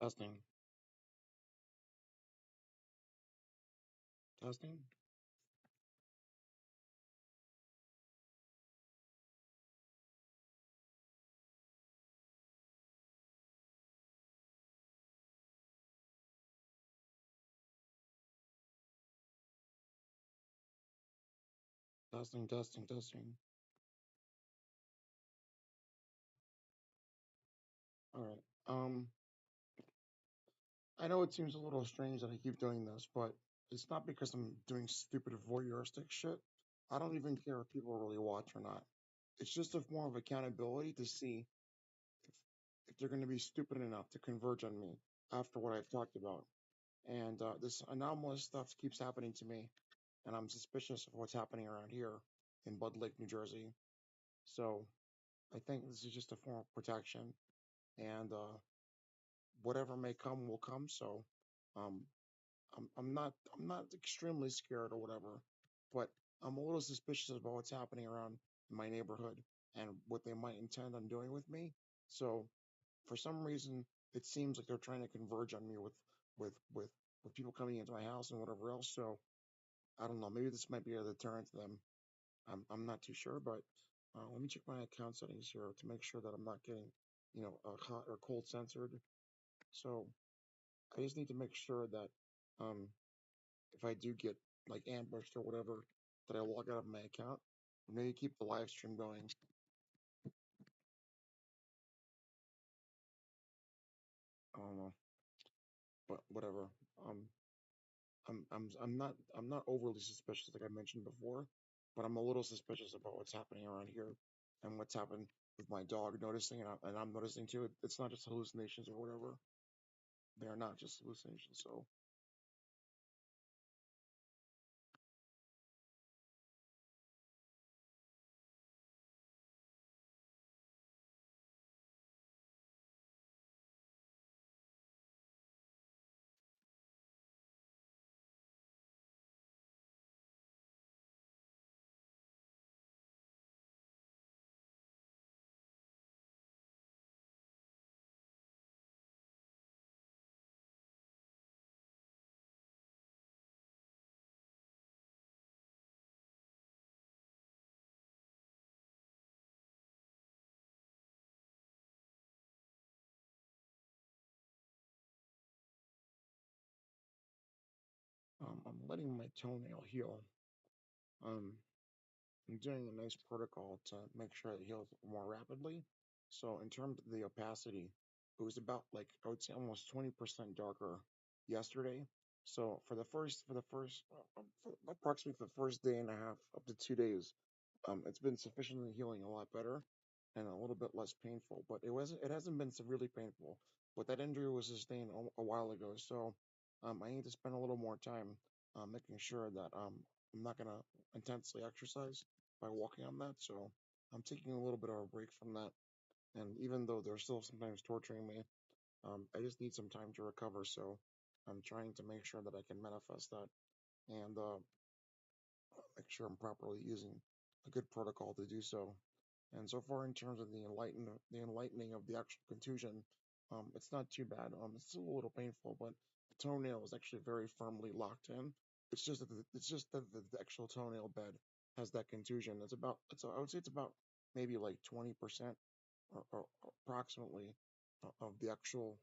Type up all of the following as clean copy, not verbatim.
Testing, testing, testing, testing, testing. All right. I know it seems a little strange that I keep doing this, but it's not because I'm doing stupid voyeuristic shit. I don't even care if people really watch or not. It's just a form of accountability to see if they're going to be stupid enough to converge on me after what I've talked about. And this anomalous stuff keeps happening to me, and I'm suspicious of what's happening around here in Bud Lake, New Jersey. So I think this is just a form of protection, and whatever may come will come. So um, I'm not extremely scared or whatever, but I'm a little suspicious about what's happening around my neighborhood and what they might intend on doing with me. So for some reason, it seems like they're trying to converge on me with with with people coming into my house and whatever else. So I don't know. Maybe this might be a deterrent to them. I'm not too sure, but let me check my account settings here to make sure that I'm not getting, hot or cold censored. So I just need to make sure that um, if I do get like ambushed or whatever, that I log out of my account. Maybe keep the live stream going. I don't know, but whatever. Um, I'm not overly suspicious like I mentioned before, but I'm a little suspicious about what's happening around here and what's happened with my dog noticing, and I'm noticing too. It's not just hallucinations or whatever. They are not just hallucinations. So I'm letting my toenail heal. Um, I'm doing a nice protocol to make sure it heals more rapidly. So in terms of the opacity, it was about like I would say almost 20% darker yesterday. So for approximately the first day and a half up to 2 days, it's been sufficiently healing a lot better and a little bit less painful. But it hasn't been severely painful. But that injury was sustained a while ago, so I need to spend a little more time making sure that I'm not gonna intensely exercise by walking on that. So I'm taking a little bit of a break from that. And even though they're still sometimes torturing me, I just need some time to recover. So I'm trying to make sure that I can manifest that and make sure I'm properly using a good protocol to do so. And so far, in terms of the enlightening of the actual contusion, it's not too bad. It's still a little painful, but the toenail is actually very firmly locked in. It's just that the actual toenail bed has that contusion. I would say it's about maybe like 20% or approximately of the actual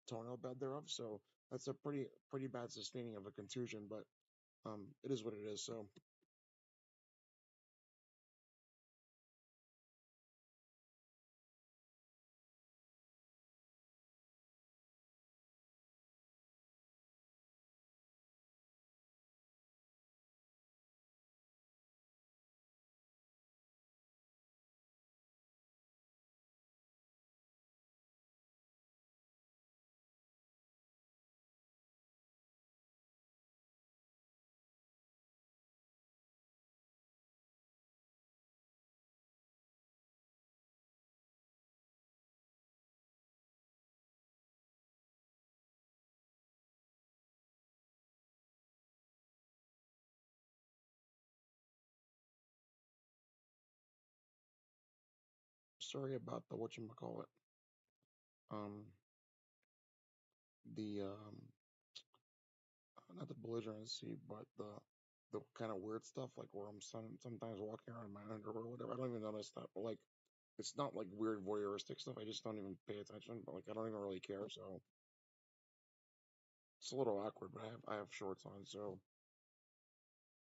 toenail bed thereof. So that's a pretty bad sustaining of a contusion, but it is what it is. So sorry about the whatchamacallit. Um, the not the belligerency, but the kind of weird stuff, like where I'm sometimes walking around in my underwear or whatever. I don't even notice that, but like it's not like weird voyeuristic stuff. I just don't even pay attention, but like I don't even really care. So it's a little awkward, but I have shorts on, so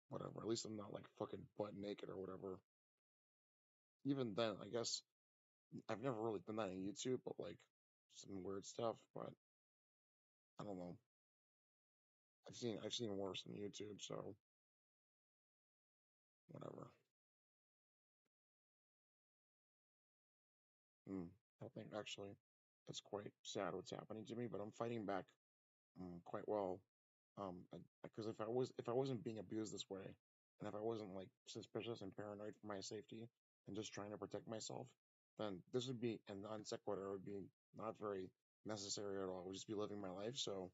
whatever. At least I'm not like fucking butt naked or whatever. Even then, I guess I've never really done that on YouTube, but like some weird stuff. But I don't know. I've seen worse on YouTube, so whatever. Mm. I think actually it's quite sad what's happening to me, but I'm fighting back quite well. Because if I wasn't being abused this way, and if I wasn't like suspicious and paranoid for my safety and just trying to protect myself, then this would be a non sequitur. Would be not very necessary at all. I would just be living my life. So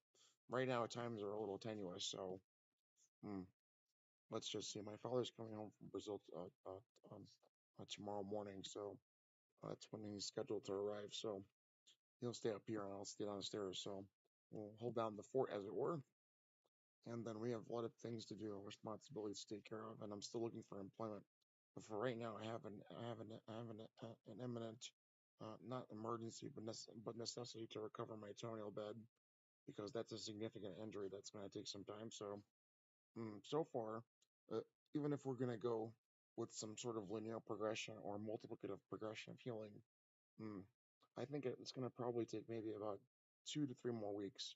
right now times are a little tenuous. So mm, let's just see. My father's coming home from Brazil tomorrow morning, so that's when he's scheduled to arrive. So he'll stay up here and I'll stay downstairs. So we'll hold down the fort, as it were. And then we have a lot of things to do, responsibilities to take care of, and I'm still looking for employment. But for right now, I have an imminent, not emergency, but necessity to recover my toenail bed because that's a significant injury that's going to take some time. So, so far, uh, even if we're going to go with some sort of linear progression or multiplicative progression of healing, Mm. I think it's going to probably take maybe about 2 to 3 more weeks,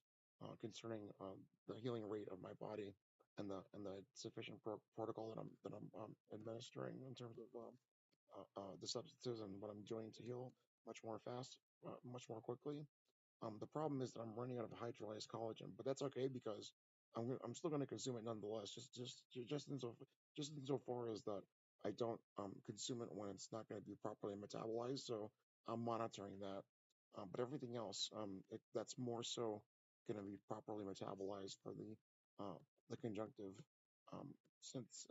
concerning the healing rate of my body and the sufficient protocol that I'm administering in terms of the substances and what I'm doing to heal much more quickly. The problem is that I'm running out of hydrolyzed collagen, but that's okay because I'm still going to consume it nonetheless. Just insofar as that I don't consume it when it's not going to be properly metabolized. So I'm monitoring that. But everything else, that's more so going to be properly metabolized for the conjunctive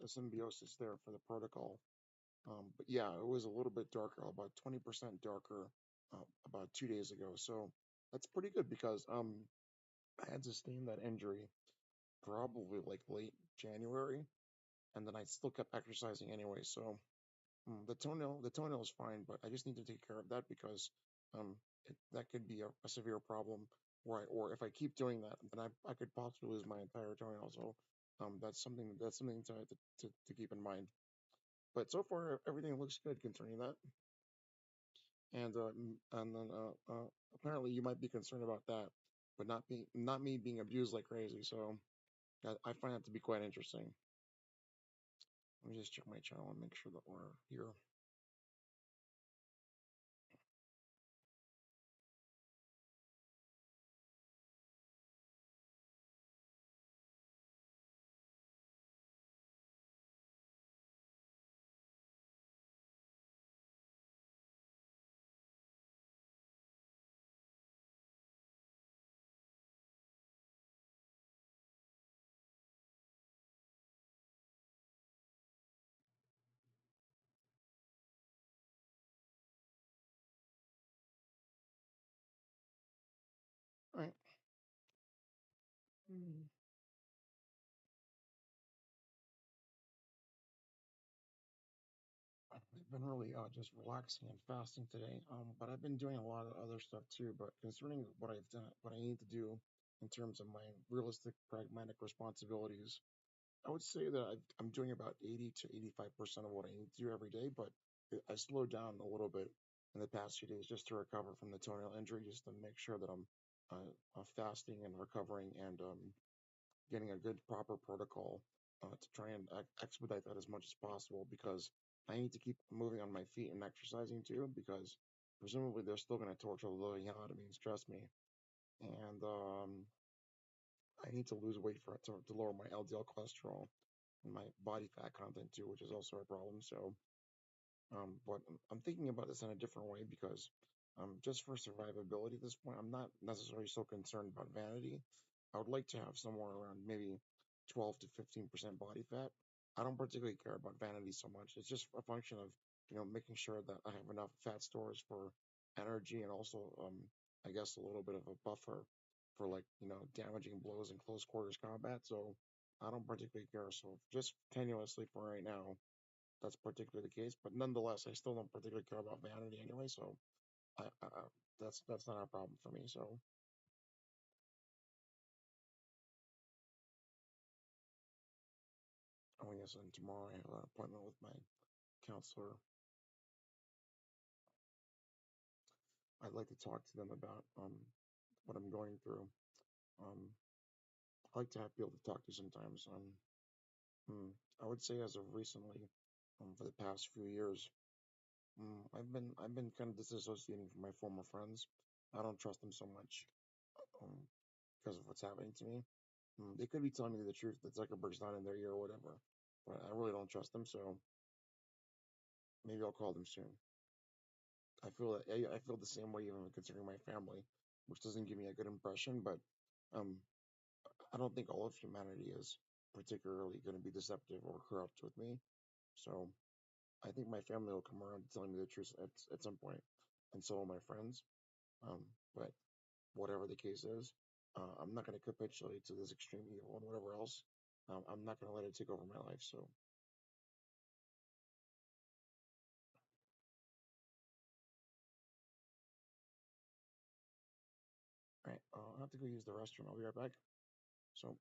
symbiosis there for the protocol. But yeah, it was a little bit darker, about 20% darker, about 2 days ago. So that's pretty good because I had sustained that injury probably like late January, and then I still kept exercising anyway. So the toenail is fine, but I just need to take care of that because that could be a severe problem. Or if I keep doing that, then I could possibly lose my entire toenail. So that's something to keep in mind. But so far everything looks good concerning that. And then apparently you might be concerned about that, but not me being abused like crazy. So I find that to be quite interesting. Let me just check my channel and make sure that we're here. All right. Mm. I've been really just relaxing and fasting today. But I've been doing a lot of other stuff too. But concerning what I've done, what I need to do in terms of my realistic, pragmatic responsibilities, I would say that I'm doing about 80 to 85% of what I need to do every day. But I slowed down a little bit in the past few days just to recover from the toenail injury, just to make sure that I'm fasting and recovering and getting a good proper protocol to try and expedite that as much as possible because I need to keep moving on my feet and exercising too because presumably they're still going to torture the living hell out of me and stress me. And I need to lose weight to lower my LDL cholesterol and my body fat content too, which is also a problem. So but I'm thinking about this in a different way because just for survivability at this point, I'm not necessarily so concerned about vanity. I would like to have somewhere around maybe 12 to 15% body fat. I don't particularly care about vanity so much. It's just a function of, making sure that I have enough fat stores for energy and also, I guess, a little bit of a buffer for like damaging blows in close quarters combat. So I don't particularly care. So just tenuously for right now, that's particularly the case. But nonetheless, I still don't particularly care about vanity anyway. So that's not a problem for me. So oh yes, and tomorrow I have an appointment with my counselor. I'd like to talk to them about what I'm going through. Um, I like to have people to talk to sometimes. I would say as of recently, for the past few years, I've been kind of disassociating from my former friends. I don't trust them so much um, because of what's happening to me. They could be telling me the truth that Zuckerberg's not in their ear or whatever, but I really don't trust them. So maybe I'll call them soon. I feel the same way even considering my family, which doesn't give me a good impression. But um, I don't think all of humanity is particularly going to be deceptive or corrupt with me. So I think my family will come around to telling me the truth at some point, and so will my friends. But whatever the case is, I'm not going to capitulate to this extreme evil and whatever else. I'm not going to let it take over my life. So, all right, I'll have to go use the restroom. I'll be right back. So,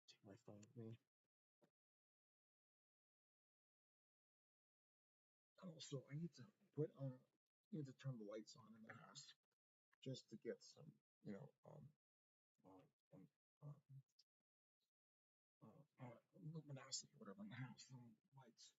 take my phone with me. And also, I need to turn the lights on in the house just to get some, you know, uh, um, uh, luminosity, whatever, in the house from lights.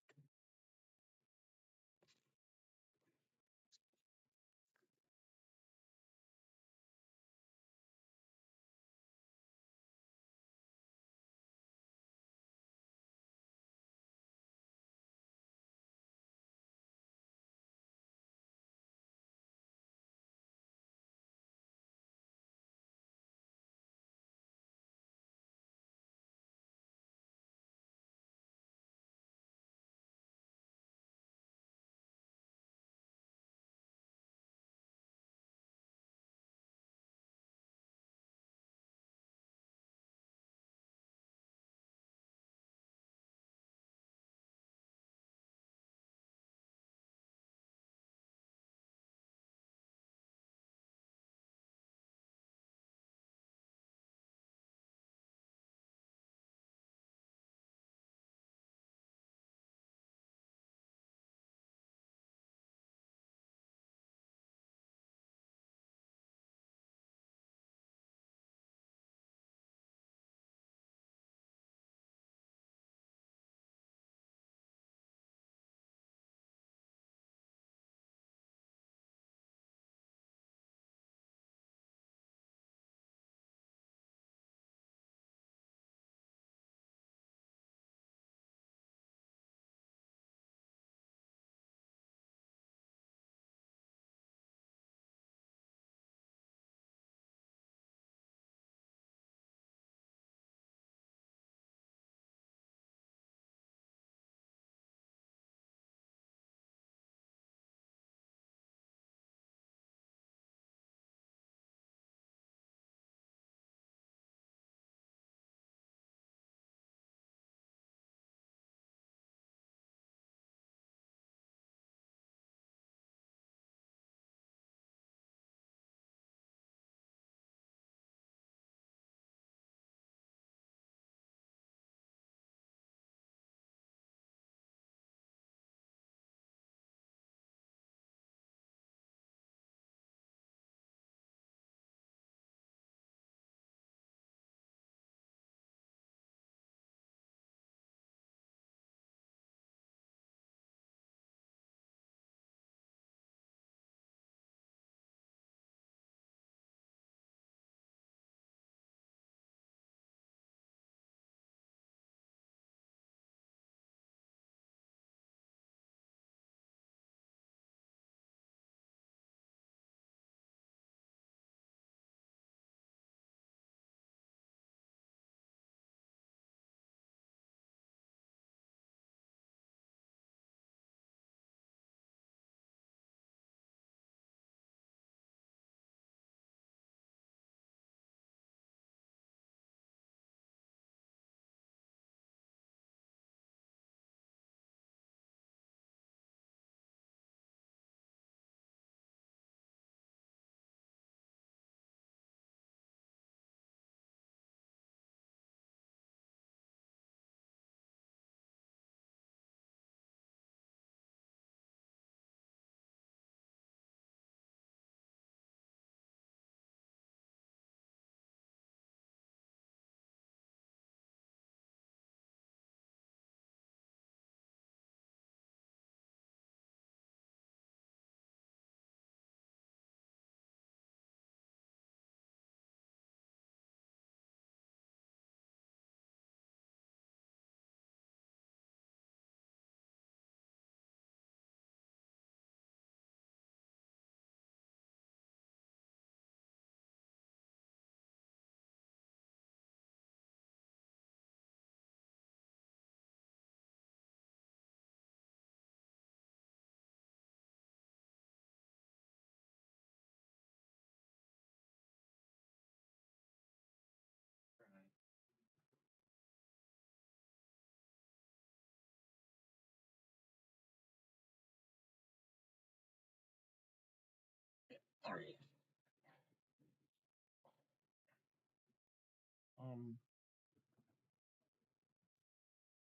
Um,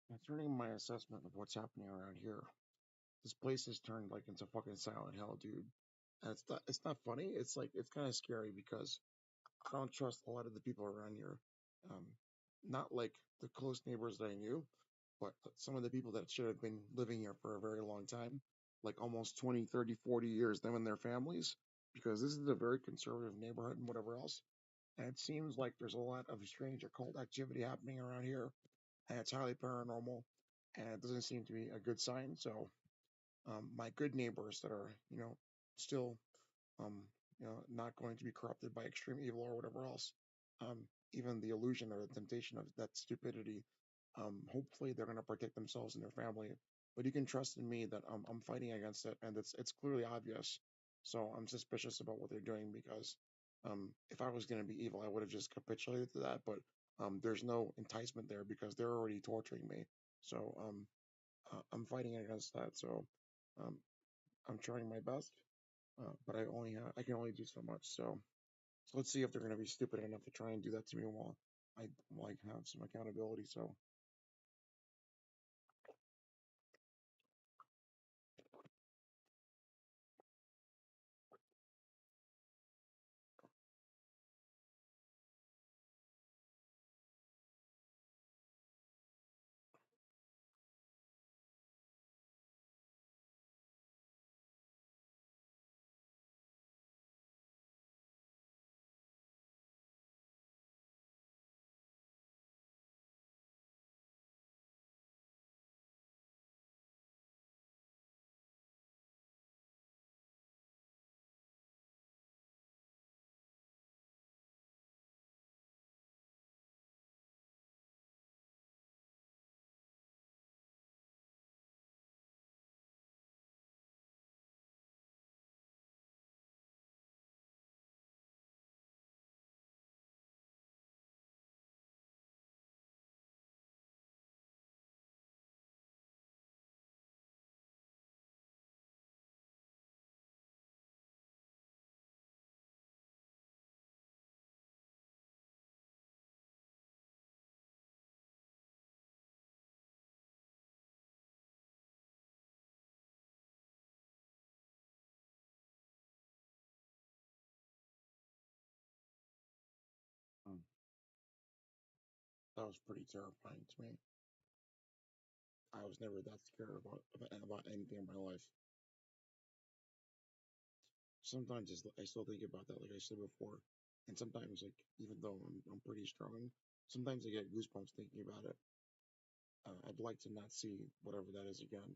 Concerning my assessment of what's happening around here, this place has turned like into fucking Silent Hell, dude. And it's not funny. It's like it's kind of scary because I don't trust a lot of the people around here. Um, Not like the close neighbors that I knew, but some of the people that should have been living here for a very long time, like almost 20, 30, 40 years, them and their families, because this is a very conservative neighborhood and whatever else. And it seems like there's a lot of strange occult activity happening around here, and it's highly paranormal, and it doesn't seem to be a good sign. So, my good neighbors that are, still um, not going to be corrupted by extreme evil or whatever else. Um, Even the illusion or the temptation of that stupidity. Hopefully, they're going to protect themselves and their family. But you can trust in me that I'm fighting against it, and it's clearly obvious. So I'm suspicious about what they're doing because if I was going to be evil, I would have just capitulated to that. But there's no enticement there because they're already torturing me. So I'm fighting against that. So um, I'm trying my best, but I can only do so much. So let's see if they're going to be stupid enough to try and do that to me while I like have some accountability. So mm, that was pretty terrifying to me. I was never that scared about anything in my life. Sometimes I still think about that, like I said before, and sometimes like even though I'm pretty strong, sometimes I get goosebumps thinking about it. I'd like to not see whatever that is again.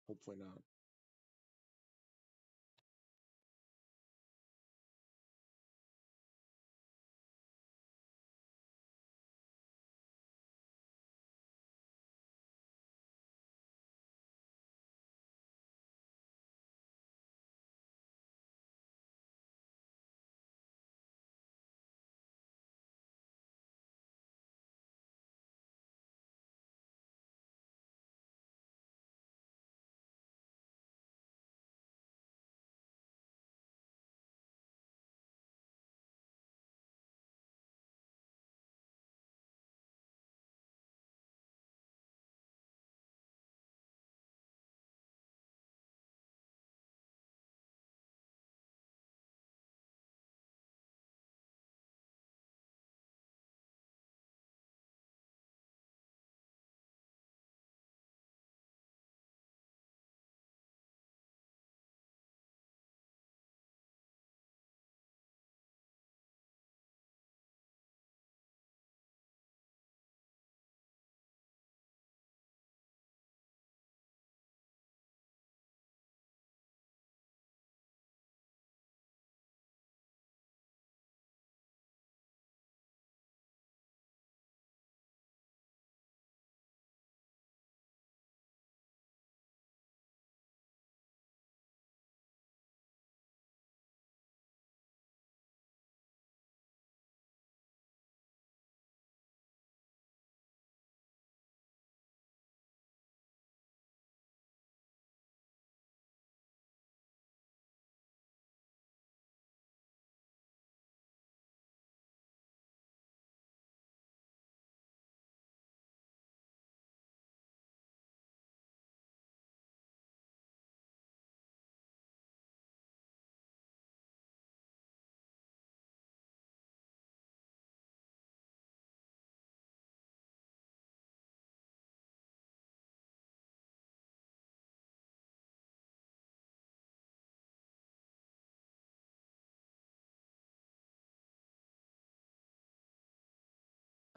Hopefully not.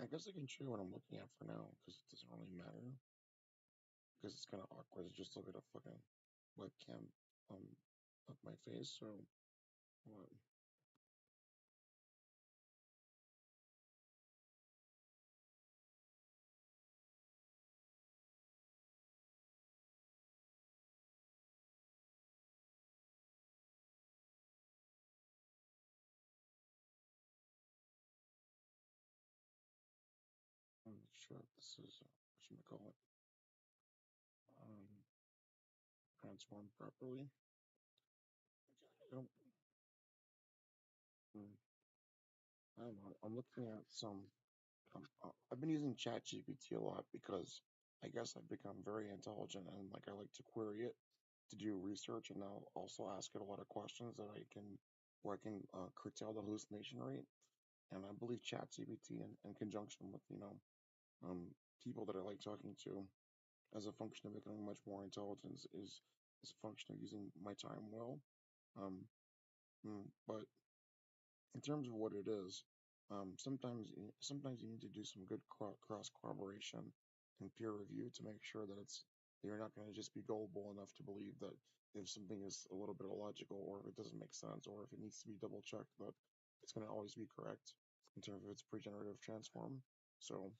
I guess I can show you what I'm looking at for now because it doesn't really matter because it's kind of awkward to just look at a fucking webcam um of my face. So what? I'm not sure if this is what you call it um transformed properly. Okay, mm, I don't know. I'm looking at some. I've been using ChatGPT a lot because I guess I've become very intelligent and like I like to query it to do research, and I'll also ask it a lot of questions that I can where I can curtail the hallucination rate. And I believe ChatGPT in conjunction with um, people that I like talking to as a function of becoming much more intelligent is a function of using my time well. Um, but in terms of what it is, sometimes you need to do some good cross corroboration and peer review to make sure that you're not going to just be gullible enough to believe that if something is a little bit illogical or if it doesn't make sense or if it needs to be double checked that it's going to always be correct in terms of its pre-generative transform. So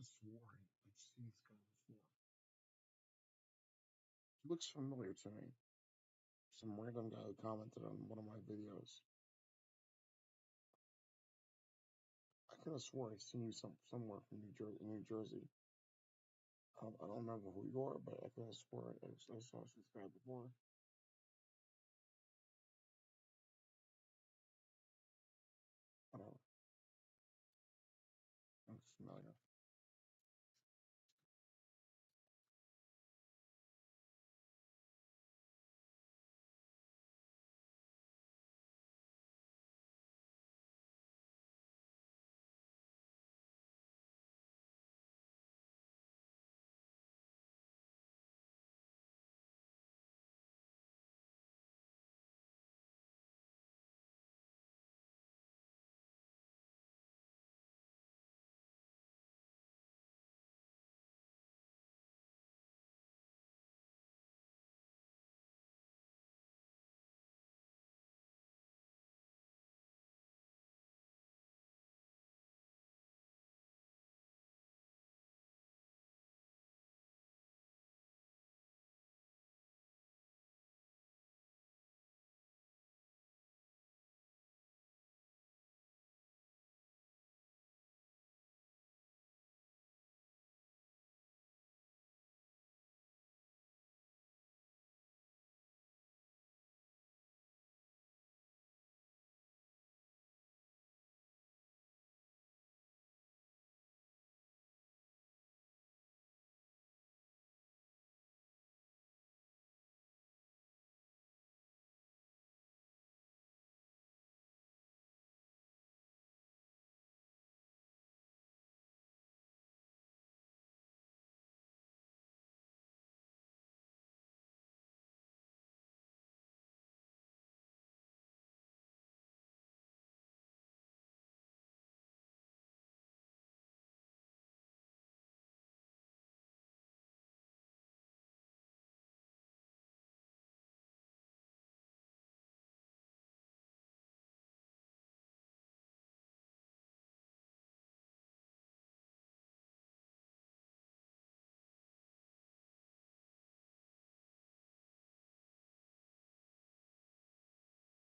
have swore I've seen this guy before. He looks familiar to me. Some random guy who commented on one of my videos. I could have swore I've seen you somewhere from New Jersey. I don't remember who you are, but I could have swore I saw this guy before. I don't know. Looks familiar.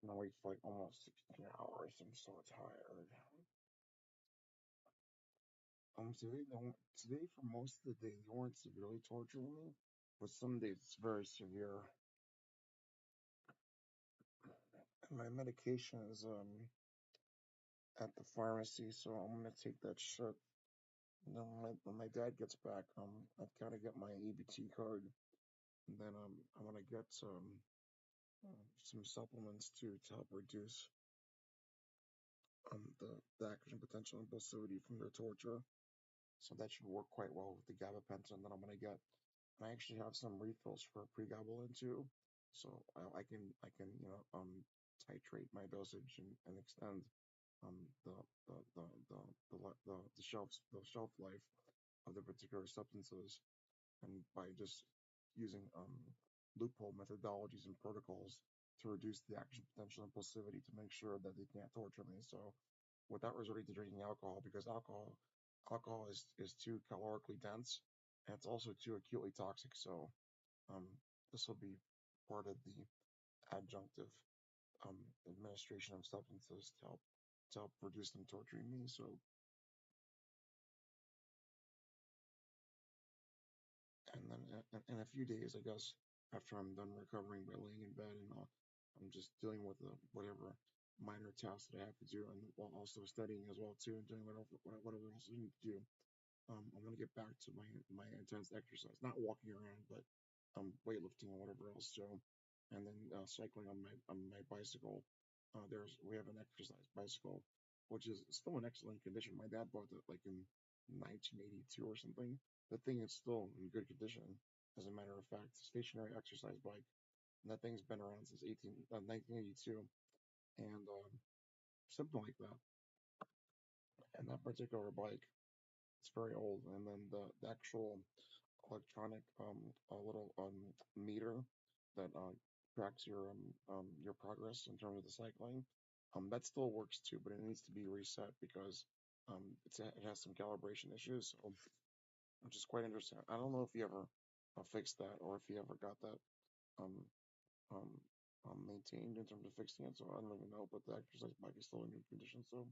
And I wait for like almost 16 hours. I'm so tired. Today for most of the day, they weren't severely torturing me, but some days it's very severe. And my medication is at the pharmacy, so I'm gonna take that shit. And then when my dad gets back, I've gotta get my EBT card, and then I'm gonna get some supplements to help reduce the action potential impulsivity from their torture. So that should work quite well with the gabapentin that I'm gonna get. And I actually have some refills for pregabalin too, so I can titrate my dosage and extend um the the the the the shelf life of the particular substances, and by just using loophole methodologies and protocols to reduce the action potential impulsivity to make sure that they can't torture me. So without resorting to drinking alcohol, because alcohol is too calorically dense and it's also too acutely toxic. So um, this will be part of the adjunctive um, administration of substances to help reduce them torturing me. So and then in a few days, I guess, after I'm done recovering by laying in bed and I'm just dealing with whatever minor tasks that I have to do, and while also studying as well too, and doing whatever else I need to do. I'm gonna get back to my intense exercise, not walking around, but weightlifting and whatever else. So, and then cycling on my bicycle. We have an exercise bicycle, which is still in excellent condition. My dad bought it like in 1982 or something. The thing is still in good condition. As a matter of fact, stationary exercise bike. And that thing's been around since 1982, and something like that. And that particular bike, it's very old. And then the actual electronic a little meter that tracks your progress in terms of the cycling. That still works too, but it needs to be reset because it has some calibration issues. So which is quite interesting. I don't know if you ever fixed that or if you ever got that um, um, maintained in terms of fixing it. So I don't even know, but the exercise might be still in good condition. So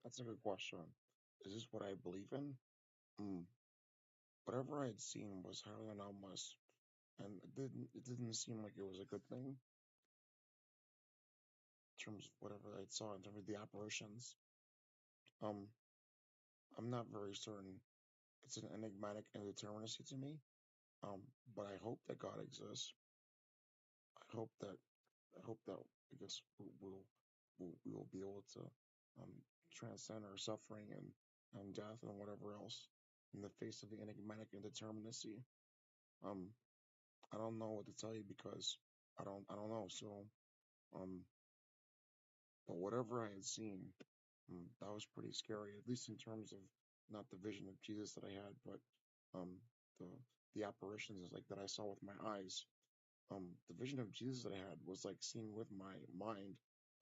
That's a good question. Is this what I believe in? Mm, whatever I had seen was highly anomalous, and it didn't seem like it was a good thing in terms of whatever I saw in terms of the apparitions. Um, I'm not very certain. It's an enigmatic indeterminacy to me. Um, but I hope that God exists. I hope that I hope that I guess we will be able to um, transcend our suffering and death and whatever else in the face of the enigmatic indeterminacy. Um, I don't know what to tell you because I don't know. So um, but whatever I had seen, that was pretty scary. At least in terms of not the vision of Jesus that I had, but um, the the apparitions is like that I saw with my eyes. The vision of Jesus that I had was like seeing with my mind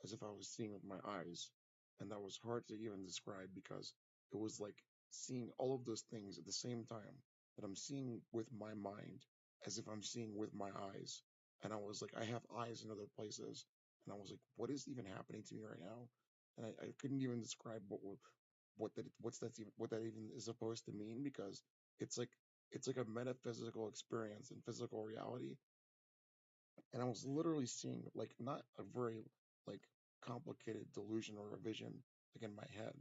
as if I was seeing with my eyes. And that was hard to even describe because it was like seeing all of those things at the same time that I'm seeing with my mind as if I'm seeing with my eyes. And I was like, I have eyes in other places. And I was like, what is even happening to me right now? And I couldn't even describe what that even is supposed to mean because it's like it's like a metaphysical experience in physical reality, and I was literally seeing like not a very like complicated delusion or a vision like in my head,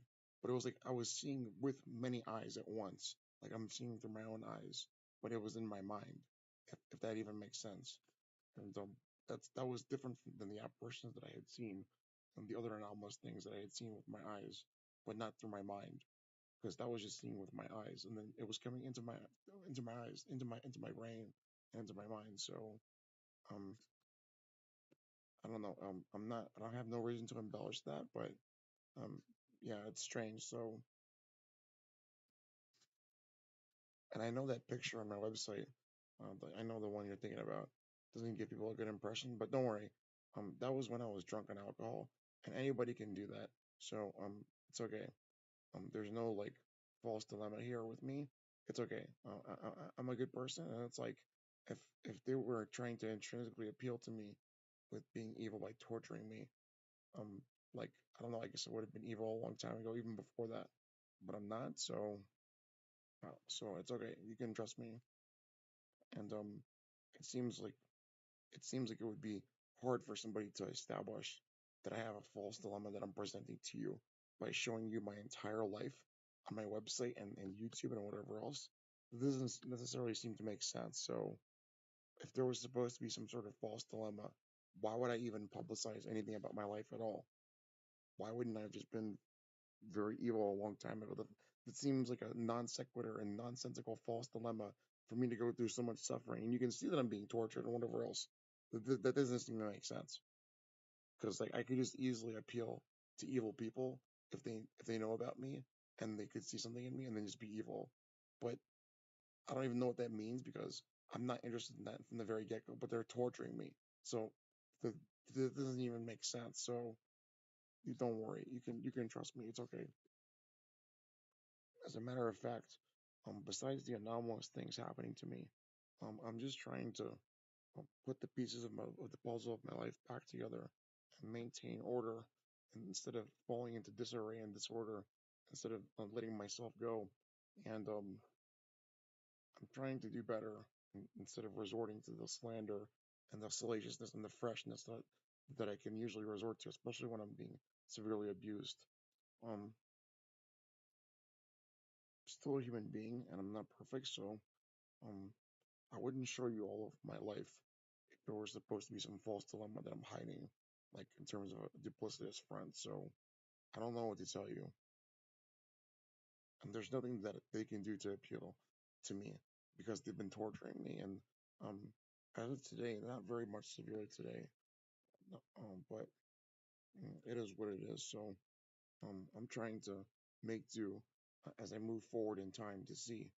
but it was like I was seeing with many eyes at once. Like I'm seeing through my own eyes, but it was in my mind, if that even makes sense. And that was different than the apparitions that I had seen and the other anomalous things that I had seen with my eyes, but not through my mind, because that was just seeing with my eyes, and then it was coming into my eyes, into my brain, and into my mind. So um I don't know. I don't have no reason to embellish that, but um, yeah, it's strange. So, and I know that picture on my website. I know the one you're thinking about doesn't give people a good impression, but don't worry. That was when I was drunk on alcohol, and anybody can do that. So, it's okay. There's no like false dilemma here with me. It's okay. I'm a good person, and it's like if they were trying to intrinsically appeal to me with being evil by torturing me, um like I don't know, I guess I would have been evil a long time ago, even before that. But I'm not, so so it's okay. You can trust me. And it seems like it would be hard for somebody to establish that I have a false dilemma that I'm presenting to you by showing you my entire life on my website and YouTube and whatever else. This doesn't necessarily seem to make sense. So if there was supposed to be some sort of false dilemma, why would I even publicize anything about my life at all? Why wouldn't I have just been very evil a long time ago? That seems like a non sequitur and nonsensical false dilemma for me to go through so much suffering. And you can see that I'm being tortured and whatever else. That doesn't seem to make sense. Because like I could just easily appeal to evil people if they know about me and they could see something in me and then just be evil. But I don't even know what that means because I'm not interested in that from the very get go. But they're torturing me, so the, that doesn't even make sense. So you don't worry. You can trust me. It's okay. As a matter of fact, besides the anomalous things happening to me, I'm just trying to put the pieces of the puzzle of my life back together and maintain order, and instead of falling into disarray and disorder, instead of letting myself go, and I'm trying to do better instead of resorting to the slander and the salaciousness and the freshness that I can usually resort to, especially when I'm being severely abused. Um, Still a human being, and I'm not perfect, so um, I wouldn't show you all of my life if there was supposed to be some false dilemma that I'm hiding, like in terms of a duplicitous friend. So I don't know what to tell you, and there's nothing that they can do to appeal to me because they've been torturing me, and um, as of today, not very much severely today, but it is what it is. So I'm trying to make do as I move forward in time to see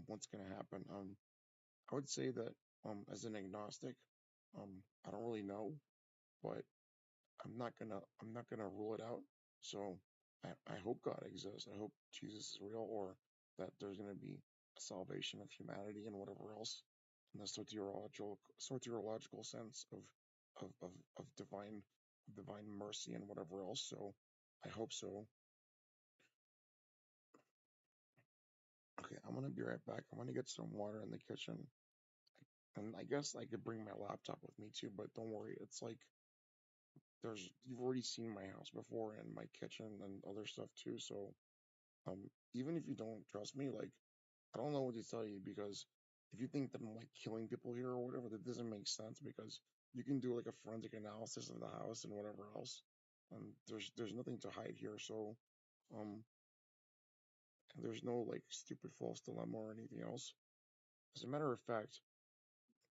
what's going to happen. I would say that as an agnostic, I don't really know, but I'm not gonna rule it out. So I hope God exists. I hope Jesus is real, or that there's gonna be a salvation of humanity and whatever else, in the soteriological sense of divine mercy and whatever else. So I hope so. Okay, I'm gonna be right back. I'm gonna get some water in the kitchen, and I guess I could bring my laptop with me too. But don't worry, it's like you've already seen my house before and my kitchen and other stuff too. So even if you don't trust me, like I don't know what to tell you because if you think that I'm like killing people here or whatever, that doesn't make sense because you can do like a forensic analysis of the house and whatever else. There's nothing to hide here, so um there's no like stupid false dilemma or anything else. As a matter of fact,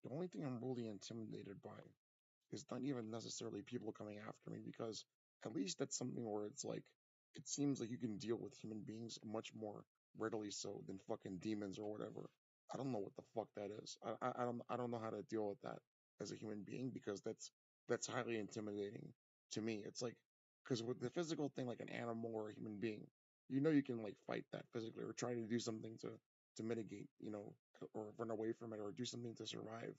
the only thing I'm really intimidated by is not even necessarily people coming after me because at least that's something where it's like it seems like you can deal with human beings much more readily so than fucking demons or whatever. I don't know what the fuck that is. I don't know how to deal with that as a human being because that's highly intimidating to me. It's like because with the physical thing like an animal or a human being, you know you can like fight that physically or try to do something to mitigate, or run away from it or do something to survive.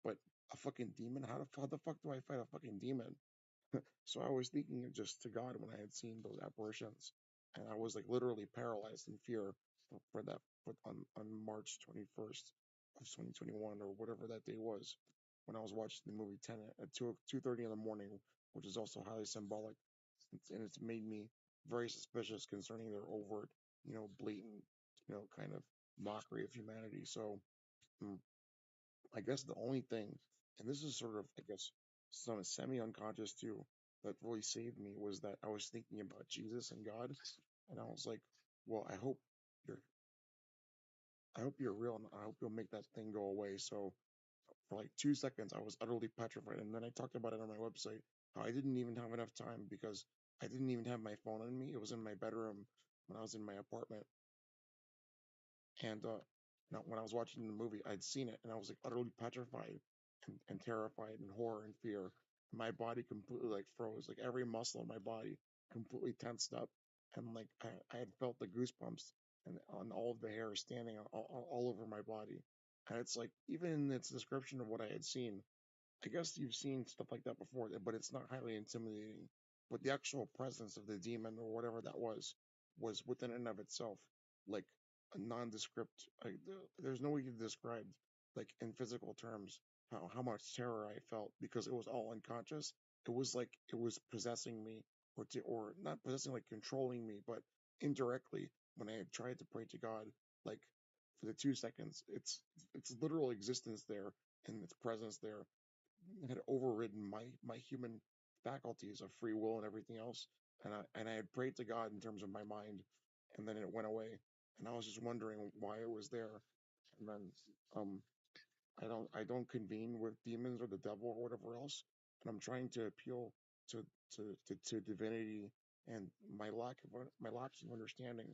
But a fucking demon? How the fuck do I fight a fucking demon? So I was thinking of just to God when I had seen those apparitions, and I was like literally paralyzed in fear for that on March 21st of 2021 or whatever that day was when I was watching the movie Tenet at 2:30 in the morning, which is also highly symbolic, and it's made me very suspicious concerning their overt, blatant, kind of mockery of humanity. So. mm, I guess the only thing, and this is sort of, I guess, some semi-unconscious too, that really saved me was that I was thinking about Jesus and God, and I was like, well, you're, I hope you're real, and I hope you'll make that thing go away. So for like 2 seconds, I was utterly petrified, and then I talked about it on my website how I didn't even have enough time because I didn't even have my phone on me. It was in my bedroom when I was in my apartment, and now, when I was watching the movie, I'd seen it and I was like utterly petrified and terrified and horror and fear. My body completely like froze, like every muscle in my body completely tensed up, and like I had felt the goosebumps and on all of the hair standing all over my body. And it's like even in its description of what I had seen, I guess you've seen stuff like that before, but it's not highly intimidating. But the actual presence of the demon or whatever that was within and of itself like a nondescript. There's no way to describe, like in physical terms, how much terror I felt because it was all unconscious. It was like it was possessing me, or not possessing, like controlling me, but indirectly when I had tried to pray to God, like for the 2 seconds, its literal existence there and its presence there had overridden my human faculties of free will and everything else. And I had prayed to God in terms of my mind, and then it went away. And I was just wondering why it was there. And then um I don't convene with demons or the devil or whatever else. And I'm trying to appeal to to divinity and my lack of understanding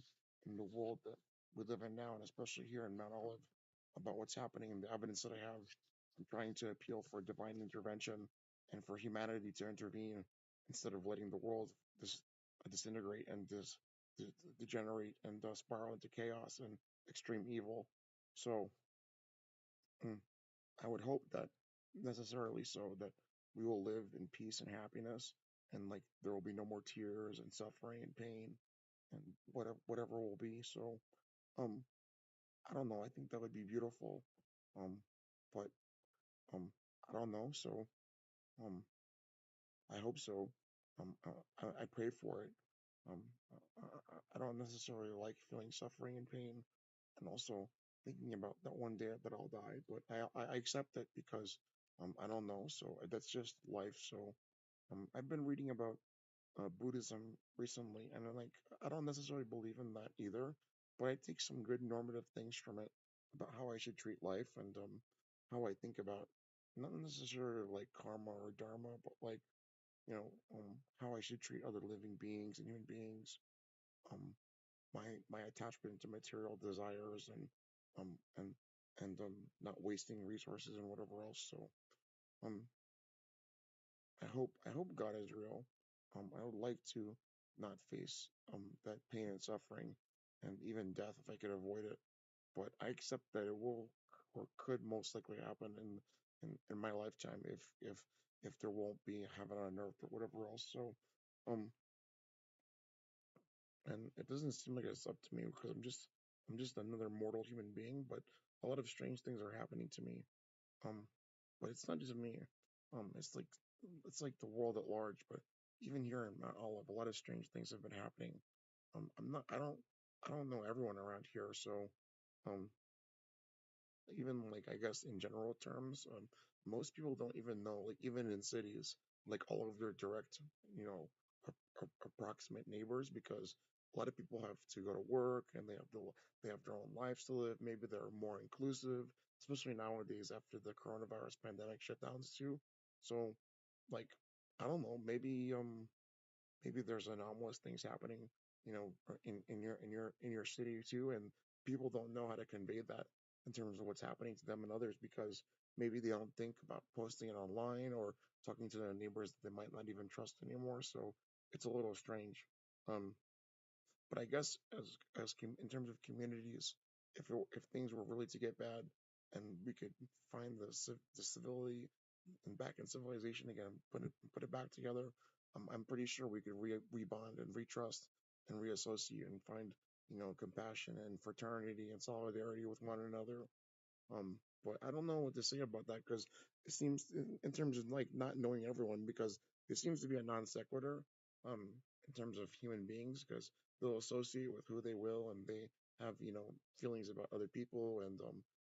in the world that we live in now, and especially here in Mount Olive, about what's happening and the evidence that I have. I'm trying to appeal for divine intervention and for humanity to intervene instead of letting the world disintegrate and degenerate and spiral into chaos and extreme evil. So. mm, I would hope that necessarily so that we will live in peace and happiness, and like there will be no more tears and suffering and pain and whatever will be. So um I don't know. I think that would be beautiful. Um but um I don't know. So um I hope so. I pray for it. Um I don't necessarily like feeling suffering and pain, and also thinking about that one day that I'll die. But I accept it because I don't know. So that's just life. So I've been reading about Buddhism recently, and I'm like I don't necessarily believe in that either, but I take some good normative things from it about how I should treat life and how I think about not necessarily like karma or dharma, but like how I should treat other living beings and human beings. Um, my attachment to material desires and um and not wasting resources and whatever else. So um I hope God is real. I would like to not face that pain and suffering and even death if I could avoid it. But I accept that it will or could most likely happen in my lifetime if there won't be heaven on earth or whatever else. So um and it doesn't seem like it's up to me because I'm just I'm just another mortal human being, but a lot of strange things are happening to me. Um, but it's not just me. It's like the world at large. But even here in Mount Olive, a lot of strange things have been happening. I'm not. I don't know everyone around here, so um, even like I guess in general terms, most people don't even know, like even in cities, like all of their direct, you know, approximate neighbors, because a lot of people have to go to work and they have their own lives to live. Maybe they're more inclusive, especially nowadays after the coronavirus pandemic shutdowns too. So, like, I don't know, maybe there's anomalous things happening, in your city too, and people don't know how to convey that in terms of what's happening to them and others because maybe they don't think about posting it online or talking to their neighbors that they might not even trust anymore. So it's a little strange. Um, but I guess in terms of communities, if things were really to get bad, and we could find the civility and back in civilization again, put it back together, I'm pretty sure we could rebond and retrust and reassociate and find compassion and fraternity and solidarity with one another. Um, but I don't know what to say about that because it seems, in terms of like not knowing everyone, because it seems to be a non sequitur, um, in terms of human beings, because they'll associate with who they will, and they have feelings about other people, and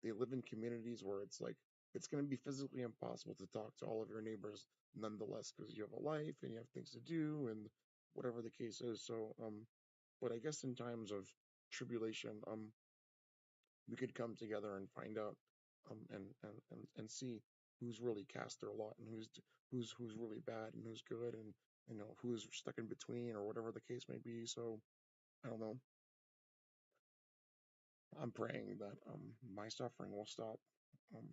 they live in communities where it's like it's going to be physically impossible to talk to all of your neighbors nonetheless because you have a life and you have things to do and whatever the case is. So, but I guess in times of tribulation, we could come together and find out, and see who's really cast their lot and who's really bad and who's good, and who's stuck in between or whatever the case may be. So I don't know. I'm praying that my suffering will stop. I'm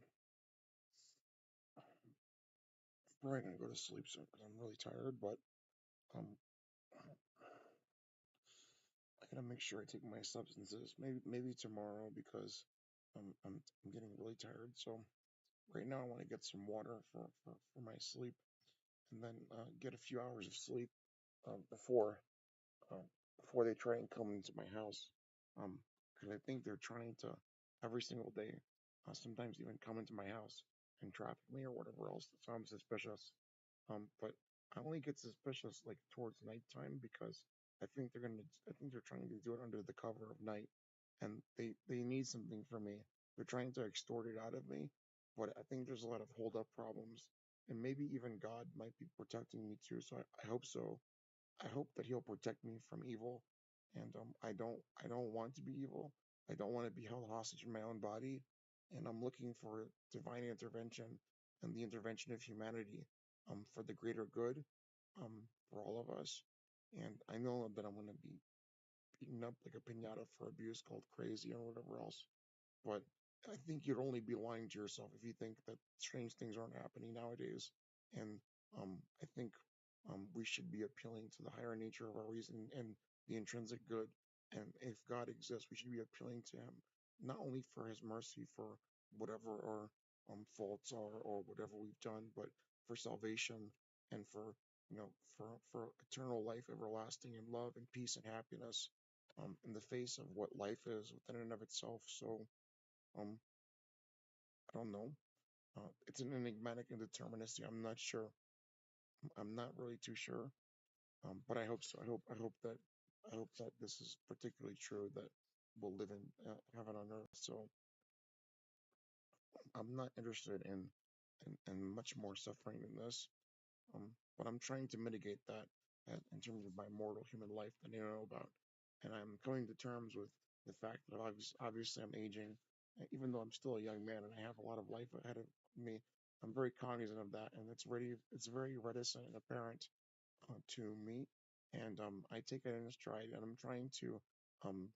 probably gonna go to sleep soon because I'm really tired. But um, I gotta make sure I take my substances. Maybe tomorrow because I'm getting really tired. So right now I want to get some water for my sleep, and then get a few hours of sleep um, before uh, before they try and come into my house. Because I think they're trying to every single day, sometimes even come into my house and traffic me or whatever else. So I'm suspicious. But I only get suspicious like towards nighttime because I think they're trying to do it under the cover of night, and they need something from me. They're trying to extort it out of me, but I think there's a lot of hold up problems, and maybe even God might be protecting me too. So I hope so. I hope that he'll protect me from evil, and I don't want to be evil. I don't want to be held hostage in my own body, and I'm looking for divine intervention and the intervention of humanity, for the greater good, for all of us. And I know that I'm going to be beaten up like a pinata for abuse, called crazy, or whatever else. But I think you'd only be lying to yourself if you think that strange things aren't happening nowadays. And I think we should be appealing to the higher nature of our reason and the intrinsic good. And if God exists, we should be appealing to Him, not only for His mercy for whatever our faults are or whatever we've done, but for salvation and for for eternal life, everlasting, and love and peace and happiness, in the face of what life is within and of itself. So um, I don't know. It's an enigmatic and deterministic. I'm not sure. I'm not really too sure. But I hope so. I hope that this is particularly true, that we'll live in heaven on earth. So I'm not interested in much more suffering than this. But I'm trying to mitigate that in terms of my mortal human life that I know about. And I'm coming to terms with the fact that obviously I'm aging, even though I'm still a young man and I have a lot of life ahead of me. I'm very cognizant of that, and it's very reticent and apparent to me. And I take it in stride, and I'm trying to um,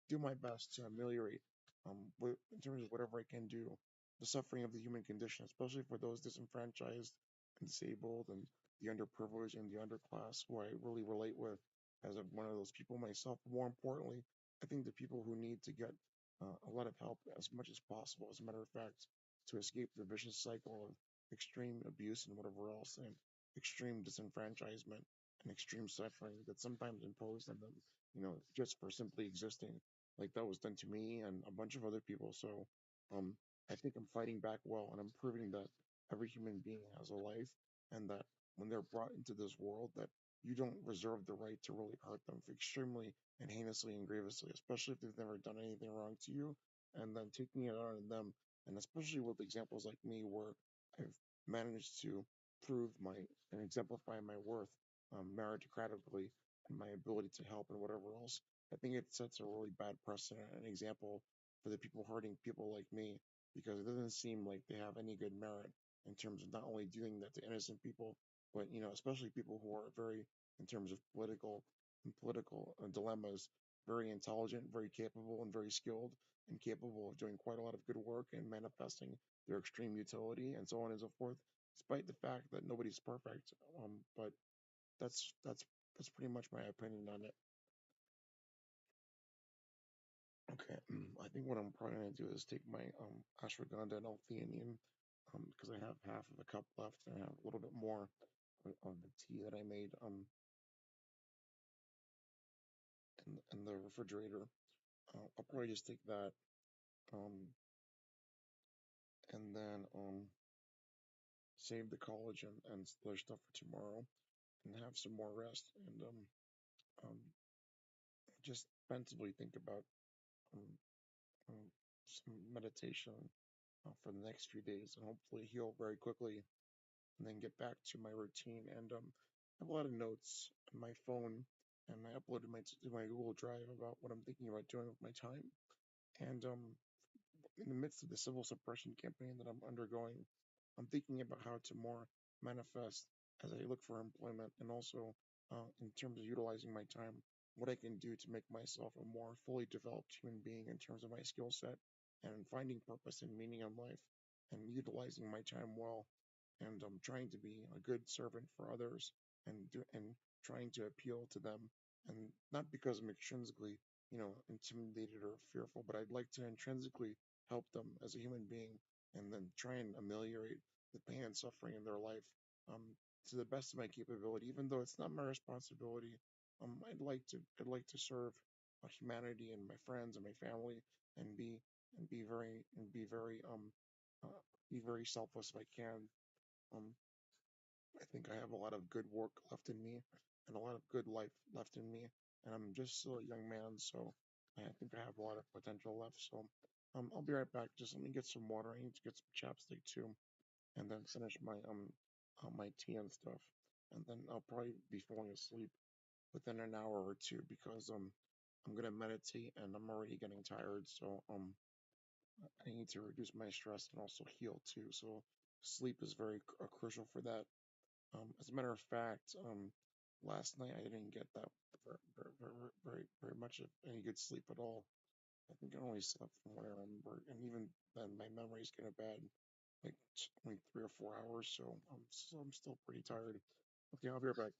do my best to ameliorate, in terms of whatever I can do, the suffering of the human condition, especially for those disenfranchised and disabled and the underprivileged and the underclass, who I really relate with as one of those people myself. More importantly, I think the people who need to get a lot of help as much as possible, as a matter of fact, to escape the vicious cycle of extreme abuse and whatever else, and extreme disenfranchisement and extreme suffering that's sometimes imposed on them, just for simply existing. like that was done to me and a bunch of other people. So um, I think I'm fighting back well, and I'm proving that every human being has a life, and that when they're brought into this world, that you don't reserve the right to really hurt them extremely and heinously and grievously, especially if they've never done anything wrong to you, and then taking it out on them, and especially with examples like me where I've managed to prove my and exemplify my worth meritocratically and my ability to help and whatever else. I think it sets a really bad precedent and example for the people hurting people like me because it doesn't seem like they have any good merit in terms of not only doing that to innocent people, but especially people who are very, in terms of political dilemmas, very intelligent, very capable, and very skilled, and capable of doing quite a lot of good work and manifesting their extreme utility and so on and so forth. Despite the fact that nobody's perfect, but that's pretty much my opinion on it. Okay, I think what I'm probably gonna do is take my ashwagandha and L-theanine, because I have half of a cup left and I have a little bit more of the tea that I made in the refrigerator. I'll probably just take that um and then save the collagen and other stuff for tomorrow and have some more rest and um just mentally think about um, um some meditation for the next few days and hopefully heal very quickly and then get back to my routine. And I have a lot of notes on my phone, and I uploaded to my Google Drive about what I'm thinking about doing with my time. And in the midst of the civil suppression campaign that I'm undergoing, I'm thinking about how to more manifest as I look for employment, and also in terms of utilizing my time, what I can do to make myself a more fully developed human being in terms of my skill set and finding purpose and meaning in life and utilizing my time well and trying to be a good servant for others and trying to appeal to them and not because I'm intrinsically intimidated or fearful, but I'd like to intrinsically help them as a human being and then try and ameliorate the pain and suffering in their life um, to the best of my capability, even though it's not my responsibility. I'd like to serve humanity and my friends and my family and be very selfless if I can. Um, I think I have a lot of good work left in me and a lot of good life left in me, and I'm just still a young man, so I think I have a lot of potential left. So I'll be right back. Just let me get some water. I need to get some chapstick too, and then finish my tea and stuff, and then I'll probably be falling asleep within an hour or two because I'm gonna meditate and I'm already getting tired. So I need to reduce my stress and also heal too. So sleep is very crucial for that. As a matter of fact, last night I didn't get that very much of any good sleep at all. I think I only slept from what I remember, and even then my memory's kind of bad, like only 3 or 4 hours. So I'm still pretty tired. Okay, I'll be right back.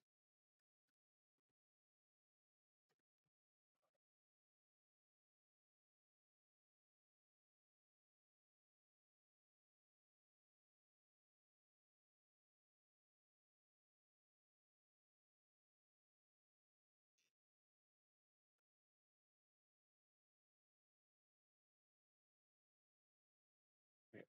Yeah.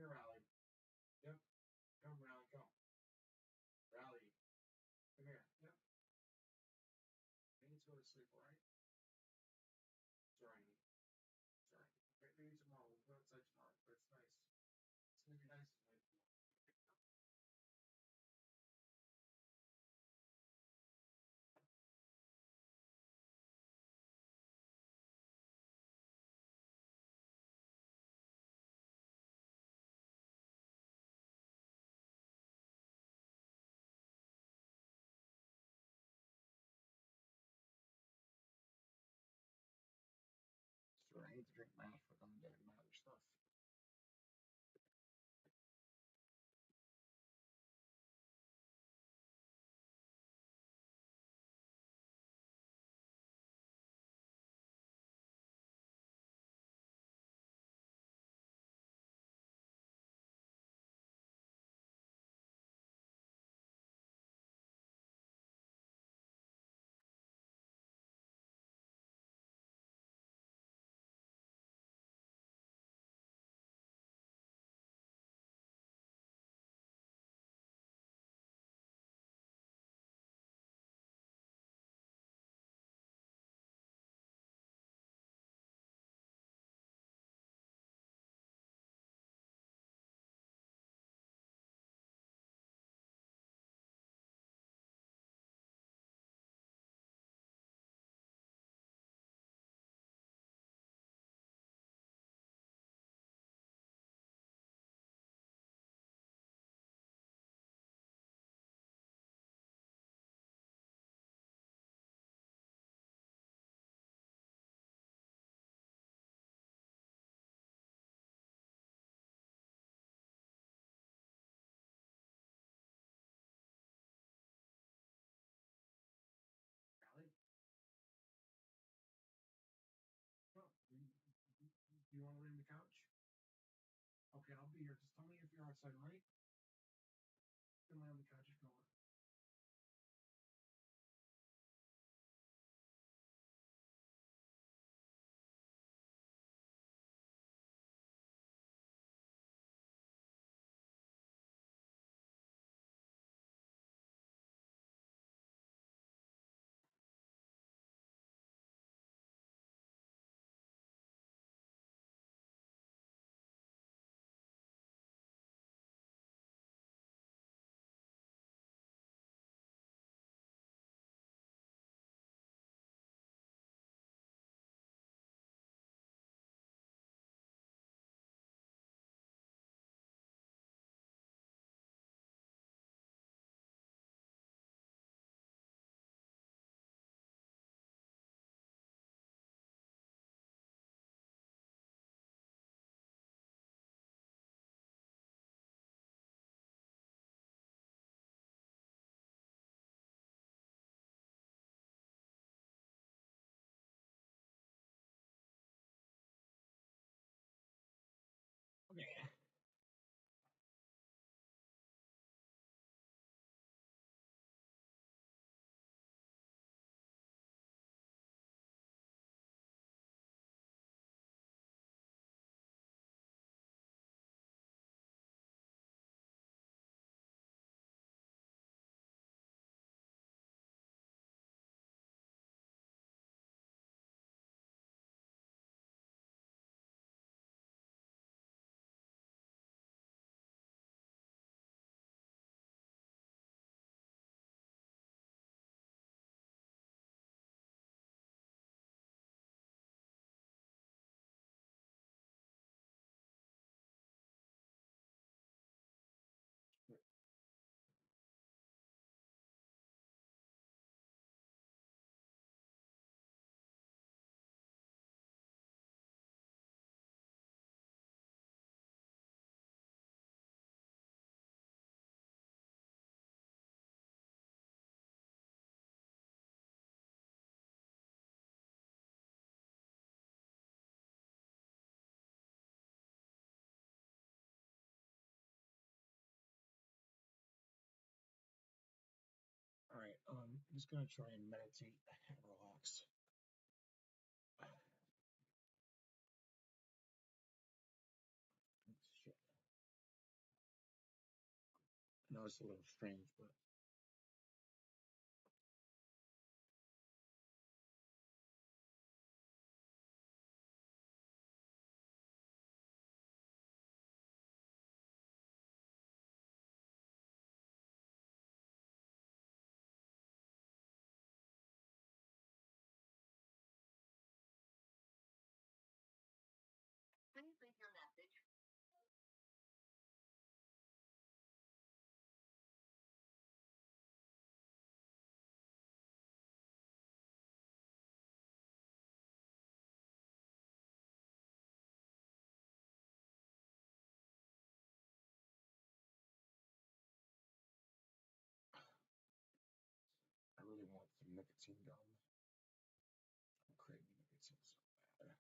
here, Rally. Yep. Come, Rally, come. Rally. Come here. Yep. You need to go to sleep, alright? Sorry. Sorry. Okay, maybe tomorrow. We'll go outside tomorrow, but it's nice. It's gonna be nice tonight. Sorry, I need to drink my Africa and my other stuff. Rally? No. You want to lay on the couch? Okay, I'll be here. Just tell me if you're outside, alright? You can lay on the couch if you want. Okay. Alright, I'm just gonna try and meditate and relax. Shit. it's a little strange, but I really want some nicotine gum. I'm craving nicotine so bad.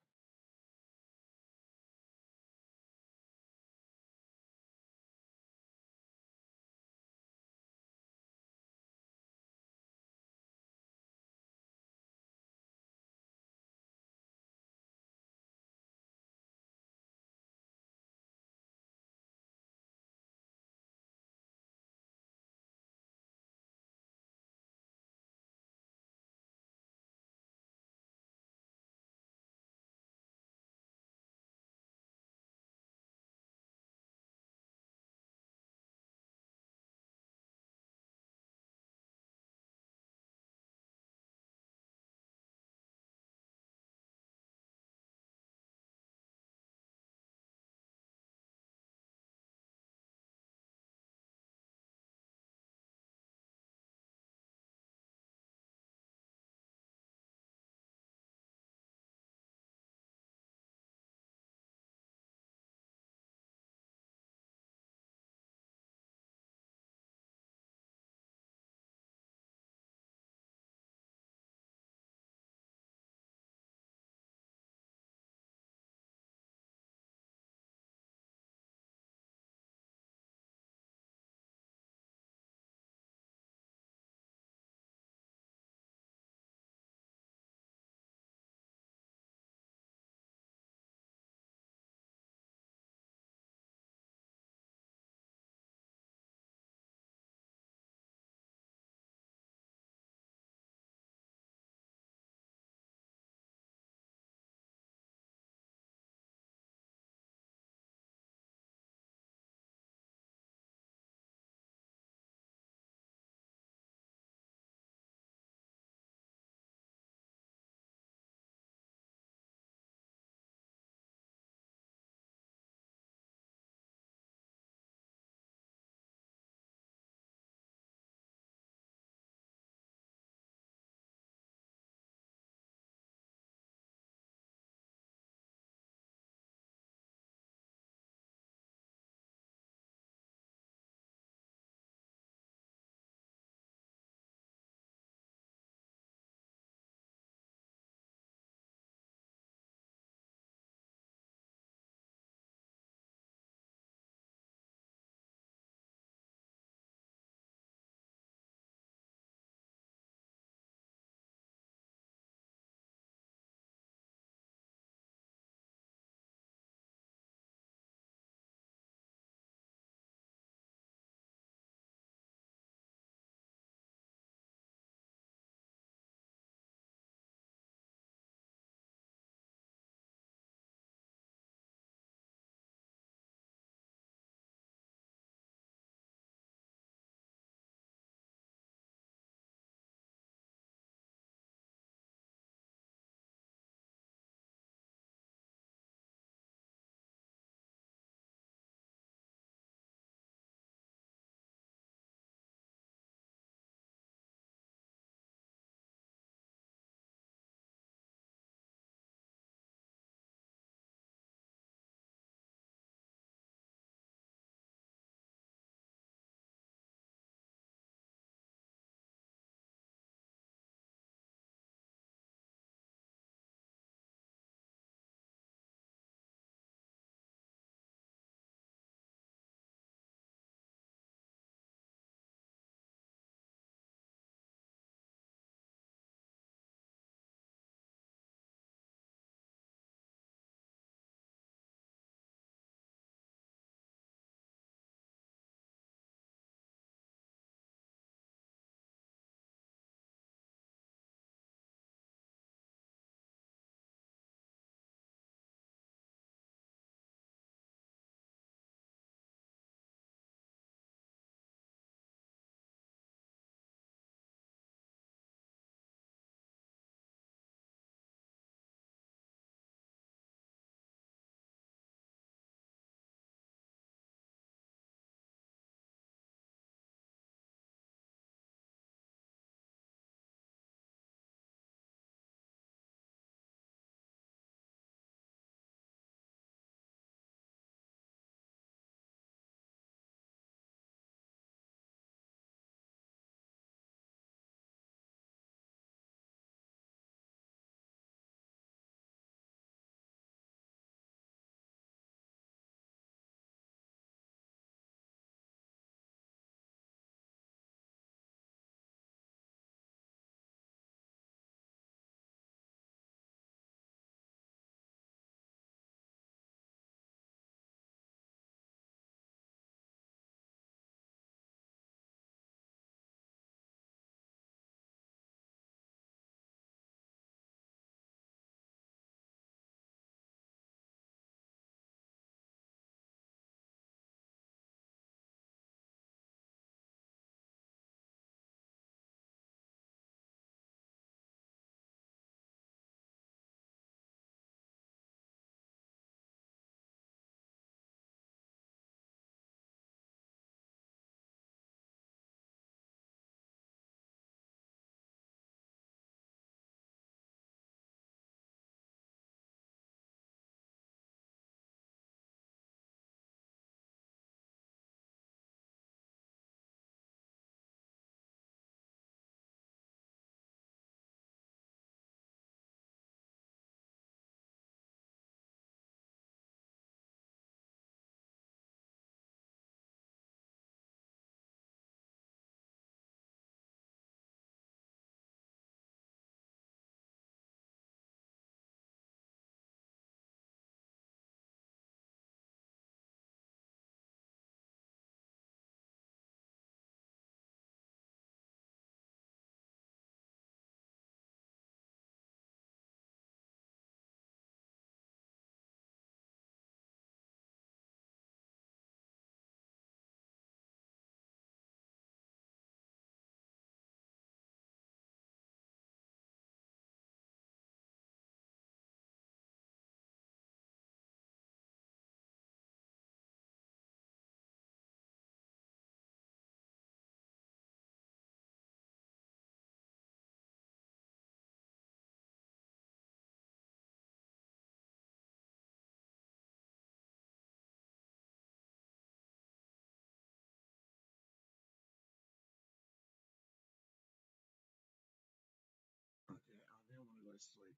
sleep.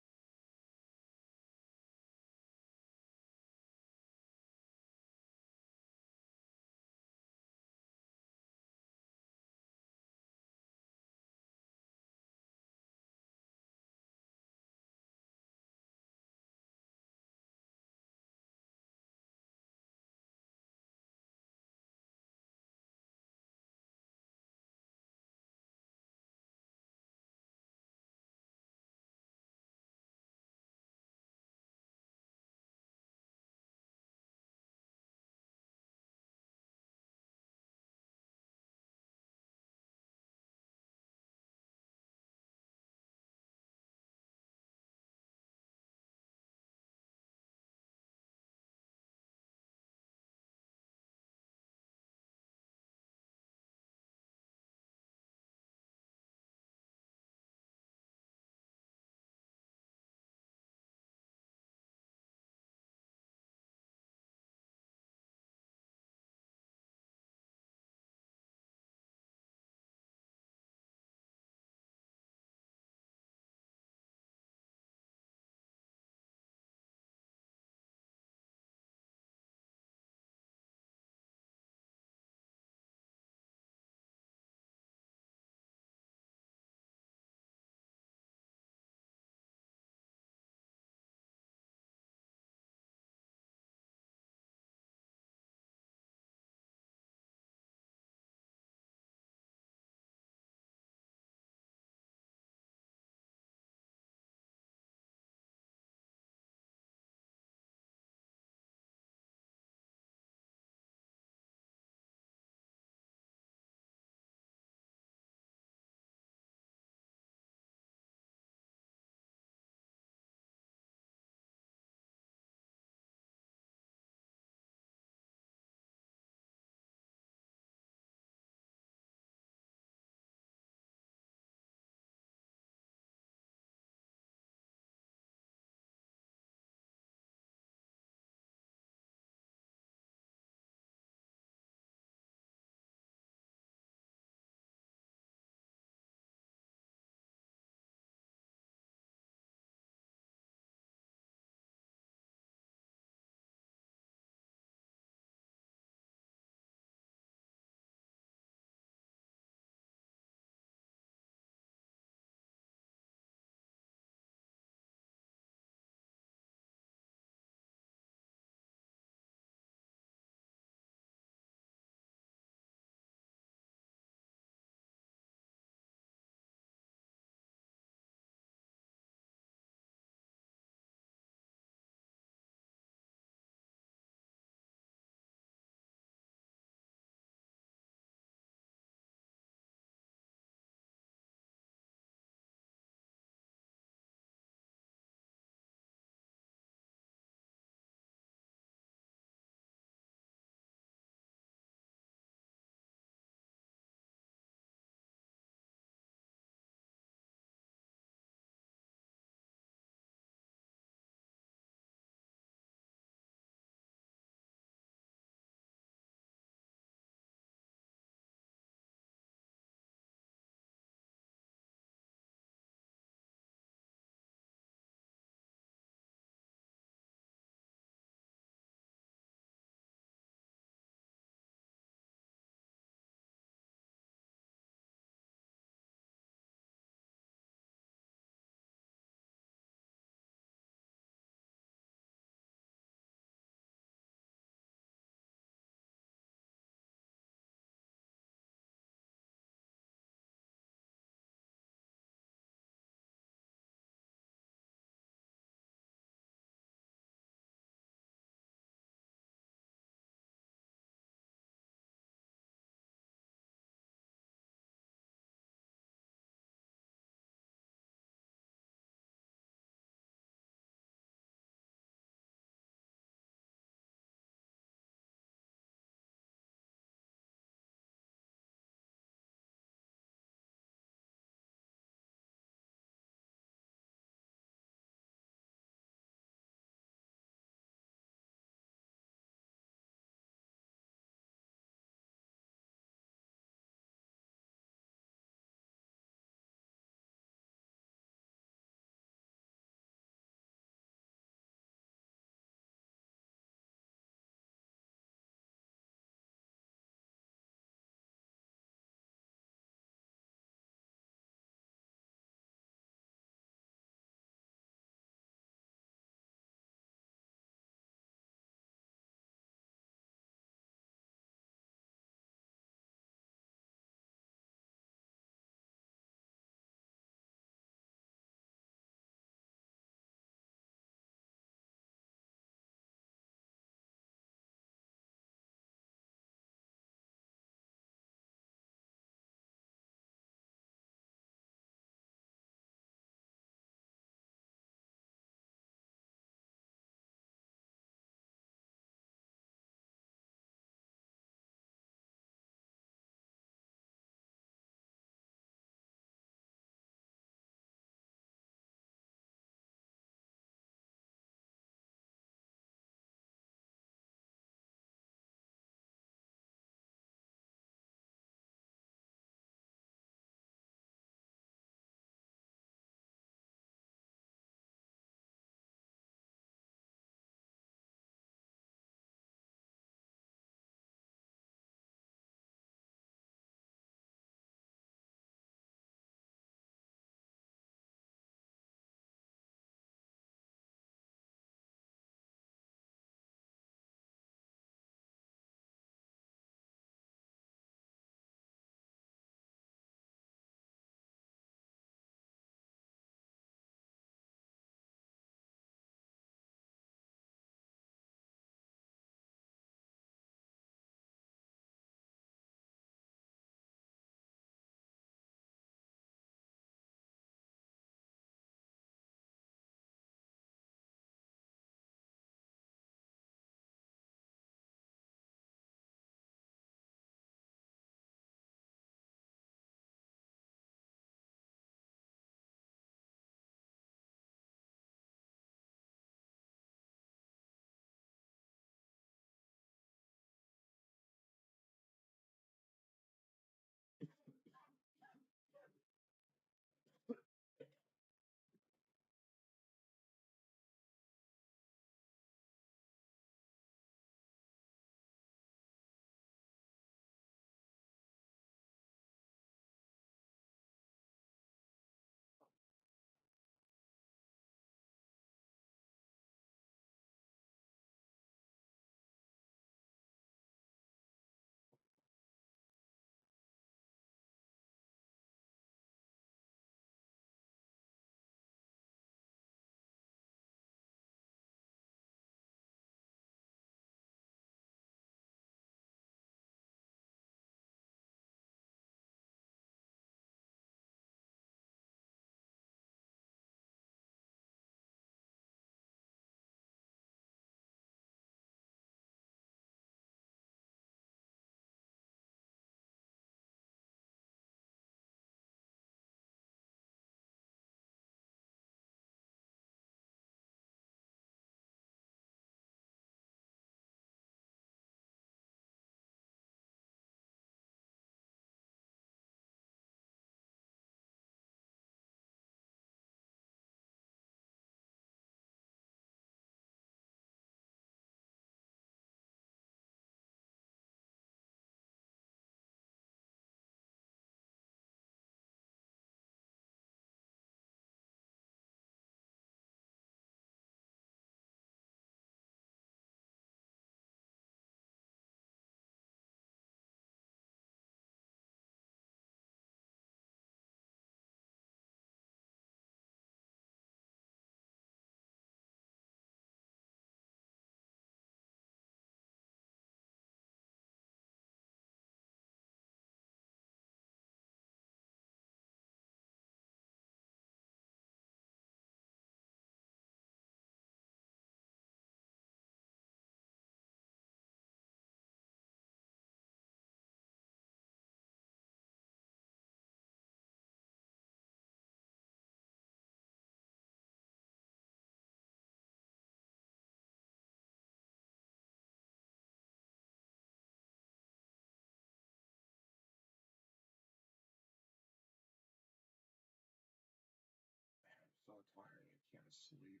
sleep.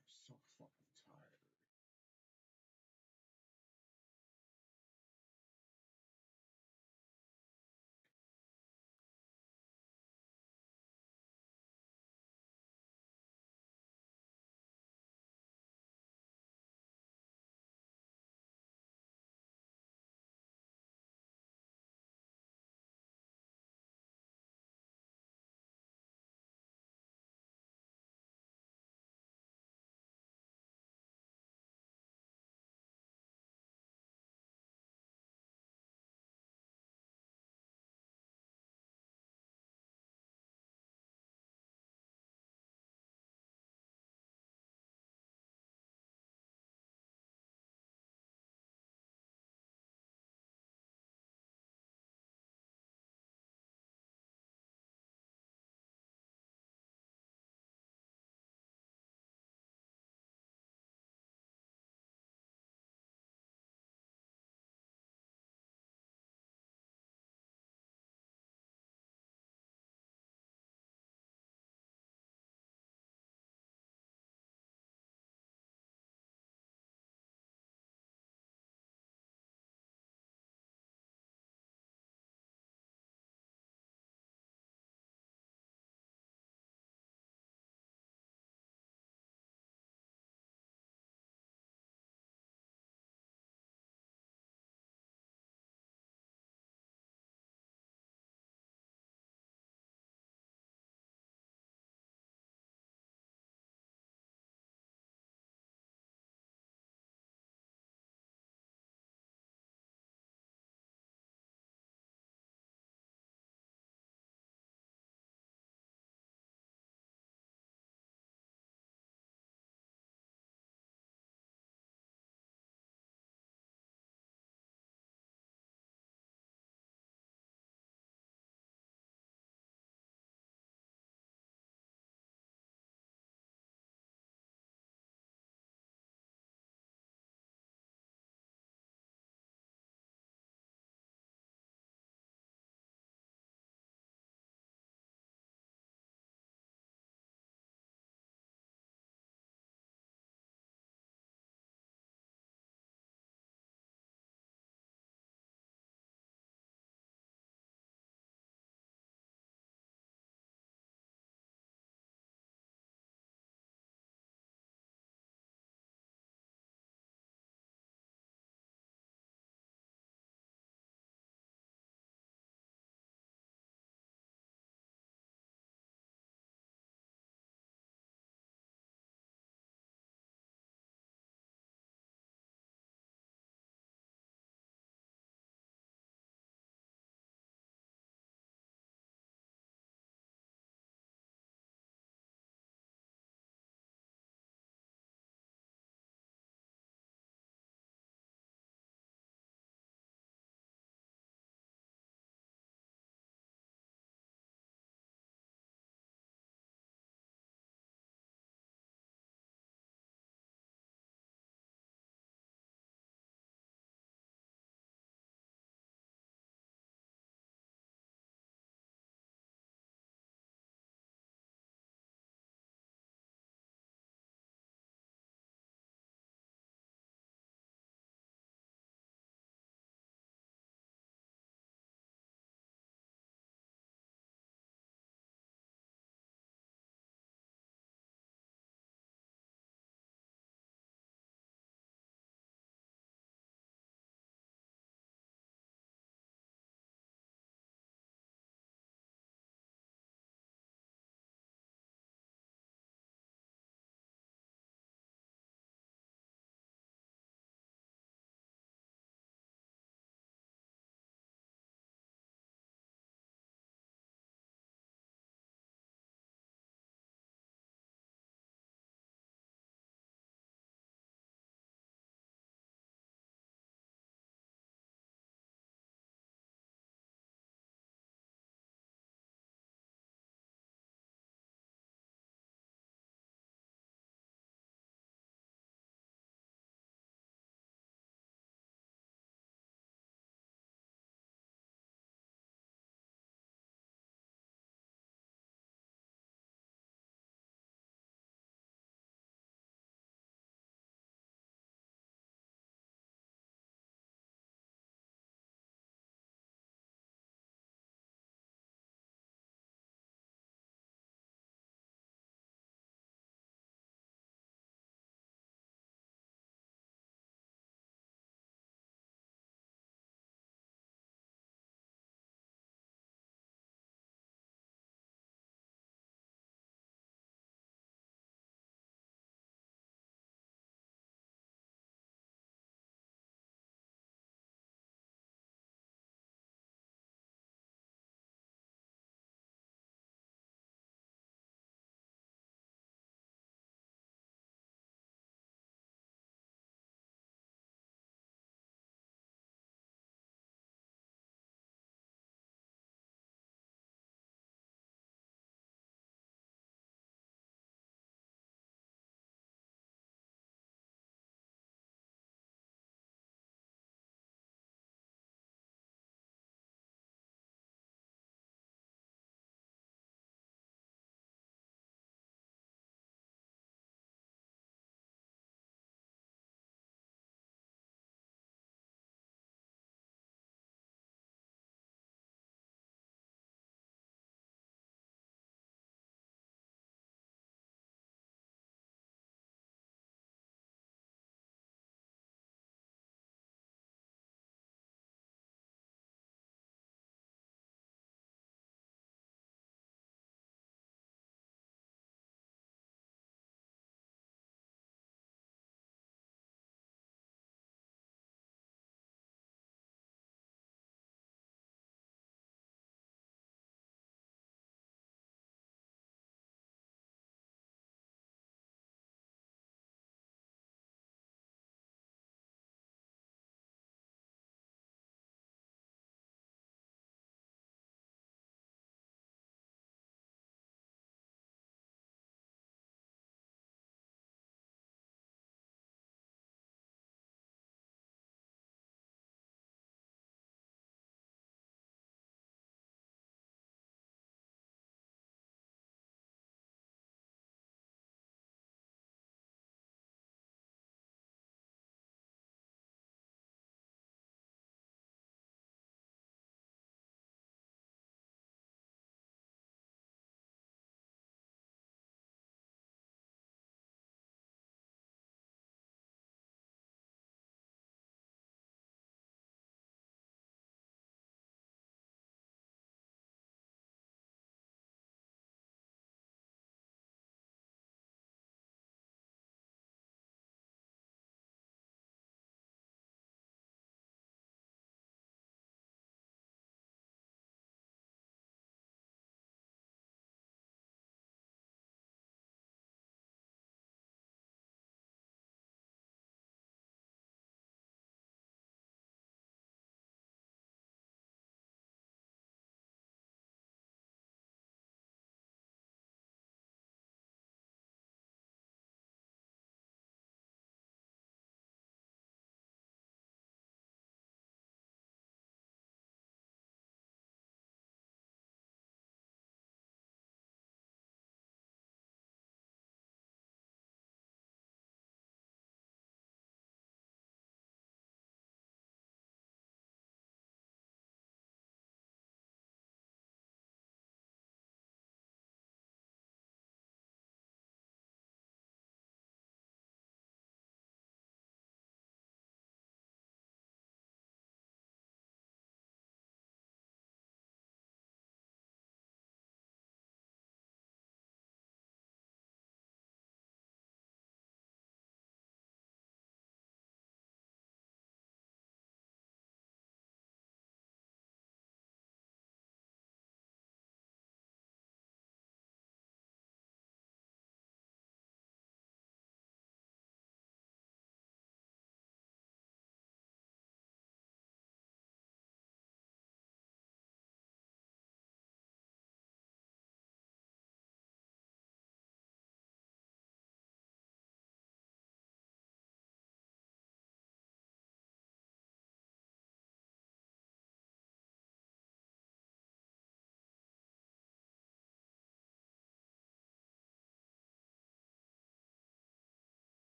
I'm so fucking tired.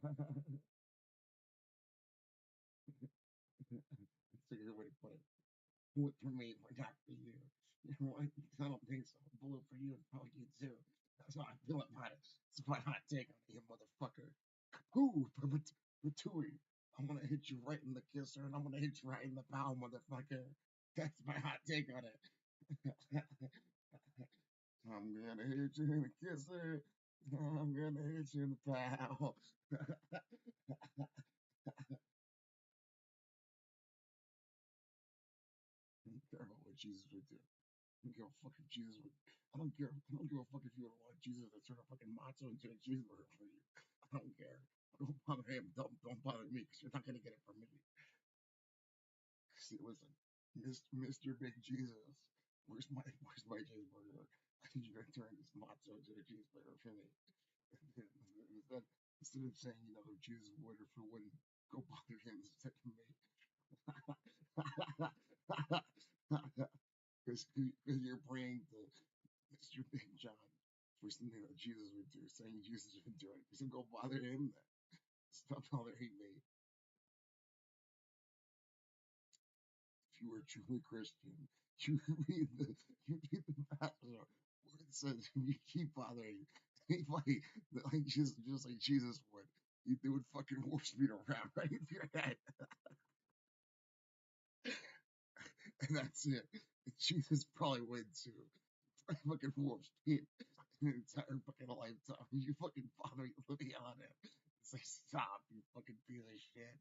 That's a good way to put it. Bullet for me, but not for you. You know what? I don't think so. Bullet for you is probably you too. That's how I feel about it. That's my hot take on it, you motherfucker. Ooh, Patooey. I'm gonna hit you right in the kisser and I'm gonna hit you right in the bow, motherfucker. That's my hot take on it. I'm gonna hit you in the kisser. I'm gonna hit you in the bow. I don't care about what Jesus would do. I don't give a fuck if Jesus would. I don't care. I don't give a fuck if you would want Jesus to turn a fucking matzo into a cheeseburger for you. I don't care. Don't bother him. Don't bother me because you're not gonna get it from me. See, listen, Mr. Big Jesus, where's my cheeseburger? I need you to turn this matzo into a cheeseburger for me. Instead, instead of saying, Jesus would or for wouldn't, go bother him instead of me. Because you're praying to Mr. Big John for something that Jesus would do, saying Jesus would do it. So go bother him then. Stop bothering me. If you are truly Christian, you read the passage where it says if you keep bothering anybody just like Jesus would, they would fucking warp speed around right into your head. And that's it. Jesus probably would too. Fucking warp speed an entire fucking lifetime. You fucking bother living on it. It's like stop, you fucking piece of shit.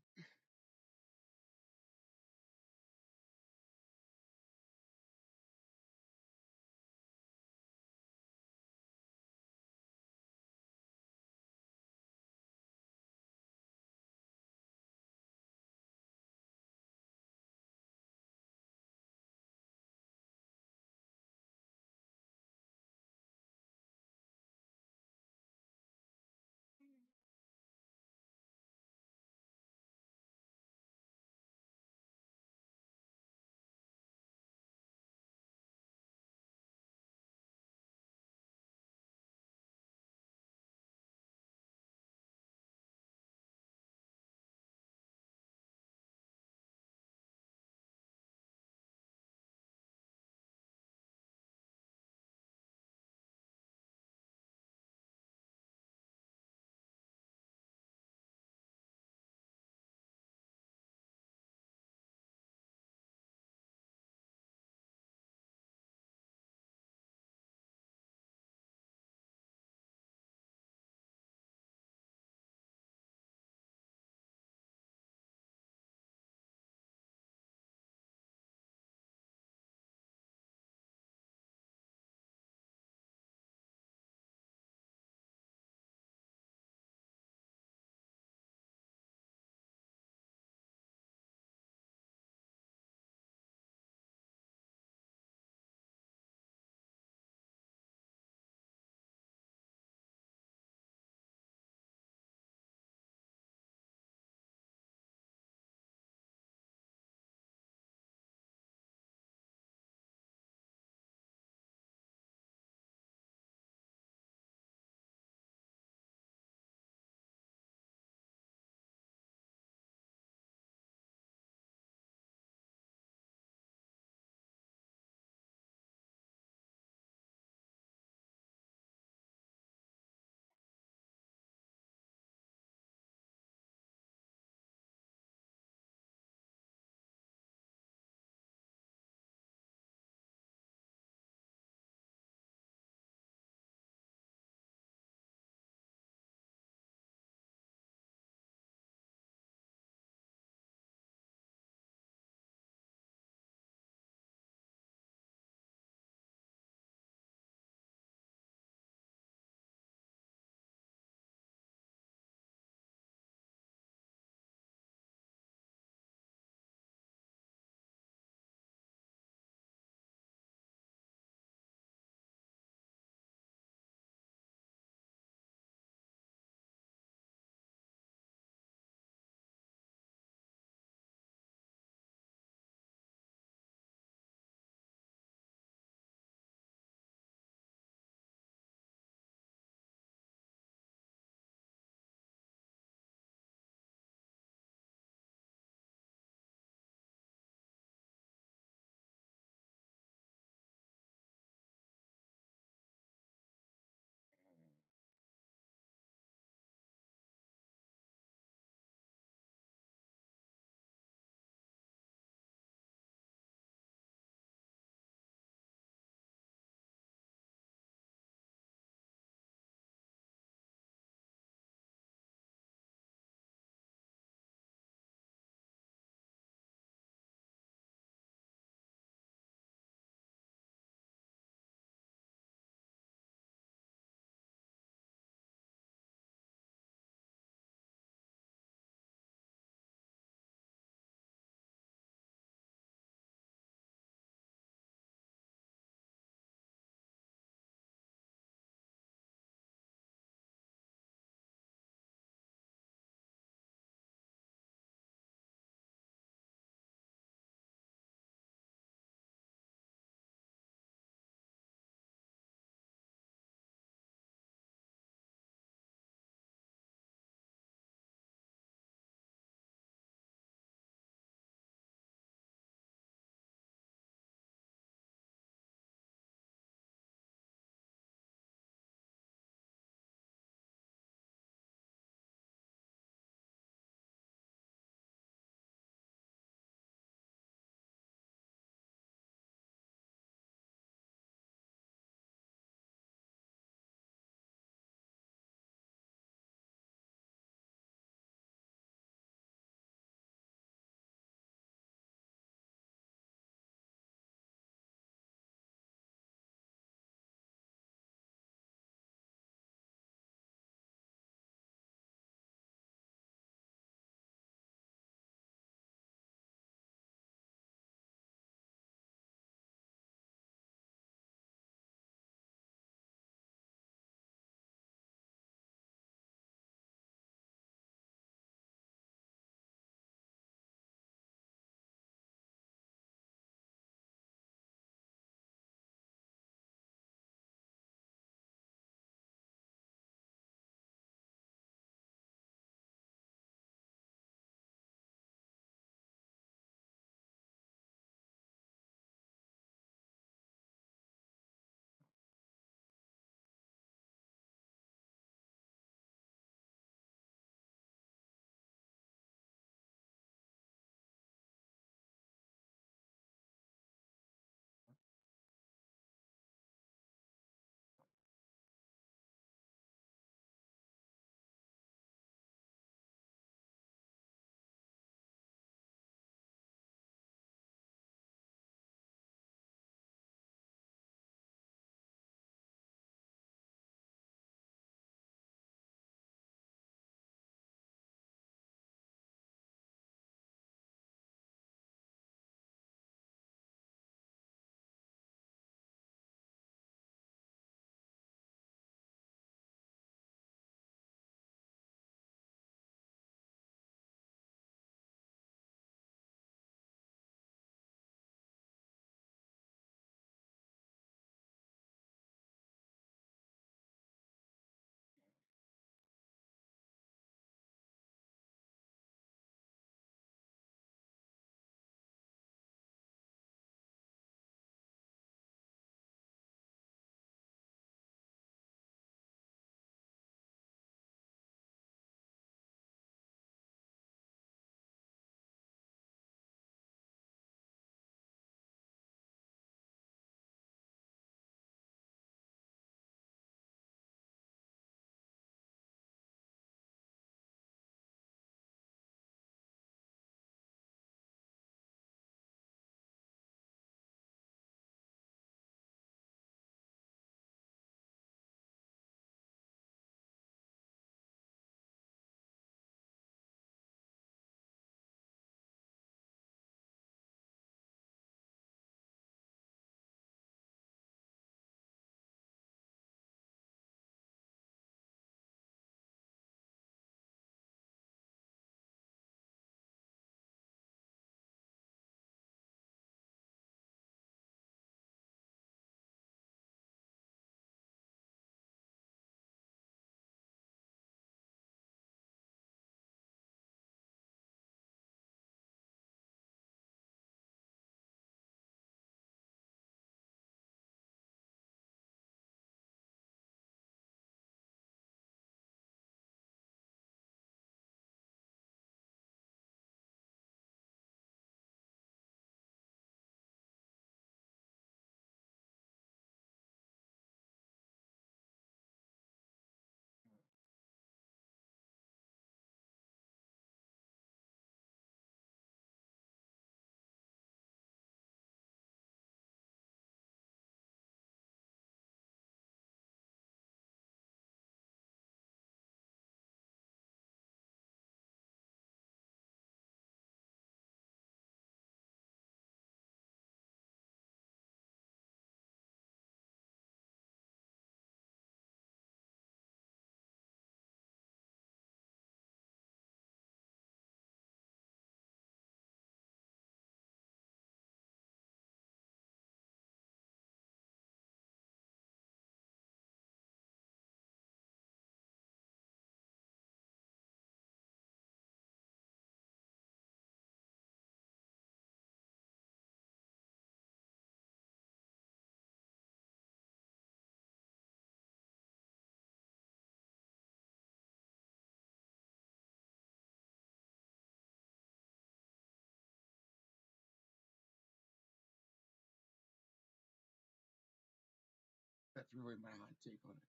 really my hot take on it.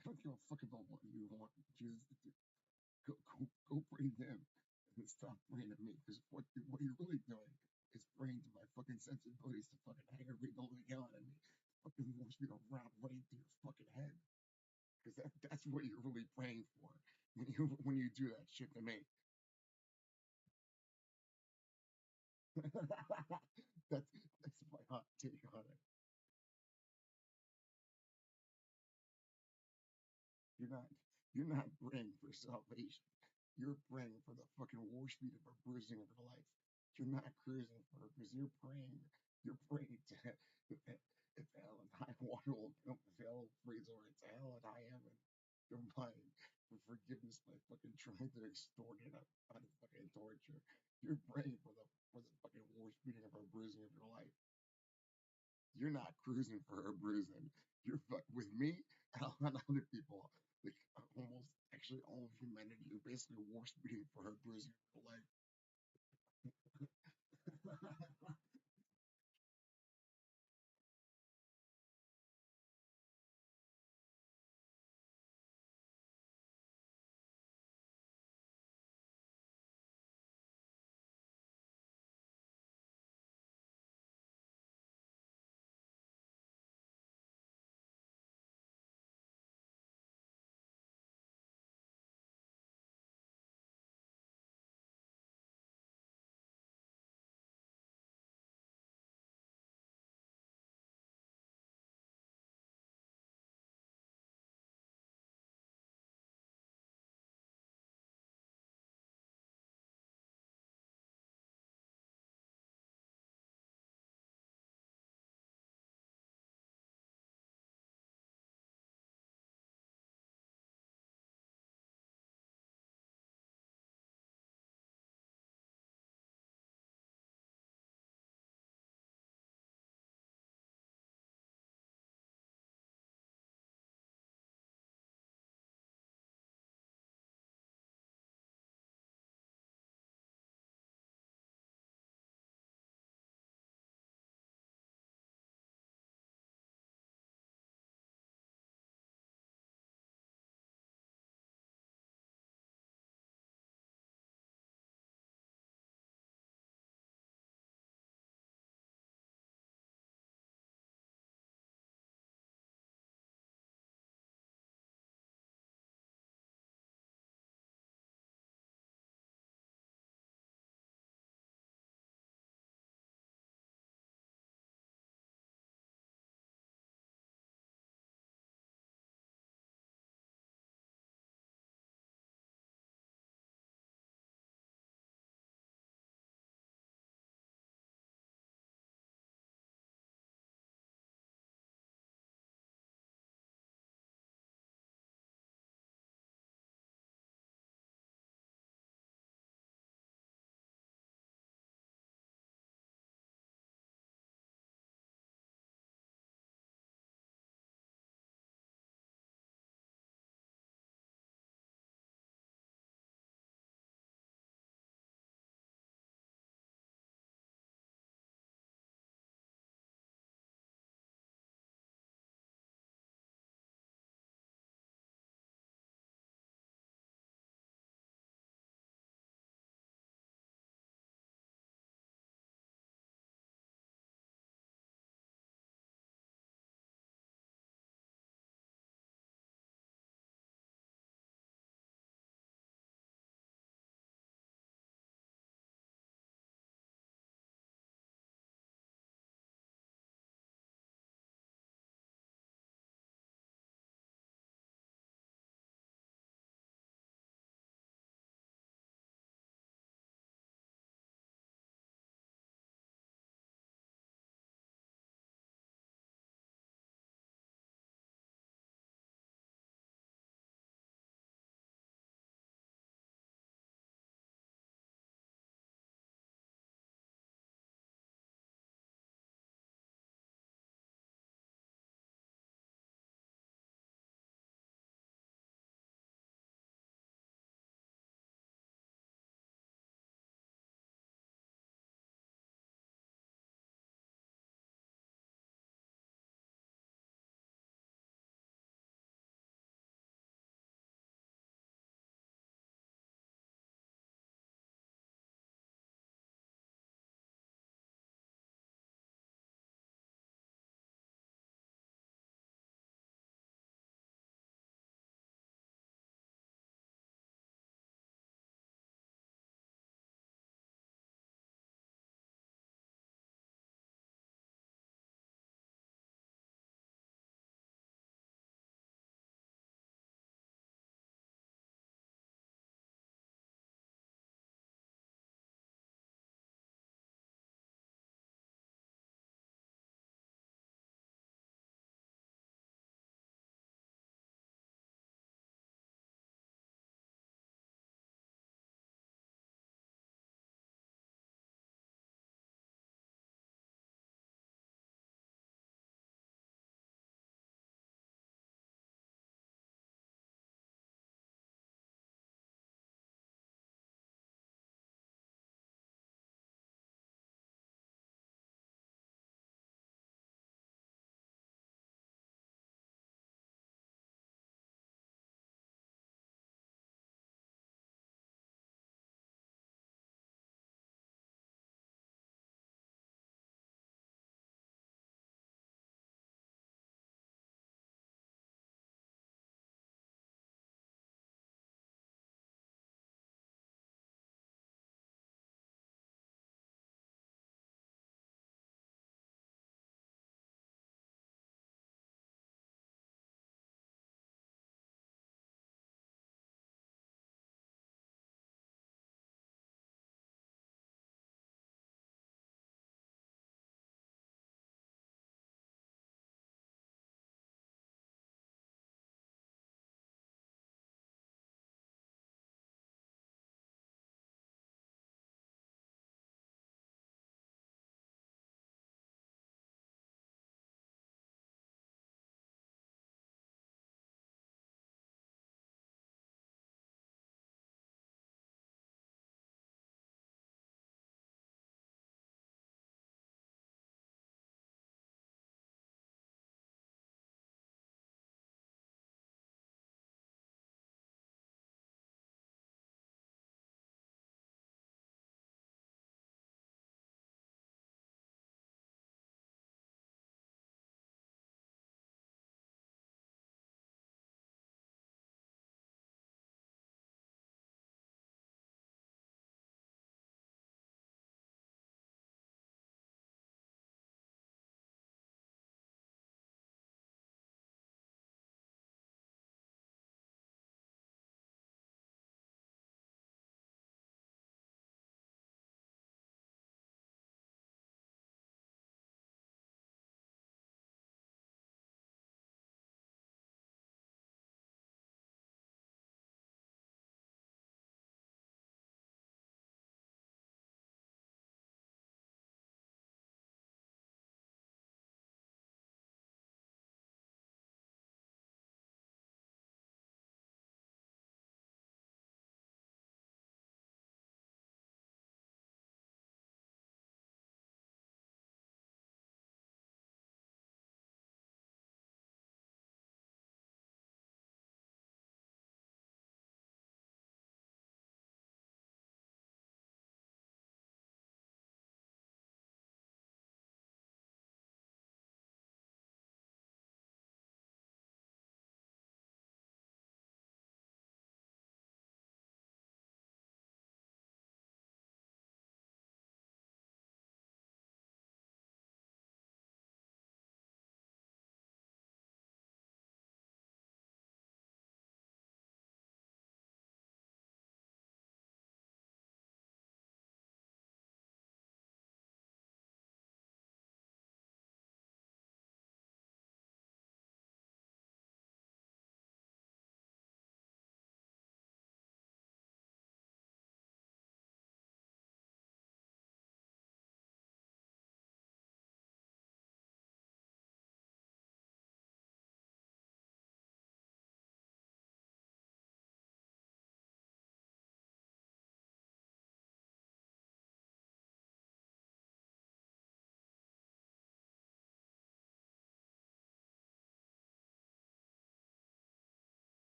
I don't give a fuck about what you want Jesus to do. Go pray to them and stop praying to me. Because what you're really doing is praying to my fucking sensibilities to fucking hang a read the hell out of me. Fucking wants me to rap right into your fucking head. Because that's what you're really praying for when you do that shit to me. That's my hot take on it. You're not you're not praying for salvation. You're praying for the fucking war speed of a bruising of your life. You're not cruising for it because you're praying to if hell and high water will come, if hell freeze over, it's hell and high heaven. You're buying for forgiveness by fucking trying to extort it out of fucking torture. You're praying for the fucking war speeding of a bruising of your life. You're not cruising for her bruising. You're with me and a lot of other people, like almost actually all of humanity. You're basically war speeding for her bruising of her life.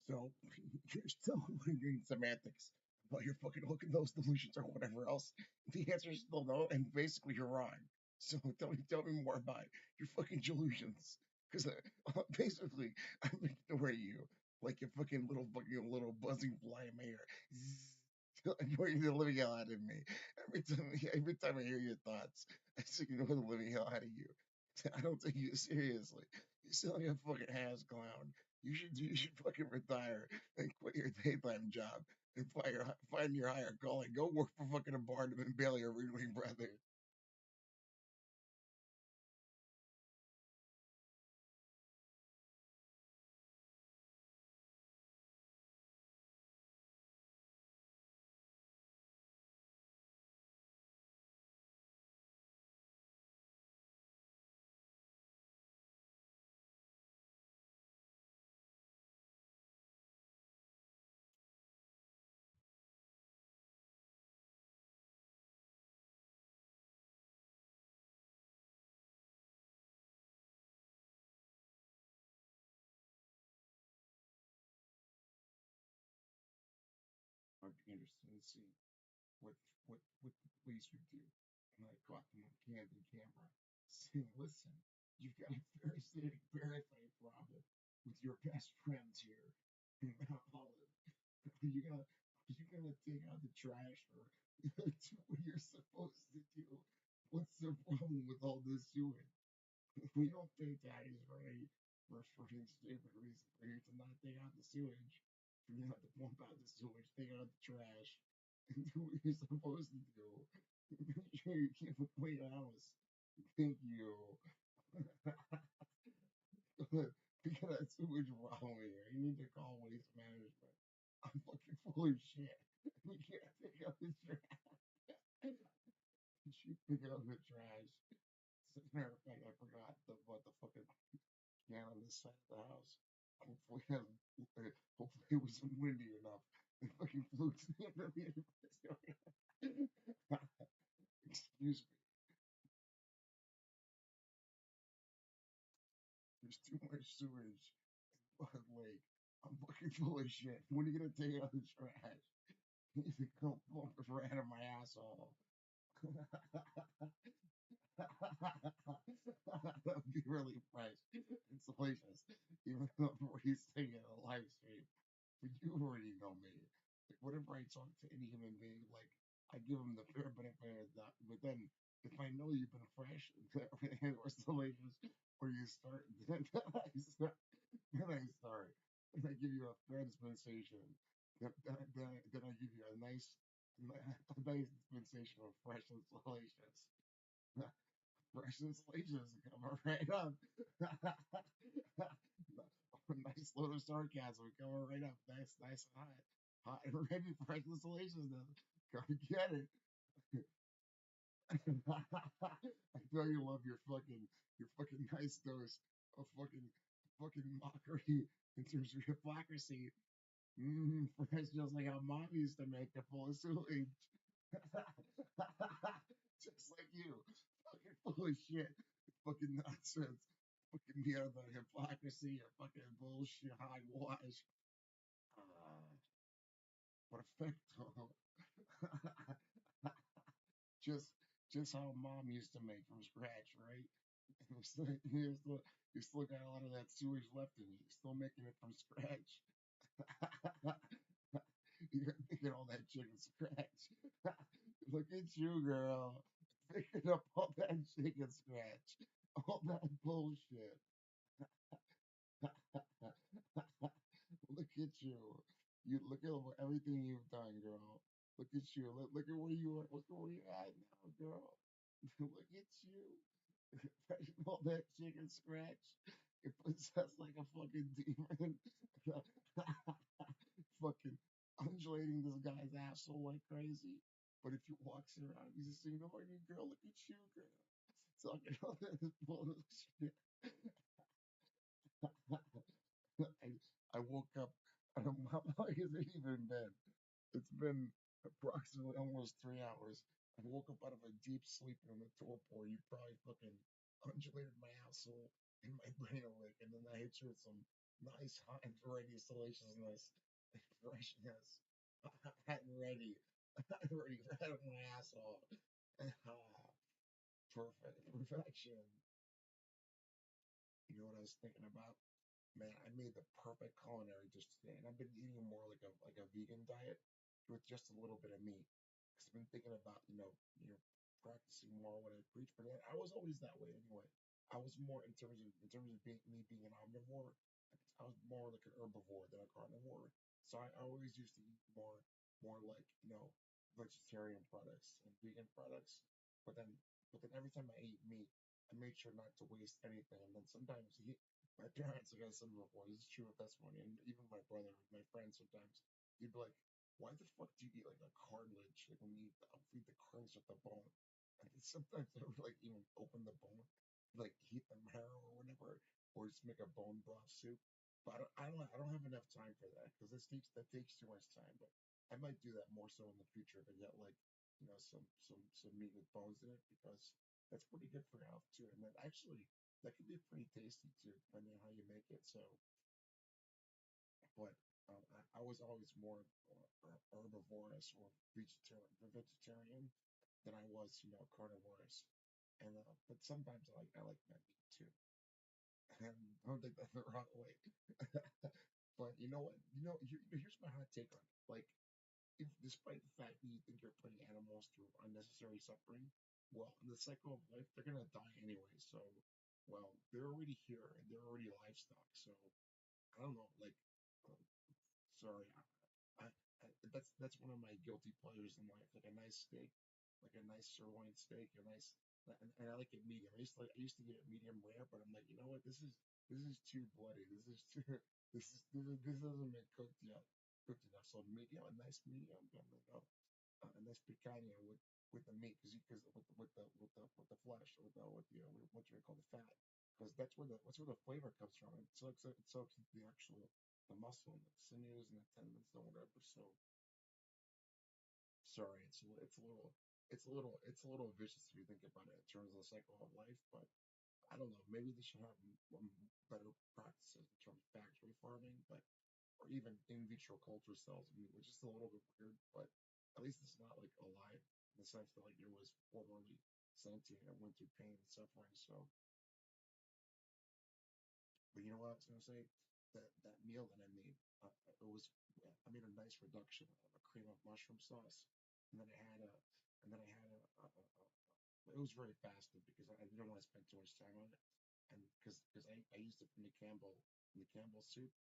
So you're still wondering semantics about your fucking hooking those delusions or whatever else. The answer is still no, and basically you're wrong. So tell me more about your fucking delusions, because basically I'm ignoring you like a fucking little buzzing fly in my ear. Zzz, annoying the living hell out of me. Every time I hear your thoughts, I just ignore the living hell out of you. I don't take you seriously. You sound like a fucking ass clown. You should fucking retire and quit your daytime job and find your higher calling. Go work for fucking a Barnum and Bailey or Ringling Brothers. Mark Anderson, see what the police would do. And I caught them on candid camera saying, listen, you've got a very serious parasite problem with your best friends here in Mount Holland. You're gonna take out the trash or do what you're supposed to do. What's the problem with all this sewage? We don't pay taxes for any for any stupid reason for you to not take out the sewage. For you not to pump out the sewage, take out the trash, and do what you're supposed to do. Make sure you keep a clean house. Thank you. Because that sewage problem here, you need to call waste management. I'm fucking full of shit. We can't pick up the trash. She pick up the trash. As a matter of fact, I forgot the fucking can on this side of the house. Hopefully, hopefully it wasn't windy enough. It fucking flew to the end of the Excuse me. There's too much sewage in Bud Lake. I'm fucking full of shit. When are you gonna take out the trash? You need to come pump it right out of my asshole. That would be really fresh and salacious, even though he's saying it on a live stream. But you already know me. Like, whenever I talk to any human being, like, I give them the fair benefit of the doubt. But then, if I know you've been fresh or salacious, or you start, then I start. And I give you a fair dispensation. Then I give you a nice dispensation of fresh and salacious. Fresh and salacious coming right up. A nice load of sarcasm coming right up. Nice and hot. Hot and ready for fresh and salacious. Come get it. I know you love your fucking nice dose of fucking mockery in terms of hypocrisy. Fresh just like how mom used to make it full of sewage. Just like you. Fucking full of shit. Fucking nonsense. Fucking the hypocrisy or fucking bullshit hogwash. Uh, perfecto. just just how mom used to make from scratch, right? You still got a lot of that sewage left in you. You're still making it from scratch. You're making all that chicken scratch. Look at you, girl. Picking up all that chicken scratch. All that bullshit. Look at you. You look at everything you've done, girl. Look at you. Look at where you are. Look at where you're at now, girl. Look at you. All that chicken scratch. It possessed like a fucking demon. Fucking undulating this guy's asshole like crazy. But if you walks around, he's just ignoring you, girl. Look at you, girl. Talking all this bullshit. I woke up. How long has it even been? It's been approximately almost 3 hours. I woke up out of a deep sleep in the torpor. You probably fucking undulated my asshole and my brain awake, and then I hit you with some Nice, hot and ready, deliciousness. Freshness. Hot and ready. Hot and ready right up my asshole. Ah, perfect. Perfection. You know what I was thinking about? Man, I made the perfect culinary dish today, and I've been eating more like a vegan diet with just a little bit of meat. Because I've been thinking about practicing more what I preach. But I was always that way anyway. I was more in terms of being me being an omnivore. I was more like an herbivore than a carnivore. So I always used to eat more like vegetarian products and vegan products. But then every time I ate meat, I made sure not to waste anything. And then sometimes my parents, like I said before, this is true with testimony, and even my brother, my friends sometimes, he'd be like, why the fuck do you eat like a cartilage? Like when you eat, I'll feed the cartilage with the bone. And then sometimes I would like even open the bone, like heat the marrow or whatever, or just make a bone broth soup. But I don't have enough time for that because that takes too much time. But I might do that more so in the future if I get like some meat with bones in it because that's pretty good for health too. And then actually that can be pretty tasty too, depending on how you make it. So, but I was always more herbivorous or vegetarian than I was, carnivorous. And but sometimes I like that meat too. And don't take that the wrong way. But you know what? Here's my hot take on it. Like, if despite the fact that you think you're putting animals through unnecessary suffering, well, in the cycle of life, they're gonna die anyway. So, well, they're already here and they're already livestock. So, I don't know. Like, um, sorry, that's one of my guilty pleasures in life. Like a nice steak, like a nice sirloin steak, and I like it medium. I used to get it medium rare, but I'm like, you know what? This is too bloody. This is too this hasn't been cooked enough. So medium, a nice medium. I'm like, oh, a nice picanha with the meat, because with the flesh, with what you call the fat, because that's where the flavor comes from. It soaks into the muscle and the sinews and the tendons and whatever. So sorry, it's a little vicious if you think about it in terms of the cycle of life, but I don't know. Maybe they should have better practices in terms of factory farming, but or even in vitro culture cells. I mean, which is a little bit weird, but at least it's not like alive in the sense that like it was formerly sentient and went through pain and suffering. So, but you know what I was gonna say? That meal that I made, it was I made a nice reduction of a cream of mushroom sauce, and then I had a and then I had it was very fasted because I didn't want to spend too much time on it, and because I used it in the Campbell soup,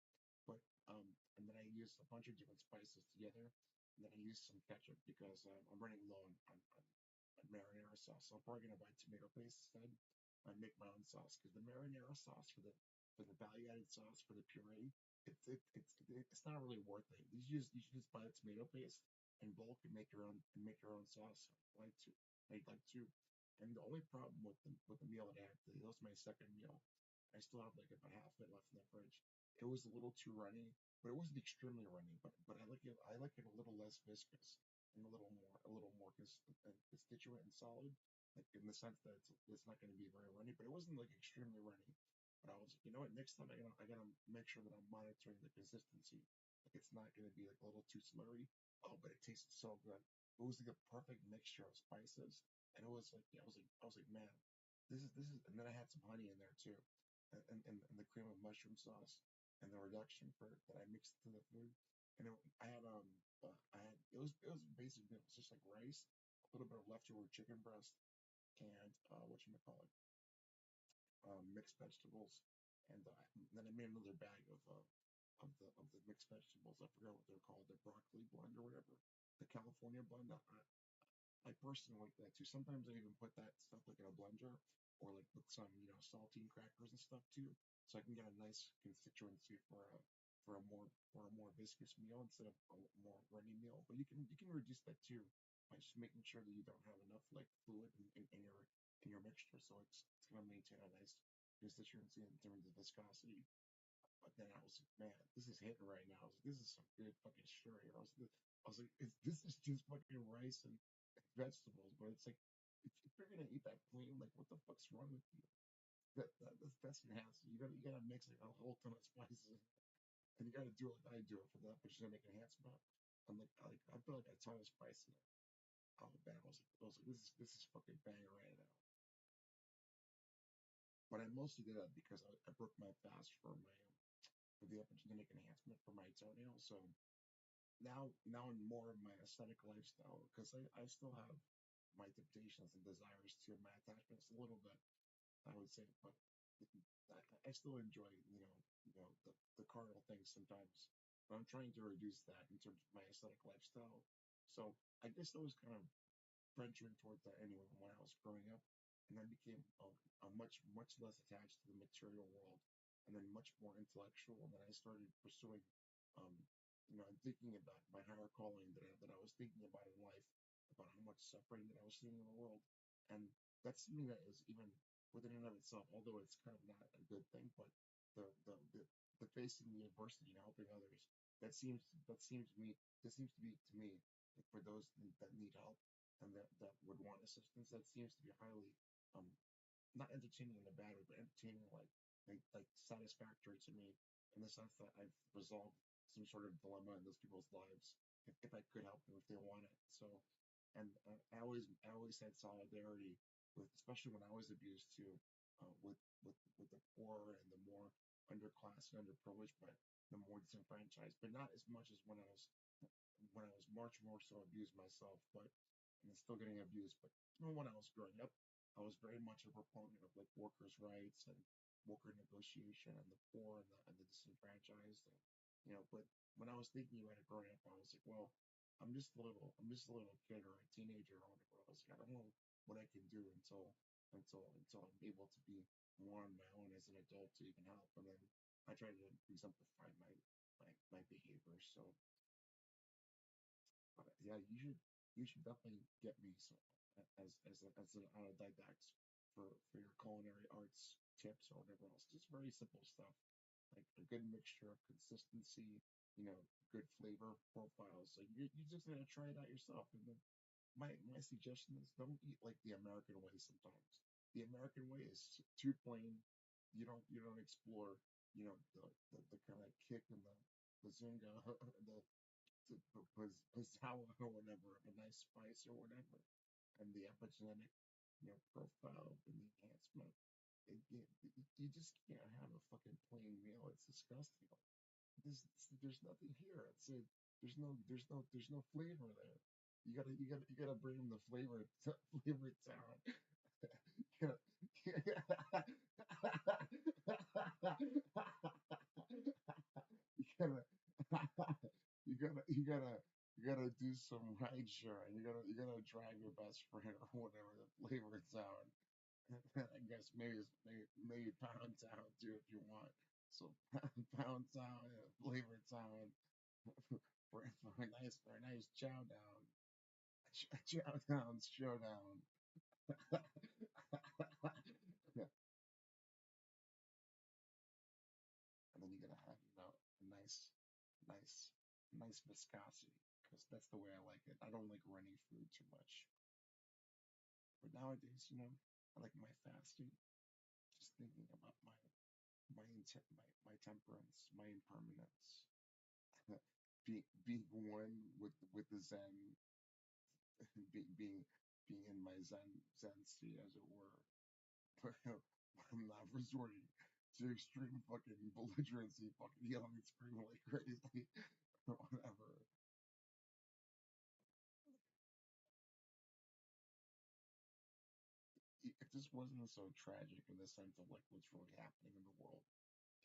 but and then I used a bunch of different spices together, and then I used some ketchup because I'm running low on marinara sauce. So I'm probably gonna buy tomato paste instead and make my own sauce because the marinara sauce for the value added sauce for the puree, it's not really worth it. You should just buy the tomato paste in bulk and make your own sauce. I'd like to. And the only problem with the meal that I had today, that was my second meal. I still have like about half of it left in the fridge. It was a little too runny, but it wasn't extremely runny. But I like it a little less viscous and a little more constituent and solid, like in the sense that it's not going to be very runny. But it wasn't like extremely runny. But I was like, you know what? Next time I gotta make sure that I'm monitoring the consistency. Like it's not gonna be like a little too slurry. Oh, but it tasted so good. It was like a perfect mixture of spices, and it was like yeah, I was like, man, this is. And then I had some honey in there too, and the cream of mushroom sauce, and the reduction for that I mixed into the food. And it was a basic meal. It's just like rice, a little bit of leftover chicken breast, and what you call it, mixed vegetables, and then I made another bag of the mixed vegetables. I forgot what they're called, the broccoli blend or whatever, the California blend. I personally like that too. Sometimes I even put that stuff like in a blender or like with some saltine crackers and stuff too, so I can get a nice constituency for a more viscous meal instead of a more runny meal. But you can reduce that too by just making sure that you don't have enough like fluid in your mixture, so it's gonna maintain a nice constituency in terms of viscosity. But then I was like, man, this is hitting right now. I was like, this is some good fucking sure. I was like, this is just fucking rice and vegetables. But it's like, if you're gonna eat that plain, like, what the fuck's wrong with you? That's enhanced. You gotta mix like a whole ton of spices, and you gotta do it like I do it for that, but you gotta make enhancement. I feel like a ton of spice in it. Oh man, I was like, this is fucking banger right now. But I mostly did that because I broke my fast for the epigenetic enhancement for my toenail. So now I'm more of my aesthetic lifestyle because I still have my temptations and desires to my attachments a little bit, I would say, but I still enjoy the carnal things sometimes. But I'm trying to reduce that in terms of my aesthetic lifestyle. So I guess I was kind of venturing towards that anyway when I was growing up, and then became a much less attached to the material world, and then much more intellectual. And then I started pursuing, um, and thinking about my higher calling that I was thinking about in life, about how much suffering that I was seeing in the world, and that's something that is even within and of itself, although it's kind of not a good thing, but the the the, the facing the adversity and helping others, that seems to me this seems to be to me like for those that need help and that would want assistance, that seems to be highly um not entertaining in a bad way, but entertaining like satisfactory to me in the sense that I've resolved some sort of dilemma in those people's lives if I could help them if they want it. So, and I always had solidarity with, especially when I was abused too, with the poor and the more underclass and underprivileged, but the more disenfranchised, but not as much as when I was much more so abused myself, but and still getting abused. But even when I was growing up, I was very much a proponent of like workers' rights and worker negotiation and the poor and the disenfranchised. And, but when I was thinking about it growing up, I was like, well, I'm just a little kid or a teenager or whatever. I was like, I don't know what I can do until I'm able to be more on my own as an adult to even help. And then I try to exemplify my behavior. So yeah, you should definitely get me some as an autodidact for your culinary arts tips or whatever else. Just very simple stuff like a good mixture of consistency, good flavor profiles. So you just gotta try it out yourself. And then my suggestion is don't eat like the American way sometimes. The American way is too plain. You don't explore, the kind of kick and the bazinga, the sour or whatever, a nice spice or whatever, and the epigenetic, profile and the enhancement. You just can't have a fucking plain meal. It's disgusting. There's nothing here. There's no flavor there. You gotta bring in the flavor flavor town. You gotta, you gotta you gotta do some ride sharing. You gotta drive your best friend or whatever the flavor town. I guess maybe Pound Town too if you want. So Pound Town, yeah, Flavor Town for a nice chow down. Chow down showdown. Yeah. And then you gotta have, a nice, nice viscosity because that's the way I like it. I don't like runny food too much. But nowadays, I like my fasting. Just thinking about my temperance, my impermanence, being one with the Zen, being being in my Zen state, as it were. But I'm not resorting to extreme fucking belligerency, fucking yelling and screaming like crazy, or whatever. If this wasn't so tragic in the sense of like what's really happening in the world,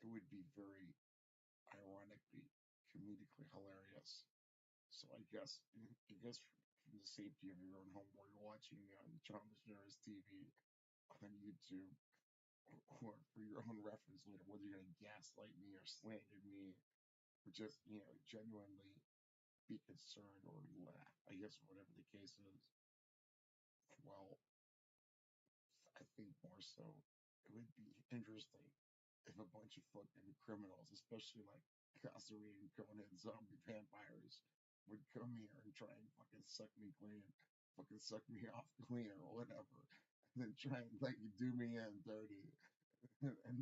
it would be very ironically, comedically hilarious. So I guess from the safety of your own home while you're watching me on John Legera's TV on YouTube, or for your own reference later, whether you're gonna gaslight me or slander me, or just genuinely be concerned or laugh, I guess whatever the case is. Well, I think more so it would be interesting if a bunch of fucking criminals, especially like Kasuri and Conan zombie vampires, would come here and try and fucking suck me clean, fucking suck me off clean or whatever, and then try and like do me in dirty, and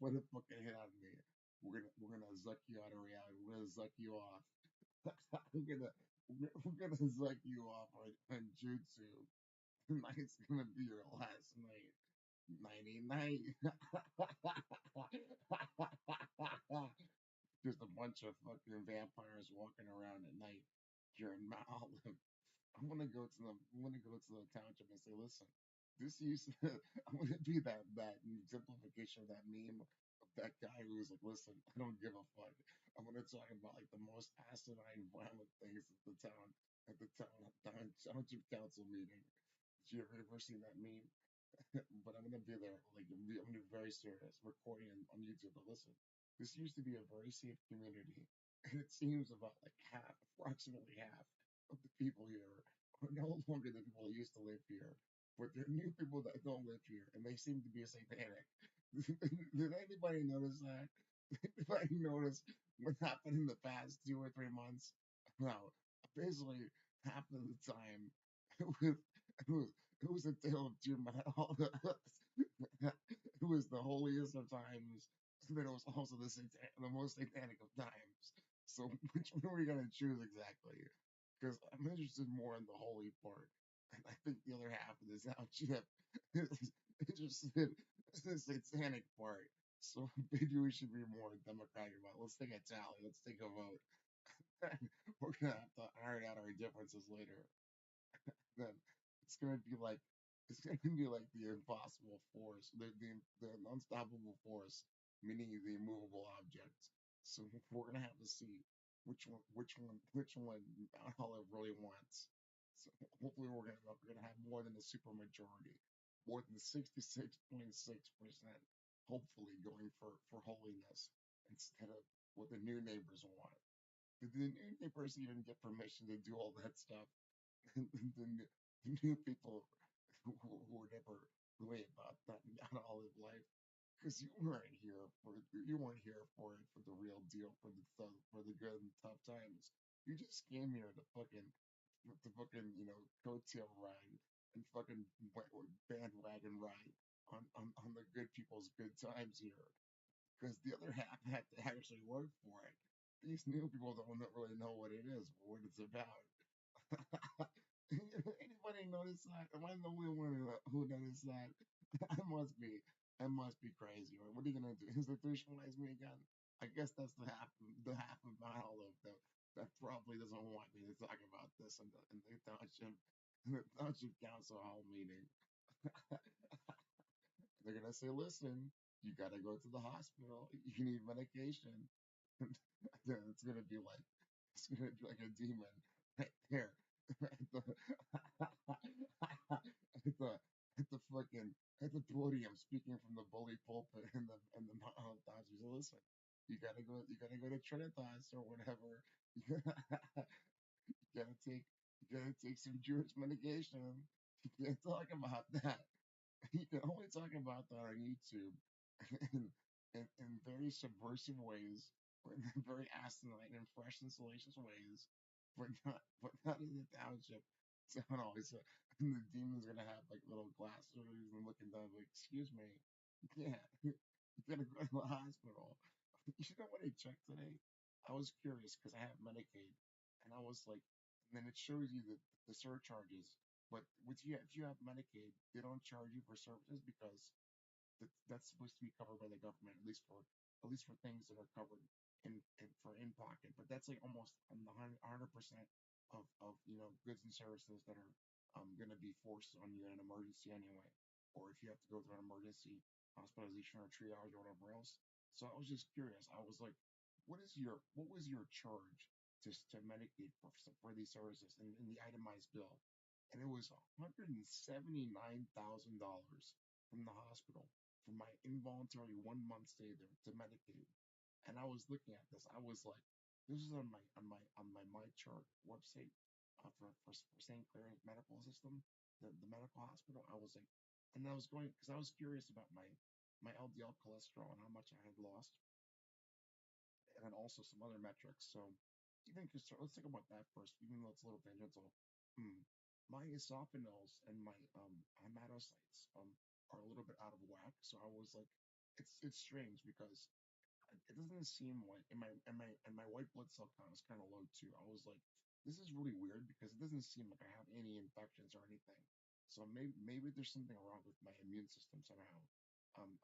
Put a fucking hit on me. We're gonna zuck you out of reality. We're gonna zuck you off. we're gonna zuck you off on jutsu. Tonight's gonna be your last night. Nighty night. Just a bunch of fucking vampires walking around at night here in Mount Olive. I'm gonna go to the township and say, listen, this used to, I'm gonna be that exemplification of that meme of that guy who was like, listen, I don't give a fuck. I'm gonna talk about like the most asinine, violent things at the township council meeting. Did you ever seen that meme? But I'm gonna be there, like I'm gonna be very serious, recording on YouTube. But listen, this used to be a very safe community, and it seems about like half, approximately half of the people here are no longer the people that used to live here, but there are new people that don't live here, and they seem to be satanic. Did anybody notice that? Did anybody notice what happened in the past 2 or 3 months? No, basically half of the time it was it was a tale of two men. It was the holiest of times, and then it was also the most satanic of times. So which one are we gonna choose exactly? Because I'm interested more in the holy part, and I think the other half of this outship is interested in the satanic part. So maybe we should be more democratic about it. Let's take a tally. Let's take a vote. We're gonna have to iron out our differences later. Then it's gonna be like the impossible force, the unstoppable force, meaning the immovable object. So we're gonna have to see which one Mount Olive really wants. So hopefully we're gonna have more than a super majority, more than 66.6%. Hopefully going for holiness instead of what the new neighbors want. Did the new neighbors even get permission to do all that stuff? The new people who were never really about that not all of life because you weren't here for it for the real deal for the good and tough times. You just came here to fucking coattail ride and fucking bandwagon ride on the good people's good times here because the other half had to actually work for it. These new people don't really know what it is or what it's about. Anybody notice that? Am I the only one who noticed that? I must be. I must be crazy. Or what are you gonna do? Institutionalize me again? I guess that's the half of my olive that probably doesn't want me to talk about this in the township council hall meeting. They're gonna say, listen, you gotta go to the hospital. You need medication. Then it's gonna be like a demon right there at the fucking at the podium speaking from the bully pulpit and the Dodgers. Listen, you gotta go to Trinitas or whatever. You gotta take some Jewish medication. You can't talk about that. You can only talk about that on YouTube in, in very subversive ways, or in very asinine and fresh and salacious ways, but not in the township. So no, and the demon's gonna have like little glasses and looking down like, excuse me, yeah, you gotta go to the hospital. You know what I checked today? I was curious because I have Medicaid, and I was like, and then it shows you the surcharges. But if you have Medicaid, they don't charge you for services because that's supposed to be covered by the government, at least for things that are covered for in pocket. But that's like almost on the 100% of goods and services that are going to be forced on you in an emergency anyway, or if you have to go through an emergency hospitalization or triage or whatever else. So I was just curious. I was like, what was your charge to Medicaid for these services in the itemized bill? And it was $179,000 from the hospital for my involuntary 1 month stay there to Medicaid. And I was looking at this. I was like, this is on my MyChart website for St. Clair's medical system, the medical hospital. I was like, and I was going because I was curious about my LDL cholesterol and how much I had lost, and then also some other metrics. So even because let's think about that first, even though it's a little tangential. Hmm. My esophagus and my hematocytes are a little bit out of whack, so I was like, it's strange because it doesn't seem like and my white blood cell count is kind of low too. I was like, this is really weird because it doesn't seem like I have any infections or anything. So maybe there's something wrong with my immune system somehow.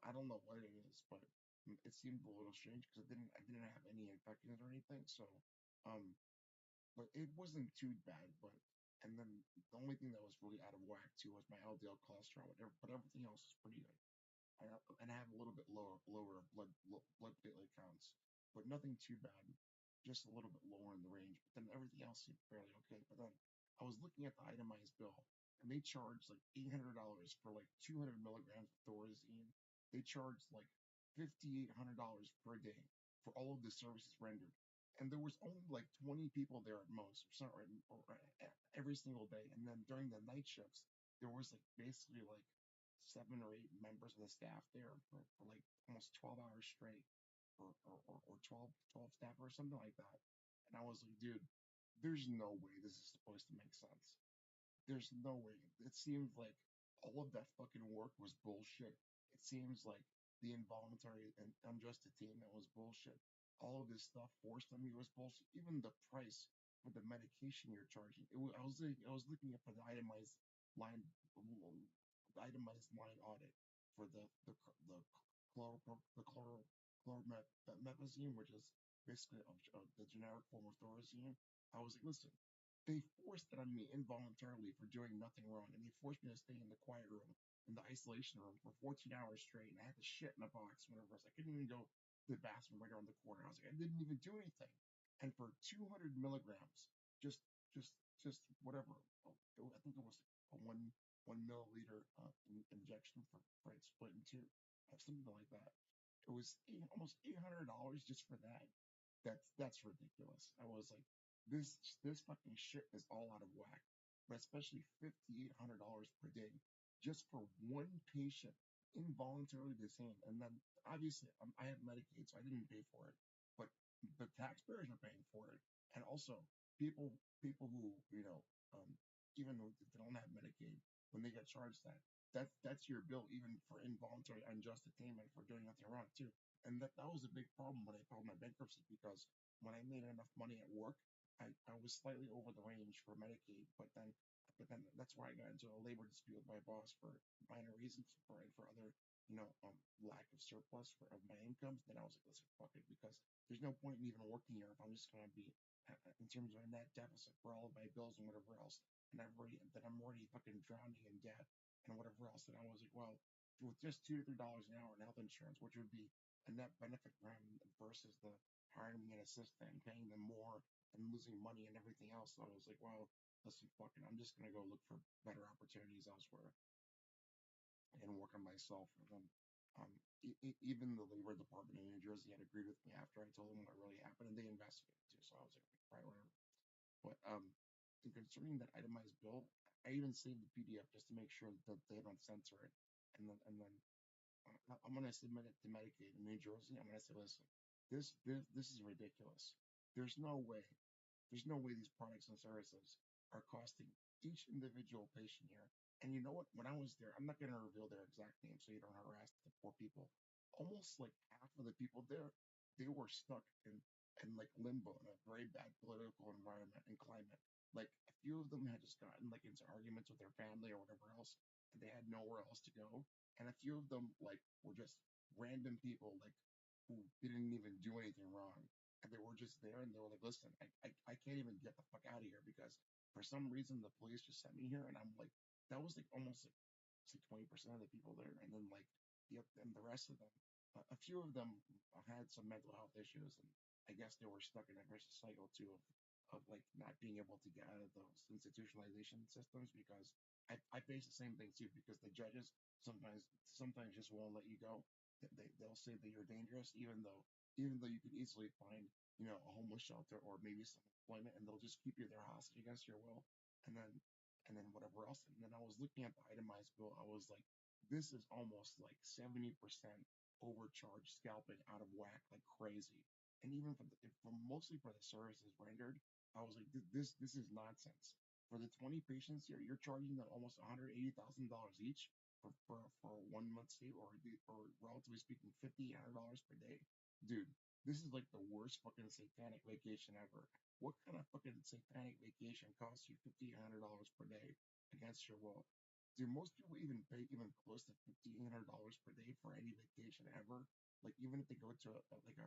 I don't know what it is, but it seemed a little strange because I didn't have any infections or anything. So um, but it wasn't too bad. And then the only thing that was really out of whack too was my LDL cholesterol, but everything else was pretty good. And I have a little bit lower blood platelet counts, but nothing too bad, just a little bit lower in the range. But then everything else seemed fairly okay. But then I was looking at the itemized bill, and they charged like $800 for like 200 milligrams of thorazine. They charged like $5,800 per day for all of the services rendered. And there was only like 20 people there at most, every single day. And then during the night shifts, there was like basically like 7 or 8 members of the staff there for like almost 12 hours straight, or 12 staff or something like that. And I was like, dude, there's no way this is supposed to make sense. There's no way. It seems like all of that fucking work was bullshit. It seems like the involuntary and unjust attainment was bullshit. All of this stuff forced on me was bullshit. Even the price for the medication you're charging. I was looking at the line itemized line audit for the chlormethazine, which is basically the generic form of thorazine. I was like, listen, they forced it on me involuntarily for doing nothing wrong, and they forced me to stay in the quiet room, in the isolation room for 14 hours straight, and I had to shit in a box whenever I couldn't even go to the bathroom right around the corner. I was like, I didn't even do anything. And for 200 milligrams, just, just, just whatever, I think it was a 1 milliliter injection for it split in two, something like that. It was almost $800 just for that. That's ridiculous. I was like, this fucking shit is all out of whack. But especially $5,800 per day just for one patient involuntarily detained. And then obviously I have Medicaid, so I didn't pay for it, but the taxpayers are paying for it. And also people who um, even though they don't have Medicaid, when they get charged that's your bill even for involuntary unjust attainment for doing nothing wrong too. And that was a big problem when I filed my bankruptcy because when I made enough money at work, I was slightly over the range for Medicaid, but then that's why I got into a labor dispute with my boss for minor reasons for other lack of surplus of my income. Then I was like, listen, fuck it, because there's no point in even working here if I'm just gonna be in terms of a net deficit for all of my bills and whatever else, and I'm already fucking drowning in debt and whatever else. And I was like, well, with just $2 to $3 an hour in health insurance, which would be a net benefit for him versus the hiring me an assistant and paying them more and losing money and everything else. So I was like, well, listen, fucking, I'm just gonna go look for better opportunities elsewhere and work on myself. And then, um, even the labor department in New Jersey had agreed with me after I told them what really happened, and they investigated too. So I was like, right, whatever. But in concerning that itemized bill, I even saved the PDF just to make sure that they don't censor it. And then I'm gonna submit it to Medicaid in New Jersey. I'm gonna say, listen, this is ridiculous. There's no way. There's no way these products and services are costing each individual patient here. And you know what? When I was there, I'm not gonna reveal their exact name so you don't harass the poor people. Almost like half of the people there, they were stuck in like limbo in a very bad political environment and climate. Like a few of them had just gotten like into arguments with their family or whatever else, and they had nowhere else to go. And a few of them like were just random people like who didn't even do anything wrong, and they were just there, and they were like, listen, I can't even get the fuck out of here because for some reason the police just sent me here. And I'm like, that was like almost like it's like 20% of the people there. And then like the rest of them, a few of them had some mental health issues, and I guess they were stuck in a vicious cycle too of like not being able to get out of those institutionalization systems. Because I face the same thing too, because the judges sometimes just won't let you go. They'll say that you're dangerous, even though you could easily find a homeless shelter or maybe some employment, and they'll just keep you there hostage against your will. And then and then whatever else. And then I was looking at the itemized bill. I was like, this is almost like 70% overcharged, scalping out of whack like crazy. And even for mostly for the services rendered, I was like, this is nonsense. For the 20 patients here, you're charging them almost $180,000 each for a 1 month stay, or relatively speaking, $5,800 per day. Dude, this is like the worst fucking satanic vacation ever. What kind of fucking satanic vacation costs you $5,800 per day against your will? Do most people even pay even close to $1,500 per day for any vacation ever? Like even if they go to like a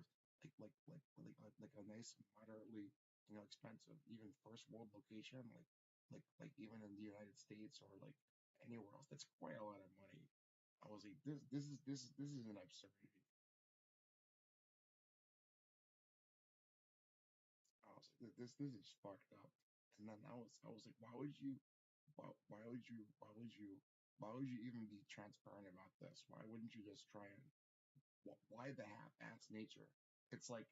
nice moderately expensive even first world location like even in the United States or like anywhere else, that's quite a lot of money. I was like, this is an absurdity. I was like, this is fucked up. And then I was like, why would you even be transparent about this? Why wouldn't you just try and why the half-ass nature? It's like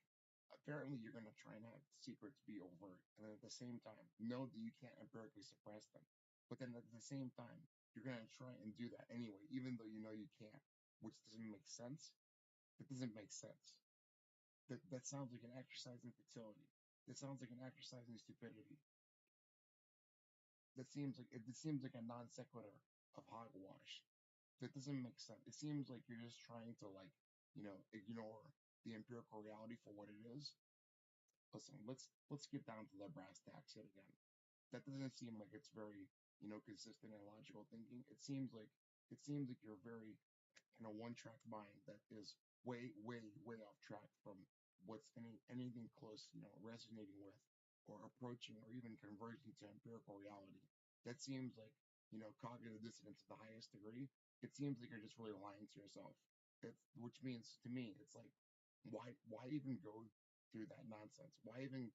apparently you're gonna try and have secrets be overt, and then at the same time know that you can't empirically suppress them. But then at the same time, you're gonna try and do that anyway, even though you know you can't, which doesn't make sense. That doesn't make sense. That sounds like an exercise in futility. That sounds like an exercise in stupidity. It seems like a non sequitur of hogwash. That doesn't make sense. It seems like you're just trying to ignore the empirical reality for what it is. Listen, let's get down to the brass tacks yet again. That doesn't seem like it's very consistent and logical thinking. It seems like you're very in a one track mind that is way off track from what's anything close resonating with or approaching or even converging to empirical reality. That seems like cognitive dissonance to the highest degree. It seems like you're just really lying to yourself. Which means to me it's like why even go through that nonsense? Why even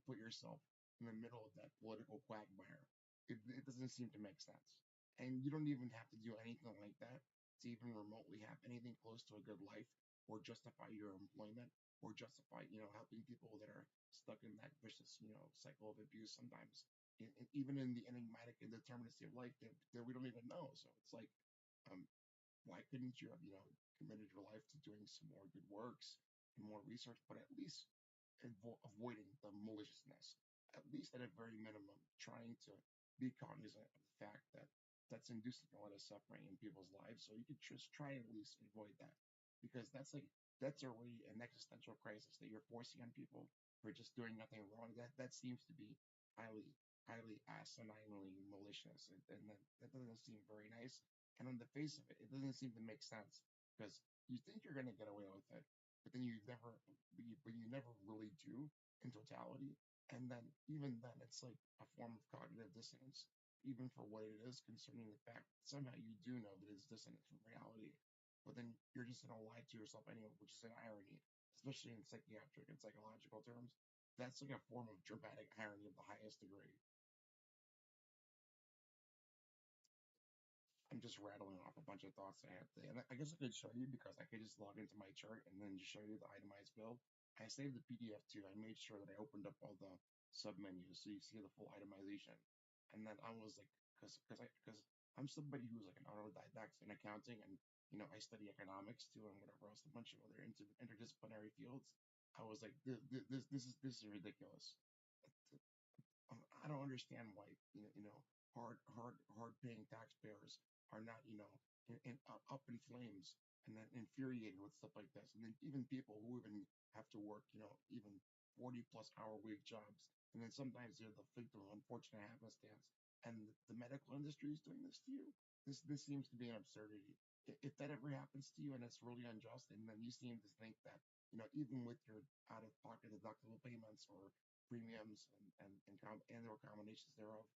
put yourself in the middle of that political quagmire? It doesn't seem to make sense. And you don't even have to do anything like that to even remotely have anything close to a good life or justify your employment or justify helping people that are stuck in that vicious cycle of abuse sometimes. Even in the enigmatic indeterminacy of life that we don't even know. So it's like, um, why couldn't you have committed your life to doing some more good works and more research, but at least avoiding the maliciousness, at least at a very minimum, trying to be cognizant of the fact that that's inducing a lot of suffering in people's lives. So you could just try and at least avoid that, because that's already an existential crisis that you're forcing on people for just doing nothing wrong. That seems to be highly asininely malicious, and that doesn't seem very nice. And on the face of it, it doesn't seem to make sense because you think you're going to get away with it, but then you never really do in totality. And then even then, it's like a form of cognitive dissonance, even for what it is, concerning the fact that somehow you do know that it's dissonant from reality, but then you're just going to lie to yourself anyway, which is an irony, especially in psychiatric and psychological terms. That's like a form of dramatic irony of the highest degree. I'm just rattling off a bunch of thoughts I had today. And I guess I could show you because I could just log into my chart and then just show you the itemized bill. I saved the PDF too. I made sure that I opened up all the submenus so you see the full itemization. And then I was like, because I'm somebody who's like an autodidact in accounting, and I study economics too and whatever else, a bunch of other interdisciplinary fields. I was like, this is ridiculous. I don't understand why hard paying taxpayers are not up in flames and then infuriated with stuff like this, and then even people who even have to work even 40+ hour week jobs, and then sometimes they're the victim of unfortunate happenstance, and the medical industry is doing this to you. This seems to be an absurdity. If that ever happens to you and it's really unjust, and then you seem to think that even with your out of pocket deductible payments or premiums and or combinations thereof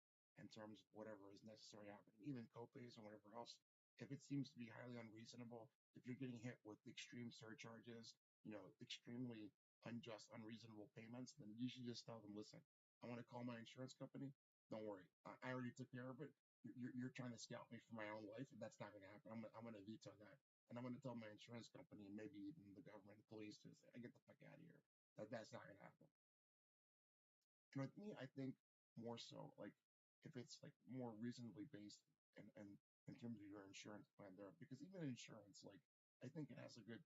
in terms of whatever is necessary happening, even copays and whatever else. If it seems to be highly unreasonable, if you're getting hit with extreme surcharges, extremely unjust, unreasonable payments, then you should just tell them, listen, I want to call my insurance company. Don't worry, I already took care of it. You're trying to scalp me for my own life, and that's not going to happen. I'm going to veto that. And I'm going to tell my insurance company and maybe even the government, the police, to say, I get the fuck out of here. That's not going to happen. And with me, I think more so like if it's like more reasonably based and in terms of your insurance plan there, because even insurance, like I think it has a good,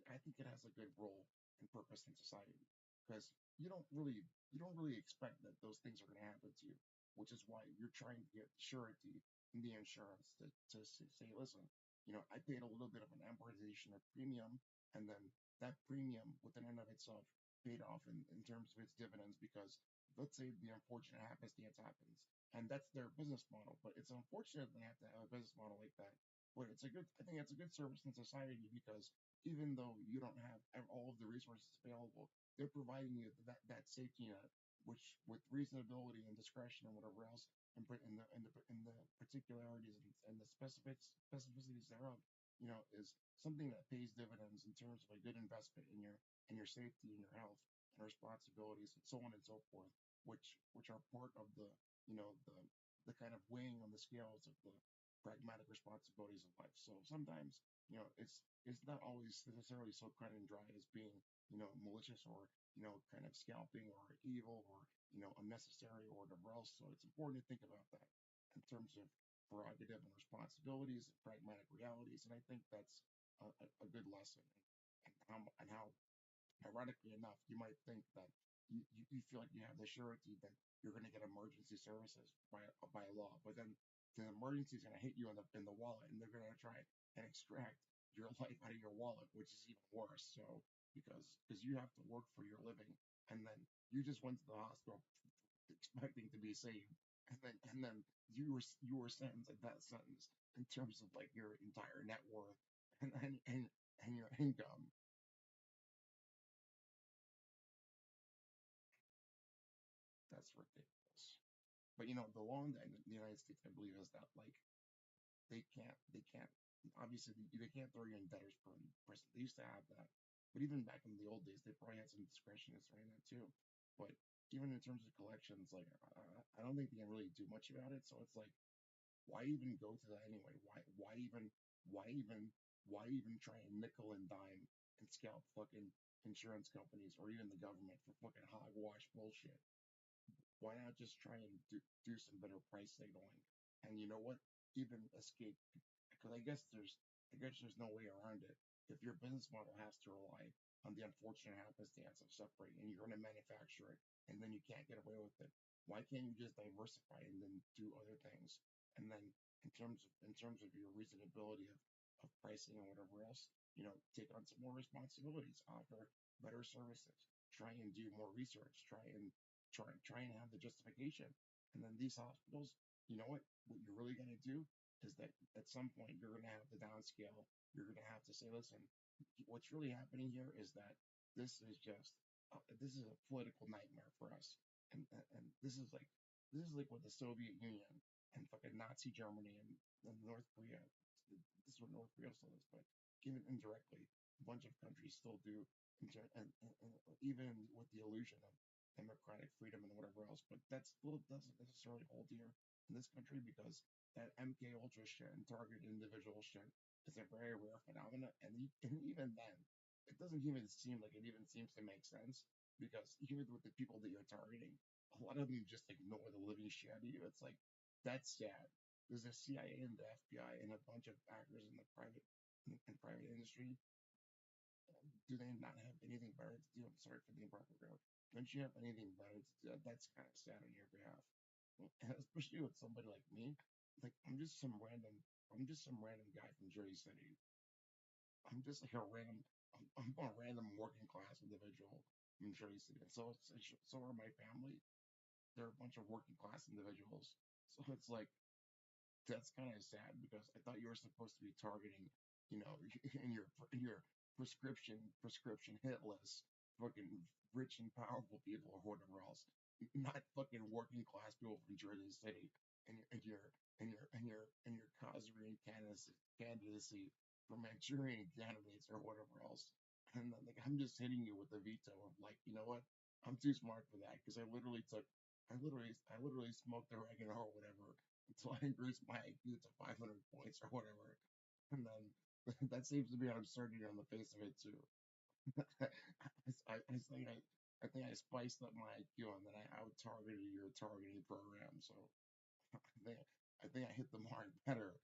I think it has a good role and purpose in society. Because you don't really expect that those things are going to happen to you, which is why you're trying to get surety in the insurance to say, listen, I paid a little bit of an amortization of premium, and then that premium within and of itself paid off in terms of its dividends because let's say the unfortunate happenstance happens, and that's their business model. But it's unfortunate they have to have a business model like that. But I think it's a good service in society because even though you don't have all of the resources available, they're providing you that safety net, which with reasonability and discretion and whatever else, and in the particularities and the specificities thereof, is something that pays dividends in terms of a good investment in your safety and your health and responsibilities and so on and so forth, which are part of the kind of weighing on the scales of the pragmatic responsibilities of life. So sometimes, it's not always necessarily so cut and dry as being, malicious or, kind of scalping or evil or, unnecessary or whatever else. So it's important to think about that in terms of prerogative and responsibilities and pragmatic realities. And I think that's a good lesson. And how ironically enough, you might think that you feel like you have the surety that you're going to get emergency services by law, but then the emergency is going to hit you in the wallet, and they're going to try and extract your life out of your wallet, which is even worse. So because you have to work for your living, and then you just went to the hospital expecting to be saved, and then you were sentenced at that sentence in terms of like your entire net worth and your income. That's ridiculous. But the law in the United States, I believe, is that like they can't obviously they can't throw you in debtor's prison. They used to have that, but even back in the old days, they probably had some discretion in saying that too. But even in terms of collections, like I don't think they can really do much about it. So it's like, why even go to that anyway? Why even why even try and nickel and dime and scalp fucking insurance companies or even the government for fucking hogwash bullshit? Why not just try and do some better price signaling? And you know what? Even escape, because I guess there's no way around it. If your business model has to rely on the unfortunate happenstance of suffering, and you're going to manufacture it, and then you can't get away with it, why can't you just diversify and then do other things? And then in terms of your reasonability of pricing and whatever else, take on some more responsibilities, offer better services, try and do more research, try and have the justification. And then these hospitals, you know what you're really going to do is that at some point you're going to have the downscale. You're going to have to say, listen, what's really happening here is that this is a political nightmare for us, and this is like what the Soviet Union and fucking Nazi Germany and North Korea. This is what North Korea still is, but even indirectly, a bunch of countries still do, and even with the illusion of democratic freedom and whatever else. But that still doesn't necessarily hold here in this country because that MK Ultra shit and targeted individual shit is a very rare phenomenon, and even then, it doesn't even seem like it even seems to make sense because even with the people that you're targeting, a lot of them just ignore the living shit out of you. It's like that's sad. There's a CIA and the FBI and a bunch of actors in the private industry. Do they not have anything better to do? I'm sorry for the improper grammar. Don't you have anything better to do? That's kind of sad on your behalf. And especially with somebody like me. Like I'm just some random guy from Jersey City. I'm just like I'm a random working class individual from Jersey City. And so are my family. They're a bunch of working class individuals. So it's like that's kind of sad because I thought you were supposed to be targeting, in your prescription hit list, fucking rich and powerful people or whatever else, not fucking working class people from Jersey City and your Kazarian candidacy for Manchurian candidates or whatever else. And then, like I'm just hitting you with a veto of like, you know what? I'm too smart for that because I literally smoked oregano or whatever until I increased my IQ to 500 points or whatever. And then that seems to be an absurdity on the face of it too. I think I spiced up my IQ and then I out targeted your targeting program. So I think I hit the mark better.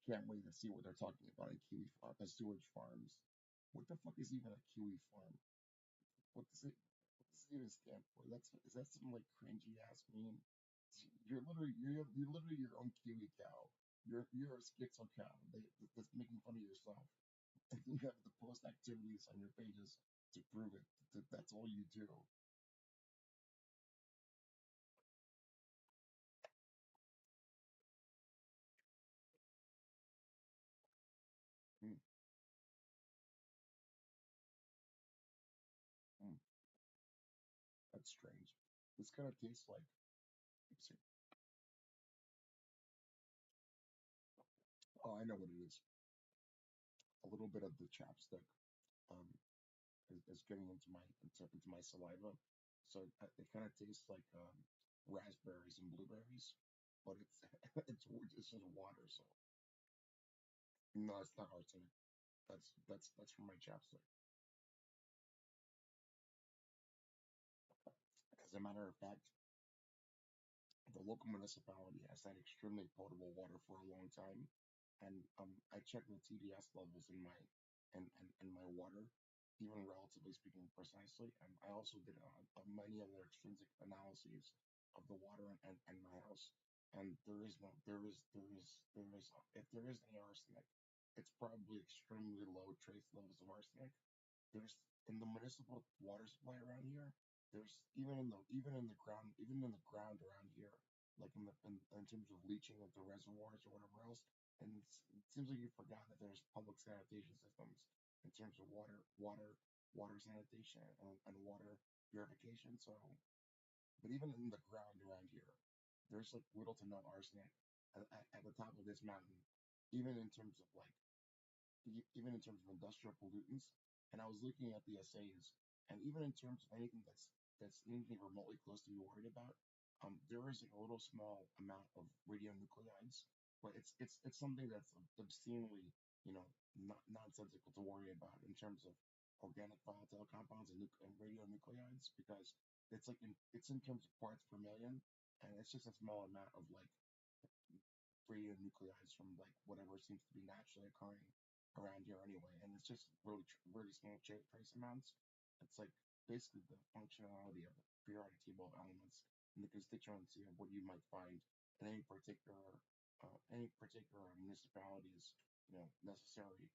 Can't wait to see what they're talking about in kiwi farm, sewage farms. What the fuck is even a kiwi farm? What does it? What does it even stand for? Is that some like cringy ass meme? You're literally your own kiwi cow. You're a schizo cow that's making fun of yourself. And you have the post activities on your pages to prove it. That's all you do. Mm, mm, that's strange. This kind of tastes like. Let's see. Oh, I know what it is. A little bit of the chapstick um is getting into my saliva, so it kind of tastes like raspberries and blueberries, but it's it's just water. So no, it's not arsenic. That's from my chapstick. As a matter of fact, the local municipality has had extremely potable water for a long time, and I checked the TDS levels in my water, even relatively speaking precisely, and I also did many other extrinsic analyses of the water and my house, and if there is any arsenic, it's probably extremely low trace levels of arsenic. There's in the municipal water supply around here. There's even in the ground around here, like in terms of leaching of the reservoirs or whatever else. And it seems like you forgot that there's public sanitation systems in terms of water sanitation and water purification. So, but even in the ground around here, there's like little to no arsenic at the top of this mountain, even in terms of like even in terms of industrial pollutants. And I was looking at the assays, and even in terms of anything that's anything remotely close to be worried about, there is like a little small amount of radionuclides, but it's something that's obscenely, not nonsensical to worry about in terms of organic volatile compounds and radionuclides because it's in terms of parts per million, and it's just a small amount of like radionuclides from like whatever seems to be naturally occurring around here anyway, and it's just really small trace amounts. It's like basically the functionality of the periodic table of elements and the constituency of what you might find in any particular municipality's necessary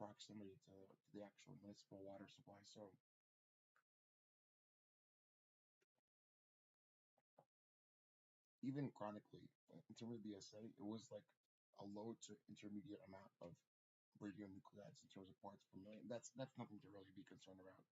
proximity to the actual municipal water supply. So even chronically, in terms of the assay, it was like a low to intermediate amount of radionuclides in terms of parts per million. That's nothing to really be concerned about.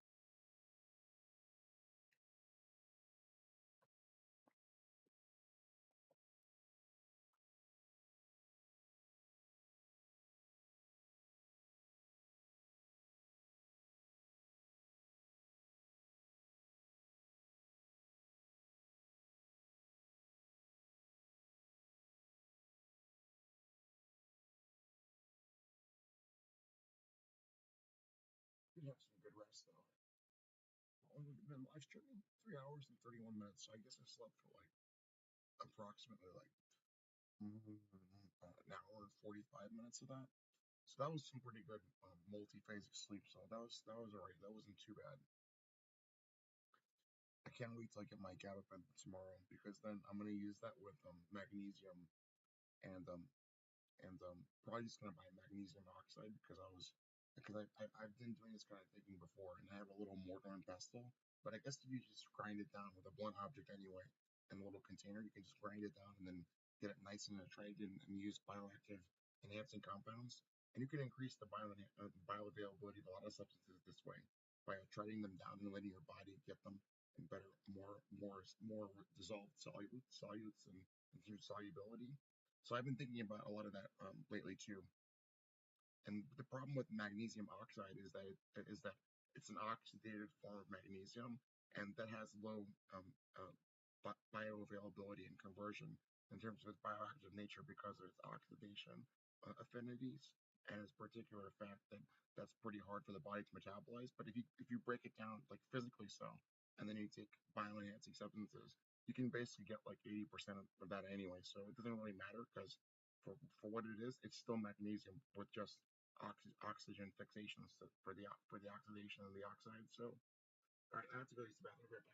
Did have some good rest though. Only been live streaming 3 hours and 31 minutes, so I guess I slept for like approximately like an hour and 45 minutes of that. So that was some pretty good multi-phasic sleep. So that was alright. That wasn't too bad. I can't wait till I get my gabapentin tomorrow because then I'm gonna use that with magnesium and probably just gonna buy magnesium oxide because I've been doing this kind of thinking before, and I have a little mortar and pestle. But I guess if you just grind it down with a blunt object anyway, in a little container, you can just grind it down and then get it nice and attracted and use bioactive enhancing compounds. And you can increase the bioavailability of a lot of substances this way by treading them down and letting your body get them in better, more dissolved solutes and through solubility. So I've been thinking about a lot of that lately too. And the problem with magnesium oxide is that it's an oxidated form of magnesium, and that has low bioavailability and conversion in terms of its bioactive nature because of its oxidation affinities and its particular fact that that's pretty hard for the body to metabolize. But if you break it down like physically so, and then you take bioenhancing substances, you can basically get like 80% of that anyway. So it doesn't really matter because for what it is, it's still magnesium with just oxygen fixation for the oxidation of the oxide. So, all right, I have to go use the bathroom. Right back.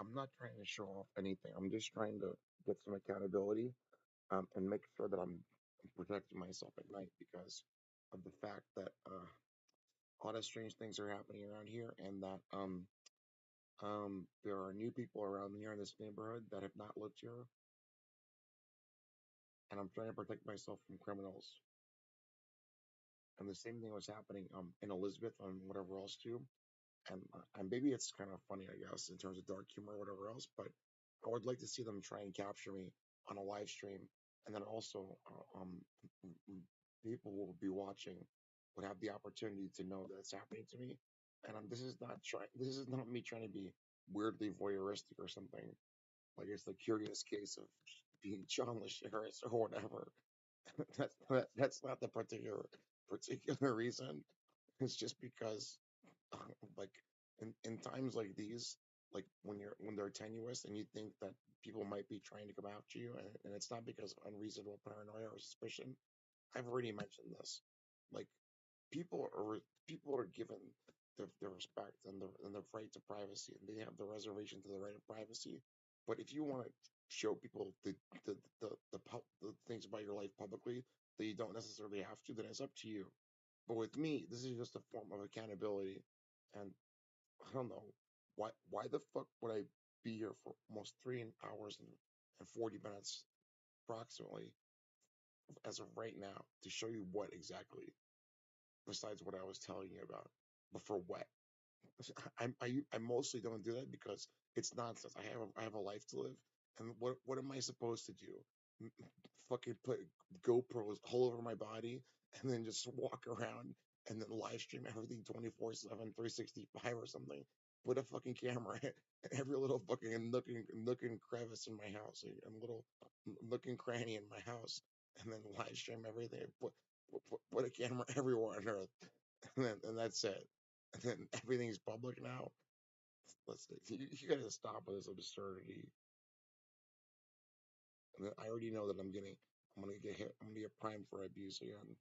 I'm not trying to show off anything. I'm just trying to get some accountability, and make sure that I'm protecting myself at night because of the fact that a lot of strange things are happening around here, and that there are new people around here in this neighborhood that have not lived here, and I'm trying to protect myself from criminals. And the same thing was happening in Elizabeth and whatever else too. And maybe it's kind of funny, I guess, in terms of dark humor or whatever else. But I would like to see them try and capture me on a live stream, and then also people will be watching would have the opportunity to know that it's happening to me. And this is not trying. This is not me trying to be weirdly voyeuristic or something. Like it's the curious case of being John LaSharis or whatever. That's not the particular reason. It's just because like in times like these, like when they're tenuous and you think that people might be trying to come after you, and it's not because of unreasonable paranoia or suspicion. I've already mentioned this. Like people are given the respect and the right to privacy, and they have the reservation to the right of privacy. But if you want to show people the things about your life publicly that you don't necessarily have to, then it's up to you. But with me, this is just a form of accountability, and I don't know why the fuck would I be here for almost 3 hours and 40 minutes approximately as of right now to show you what exactly, besides what I was telling you about. But for what? I mostly don't do that because it's nonsense. I have a life to live, and what am I supposed to do? Fucking put GoPros all over my body and then just walk around and then live stream everything 24/7, 365 or something. Put a fucking camera in every little fucking nook and crevice in my house, and little nook and cranny in my house, and then live stream everything. Put a camera everywhere on earth, and that's it. And then everything's public now. Let's you gotta stop with this absurdity. And I already know that I'm gonna get hit. I'm gonna get primed for abuse again.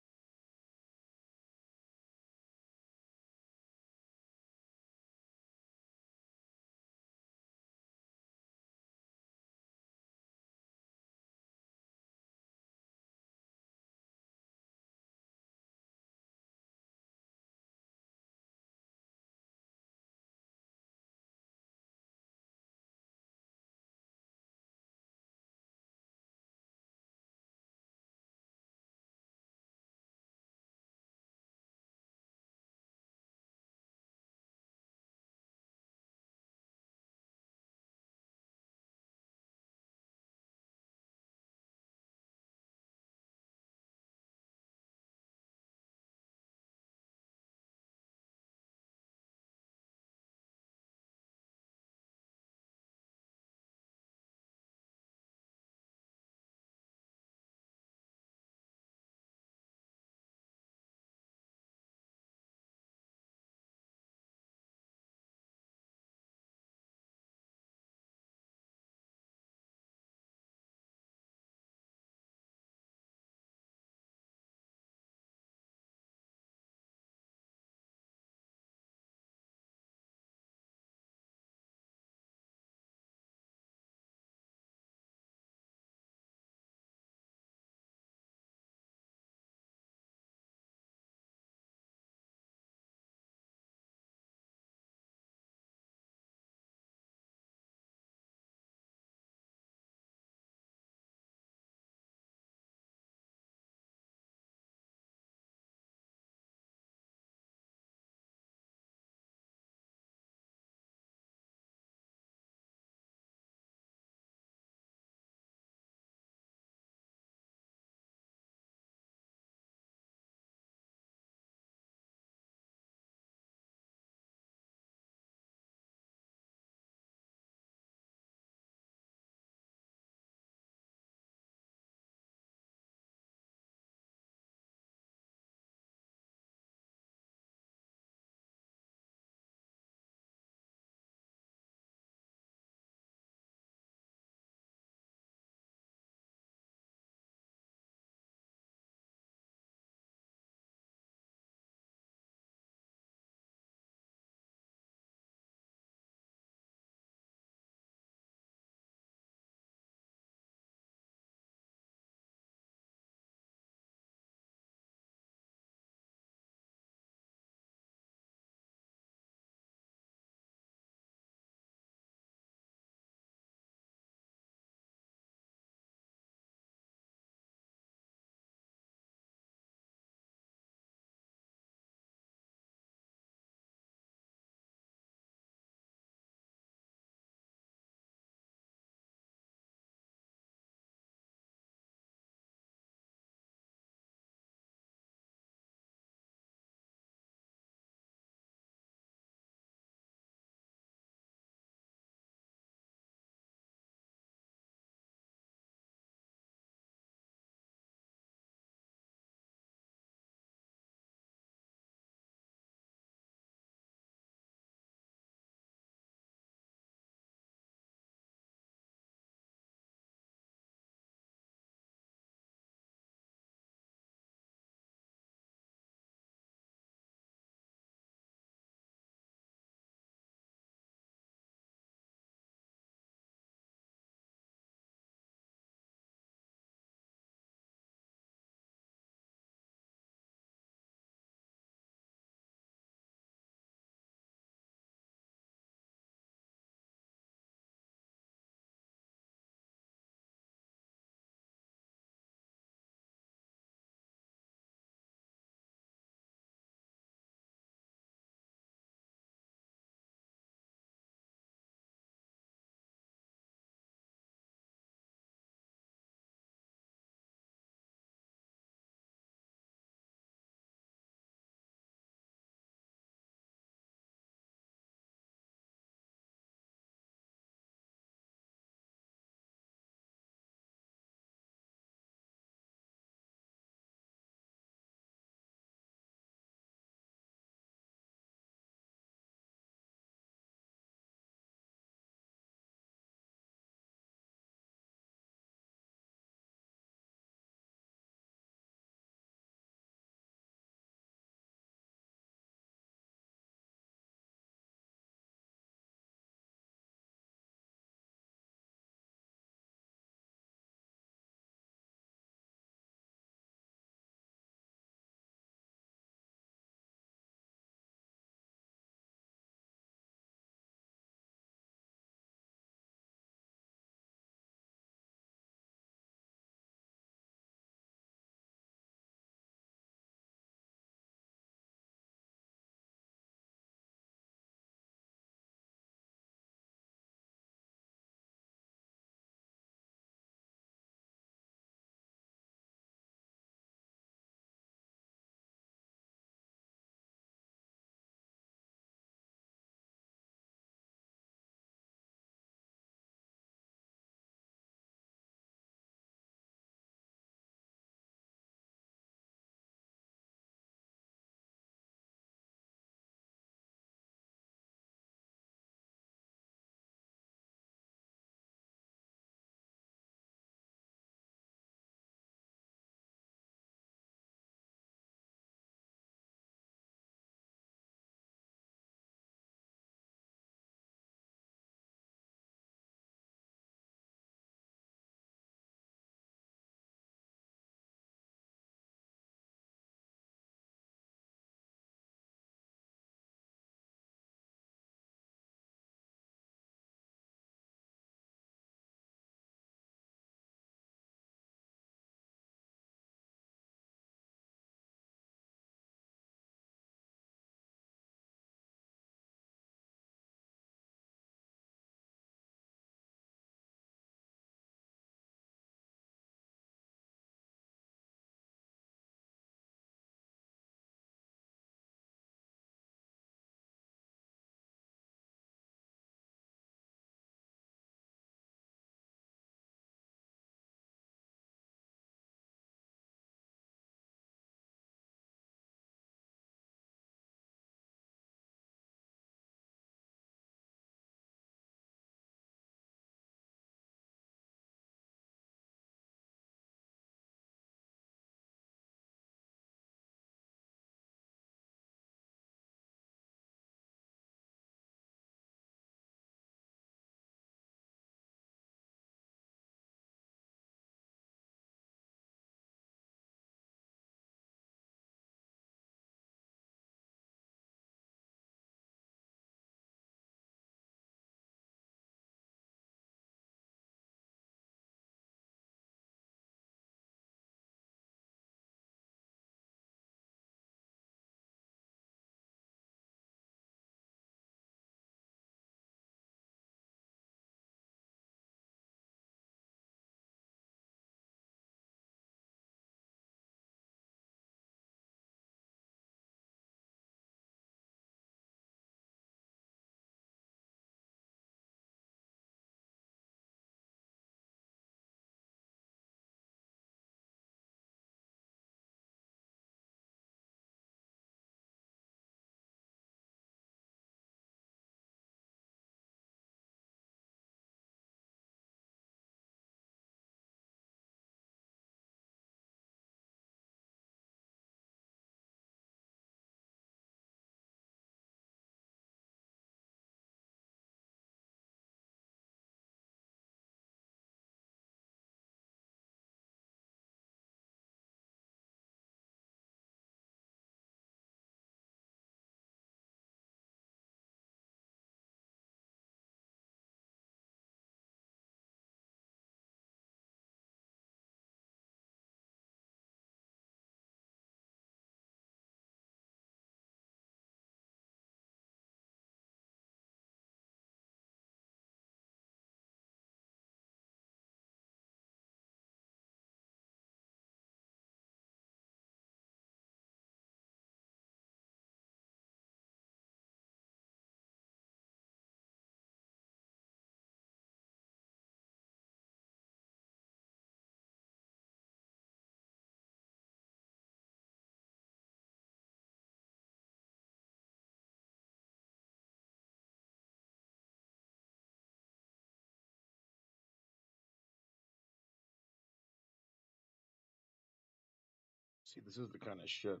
See, this is the kind of shit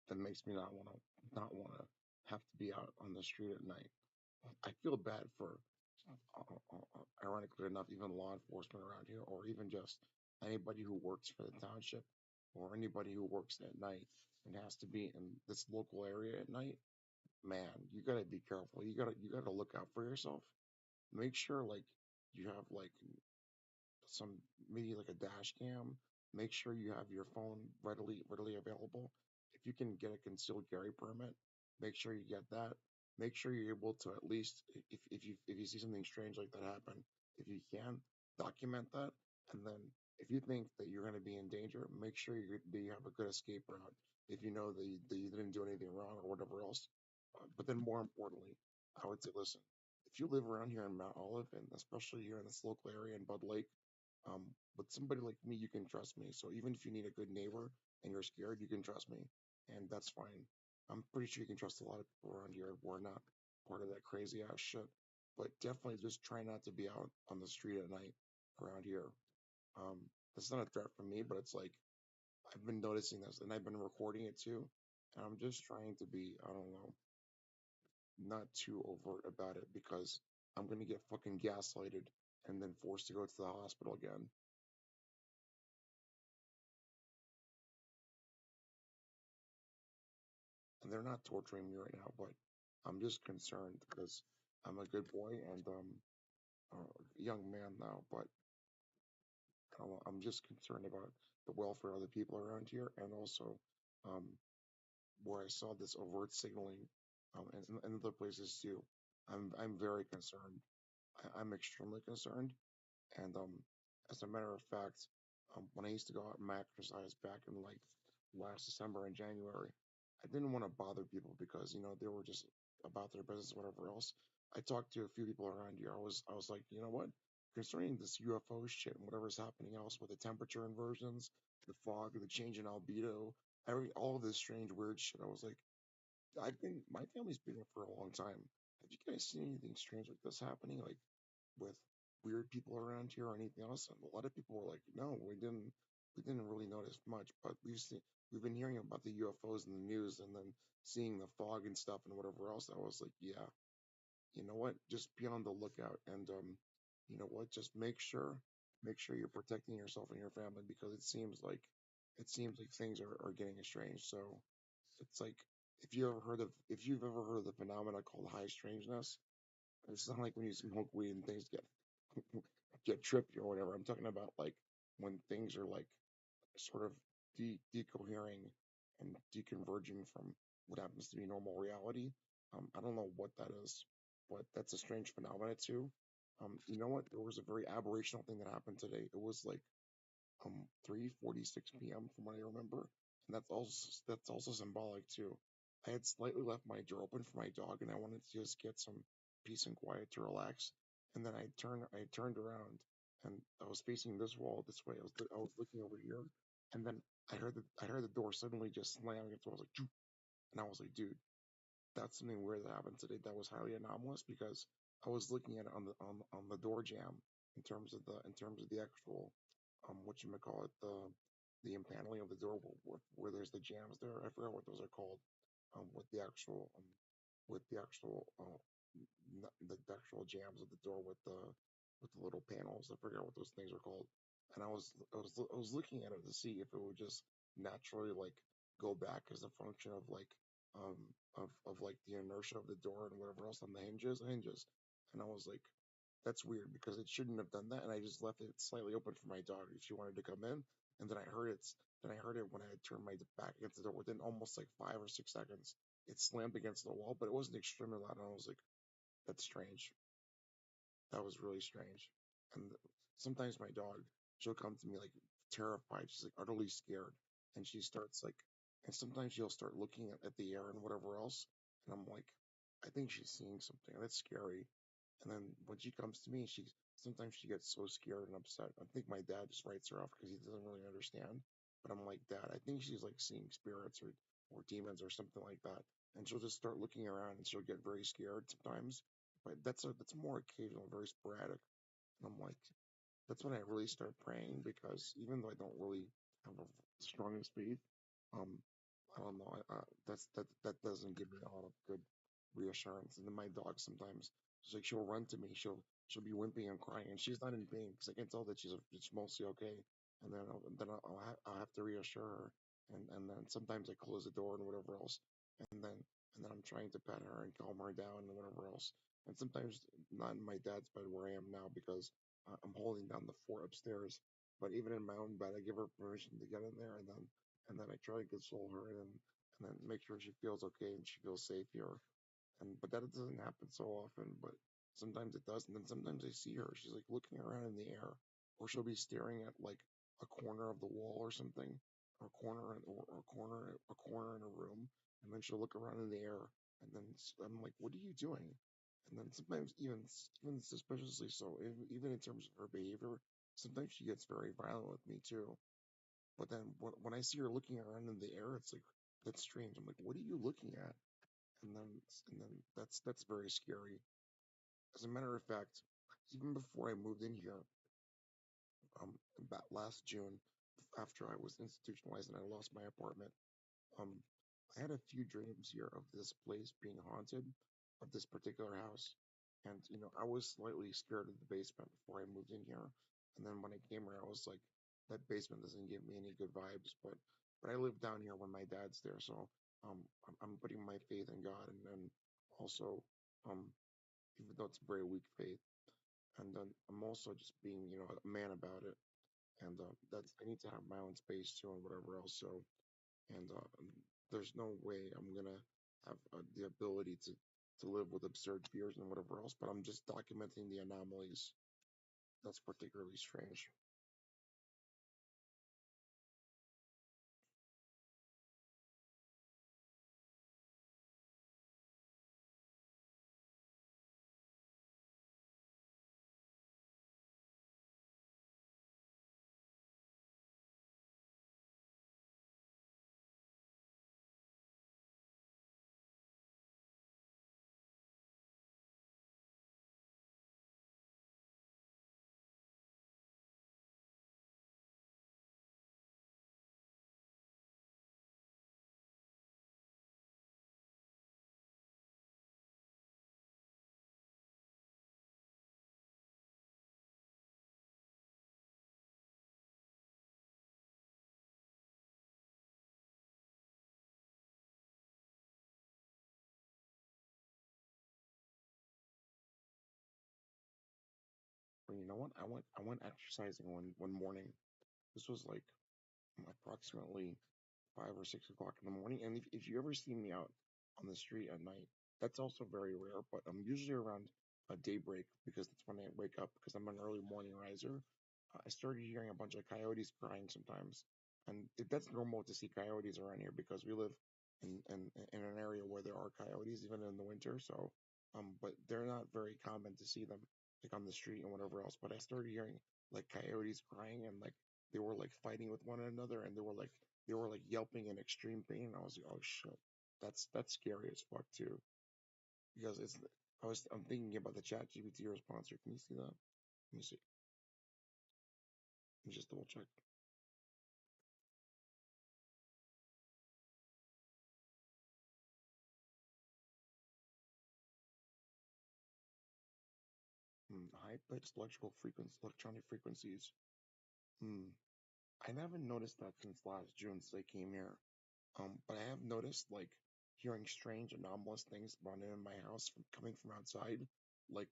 that makes me not want to have to be out on the street at night. I feel bad for, ironically enough, even law enforcement around here, or even just anybody who works for the township, or anybody who works at night and has to be in this local area at night. Man, you gotta be careful. You gotta look out for yourself. Make sure like you have like some, maybe like a dash cam. Make sure you have your phone readily available. If you can get a concealed carry permit, make sure you get that. Make sure you're able to at least, if you see something strange like that happen, if you can document that, and then if you think that you're going to be in danger, make sure that you have a good escape route. If you know that you didn't do anything wrong or whatever else. But then more importantly, I would say, listen, if you live around here in Mount Olive, and especially here in this local area in Bud Lake, um, with somebody like me, you can trust me. So even if you need a good neighbor and you're scared, you can trust me, and that's fine. I'm pretty sure you can trust a lot of people around here. We're not part of that crazy ass shit, but definitely just try not to be out on the street at night around here. Um, it's not a threat from me, but it's like I've been noticing this, and I've been recording it too, and I'm just trying to be, I don't know, not too overt about it because I'm gonna get fucking gaslighted and then forced to go to the hospital again. And they're not torturing me right now, but I'm just concerned because I'm a good boy and a young man now, but I'm just concerned about the welfare of the people around here, and also um, where I saw this overt signaling, and other places too. I'm very concerned. I'm extremely concerned. And as a matter of fact, when I used to go out and my exercise back in like last December and January, I didn't want to bother people because they were just about their business, whatever else. I talked to a few people around here. I was like, you know what? Concerning this UFO shit and whatever's happening else with the temperature inversions, the fog, the change in albedo, all of this strange weird shit. I was like, my family's been here for a long time. Have you guys seen anything strange like this happening? Like with weird people around here or anything else? And a lot of people were like, no, we didn't really notice much, but we've been hearing about the UFOs in the news and then seeing the fog and stuff and whatever else. I was like, yeah, you know what? Just be on the lookout, and you know what? Just make sure you're protecting yourself and your family because it seems like things are getting estranged. So it's like if you've ever heard of the phenomena called high strangeness, it's not like when you smoke weed and things get trippy or whatever. I'm talking about like when things are like sort of decohering and deconverging from what happens to be normal reality. I don't know what that is, but that's a strange phenomena too. You know what? There was a very aberrational thing that happened today. It was like 3:46 p.m. from what I remember, and that's also symbolic too. I had slightly left my door open for my dog, and I wanted to just get some peace and quiet to relax. And then I turned around, and I was facing this wall this way. I was looking over here, and then I heard the door suddenly just slam against the wall. I was like, "Choo," and I was like, dude, that's something weird that happened today. That was highly anomalous because I was looking at it on the door jamb in terms of the actual what you might call it, the empaneling of the door where there's the jams there. I forgot what those are called. With the actual jams of the door with the little panels. I forgot what those things are called. And I was looking at it to see if it would just naturally like go back as a function of like um of like the inertia of the door and whatever else on the hinges. And I was like, that's weird because it shouldn't have done that. And I just left it slightly open for my dog if she wanted to come in. And then I heard it when I had turned my back against the door. Within almost like 5 or 6 seconds, it slammed against the wall, but it wasn't extremely loud. And I was like, that's strange. That was really strange. And sometimes my dog, she'll come to me like terrified. She's like utterly scared. And she starts like, and sometimes she'll start looking at the air and whatever else. And I'm like, I think she's seeing something. That's scary. And then when she comes to me, sometimes she gets so scared and upset. I think my dad just writes her off because he doesn't really understand. But I'm like, Dad, I think she's like seeing spirits or demons or something like that. And she'll just start looking around and she'll get very scared sometimes. But that's more occasional, very sporadic. And I'm like, that's when I really start praying because even though I don't really have a strongest faith, Um, I don't know. That doesn't give me a lot of good reassurance. And then my dog sometimes, she'll run to me. She'll be whimpering and crying, and she's not in pain because I can tell that it's mostly okay. And I'll have to reassure her. And then sometimes I close the door and whatever else. And then and then I'm trying to pet her and calm her down and whatever else. And sometimes not in my dad's bed where I am now because I'm holding down the fort upstairs. But even in my own bed, I give her permission to get in there, and then I try to console her and then make sure she feels okay and she feels safe here. And but that doesn't happen so often, but sometimes it does. And then sometimes I see her, she's like looking around in the air, or she'll be staring at like a corner of the wall or something, or a corner in a room, and then she'll look around in the air, and then I'm like, what are you doing? And then sometimes even suspiciously so, even in terms of her behavior, sometimes she gets very violent with me too. But then when I see her looking around in the air, it's like that's strange. I'm like, what are you looking at? And then that's very scary. As a matter of fact, even before I moved in here, about last June, after I was institutionalized and I lost my apartment, um, I had a few dreams here of this place being haunted, of this particular house. And, I was slightly scared of the basement before I moved in here. And then when I came here, I was like, that basement doesn't give me any good vibes. But I live down here when my dad's there. So I'm putting my faith in God. And also, um, even though it's a very weak faith. And then I'm also just being, a man about it. And that's, I need to have my own space too and whatever else. So, and there's no way I'm gonna have the ability to live with absurd fears and whatever else. But I'm just documenting the anomalies. That's particularly strange. But you know what? I went exercising one morning. This was like approximately 5 or 6 o'clock in the morning. And if you ever see me out on the street at night, that's also very rare. But I'm usually around daybreak because that's when I wake up because I'm an early morning riser. I started hearing a bunch of coyotes crying sometimes, and that's normal to see coyotes around here because we live in an area where there are coyotes even in the winter. So, but they're not very common to see them like on the street and whatever else. But I started hearing like coyotes crying and like they were like fighting with one another and they were like yelping in extreme pain. And I was like, oh shit, that's scary as fuck too. Because I'm thinking about the Chat GPT response here. Can you see that? Let me see. Let me just double check. High pitched electronic frequencies. Hmm. I haven't noticed that since last June, since I came here. But I have noticed like hearing strange anomalous things running in my house coming from outside, like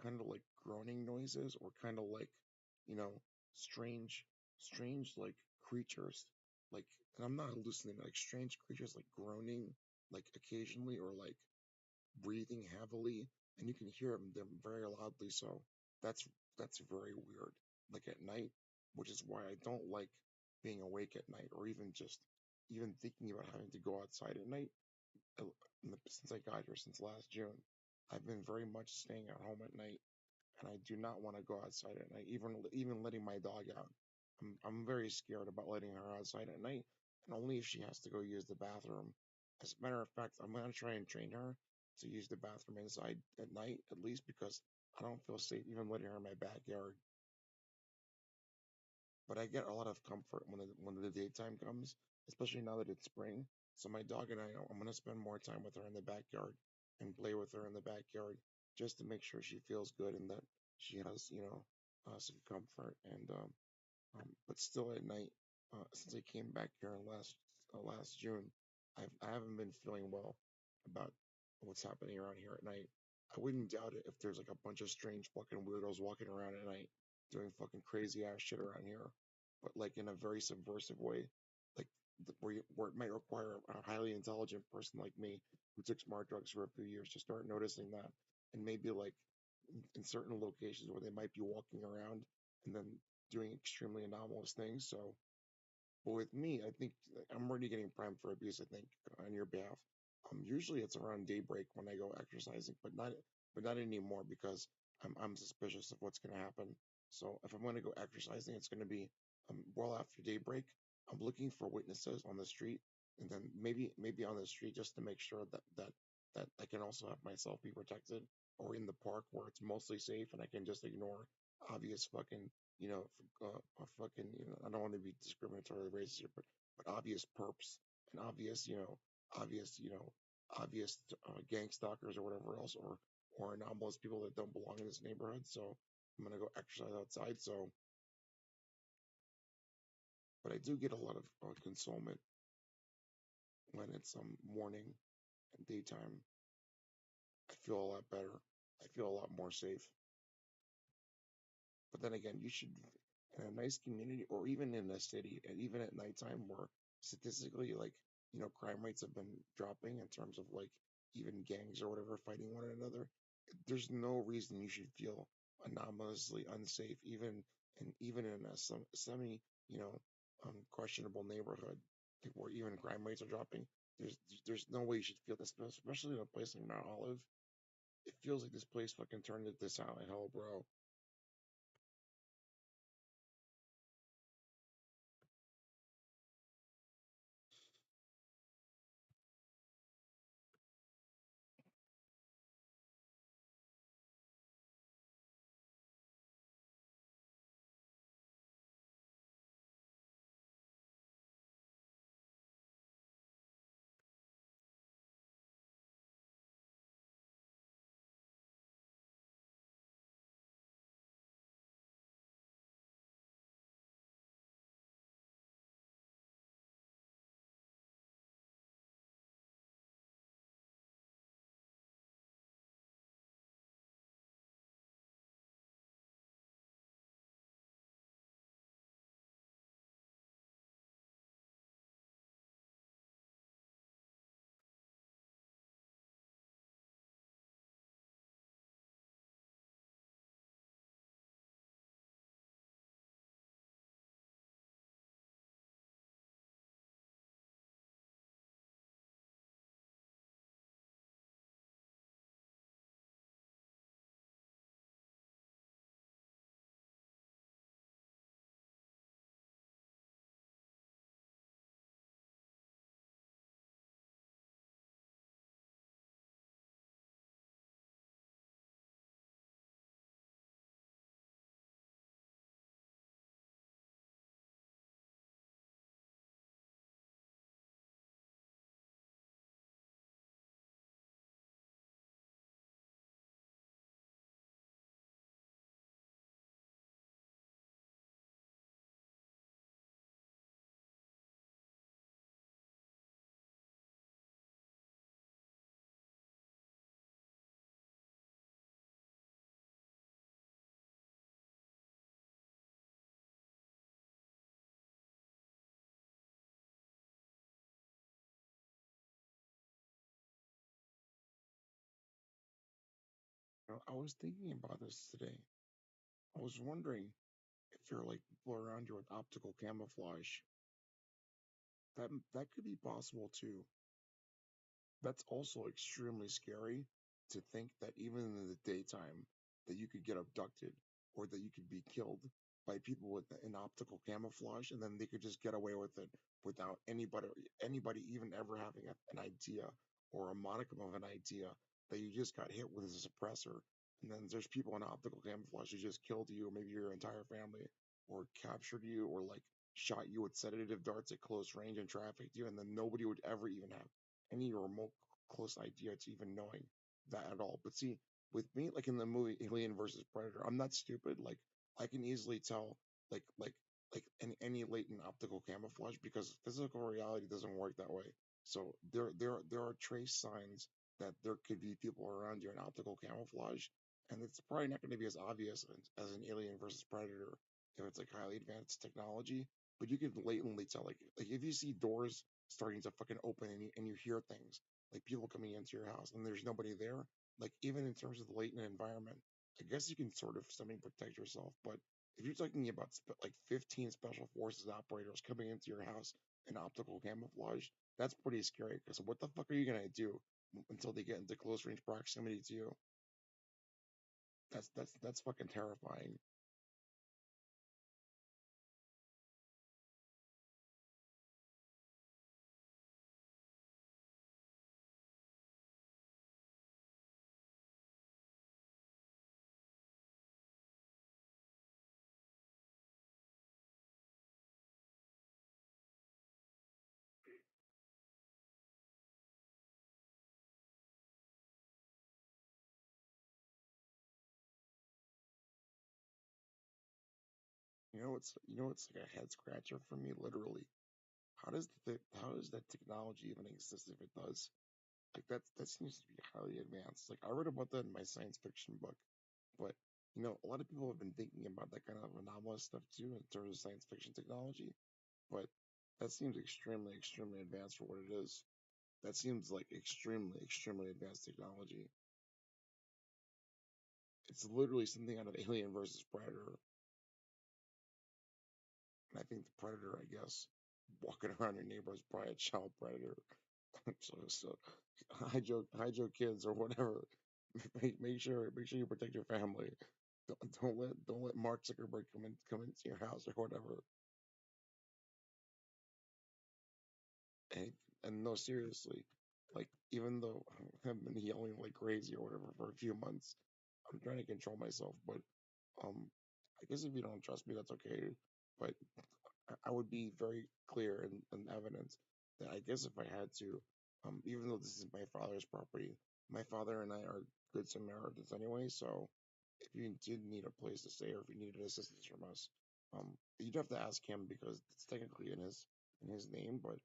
kind of like groaning noises or kind of like, you know, strange, strange like creatures, like, and I'm not hallucinating, like strange creatures like groaning, like occasionally or like breathing heavily, and you can hear them very loudly. So that's that's very weird. Like at night, which is why I don't like being awake at night, or even thinking about having to go outside at night. Since I got here, since last June, I've been very much staying at home at night, and I do not want to go outside at night. Even letting my dog out, I'm very scared about letting her outside at night, and only if she has to go use the bathroom. As a matter of fact, I'm gonna try and train her to use the bathroom inside at night, at least because I don't feel safe even letting her in my backyard. but I get a lot of comfort when the daytime comes, especially now that it's spring. So my dog and I'm gonna spend more time with her in the backyard and play with her in the backyard just to make sure she feels good and that she has, some comfort. And but still at night, since I came back here in last June, I haven't been feeling well about what's happening around here at night. I wouldn't doubt it if there's like a bunch of strange fucking weirdos walking around at night doing fucking crazy ass shit around here, but like in a very subversive way, like where it might require a highly intelligent person like me who took smart drugs for a few years to start noticing that, and maybe like in certain locations where they might be walking around and then doing extremely anomalous things. So, but with me, I think I'm already getting primed for abuse. I think on your behalf. Usually it's around daybreak when I go exercising, but not anymore because I'm suspicious of what's going to happen. So if I'm going to go exercising, it's going to be well after daybreak. I'm looking for witnesses on the street, and then maybe on the street just to make sure that I can also have myself be protected, or in the park where it's mostly safe and I can just ignore obvious fucking fucking I don't want to be discriminatory racist here, but obvious perps and obvious obvious gang stalkers or whatever else, or anomalous people that don't belong in this neighborhood. So I'm gonna go exercise outside. So, but I do get a lot of consolement when it's morning and daytime. I feel a lot better. I feel a lot more safe. But then again, you should, in a nice community or even in a city, and even at nighttime, where statistically, like, crime rates have been dropping in terms of like even gangs or whatever fighting one another, there's no reason you should feel anomalously unsafe, even in a semi, you know, questionable neighborhood, like where even crime rates are dropping. There's there's no way you should feel this, especially in a place like Mount Olive. It feels like this place fucking turned into silent hell, bro. I was thinking about this today. I was wondering if there are like people around you with optical camouflage. That could be possible too. That's also extremely scary to think that even in the daytime that you could get abducted or that you could be killed by people with an optical camouflage and then they could just get away with it without anybody even ever having an idea or a modicum of an idea that you just got hit with a suppressor, and then there's people in optical camouflage who just killed you or maybe your entire family. or captured you or like shot you with sedative darts at close range and trafficked you, and then nobody would ever even have any remote close idea to even knowing that at all. But see, with me, like in the movie Alien versus Predator, I'm not stupid. Like I can easily tell, like like any latent optical camouflage because physical reality doesn't work that way. So there are trace signs that there could be people around you in optical camouflage, and it's probably not going to be as obvious as an Alien versus Predator if it's like highly advanced technology. But you can blatantly tell, like if you see doors starting to fucking open and you hear things like people coming into your house and there's nobody there, like even in terms of the latent environment, I guess you can sort of semi protect yourself. But if you're talking about like 15 special forces operators coming into your house in optical camouflage, that's pretty scary. Because what the fuck are you gonna do until they get into close range proximity to you? That's fucking terrifying. You know what's like a head scratcher for me, literally. How does that technology even exist if it does? Like that seems to be highly advanced. Like I read about that in my science fiction book, but a lot of people have been thinking about that kind of anomalous stuff too in terms of science fiction technology. But that seems extremely, extremely advanced for what it is. That seems like extremely, extremely advanced technology. It's literally something out of Alien versus Predator. And I think the Predator, I guess, walking around your neighbor is probably a child predator. So hide your kids or whatever. Make sure you protect your family. Don't let Mark Zuckerberg come into your house or whatever. And no, seriously, like even though I've been yelling like crazy or whatever for a few months, I'm trying to control myself. But um, I guess if you don't trust me, that's okay. But I would be very clear and evidence that I guess if I had to, even though this is my father's property, my father and I are good Samaritans anyway. So if you did need a place to stay or if you needed assistance from us, you'd have to ask him because it's technically in his name. But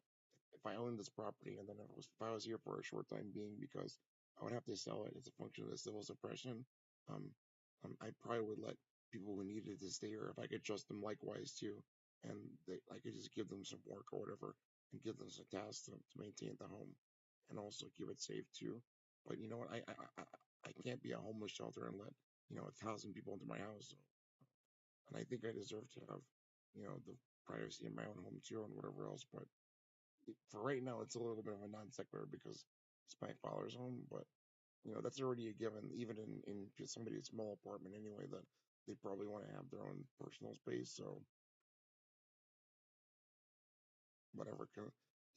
if I owned this property and then if I was here for a short time being because I would have to sell it as a function of the civil suppression, um, I probably would let people who needed to stay here if I could trust them likewise too, and I could just give them some work or whatever and give them some tasks to maintain the home and also keep it safe too. But you know what? I can't be a homeless shelter and let 1,000 people into my house, and I think I deserve to have the privacy in my own home too and whatever else. But for right now, it's a little bit of a non sequitur because it's my father's home, but that's already a given, even in just somebody's small apartment anyway, that they probably want to have their own personal space. So whatever.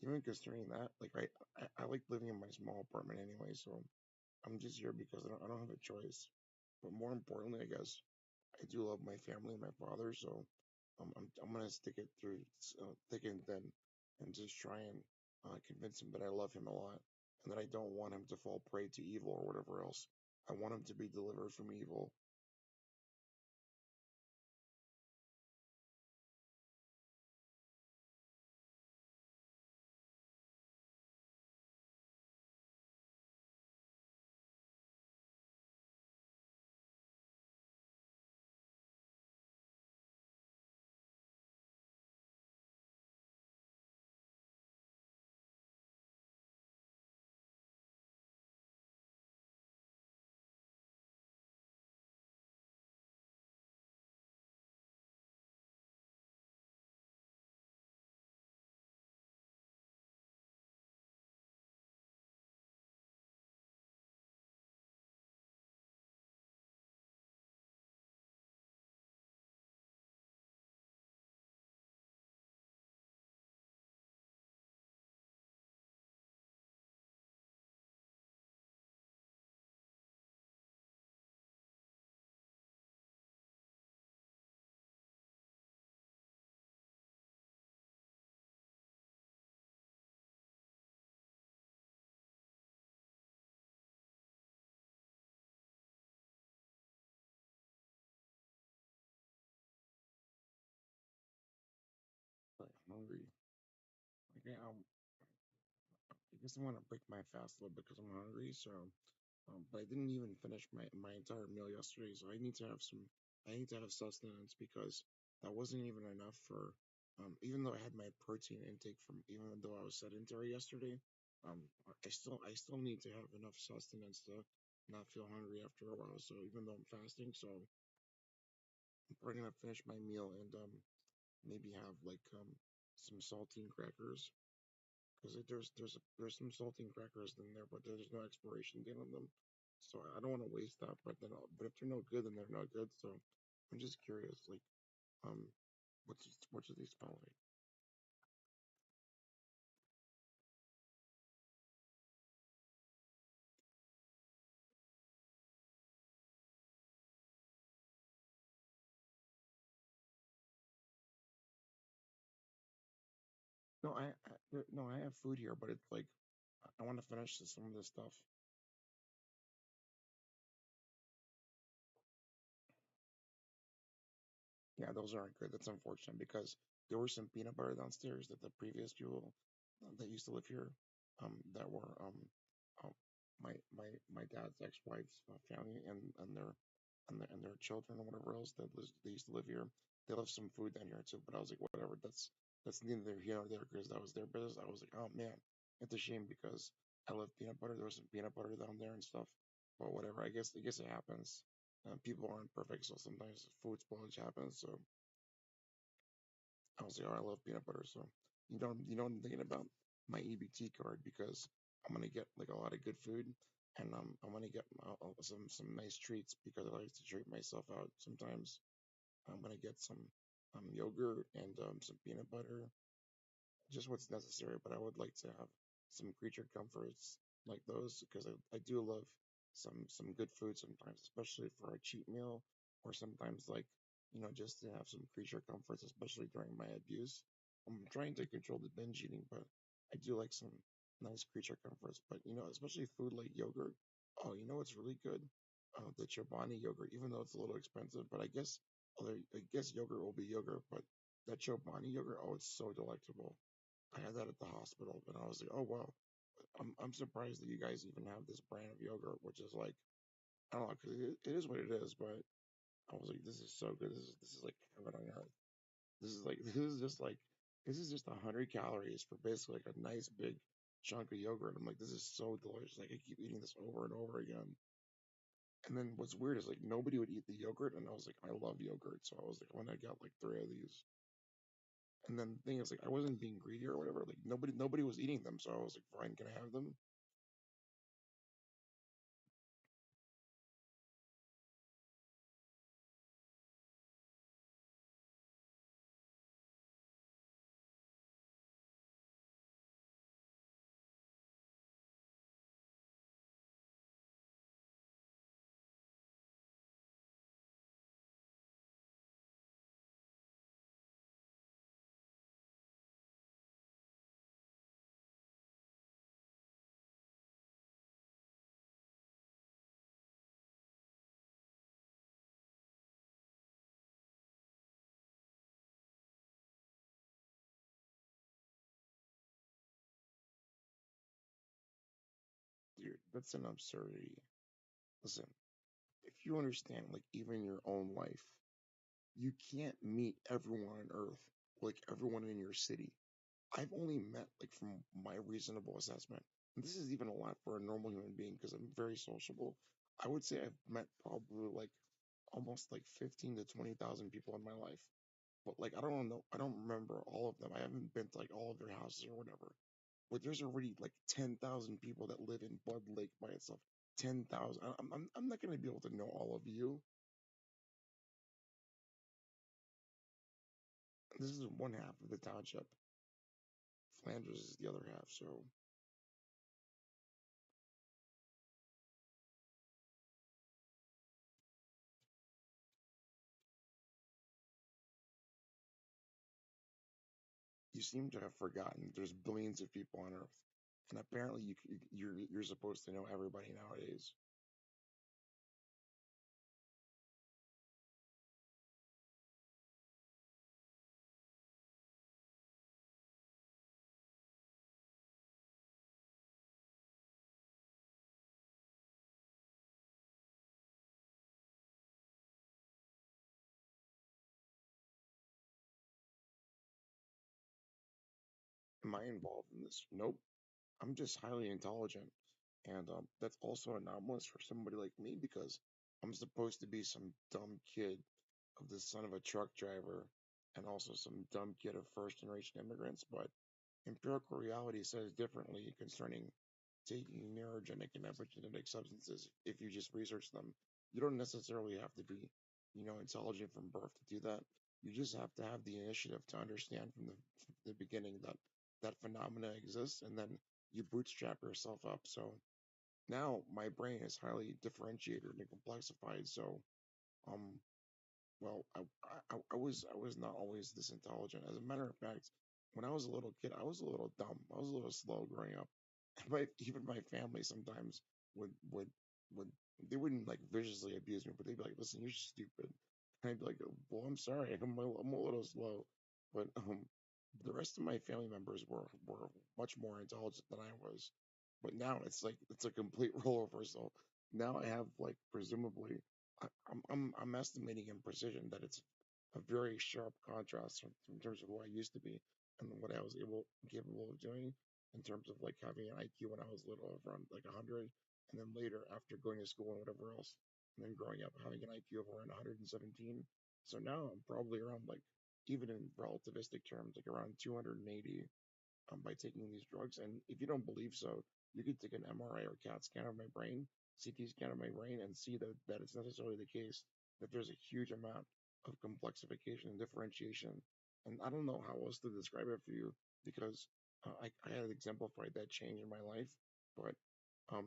Even considering that, like I like living in my small apartment anyway, so I'm just here because I don't have a choice. But more importantly, I guess I do love my family and my father, so I'm gonna stick it through thick and thin, and just try and convince him that I love him a lot, and that I don't want him to fall prey to evil or whatever else. I want him to be delivered from evil. hungry. Like I guess I want to break my fast a little bit because I'm hungry. So, but I didn't even finish my entire meal yesterday. So I need to have some. I need to have sustenance because that wasn't even enough for. Even though I had my protein intake from, even though I was sedentary yesterday, I still need to have enough sustenance to not feel hungry after a while. So even though I'm fasting, so I'm probably gonna finish my meal and maybe have like some saltine crackers because there's some saltine crackers in there, but there's no expiration date on them. So I don't want to waste that. But if they're no good, then they're not good. So I'm just curious, like, um, what do they smell like? No, no, I have food here, but it's like I want to finish some of this stuff. Yeah, those aren't good. That's unfortunate because there was some peanut butter downstairs that the previous people that used to live here, that were um my dad's ex-wife's family and their children and whatever else they used to live here. They left some food down here too, but I was like, whatever. That's neither here nor there because that was their business. I was like, oh man, it's a shame because I love peanut butter. There was some peanut butter down there and stuff, but whatever. I guess it happens. People aren't perfect, so sometimes food spoilage happens. So I was like, oh, I love peanut butter. So I'm thinking about my EBT card because I'm gonna get like a lot of good food, and I'm gonna get some nice treats because I like to treat myself out sometimes. I'm gonna get some yogurt and some peanut butter, just what's necessary. But I would like to have some creature comforts like those because I do love some good food sometimes, especially for a cheat meal or sometimes like just to have some creature comforts, especially during my abuse. I'm trying to control the binge eating, but I do like some nice creature comforts. But especially food like yogurt. Oh, you know what's really good? The Chobani yogurt, even though it's a little expensive, but I guess yogurt will be yogurt, but that Chobani yogurt, oh, it's so delectable. I had that at the hospital, and I was like, oh wow, I'm surprised that you guys even have this brand of yogurt, which is like I don't know, 'cause it is what it is, but I was like, this is so good. This is like heaven on earth. This is just 100 calories for basically like a nice big chunk of yogurt. I'm like, this is so delicious. Like I keep eating this over and over again. And then what's weird is like nobody would eat the yogurt, and I was like, I love yogurt, so I was like, I'm gonna get like three of these. And then the thing is, like, I wasn't being greedy or whatever. Like nobody was eating them, so I was like, fine, can I have them? Dude, that's an absurdity. Listen, if you understand, like, even your own life, you can't meet everyone on earth, like everyone in your city. I've only met, like, from my reasonable assessment, and this is even a lot for a normal human being because I'm very sociable. I would say I've met probably like almost like 15 to 20,000 people in my life. But like I don't know, I don't remember all of them. I haven't been to like all of their houses or whatever. But there's already like 10,000 people that live in Bud Lake by itself. 10,000. I'm not gonna be able to know all of you. This is one half of the township. Flanders is the other half. So you seem to have forgotten there's billions of people on Earth, and apparently you're supposed to know everybody nowadays. Am I involved in this? Nope. I'm just highly intelligent. And that's also anomalous for somebody like me because I'm supposed to be some dumb kid of the son of a truck driver and also some dumb kid of first generation immigrants. But empirical reality says differently concerning taking neurogenic and epigenetic substances. If you just research them, you don't necessarily have to be, intelligent from birth to do that. You just have to have the initiative to understand from the beginning that that phenomena exists, and then you bootstrap yourself up. So now my brain is highly differentiated and complexified. So um, well, I was not always this intelligent. As a matter of fact, when I was a little kid, I was a little dumb. I was a little slow growing up. My even my family sometimes would would they wouldn't like viciously abuse me, but they'd be like, "Listen, you're stupid." And I'd be like, "Well, I'm sorry, I'm a little slow," but the rest of my family members were much more intelligent than I was. But now it's like it's a complete role reversal. Now I have like presumably I'm estimating in precision that it's a very sharp contrast from terms of who I used to be and what I was capable of doing in terms of like having an IQ when I was little of around like 100, and then later after going to school and whatever else, and then growing up having an IQ of around 117. So now I'm probably around like even in relativistic terms like around 280 by taking these drugs. And if you don't believe so, you could take an MRI or CAT scan of my brain, CT scan of my brain, and see that it's necessarily the case that there's a huge amount of complexification and differentiation. And I don't know how else to describe it for you because I had exemplified that change in my life. But um,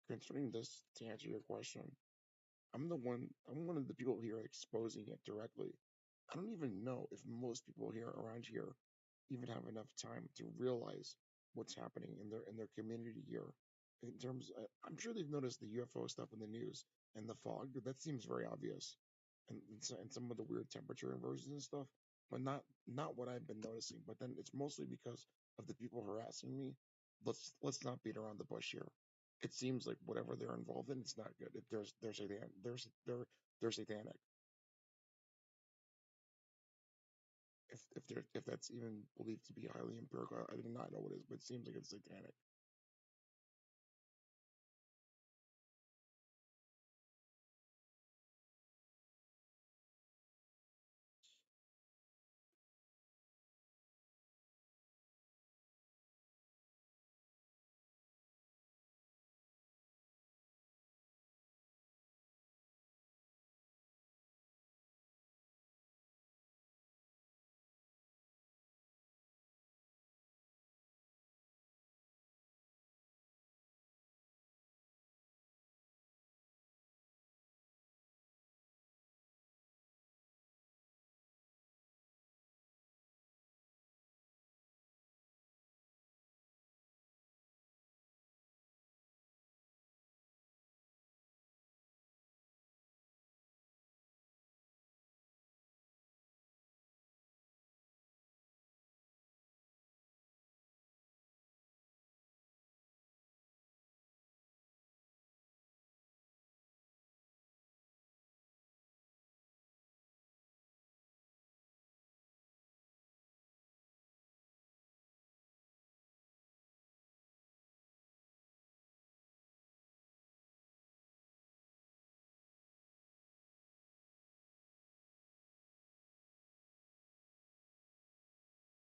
concerning this, to answer your question, I'm one of the people here exposing it directly. I don't even know if most people here around here even have enough time to realize what's happening in their community here. In terms, I'm sure they've noticed the UFO stuff in the news and the fog. That seems very obvious, and some of the weird temperature inversions and stuff, but not what I've been noticing. But then it's mostly because of the people harassing me. Let's not beat around the bush here. It seems like whatever they're involved in, it's not good. They're satanic. If that's even believed to be highly empirical, I do not know what it is, but it seems like it's satanic.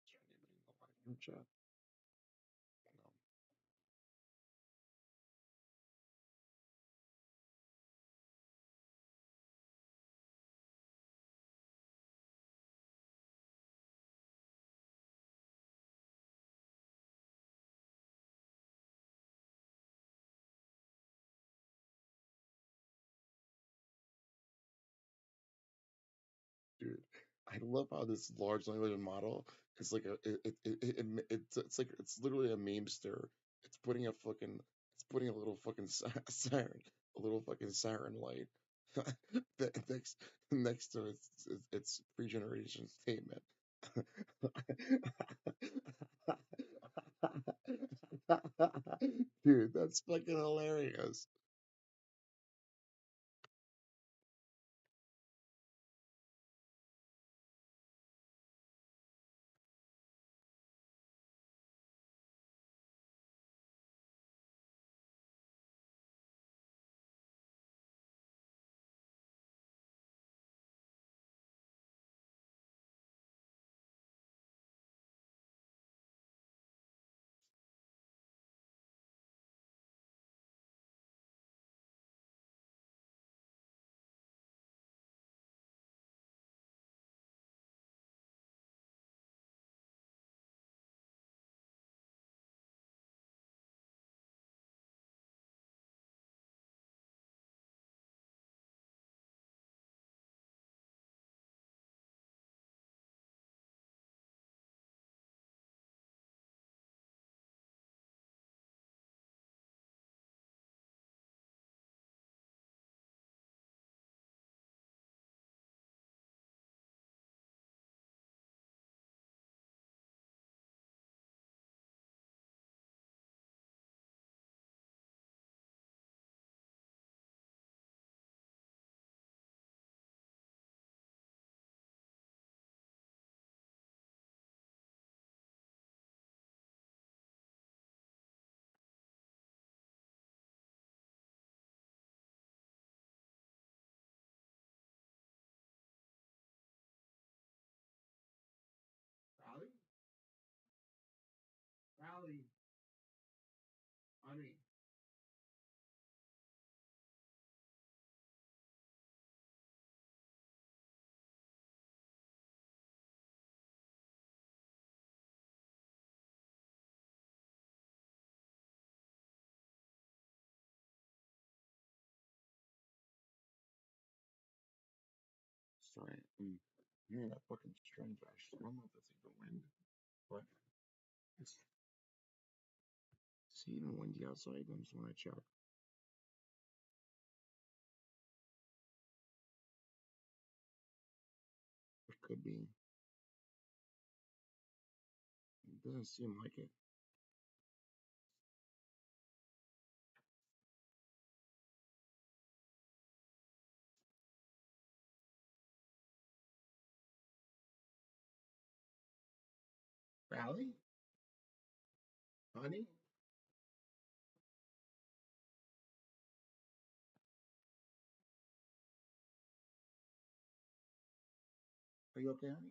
Is there anybody in the live room chat? No. Dude, I love how this large language model is like it's like it's literally a memester. It's putting a fucking it's putting a little fucking siren, a little fucking siren light next to its pre-generation statement. Dude, that's fucking hilarious. Rally, honey. Sorry, I'm hearing that fucking strange ash. I don't know if that's like the wind, but it's even windy outside. I just want to check. It could be. It doesn't seem like it. Rally, honey, are you okay, honey?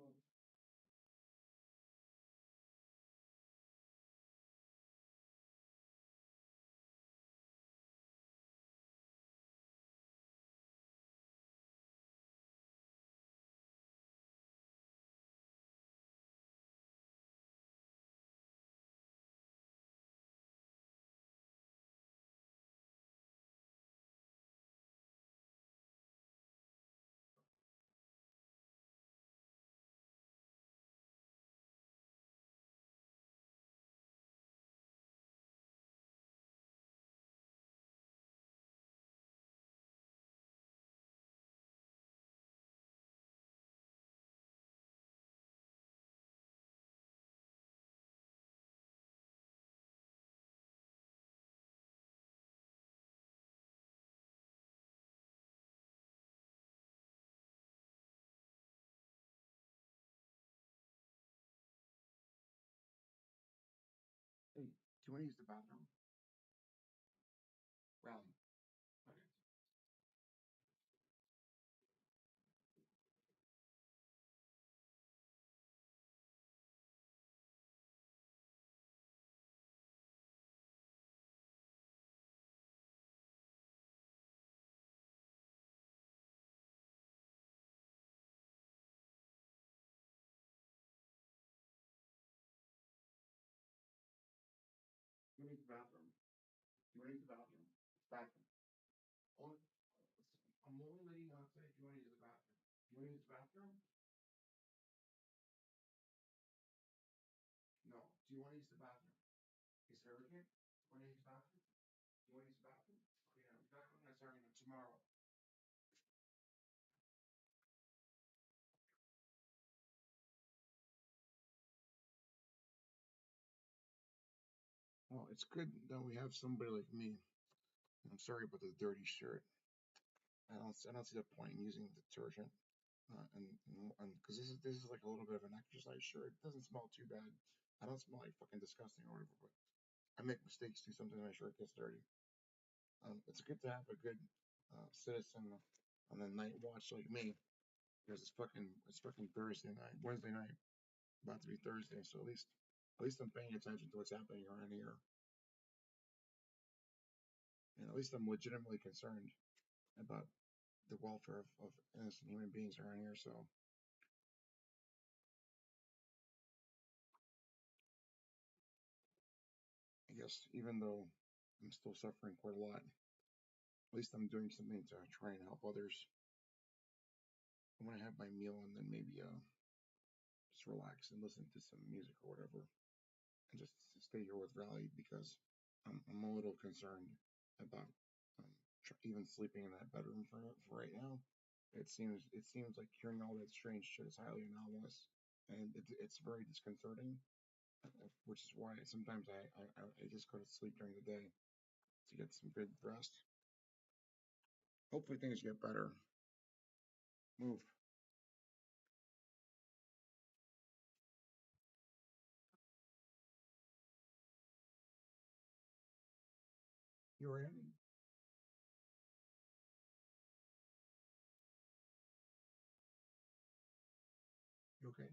Oh, hey, do you want to use the bathroom? Rally. Okay. You want to use the bathroom? You want to use the bathroom? Bathroom. Only, I'm only letting you outside if you want to use the bathroom. You want to use the bathroom? No. Do you want to use the bathroom? Is it urgent? Want to use the bathroom? You want to use the bathroom? Okay, now the bathroom is starting tomorrow. Well, it's good that we have somebody like me. I'm sorry about the dirty shirt. I don't see the point in using detergent. And because this is like a little bit of an exercise shirt. It doesn't smell too bad. I don't smell like fucking disgusting or whatever, but I make mistakes too. Sometimes my shirt gets dirty. It's good to have a good citizen on the night watch like me. Because it's fucking Thursday night, Wednesday night, about to be Thursday. So at least I'm paying attention to what's happening around here, and at least I'm legitimately concerned about the welfare of innocent human beings around here. So I guess even though I'm still suffering quite a lot, at least I'm doing something to try and help others. I want to have my meal and then maybe just relax and listen to some music or whatever, and just stay here with Raleigh because I'm a little concerned about um, even sleeping in that bedroom for right now. It seems like hearing all that strange shit is highly anomalous, and it's very disconcerting. which is why sometimes I just go to sleep during the day to get some good rest. Hopefully things get better. Move. You were in? You okay?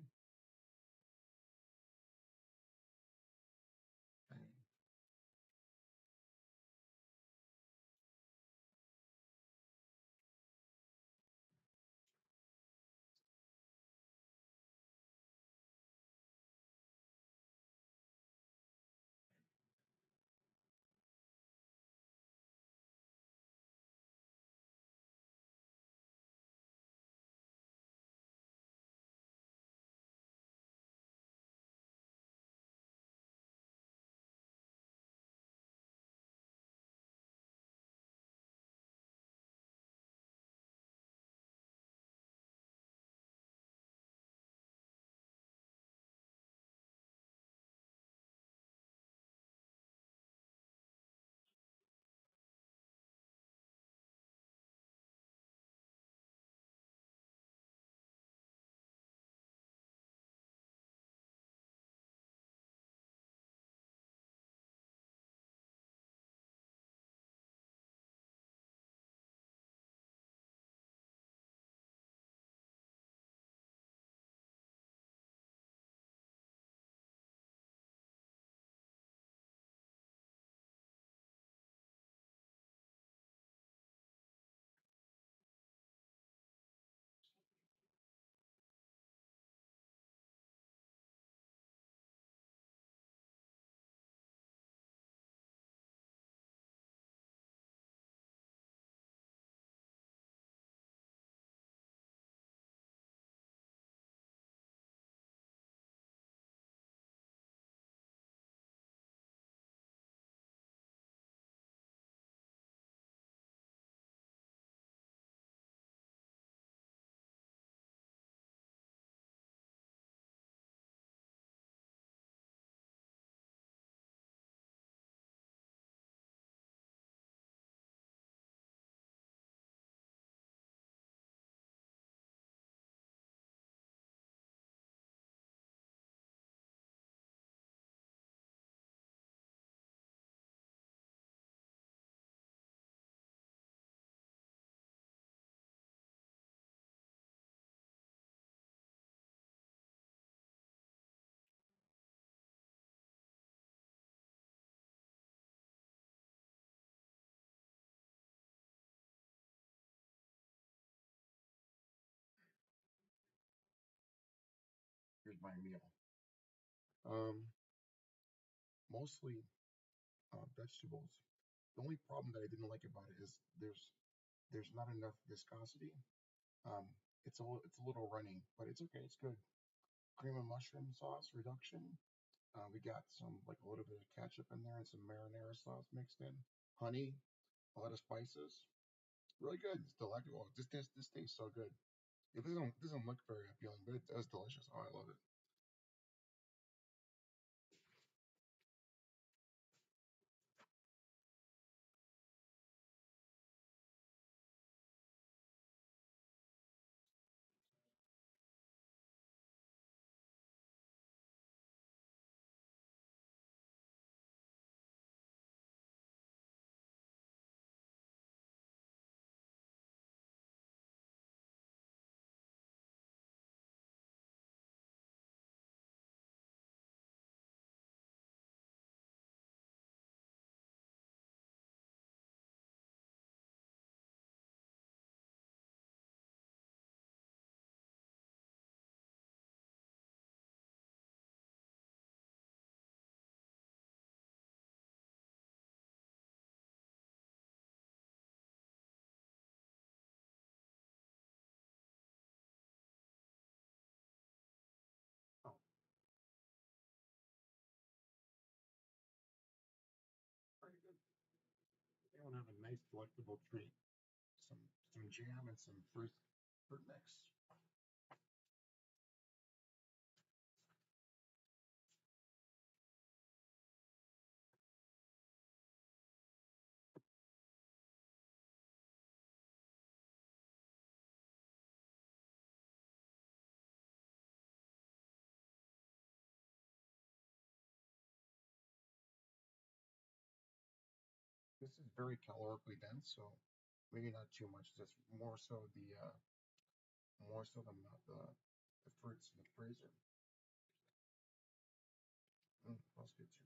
Fine. Here's my meal. Um, Mostly vegetables. The only problem that I didn't like about it is there's not enough viscosity. Um, it's a little runny, but it's okay. It's good. Cream and mushroom sauce reduction. We got some like a little bit of ketchup in there and some marinara sauce mixed in. Honey, a lot of spices. Really good. It's delectable. This tastes so good. It doesn't look very appealing, but it does delicious. Oh, I love it. Oh, very good. They want to have a nice delectable treat. Some some jam and some fruit mix. This is very calorically dense, so maybe not too much. Just more so the fruits in the freezer. That's good too.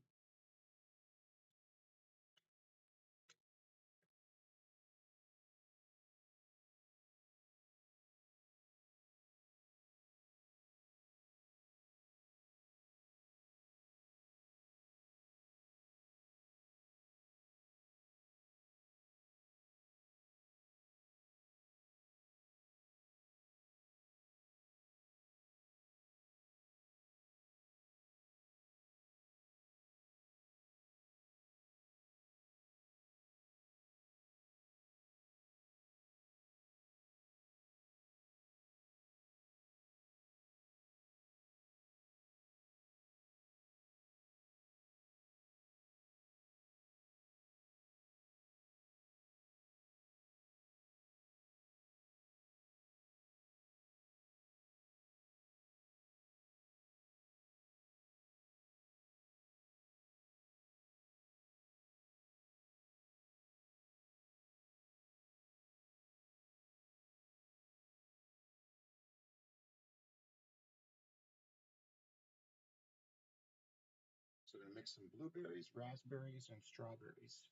So we're gonna mix some blueberries, raspberries, and strawberries,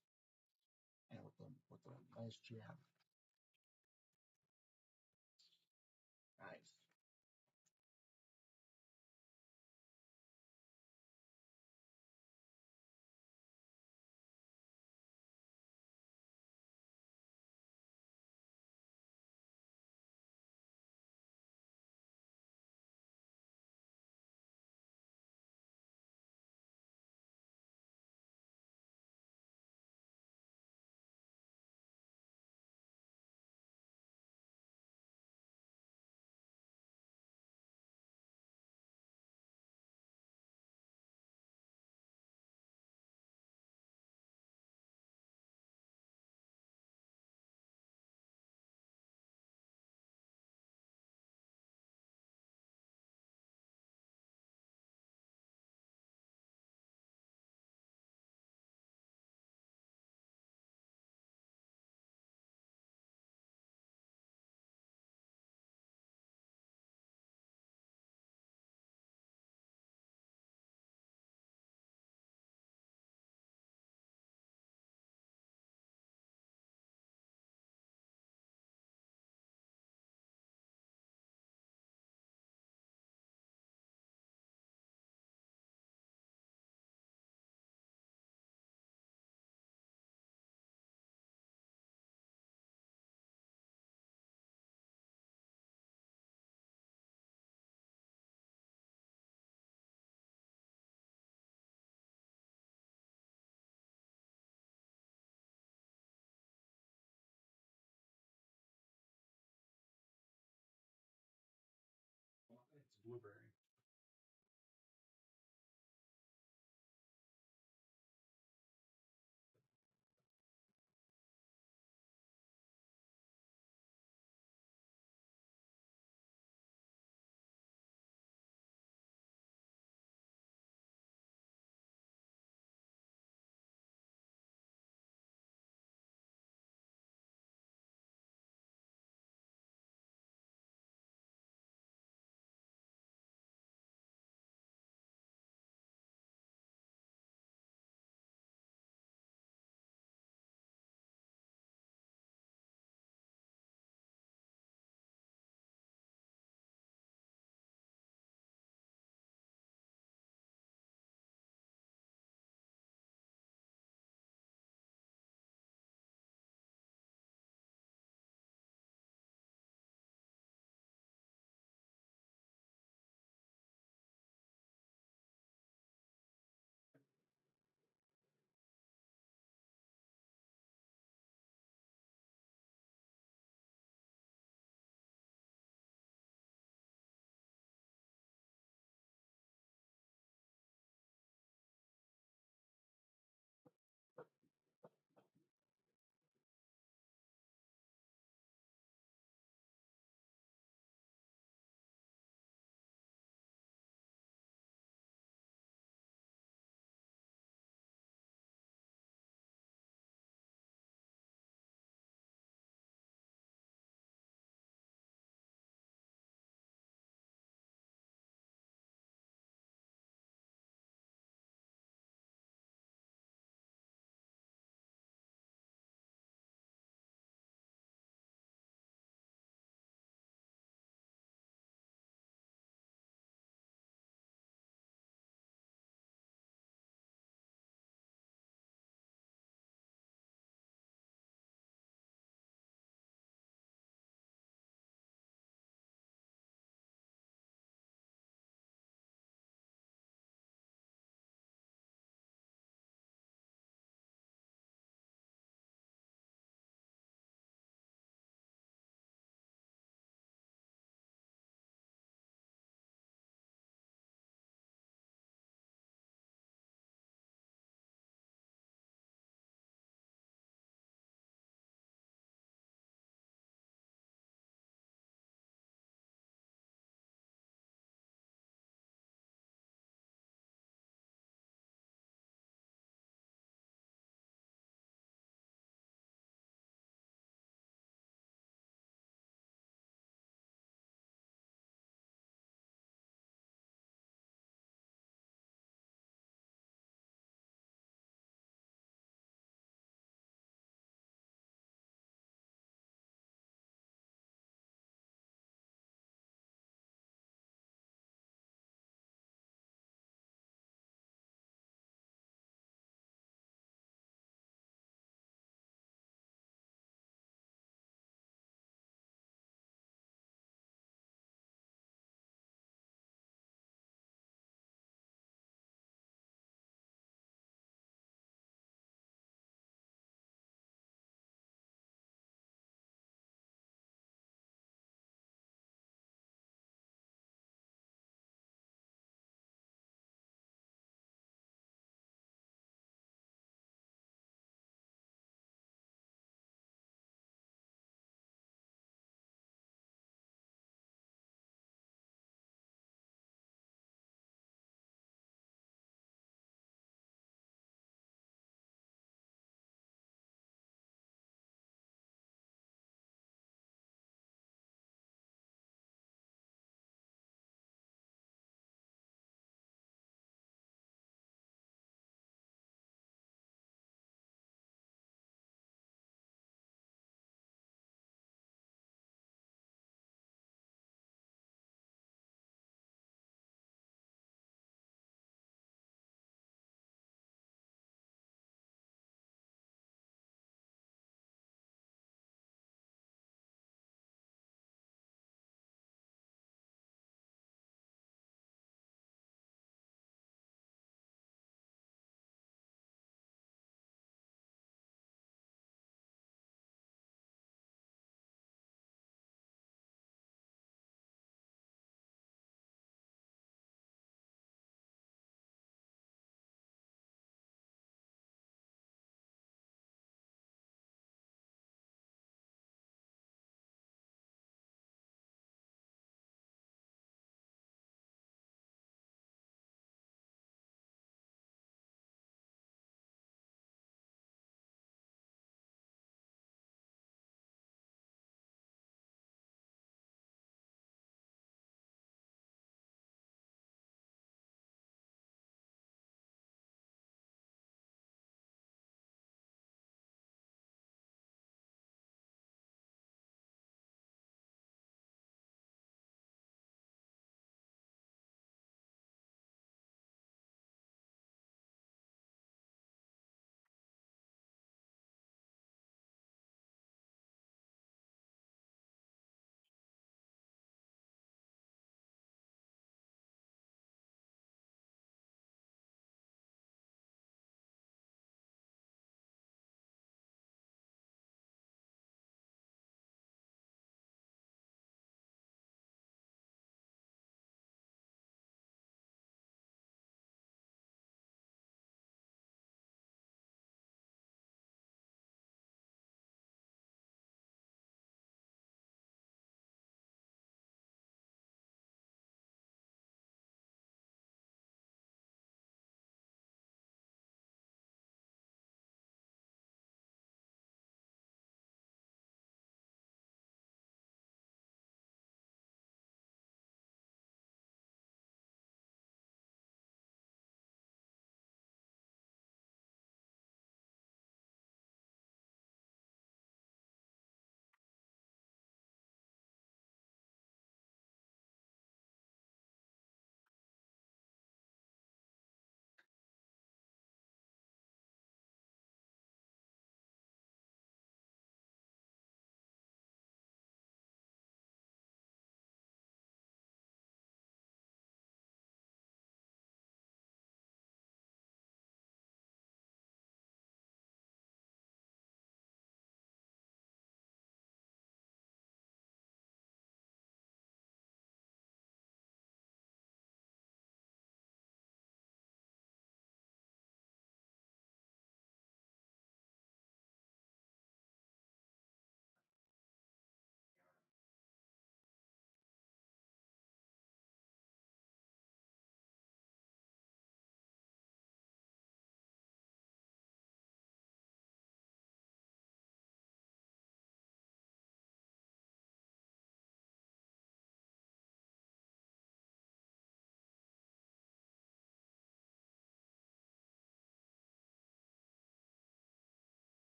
and with a nice jam. Nice. It's blueberry.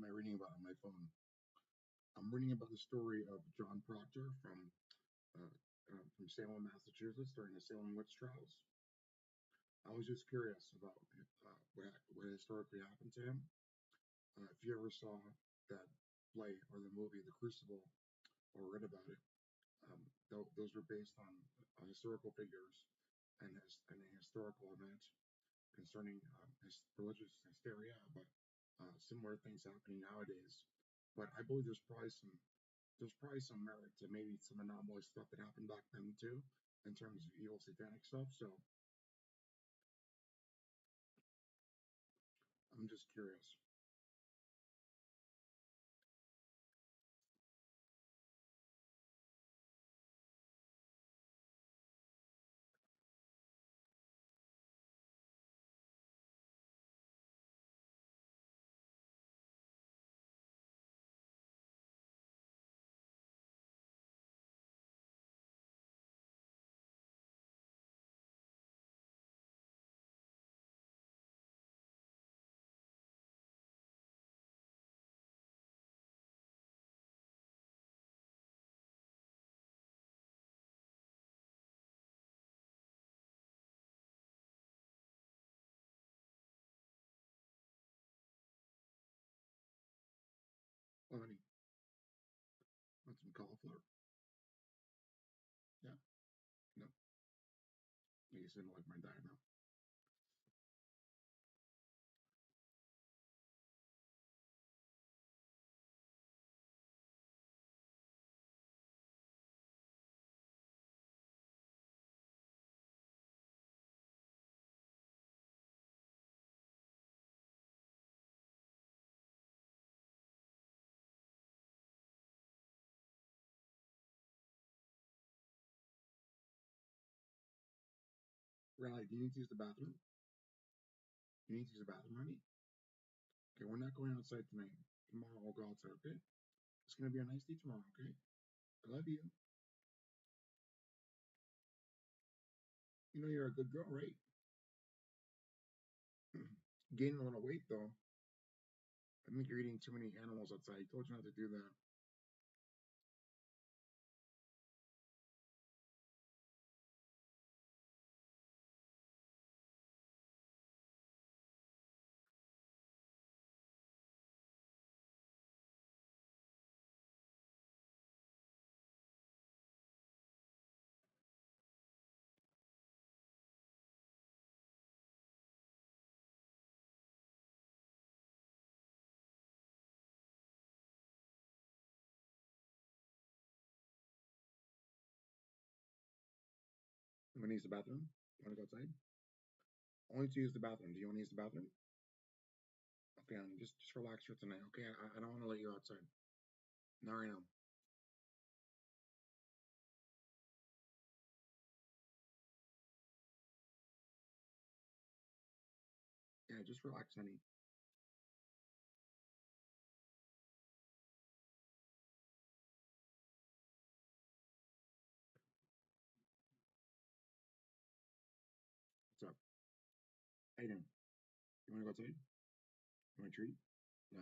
am I reading about on my phone? I'm reading about the story of John Proctor uh, from Salem, Massachusetts, during the Salem witch trials. I was just curious about what historically happened to him. If you ever saw that play or the movie The Crucible or read about it, those were based on historical figures and a historical event concerning religious hysteria, but similar things happening nowadays. But I believe there's probably some merit to maybe some anomalous stuff that happened back then too, in terms of evil satanic stuff. So I'm just curious. Oh, honey, want some cauliflower? Yeah, no, I guess I don't like my diet now. Riley, do you need to use the bathroom? You need to use the bathroom, honey? Okay, we're not going outside tonight. Tomorrow we'll go outside, okay? It's gonna be a nice day tomorrow, okay? I love you. You know you're a good girl, right? Gaining a little weight though. I think you're eating too many animals outside. I told you not to do that. I'm gonna use the bathroom. You wanna go outside? Only to use the bathroom. Do you wanna use the bathroom? Okay, honey, just relax for tonight, okay? I don't wanna let you outside. Not right now. Yeah, just relax, honey. What's up? How you doing? You wanna go outside? You want a treat? No.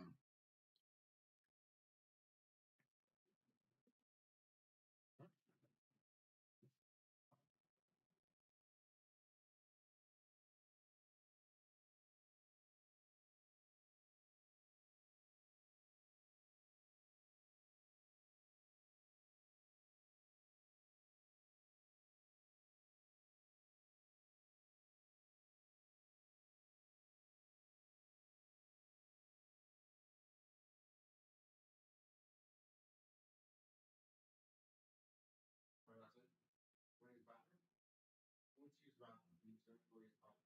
Wanna go outside? Wanna use the bathroom? Only to use the bathroom. You need to go use the bathroom.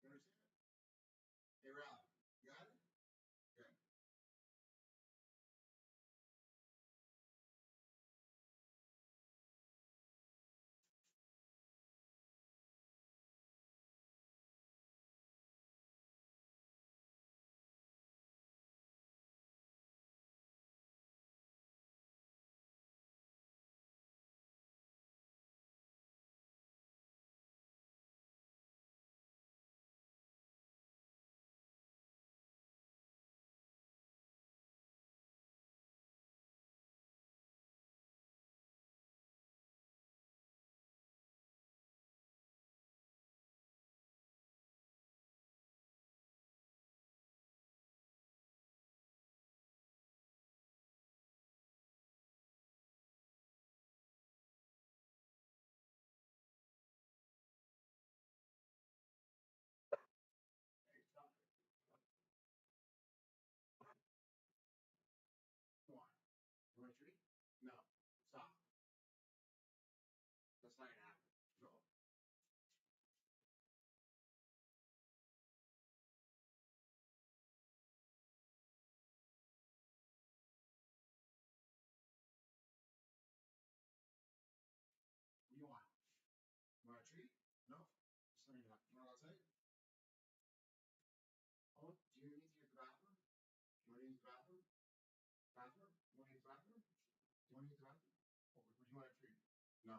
You understand? Hey, Ralph, you got it? Good. Hey, stop. Come on. You want a treat? No. Stop. That's not gonna happen. Go. What do you want? You want a treat? No. That's not gonna happen. You know what I'll say? Oh, do you need to use the bathroom? Do you want to use the bathroom? Bathroom? You want to use the bathroom? Do you want to use the bathroom? Or would you want a treat? No.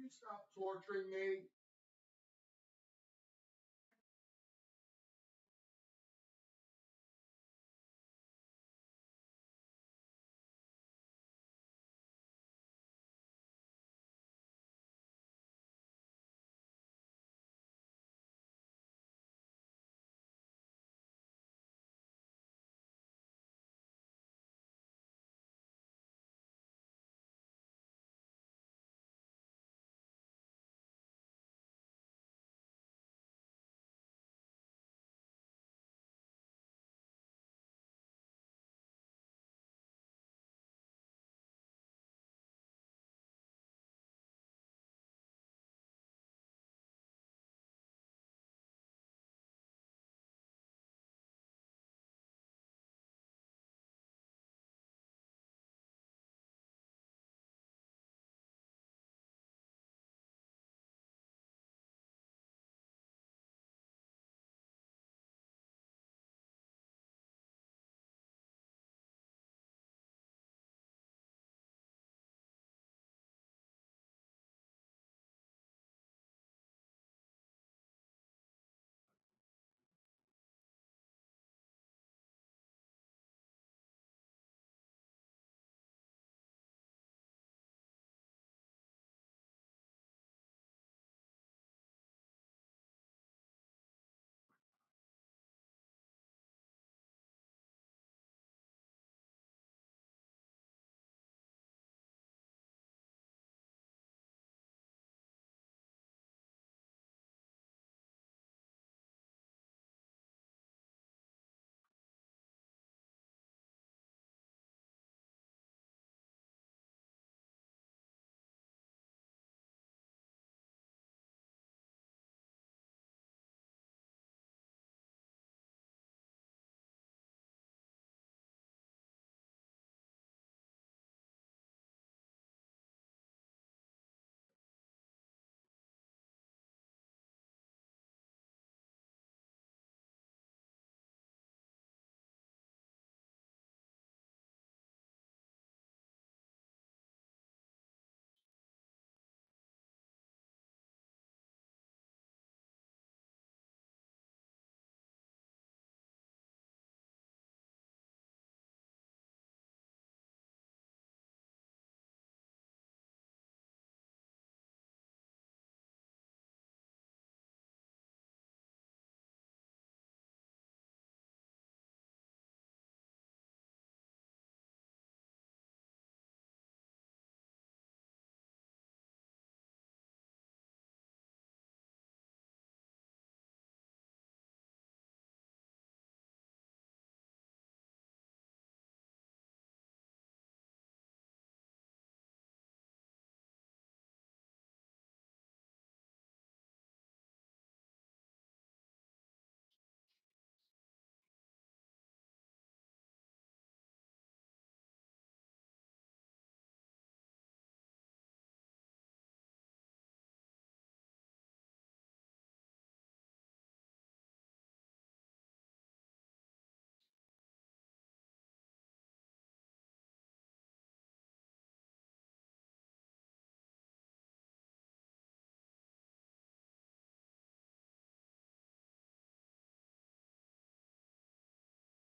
you stop torturing me?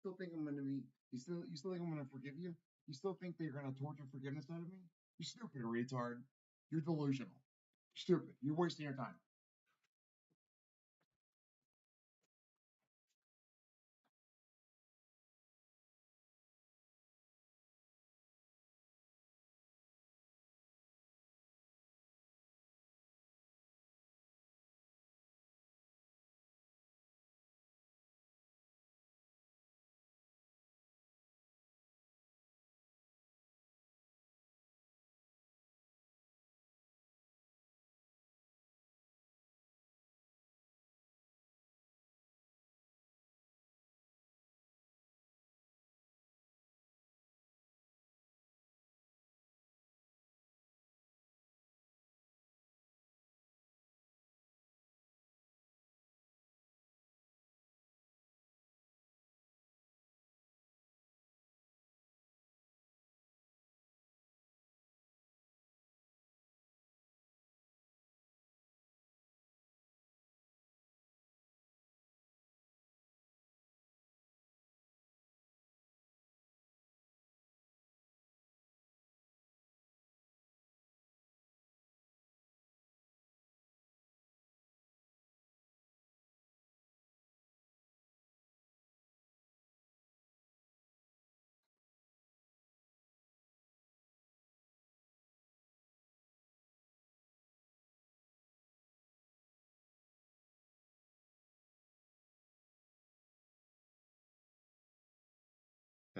Still think I'm gonna be? You still think I'm gonna forgive you? You still think that you're gonna torture forgiveness out of me? You stupid retard. You're delusional. Stupid. You're wasting your time.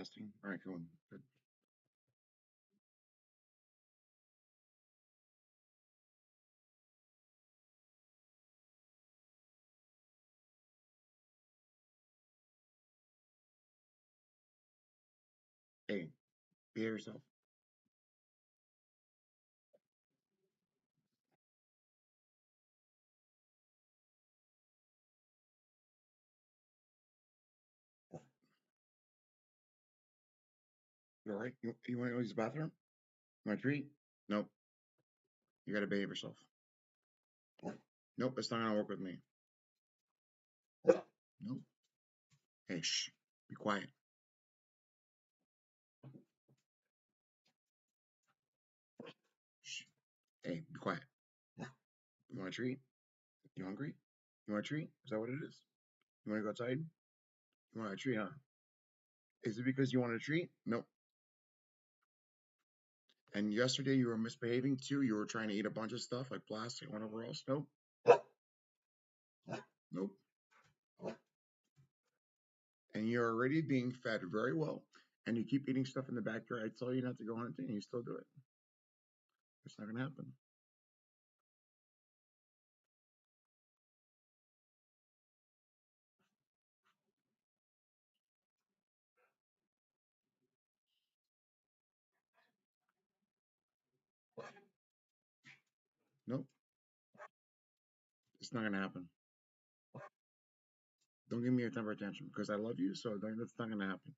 Testing. All right, cool. Good. Hey, behave yourself. You all right? You want to use the bathroom? You want a treat? Nope. You got to behave yourself. Nope, it's not gonna work with me. Nope. Hey, shh. Be quiet. Shh. Hey, be quiet. You want a treat? You hungry? You want a treat? Is that what it is? You want to go outside? You want a treat, huh? Is it because you want a treat? Nope. And yesterday you were misbehaving too. You were trying to eat a bunch of stuff like plastic, whatever else. Nope. Nope. And you're already being fed very well, and you keep eating stuff in the backyard. I tell you not to go hunting, and you still do it. It's not gonna happen. Nope. It's not gonna happen. Don't give me your temper tantrum because I love you, so that's not gonna happen.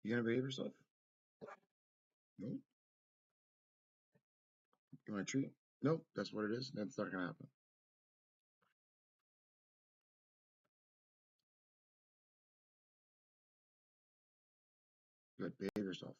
You gonna behave yourself? Nope. You want a treat? Nope. That's what it is. That's not gonna happen. Good. Behave yourself.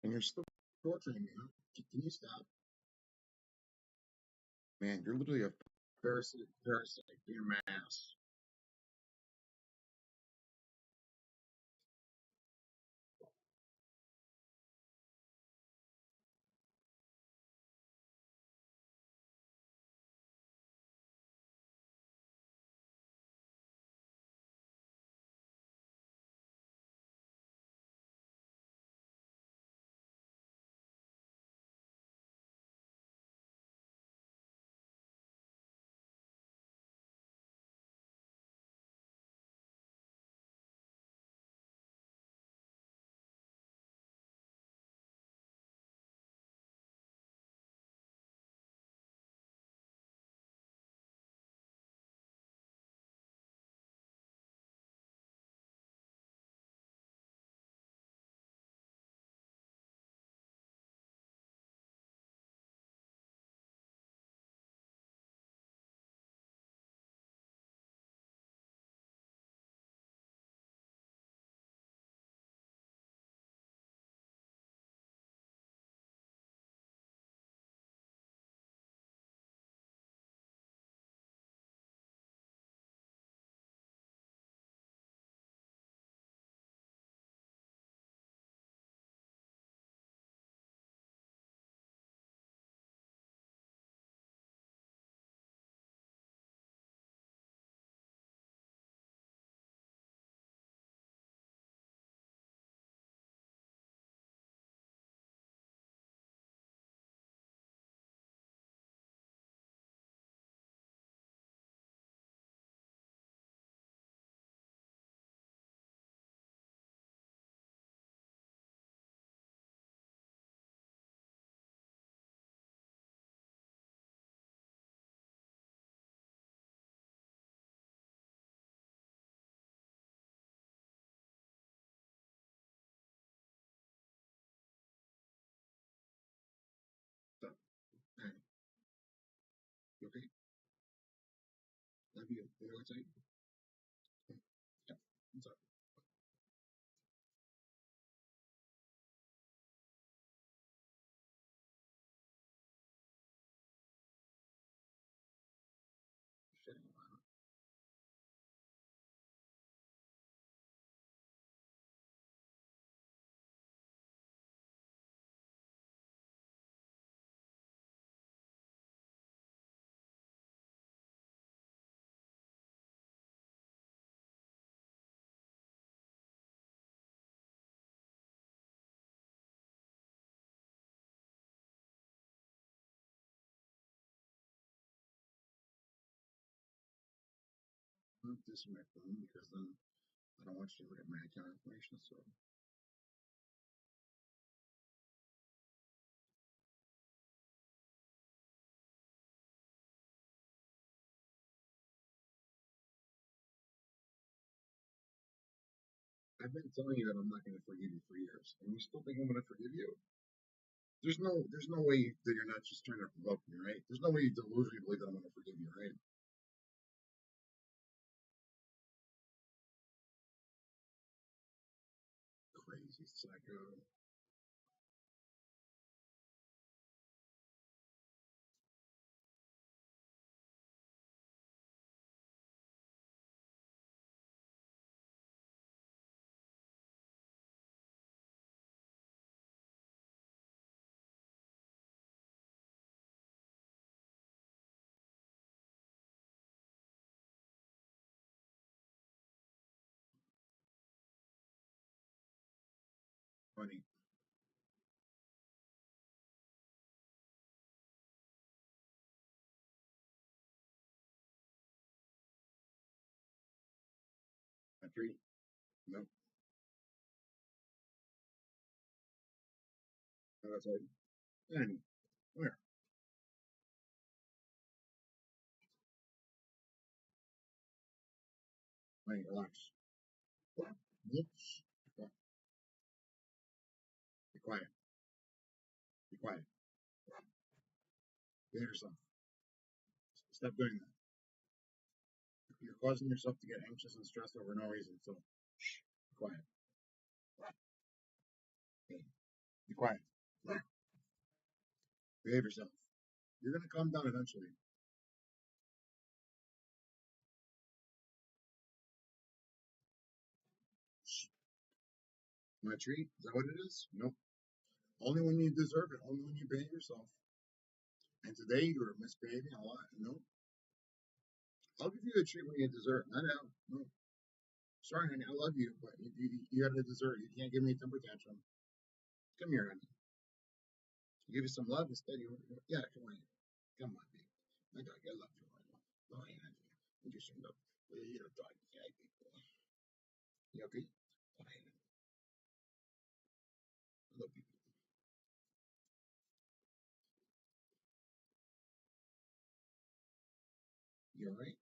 And you're still torturing me. Huh? Can you stop? Man, you're literally a parasite in my ass. Have you? You know what's right? Yeah. What's up? Shit. This is my phone because then I don't want you to look at my account information. So I've been telling you that I'm not going to forgive you for years, and you still think I'm going to forgive you? There's no way that you're not just trying to provoke me, right? There's no way you delusionally believe that I'm going to forgive you, right? Crazy psycho. Funny. I treat. No, no, that's right. And where? Wait, relax. Oops. Be quiet. Be quiet. Behave yourself. Stop doing that. You're causing yourself to get anxious and stressed over no reason. So, shh. Be quiet. Okay. Be quiet. Behave yourself. You're gonna calm down eventually. Shh. My treat? Is that what it is? Nope. Only when you deserve it. Only when you behave yourself. And today you were misbehaving a lot. No. I'll give you a treat when you deserve it. Not now. No. Sorry, honey. I love you, but you have a dessert. You can't give me a temper tantrum. Come here, honey. Give you some love instead. Yeah, come on. Come on, baby. My dog, I love you. Oh, yeah, honey. You just love. You're a dog. Yeah, I think. You okay? Oh, yeah, I love you. You alright?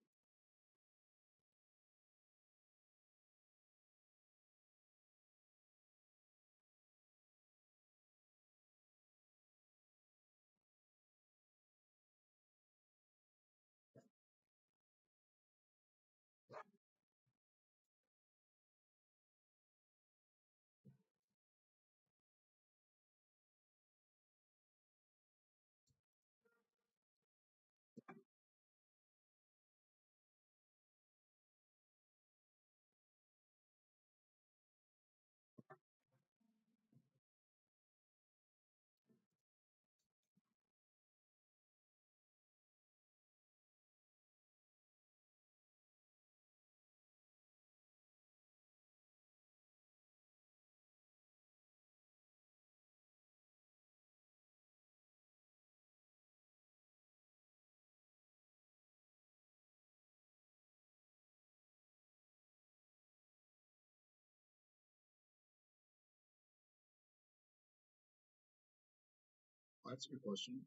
That's a good question.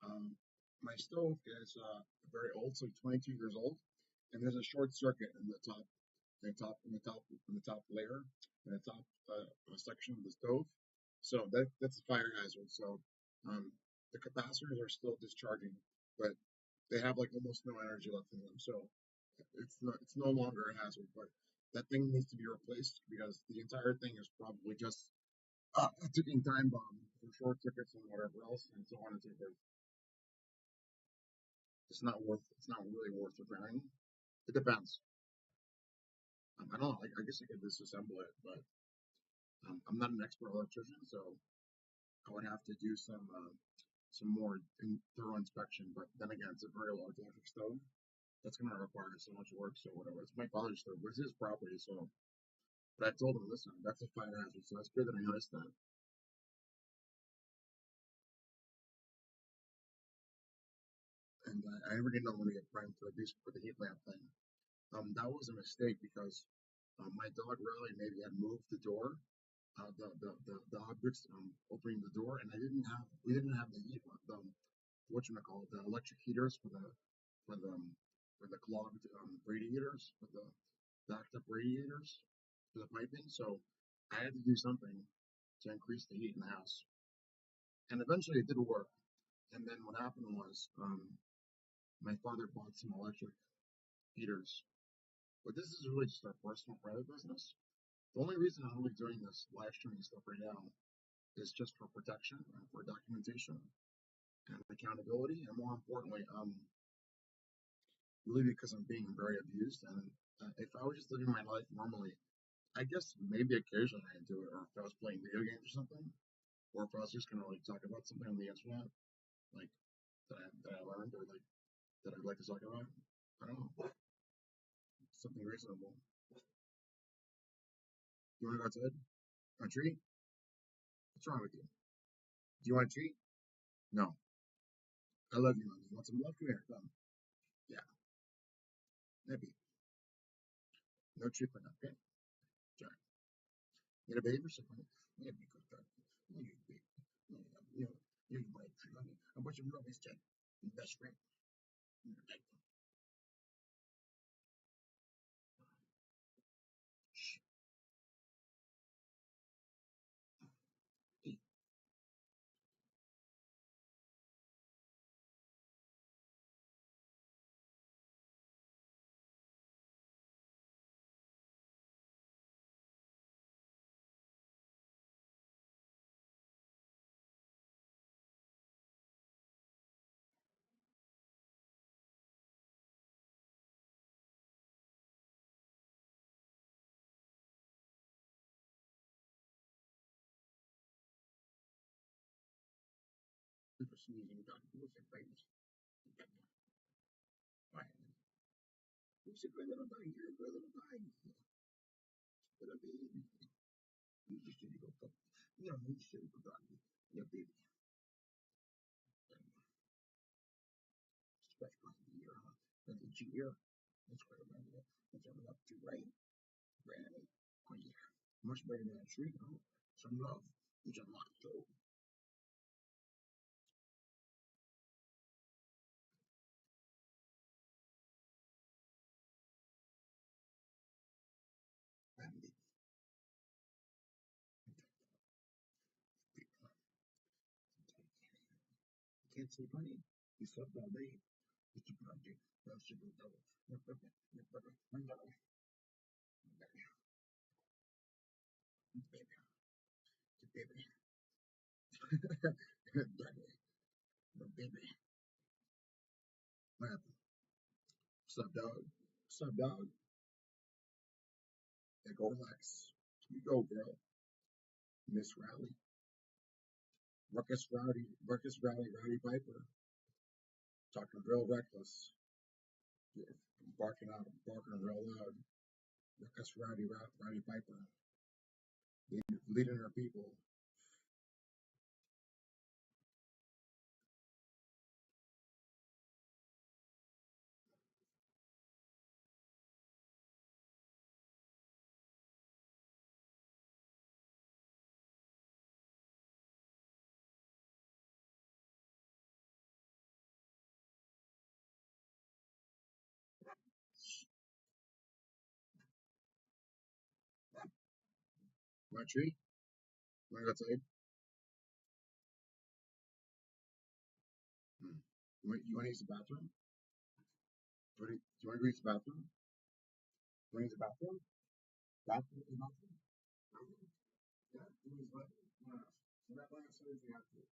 Um, my stove is very old, so 22 years old, and there's a short circuit in the top layer, in the top section of the stove. So that's a fire hazard. So um, the capacitors are still discharging, but they have like almost no energy left in them. So it's no longer a hazard, but that thing needs to be replaced because the entire thing is probably just a ticking time bomb for short circuits and whatever else, and so on and so forth. It's not really worth repairing. It depends. I don't know. I guess I could disassemble it, but I'm not an expert electrician, so I would have to do some more thorough inspection. But then again, it's a very large electric stove. That's going to require so much work, so whatever. It's my father's stove, but it's his property, so. But I told him, listen, that's a fire hazard, so that's good that I noticed that. And I already know when to get primed for the heat lamp thing. That was a mistake because my dog Riley maybe had moved the door, the objects opening the door, and we didn't have the heat the whatchamacallit, the electric heaters for the for the clogged radiators, for the backed up radiators for the piping. So I had to do something to increase the heat in the house, and eventually it did work. And then what happened was my father bought some electric heaters, but this is really just our personal private business. The only reason I'm really doing this live streaming stuff right now is just for protection and for documentation and accountability, and more importantly, really because I'm being very abused. And if I was just living my life normally, I guess maybe occasionally I'd do it, or if I was playing video games or something, or if I was just gonna like talk about something on the internet, like that I learned or like that I'd like to talk about. I don't know, something reasonable. You want to go outside? Want a treat? What's wrong with you? Do you want a treat? No. I love you, man. You want some love? Come here. Come. Yeah. Maybe. No treat for now. Okay. Sorry. Need a baby or something? Yeah, be good. You need a baby. You know, you want a treat, honey. How about your love is Jen? Your best friend. Like, shh. Hey, people sneezing. God, who's your baby? Why? Who's a good little guy? You're a good little guy. Little baby. You just need to go put. You know, you should go doggy. Your baby. Scratch behind the ear, huh? An itchy ear. That's what I'm going to That's what I'm up to, right? Granny. Oh, yeah. Much better than a treat, huh? Some love. You just lock the door. Family. You can't sleep, honey. You slept all day. It's a project. That's a good double. Your brother. Your brother. My brother. Baby. Baby. Baby. No baby. What happened? What's up, dog? What's up, dog? Yeah, go relax. You go, girl. Miss Rowdy. Rowdy Piper. Talking real reckless. Yeah, barking real loud. Rowdy Piper. Leading her people. Want a treat? Want to go outside? Hmm. You want to use the bathroom? Do you want to use the bathroom? Do you want to use the bathroom? Bathroom? The bathroom? Bathroom? Yeah, do you use the bathroom? No, no. So that way, so you have to.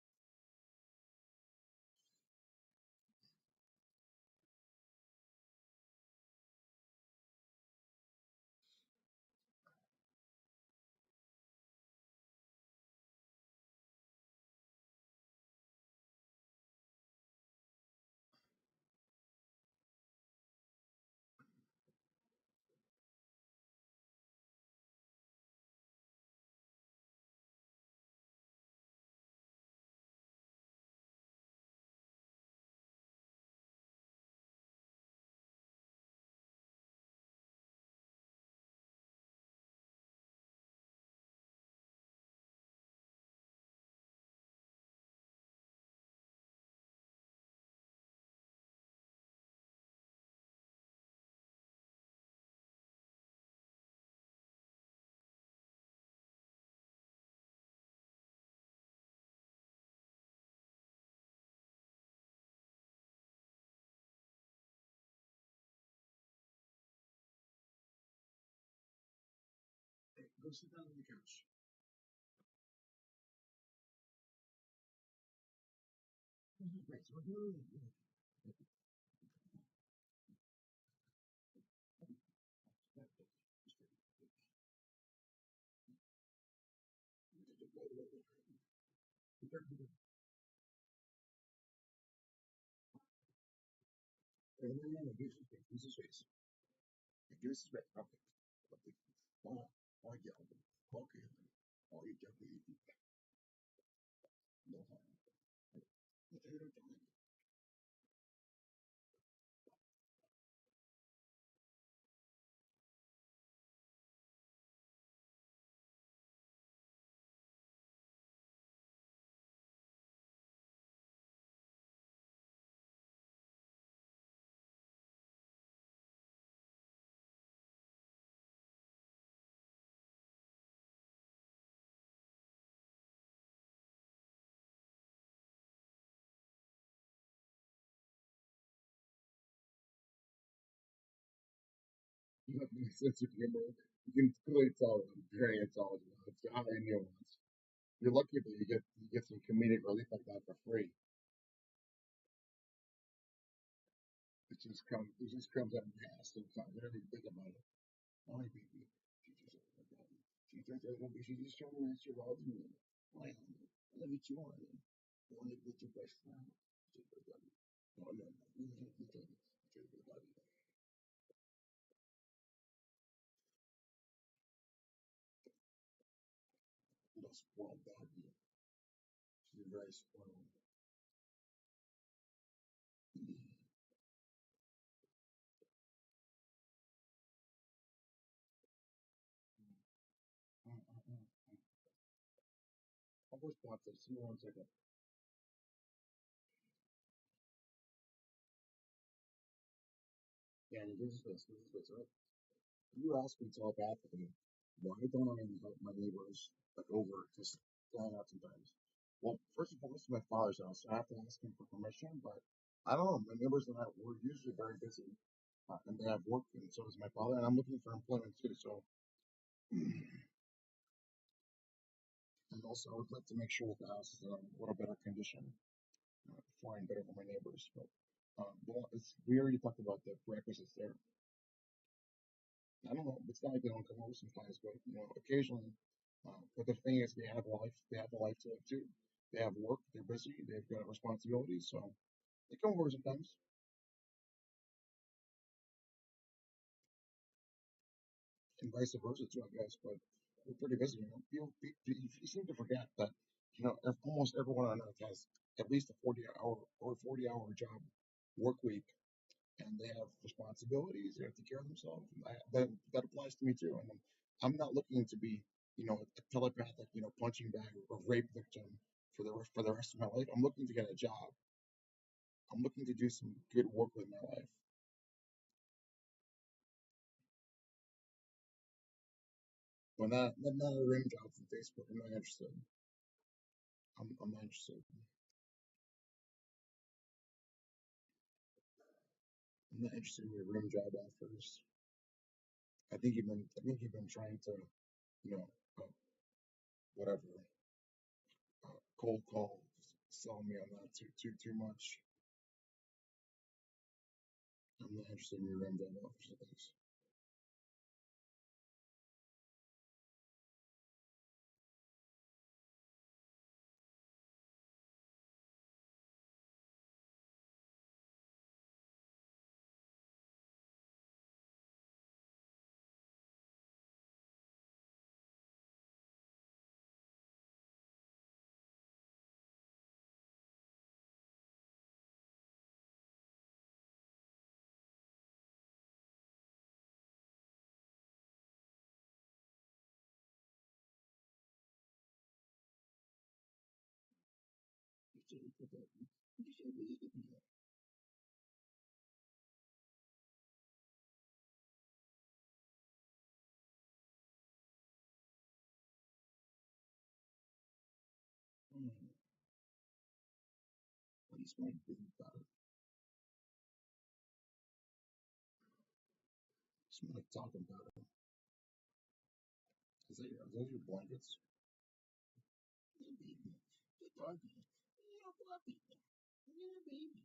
Hey, go sit down on the couch. Right, so we're doing Use his face. Give us his face. Okay. Okay. Oh, oh, yeah. Okay. Oh, you can't believe it. No harm. You have no sense of humor. You can clearly tell I'm very intelligent. It's not any nuance. You're lucky that you get some comedic relief like that for free. It just comes out of your ass sometimes. I never even think about it. Oh, my baby. She just told me that she loves me. Why? I love you too, honey. I want to be your best friend. No, no, no. You love me. Little spoiled doggy. She's very spoiled. I'll go spot this. Give me 1 second. Yeah, and this is right? You ask me telepathically, why don't I invite my neighbors like over just to hang out sometimes? Well, first and foremost, my father's house, so I have to ask him for permission. But I don't know. My neighbors and I we're usually very busy, and they have work, and so does my father. And I'm looking for employment too. So, and also, I would like to make sure that the house is in a little better condition before I invite over my neighbors. But we already talked about the prerequisites there. I don't know. It's not like they don't come over sometimes, but occasionally. But the thing is, they have a life. They have a life to live too. They have work. They're busy. They've got responsibilities. So they come over sometimes, and vice versa too, I guess. But we're pretty busy. You seem to forget that almost everyone on earth has at least a 40-hour job work week, and they have responsibilities. They have to take care of themselves. And that applies to me too. And I'm not looking to be, a telepathic, punching bag or rape victim for the rest of my life. I'm looking to get a job. I'm looking to do some good work with my life. But not a rim job from Facebook. I'm not interested. I'm not interested. I'm not interested in your room job offers. I think you've been trying to, you know, uh, whatever, cold call, sell me on that too much. I'm not interested in your room job offers. Thanks. Mm, what do you smell good about it? You smell like talking about it. Are those your blankets? Yeah, baby. Good doggy. Yeah, puppy. Yeah, baby.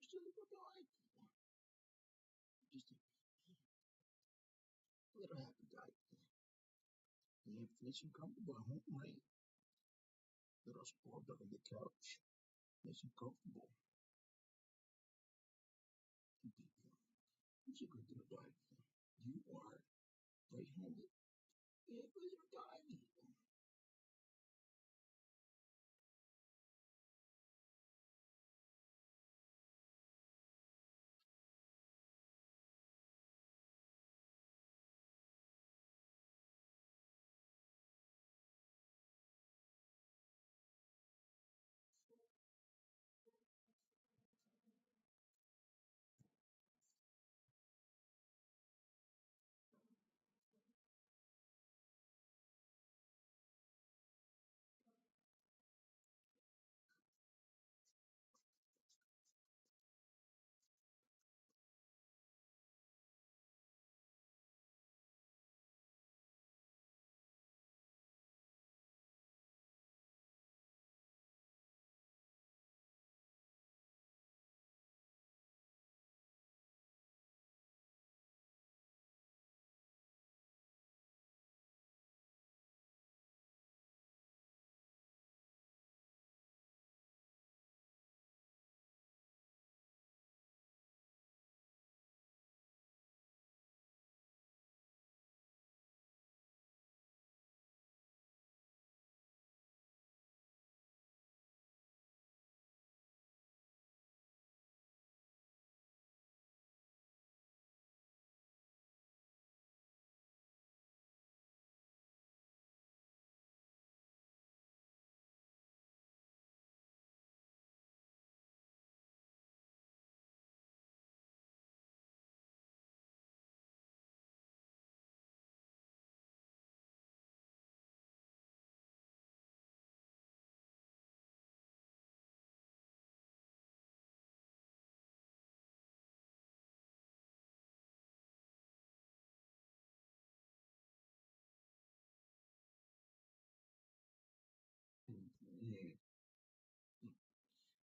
Just a little dog. Just a little happy dog. You have nice and comfortable at home, right? Little sprawled up on the couch. Nice and comfortable. Who's a good little dog? You are right-handed. Yeah, good little doggy.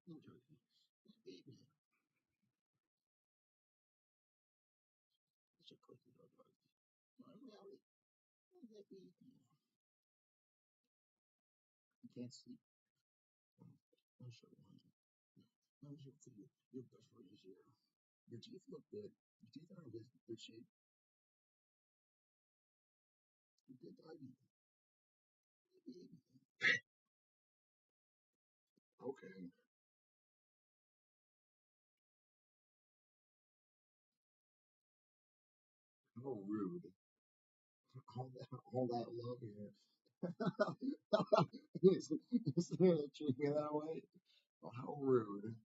No joking. Baby. It's a cookie dog. My reality. You can't sleep. I'm sure why. I'm sure for you. Your best friend is here. Your teeth look good. Your teeth are in good shape. You good doggy. Baby. Okay. How rude. All that love here. He's going to treat me that way. Oh, how rude.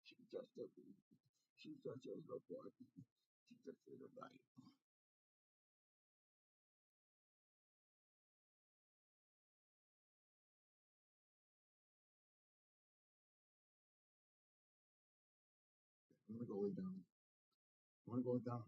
She just a she's just a little boy. She's just a little guy. I'm gonna go lay down. I'm gonna go lay down.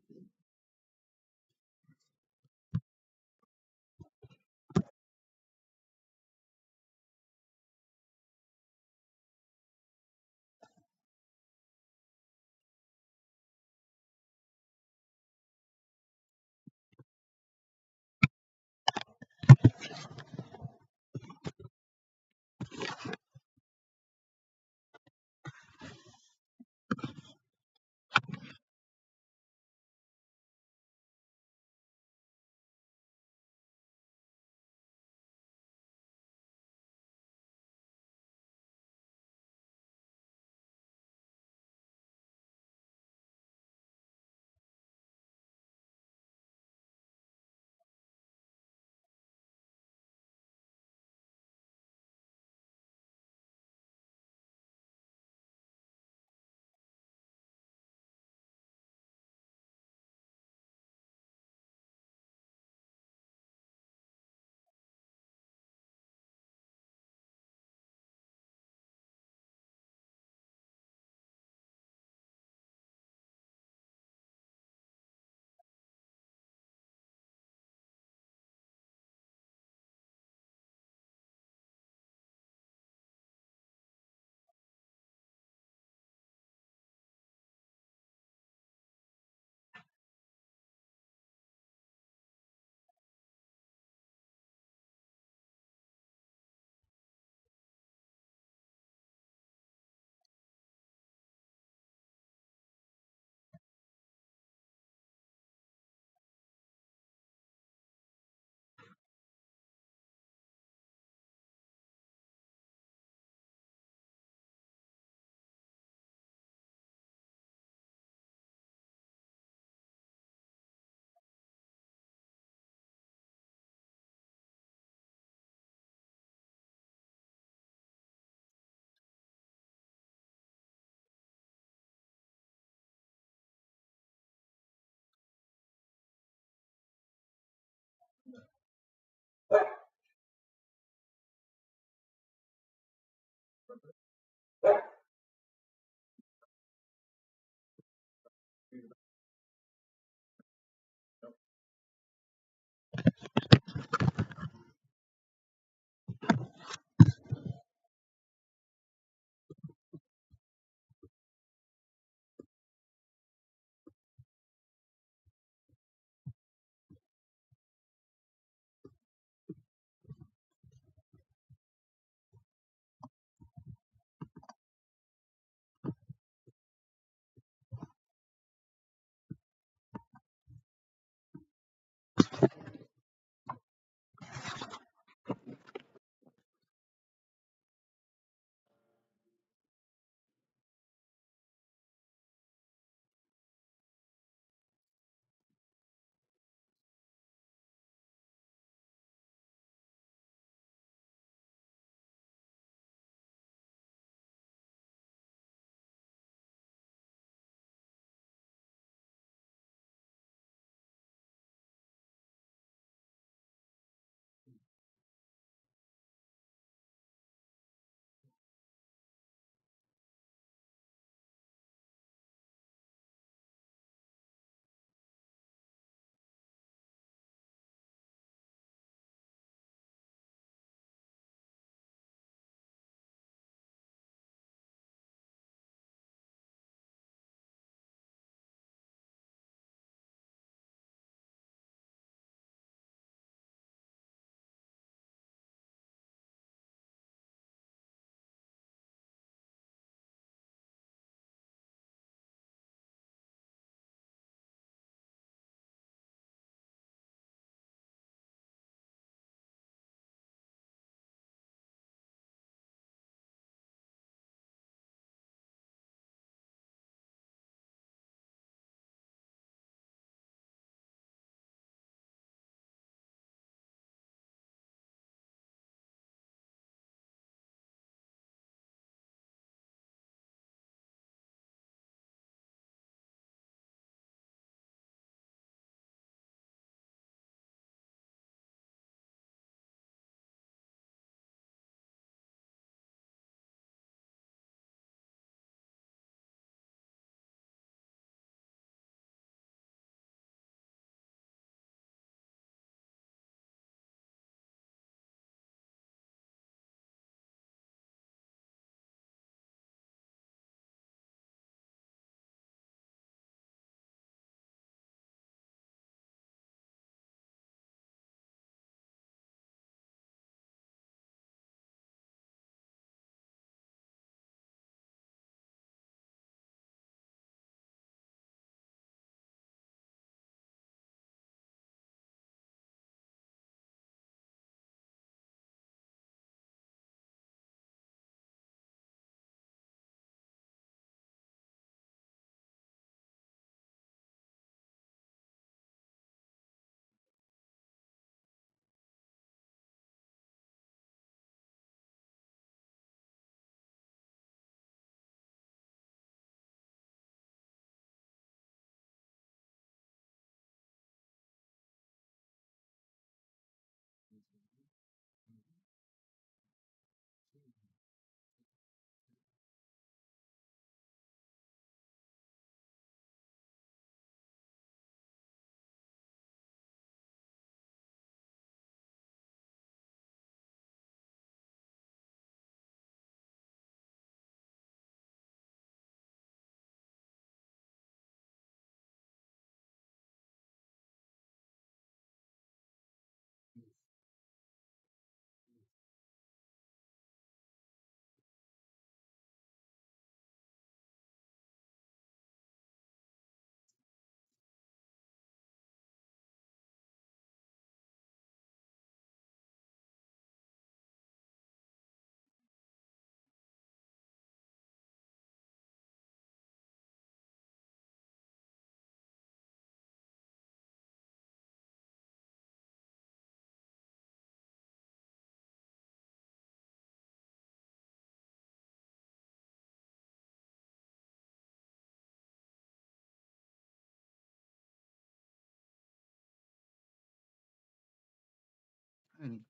Honey,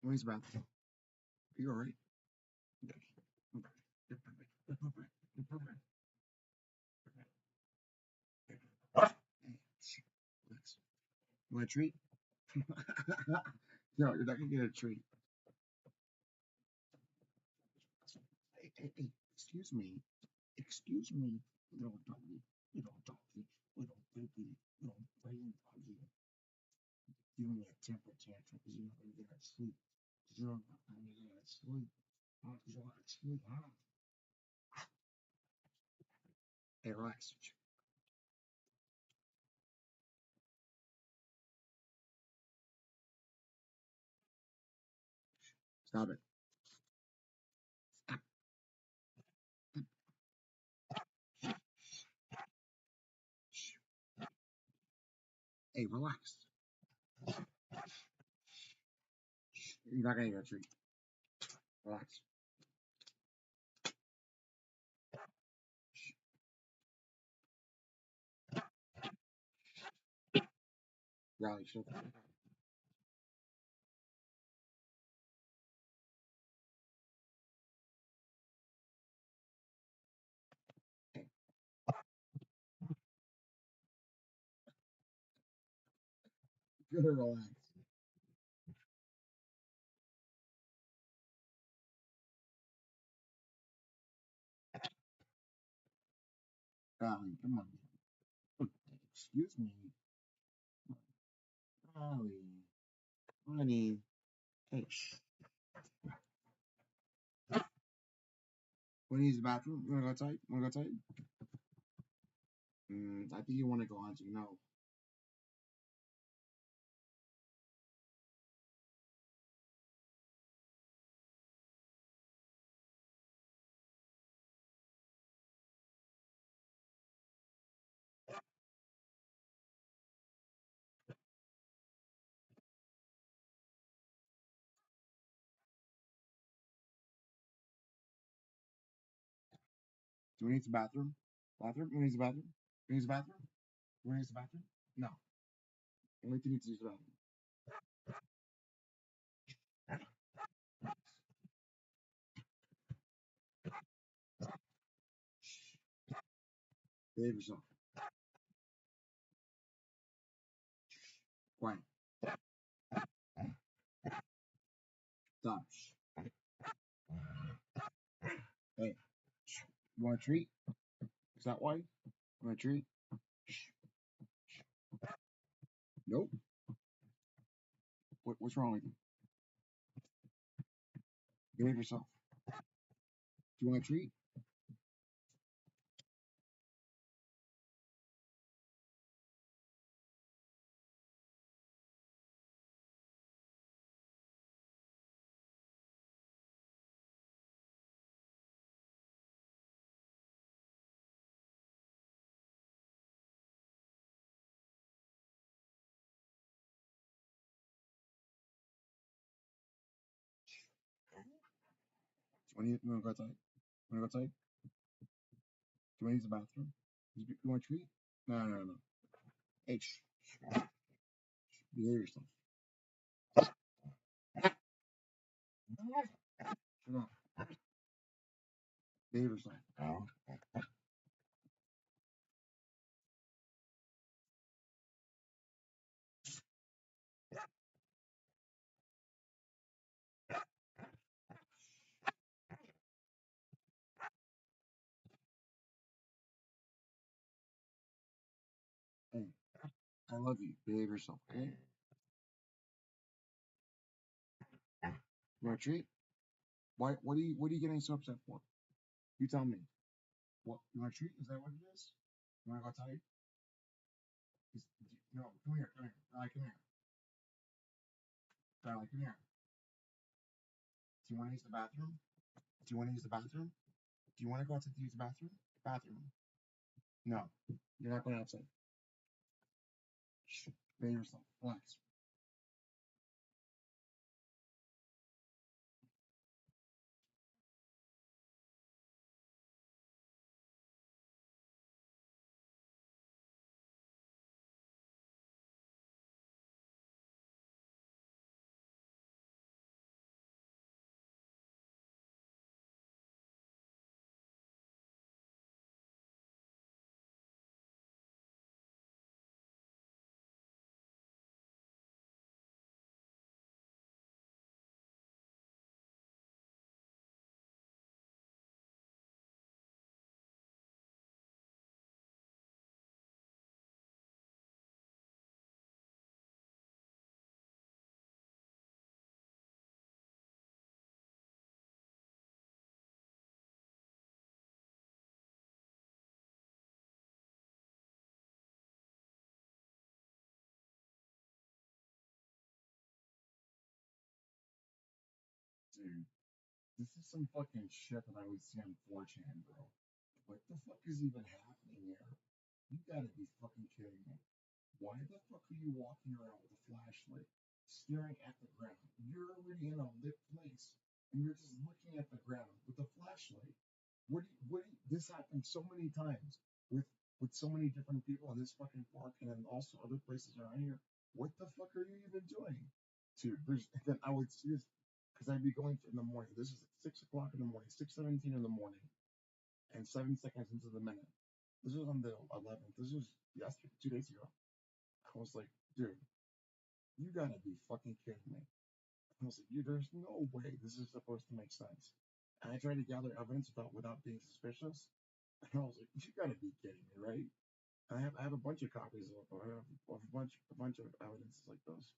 where's the bathroom? Are you alright? Yes. Okay. You're perfect. You're perfect. You're perfect. Hey, let's. You want a treat? No, you're not gonna get a treat. Hey, excuse me. Excuse me, little doggy. Little doggy. Little baby. Little baby doggy. Giving me a temper tantrum because you're not gonna get that sleep. Because you're not gonna get that sleep. Because you're not sleep, huh? Hey, relax. Stop it. Stop. Hey, relax. You're not gonna get a treat. Relax. Riley, shut up. Hey, you gotta relax. Riley, come on. Excuse me. Riley. Honey. Hey, shh. Wanna use the bathroom? You wanna go outside? Wanna go outside? I think you wanna go on, so you know. Do we need the bathroom? Bathroom? Who needs the bathroom? Who needs the bathroom? Who needs the bathroom? No. Only thing needs to use the bathroom. Behave yourself. Quiet. Stop. Hey, you want a treat? Is that why? You want a treat? Nope. What's wrong with you? Behave yourself. Do you want a treat? You want to go outside? You want to go outside? Do you want to use the bathroom? You want a treat? No, no, no. Hey, behave yourself. Shut up. Behave yourself. Hey, I love you. Behave yourself. Okay? You want a treat? Why? What are you getting so upset for? You tell me. What? You want a treat? Is that what it is? You want to go outside? No, come here, come here. Come here. Come here. Do you want to use the bathroom? Do you want to use the bathroom? Do you want to go outside to use the bathroom? Bathroom. No, you're not going outside. Shh. Behave yourself. Relax. Dude, this is some fucking shit that I would see on 4chan, bro. What the fuck is even happening here? You gotta be fucking kidding me. Why the fuck are you walking around with a flashlight, staring at the ground? You're already in a lit place, and you're just looking at the ground with a flashlight. This happened so many times with so many different people in this fucking park, and then also other places around here. What the fuck are you even doing? Dude, then I would see this because I'd be going in the morning. This is like 6 o'clock in the morning, 6:17 in the morning, and 7 seconds into the minute. This was on the 11th. This was yesterday, 2 days ago. I was like, dude, you gotta be fucking kidding me. I was like, dude, there's no way this is supposed to make sense. And I tried to gather evidence without being suspicious. And I was like, you gotta be kidding me, right? And I have a bunch of copies of a bunch of evidences like those.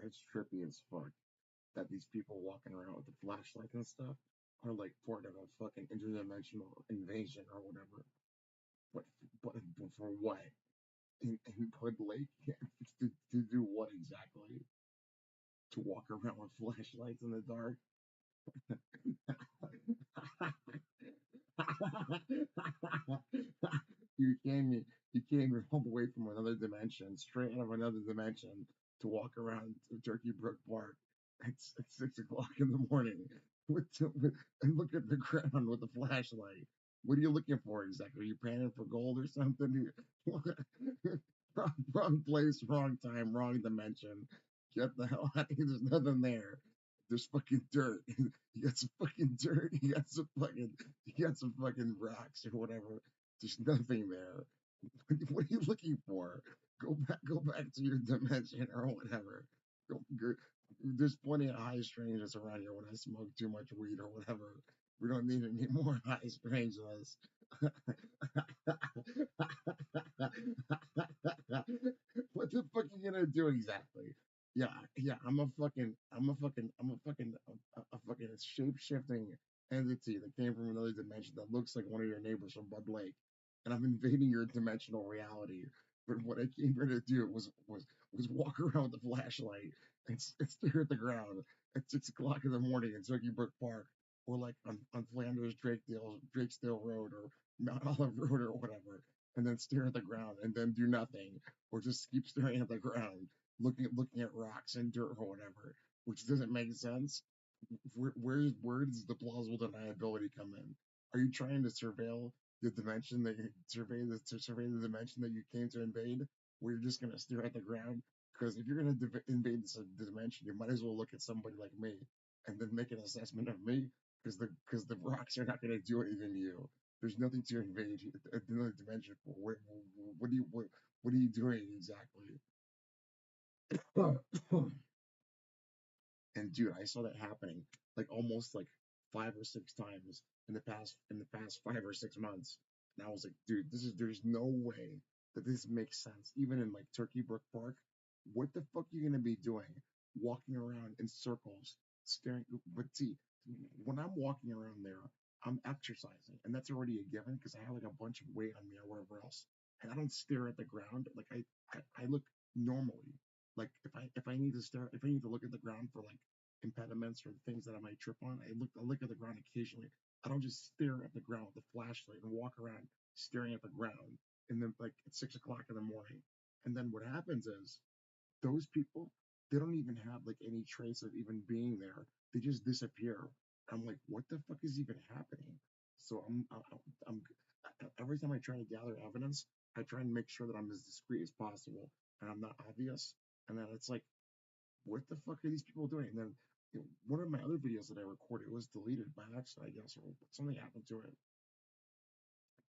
it's trippy as fuck that these people walking around with the flashlights and stuff are like part of a fucking interdimensional invasion or whatever. But but for what? In Hood Lake to do what exactly? To walk around with flashlights in the dark? you came you came all the way from another dimension, straight out of another dimension, to walk around Turkey Brook Park at 6 o'clock in the morning and look at the ground with a flashlight. What are you looking for exactly? Are you panning for gold or something? Wrong place, wrong time, wrong dimension. Get the hell out of here. There's nothing there. There's fucking dirt. You got some fucking dirt. You got some fucking rocks or whatever. There's nothing there. What are you looking for? Go back to your dimension or whatever. Go, there's plenty of high strangeness around here when I smoke too much weed or whatever. We don't need any more high strangeness. What the fuck are you gonna do exactly? Yeah, I'm a fucking shape shifting entity that came from another dimension that looks like one of your neighbors from Bud Lake, and I'm invading your dimensional reality. But what I came here to do was walk around with a flashlight and stare at the ground at 6 o'clock in the morning in Turkey Brook Park, or like on Flanders Drakesdale Road or Mount Olive Road or whatever, and then stare at the ground and then do nothing, or just keep staring at the ground, looking at rocks and dirt or whatever, which doesn't make sense. Where does the plausible deniability come in? Are you trying to surveil the dimension that you survey the dimension that you came to invade, where you're just gonna stare at the ground? Because if you're gonna invade this dimension, you might as well look at somebody like me and then make an assessment of me, because the rocks are not gonna do anything to you. There's nothing to invade another dimension for. What are you doing exactly? And dude, I saw that happening like almost like 5 or 6 times in the past 5 or 6 months. And I was like, dude, there's no way that this makes sense. Even in like Turkey Brook Park, what the fuck are you gonna be doing? Walking around in circles, staring. But see, when I'm walking around there, I'm exercising, and that's already a given because I have like a bunch of weight on me or whatever else, and I don't stare at the ground. Like I look normally. Like if I need to stare, if I need to look at the ground for like impediments or things that I might trip on, I look at the ground occasionally. I don't just stare at the ground with a flashlight and walk around staring at the ground and then like at 6 o'clock in the morning. And then what happens is those people, they don't even have like any trace of even being there. They just disappear. I'm like, what the fuck is even happening? So I'm every time I try to gather evidence, I try and make sure that I'm as discreet as possible and I'm not obvious. And then it's like, what the fuck are these people doing? And then one of my other videos that I recorded was deleted by accident, I guess, or something happened to it.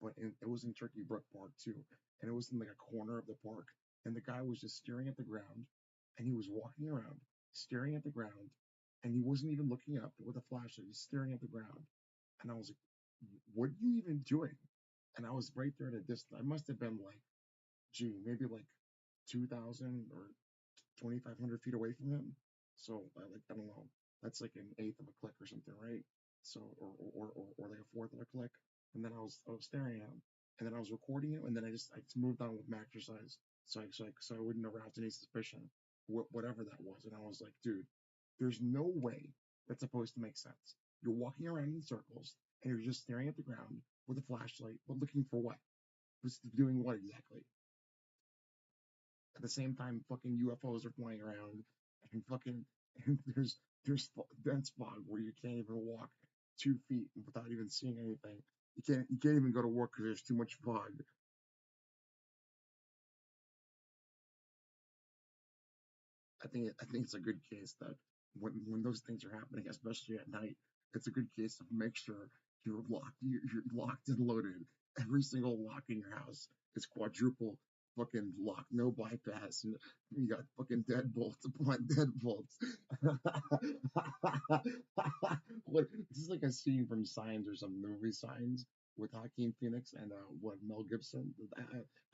But it was in Turkey Brook Park too, and it was in like a corner of the park, and the guy was just staring at the ground, and he was walking around staring at the ground, and he wasn't even looking up with a flashlight, he's staring at the ground, and I was like, "What are you even doing?" And I was right there at a distance. I must have been like, gee, maybe like 2,000 or 2,500 feet away from him. So like I don't know, that's like an eighth of a click or something, right? So or like a fourth of a click. And then I was staring at him, and then I was recording him, and then I just moved on with my exercise, so I wouldn't arouse any suspicion, whatever that was. And I was like, dude, there's no way that's supposed to make sense. You're walking around in circles, and you're just staring at the ground with a flashlight, but looking for what? Just doing what exactly? At the same time, fucking UFOs are flying around, and fucking and there's dense fog where you can't even walk 2 feet without even seeing anything. You can't even go to work because there's too much fog. I think it's a good case that when those things are happening, especially at night, it's a good case to make sure you're locked and loaded. Every single lock in your house is quadruple fucking lock, no bypass, and you got fucking deadbolts upon deadbolts. What this is like a scene from Signs or some movie Signs with Joaquin Phoenix and what Mel Gibson.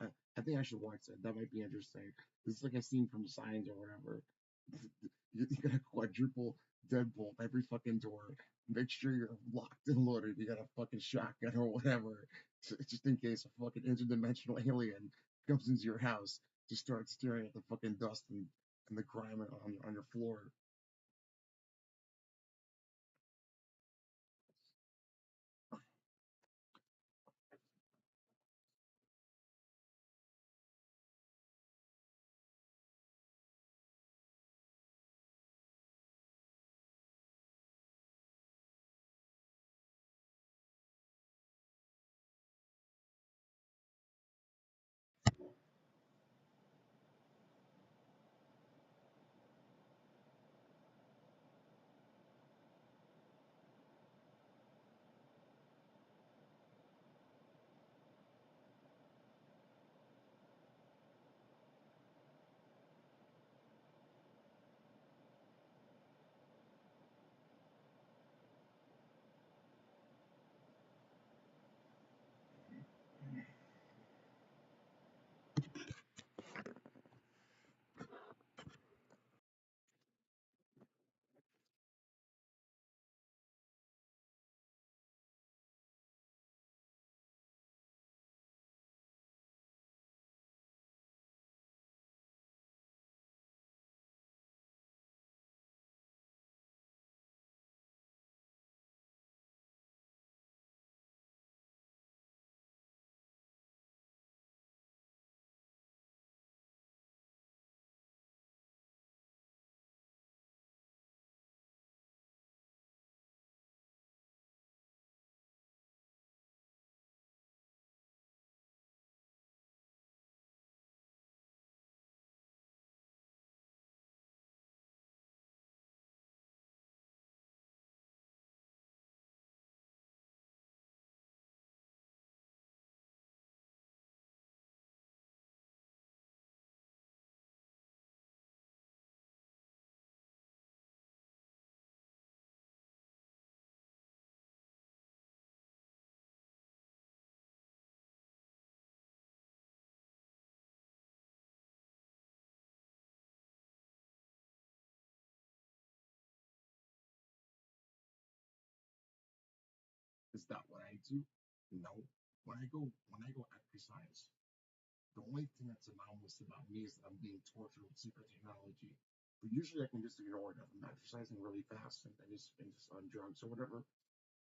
I, I think I should watch that. That might be interesting. It's like a scene from Signs or whatever. You gotta quadruple deadbolt every fucking door. Make sure you're locked and loaded. You got a fucking shotgun or whatever, just in case a fucking interdimensional alien comes into your house to start staring at the fucking dust and the grime on your floor. Is that what I do? No. When I go exercise, the only thing that's anomalous about me is that I'm being tortured with secret technology. But usually I can just ignore it if I'm exercising really fast and just on drugs or whatever.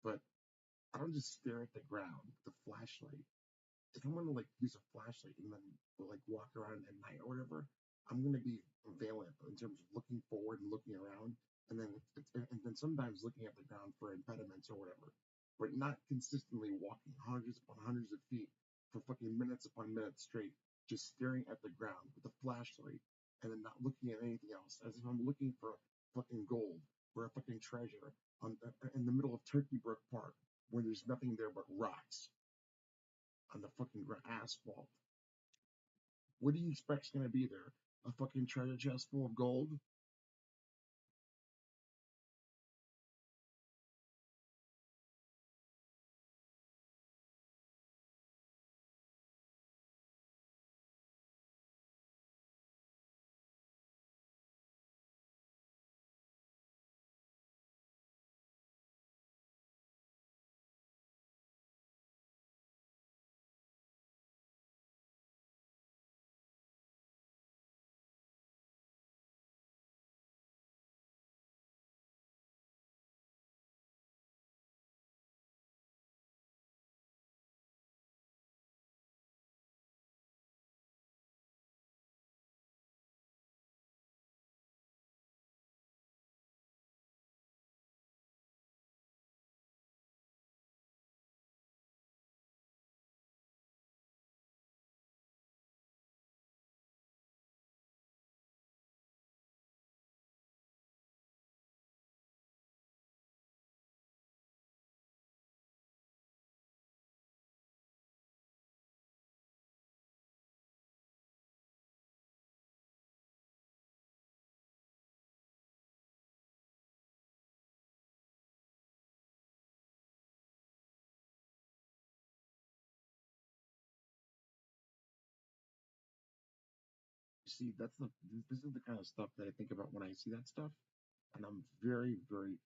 But I don't just stare at the ground with the flashlight. If I'm gonna like use a flashlight and then like walk around at night or whatever, I'm gonna be vigilant in terms of looking forward and looking around, and then sometimes looking at the ground for impediments or whatever, but not consistently walking hundreds upon hundreds of feet for fucking minutes upon minutes straight, just staring at the ground with a flashlight and then not looking at anything else, as if I'm looking for fucking gold or a fucking treasure in the middle of Turkey Brook Park where there's nothing there but rocks on the fucking asphalt. What do you expect's gonna be there? A fucking treasure chest full of gold? See, this is the kind of stuff that I think about when I see that stuff, and I'm very, very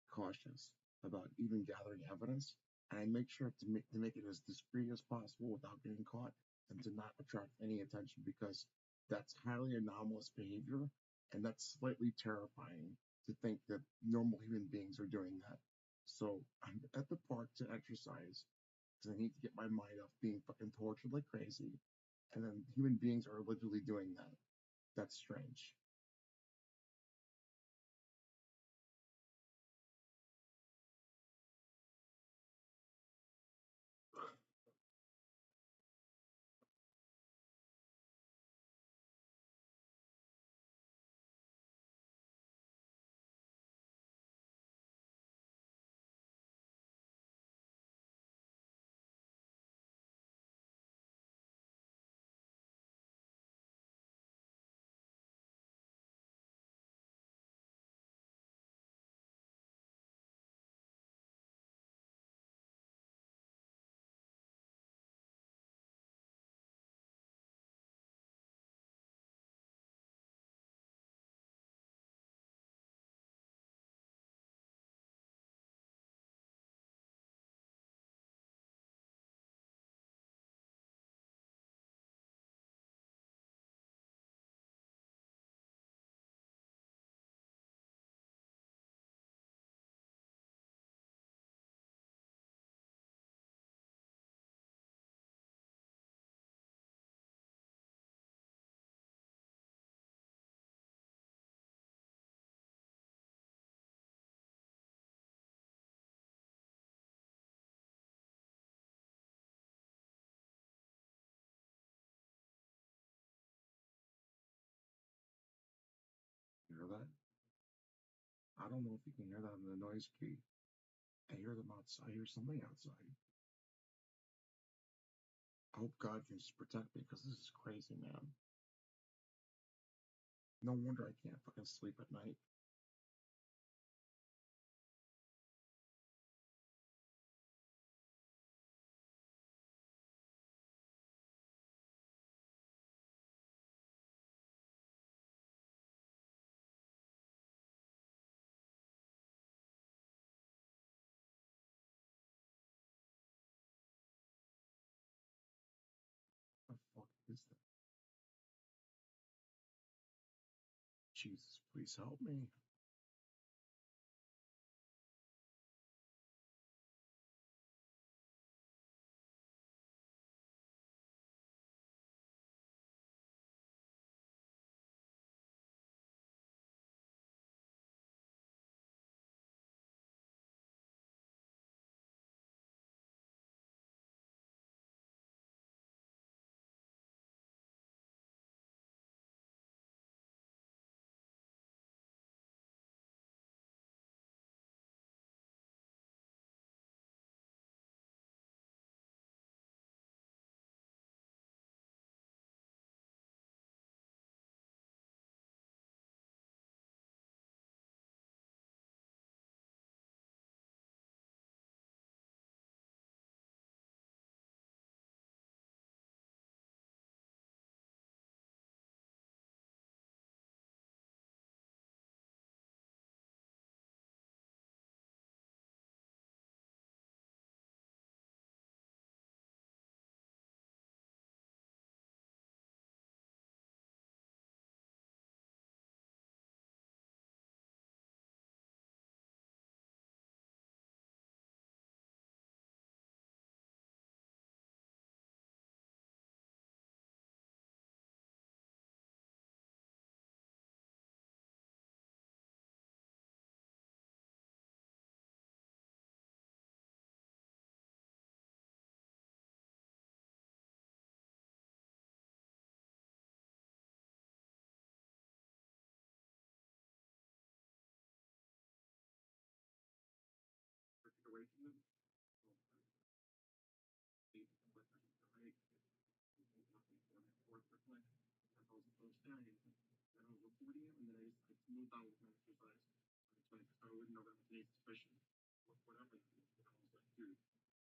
cautious about even gathering evidence, and I make sure to make it as discreet as possible without getting caught, and to not attract any attention because that's highly anomalous behavior, and that's slightly terrifying to think that normal human beings are doing that. So I'm at the park to exercise because I need to get my mind off being fucking tortured like crazy, and then human beings are literally doing that. That's strange. You hear that? I don't know if you can hear that in the noise key. I hear them outside. I hear somebody outside. I hope God can just protect me because this is crazy, man. No wonder I can't fucking sleep at night. What the fuck is that? Jesus, please help me.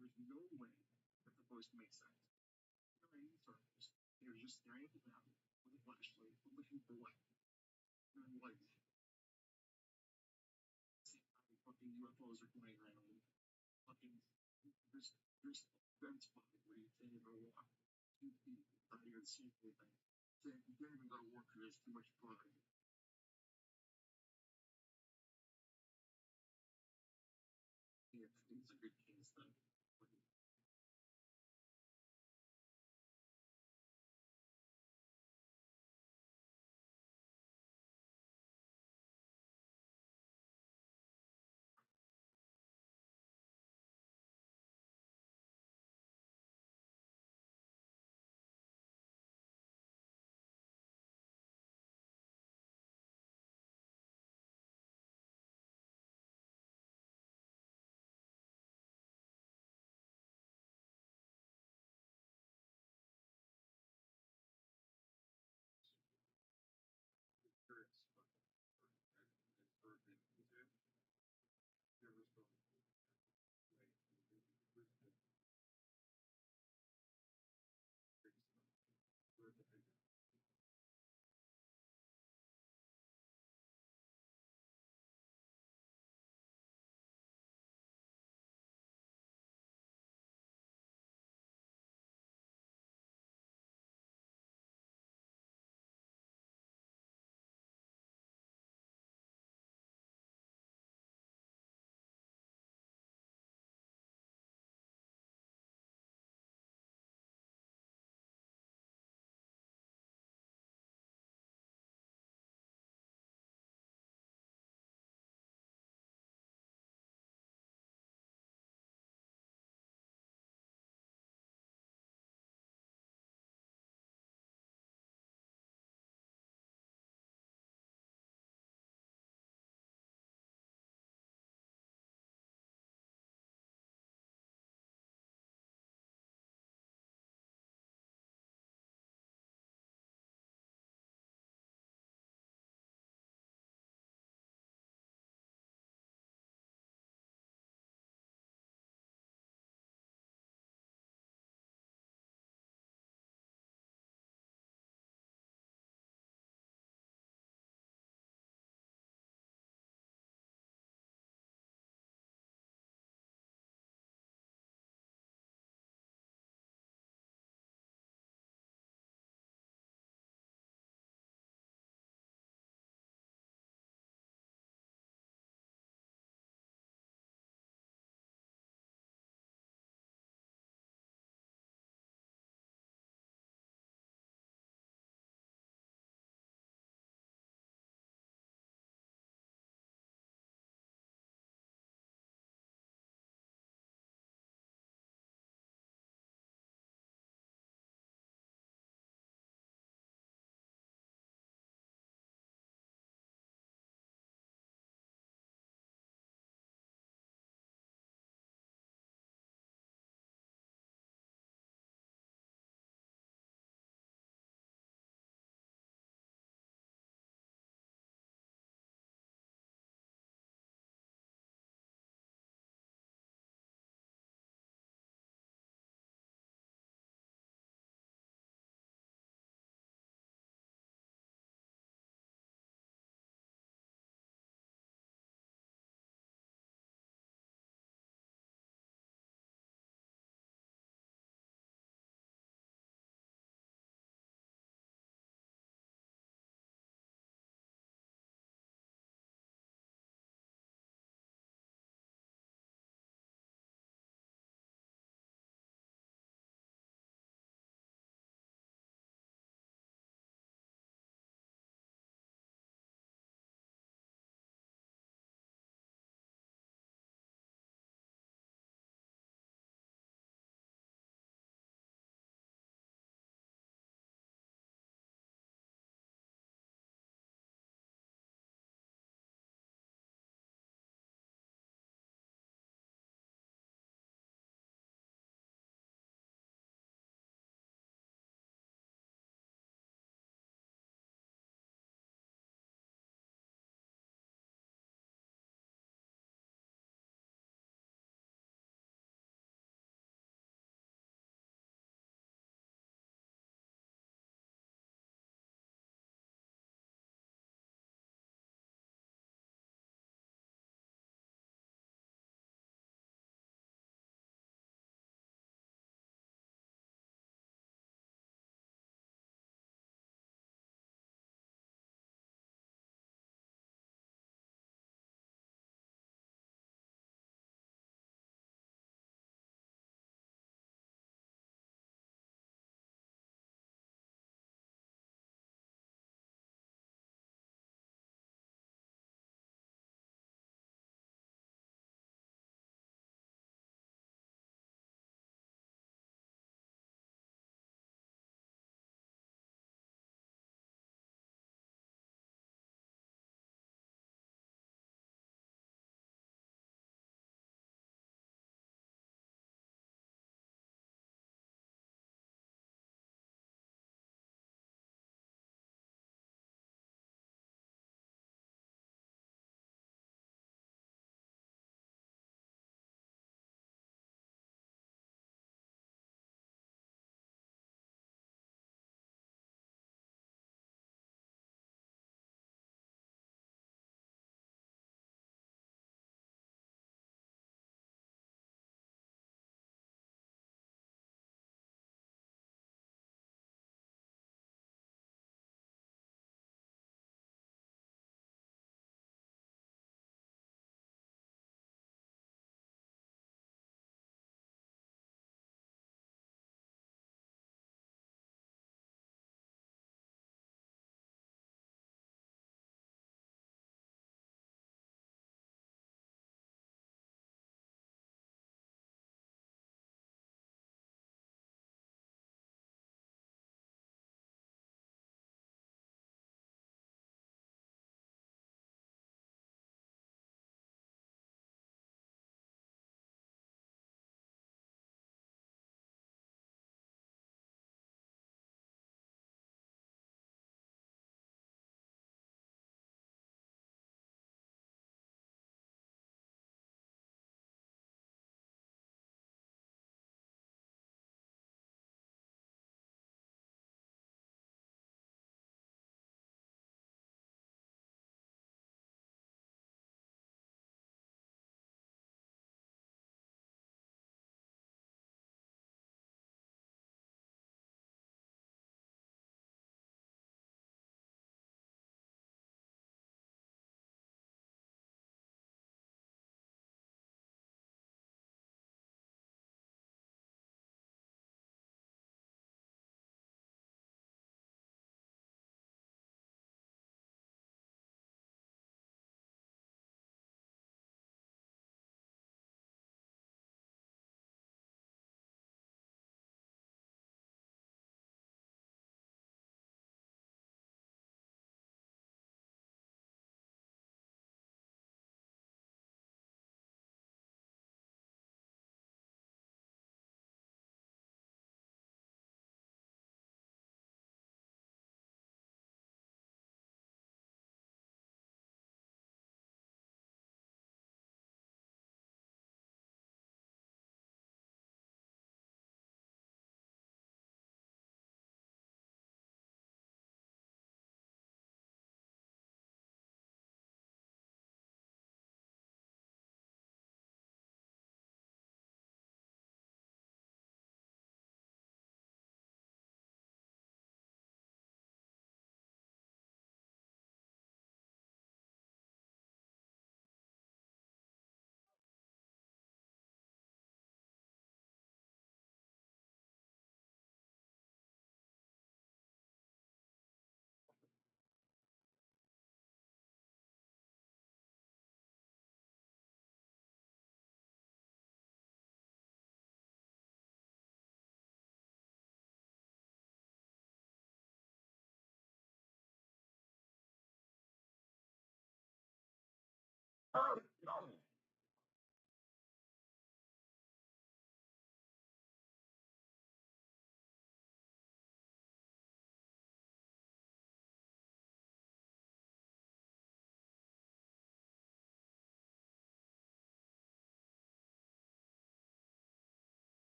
There's no way that the voice makes sense. You're just staring at the ground. flashlight, looking for light. And I'm like, fucking UFOs are flying around. Fucking, there's dead spot where you can't even walk 2 feet without even seeing anything. Saying you can't even go to work because there's too much fog. Yeah, it's a good case though.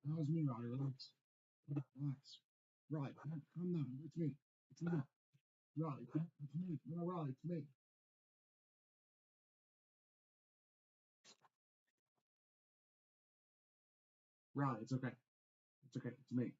That was me, Riley. Relax. Relax. Riley, calm down. It's me. It's me. Riley, it's me. No, Riley, it's me. Riley, it's okay. It's okay. It's me.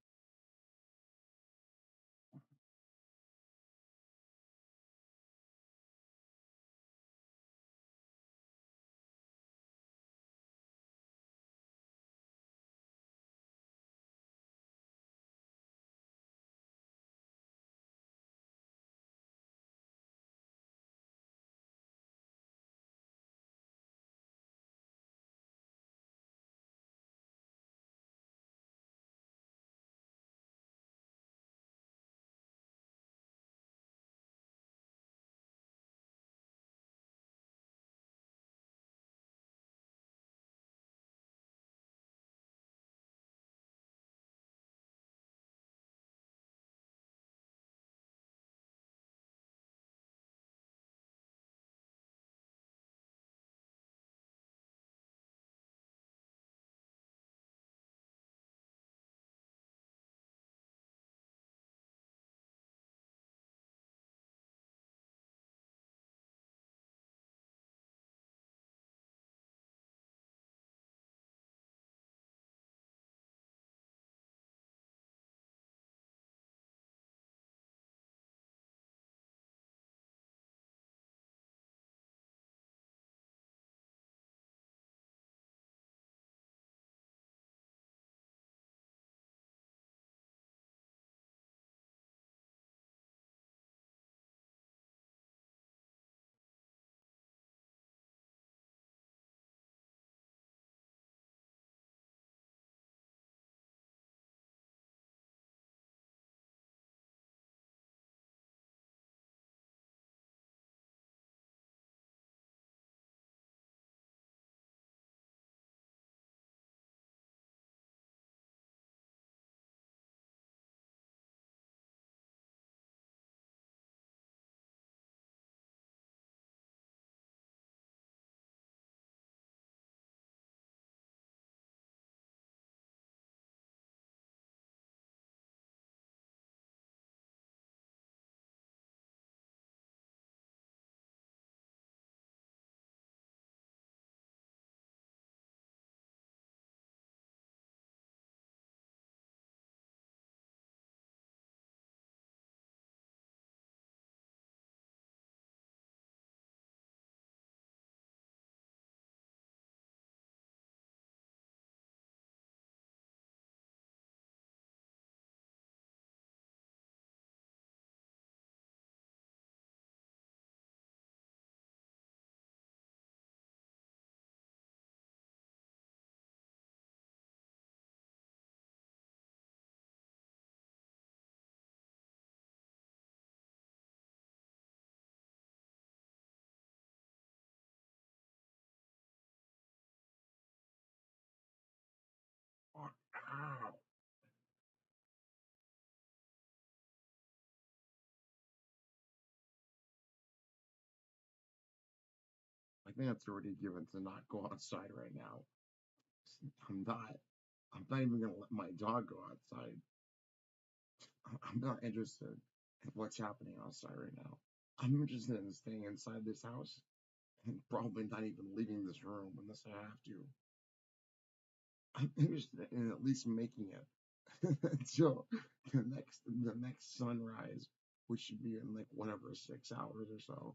Oh, ow. I think that's already given to not go outside right now. I'm not. I'm not even gonna let my dog go outside. I'm not interested in what's happening outside right now. I'm interested in staying inside this house and probably not even leaving this room unless I have to. I'm interested in at least making it until the next sunrise, which should be in like whatever 6 hours or so.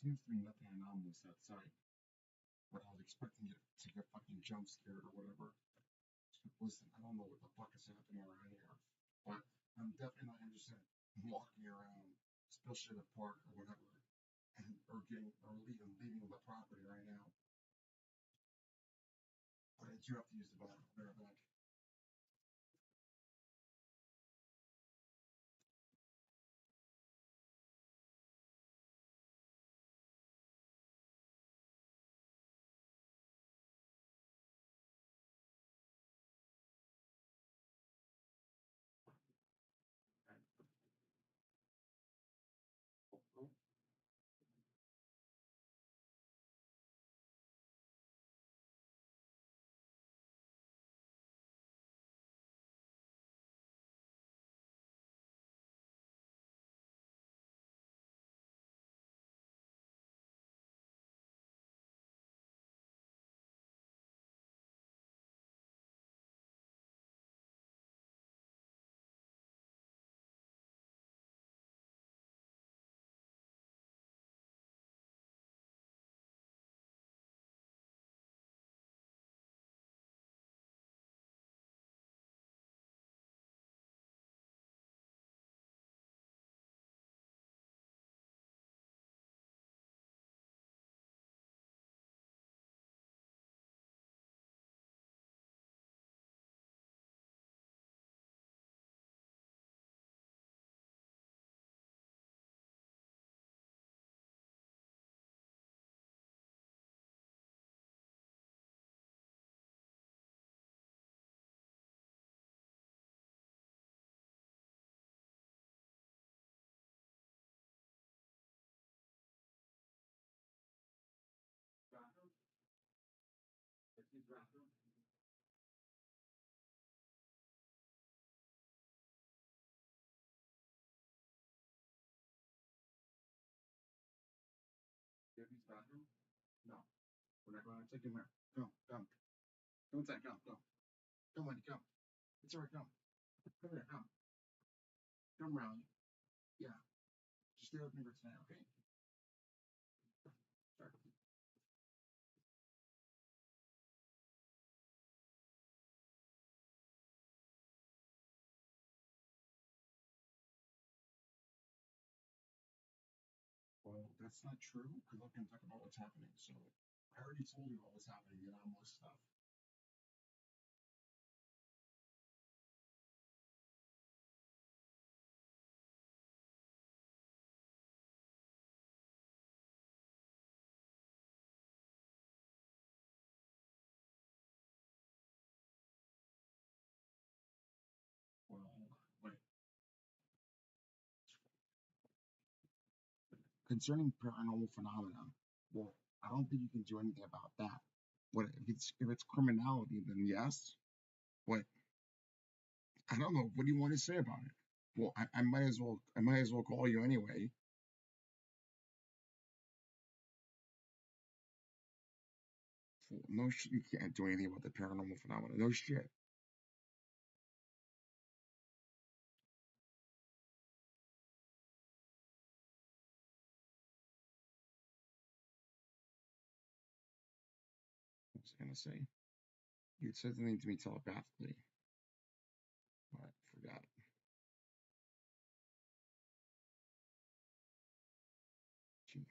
seems to be nothing anomalous outside, but I was expecting it to get fucking jump scared or whatever. Listen, I don't know what the fuck is happening around here, but I'm definitely not interested in walking around, especially the park or whatever, and or leaving the property right now. But I do have to use the bathroom. I'll be right back. Use the bathroom? No, we're not going to take him here. Come, come. Come inside, come, come. Come, Wendy, come. It's all right, come. Come here, come. Come around. Yeah. Just stay with me for tonight, okay? Sorry. Well, that's not true, because I can talk about what's happening. So I already told you what was happening, the anomalous stuff. Well, wait. Concerning paranormal phenomena, well, I don't think you can do anything about that. But if it's criminality, then yes. But I don't know. What do you want to say about it? Well, I might as well call you anyway. Well, no shit, you can't do anything about the paranormal phenomena. No shit. What was I gonna say? You said something to me telepathically, but I forgot. Gee,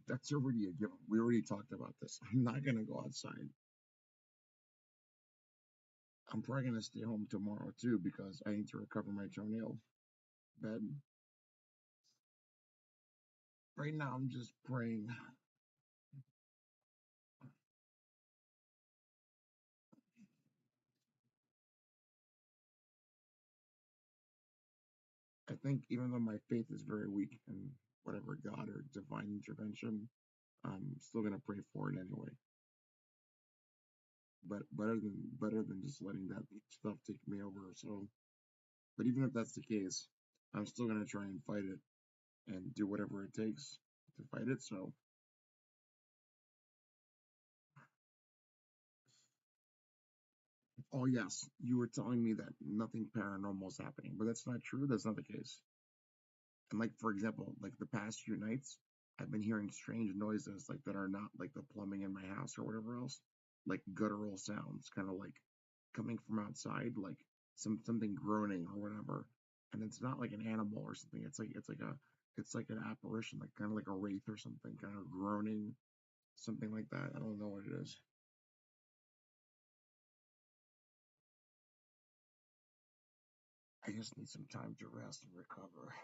that's already a given. We already talked about this. I'm not gonna go outside. I'm probably gonna stay home tomorrow too because I need to recover my toenail bed. Right now, I'm just praying. I think even though my faith is very weak in whatever God or divine intervention, I'm still gonna pray for it anyway. But better than just letting that stuff take me over. So, but even if that's the case, I'm still gonna try and fight it and do whatever it takes to fight it. So Oh yes, you were telling me that nothing paranormal is happening, but that's not true. That's not the case. And like for example, like the past few nights, I've been hearing strange noises like that are not like the plumbing in my house or whatever else, like guttural sounds, kind of like coming from outside, like something groaning or whatever. And it's not like an animal or something. It's like an apparition, like kind of like a wraith or something, kind of groaning, something like that. I don't know what it is. I just need some time to rest and recover.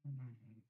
Mhm.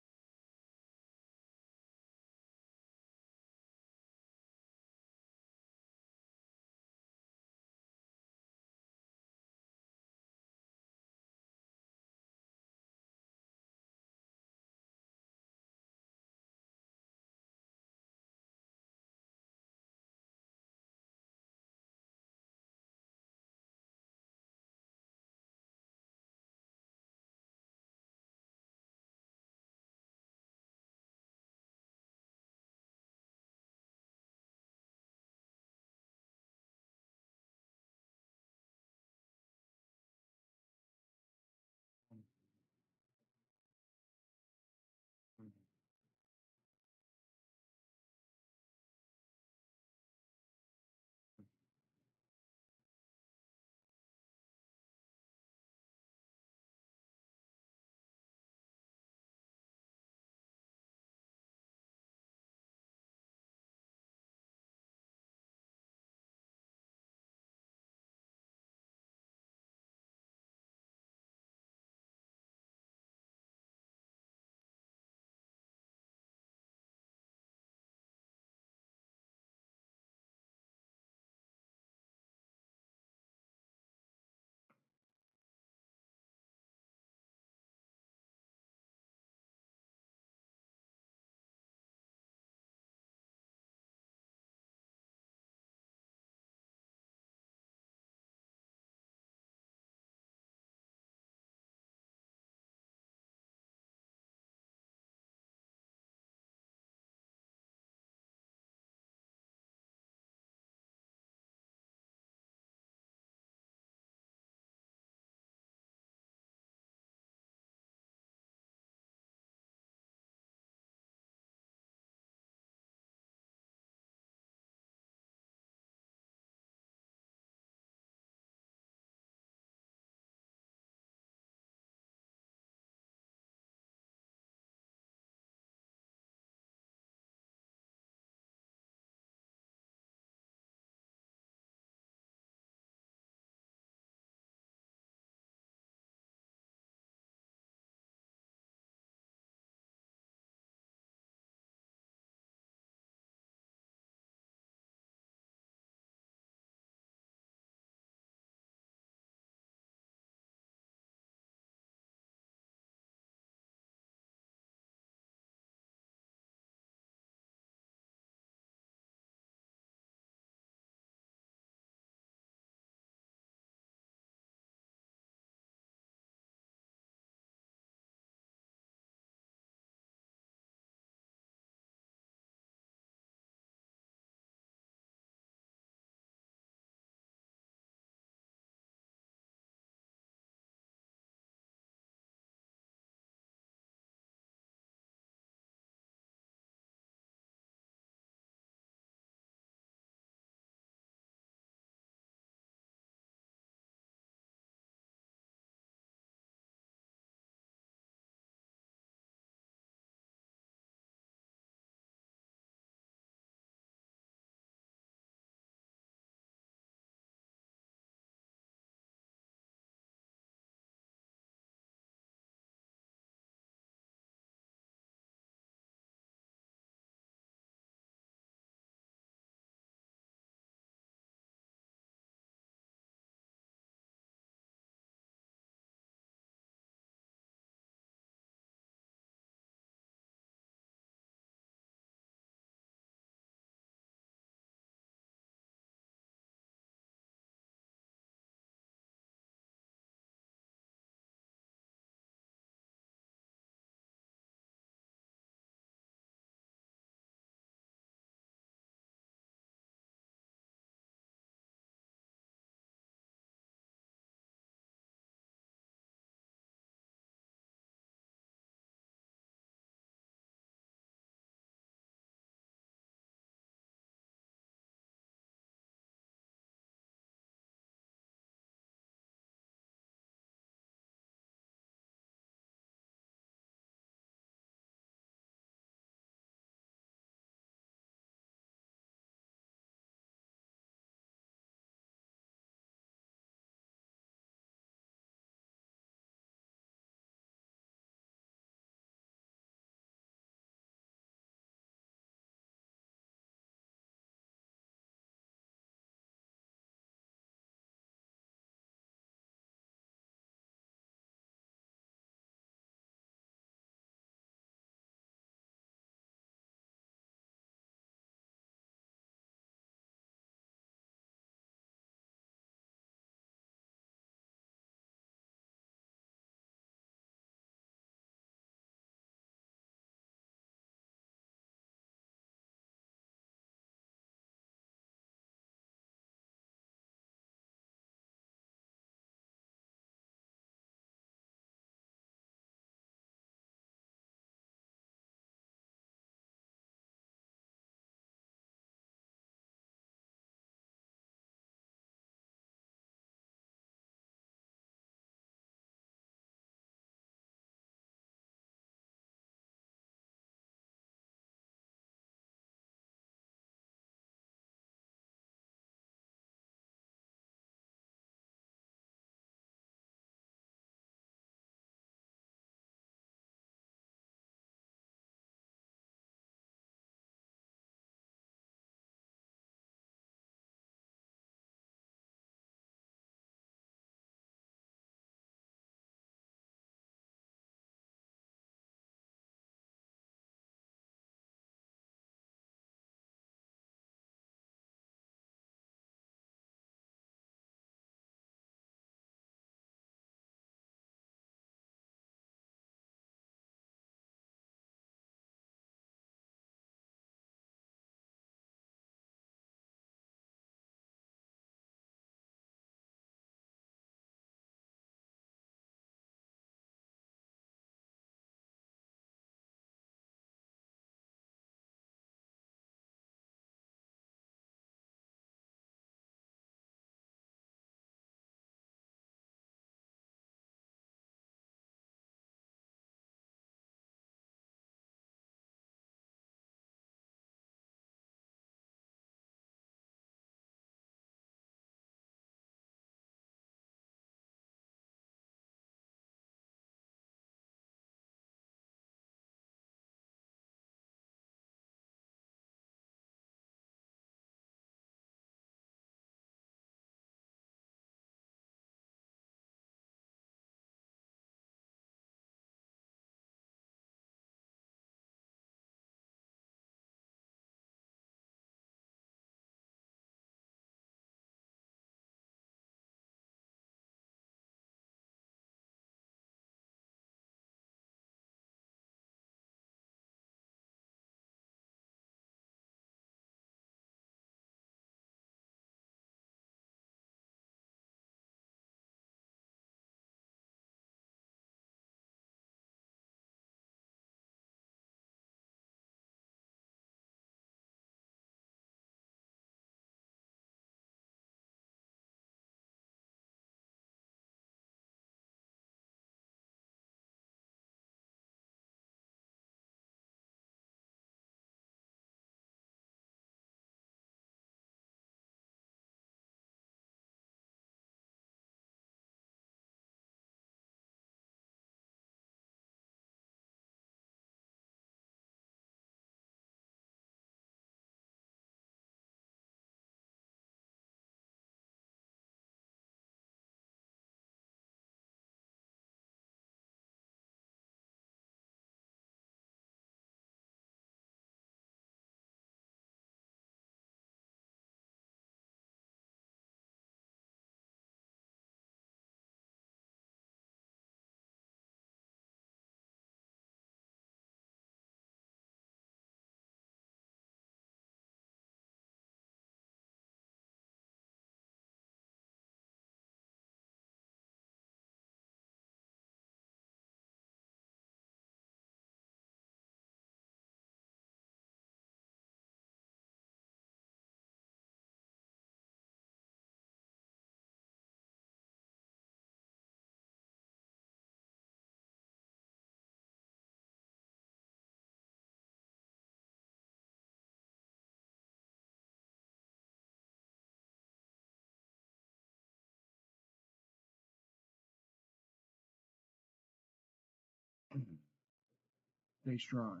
Stay strong.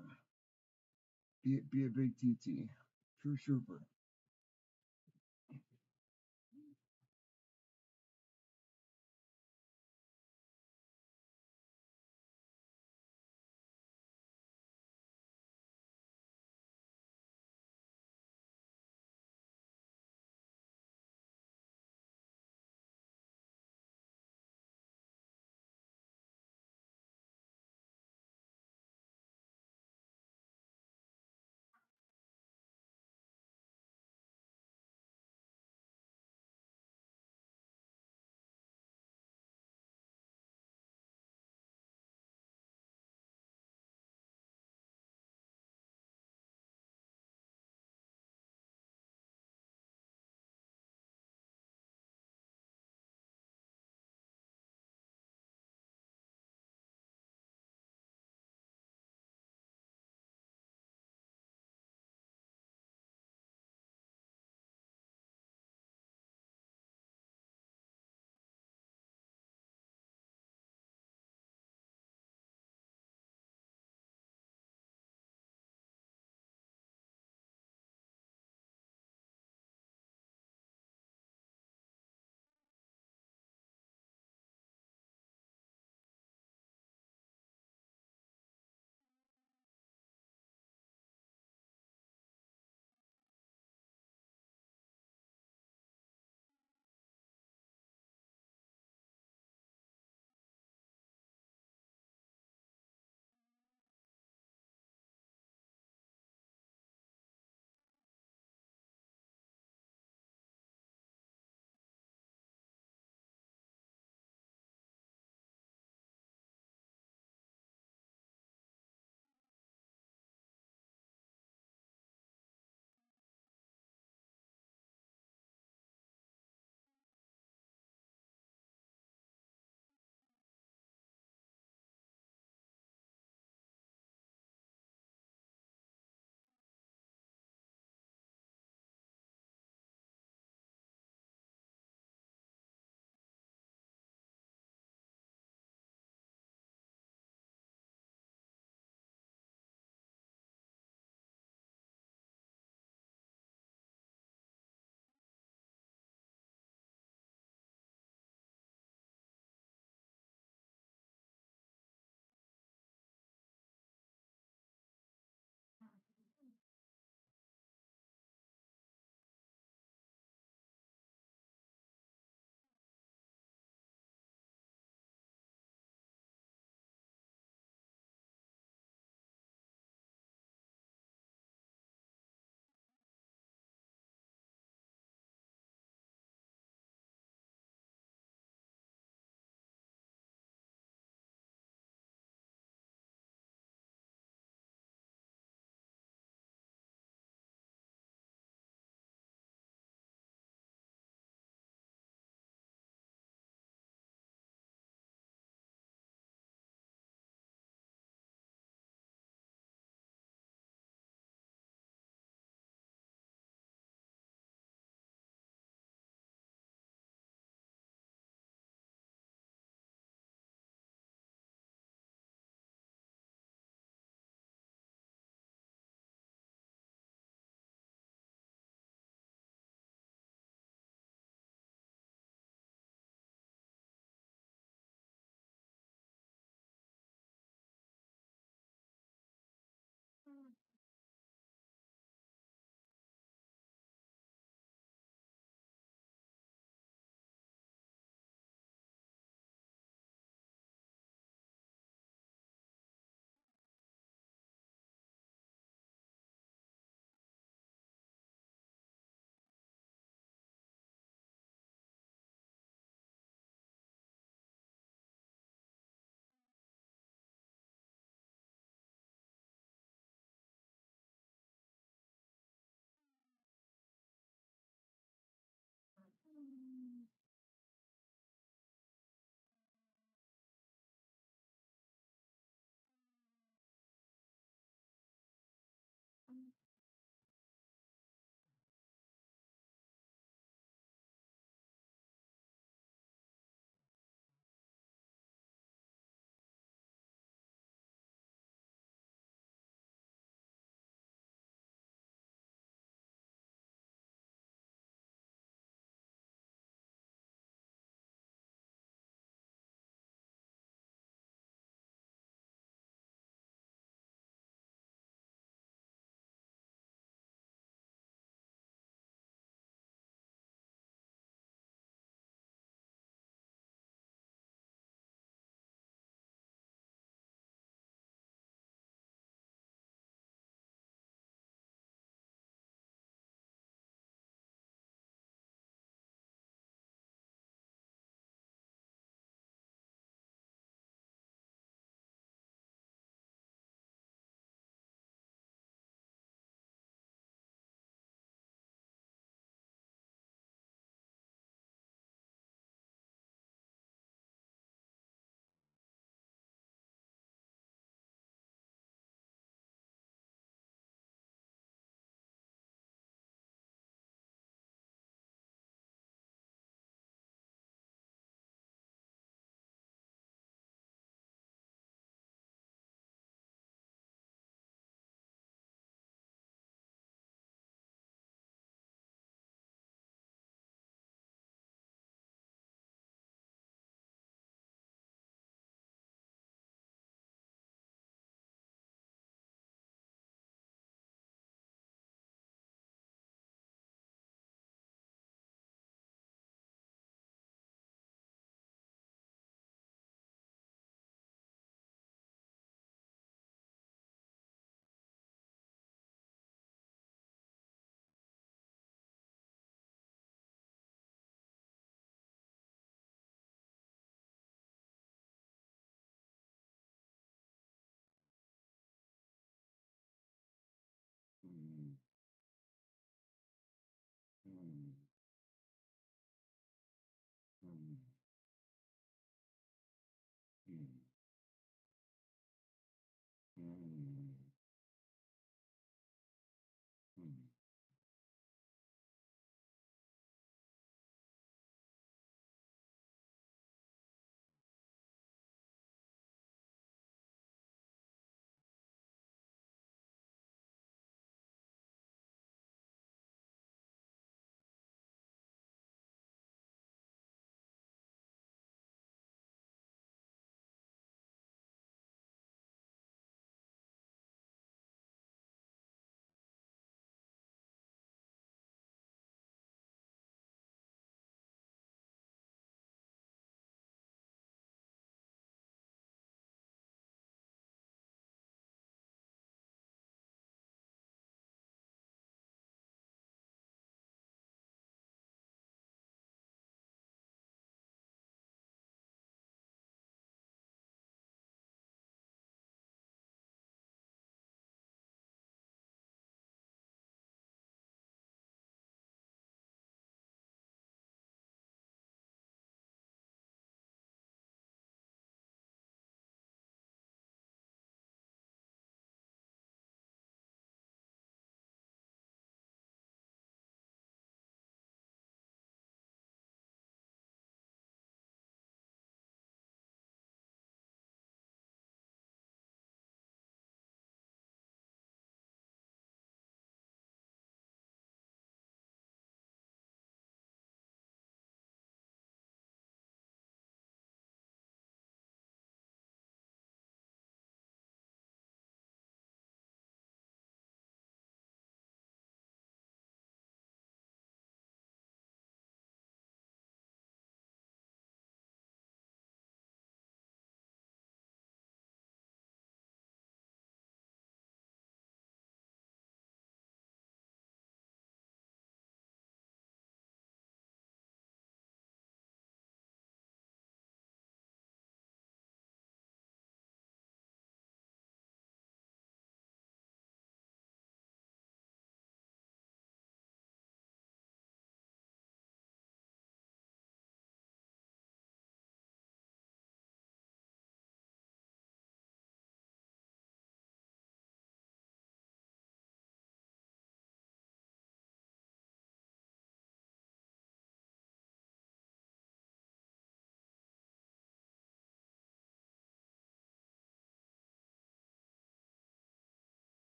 Be a big TT. True super.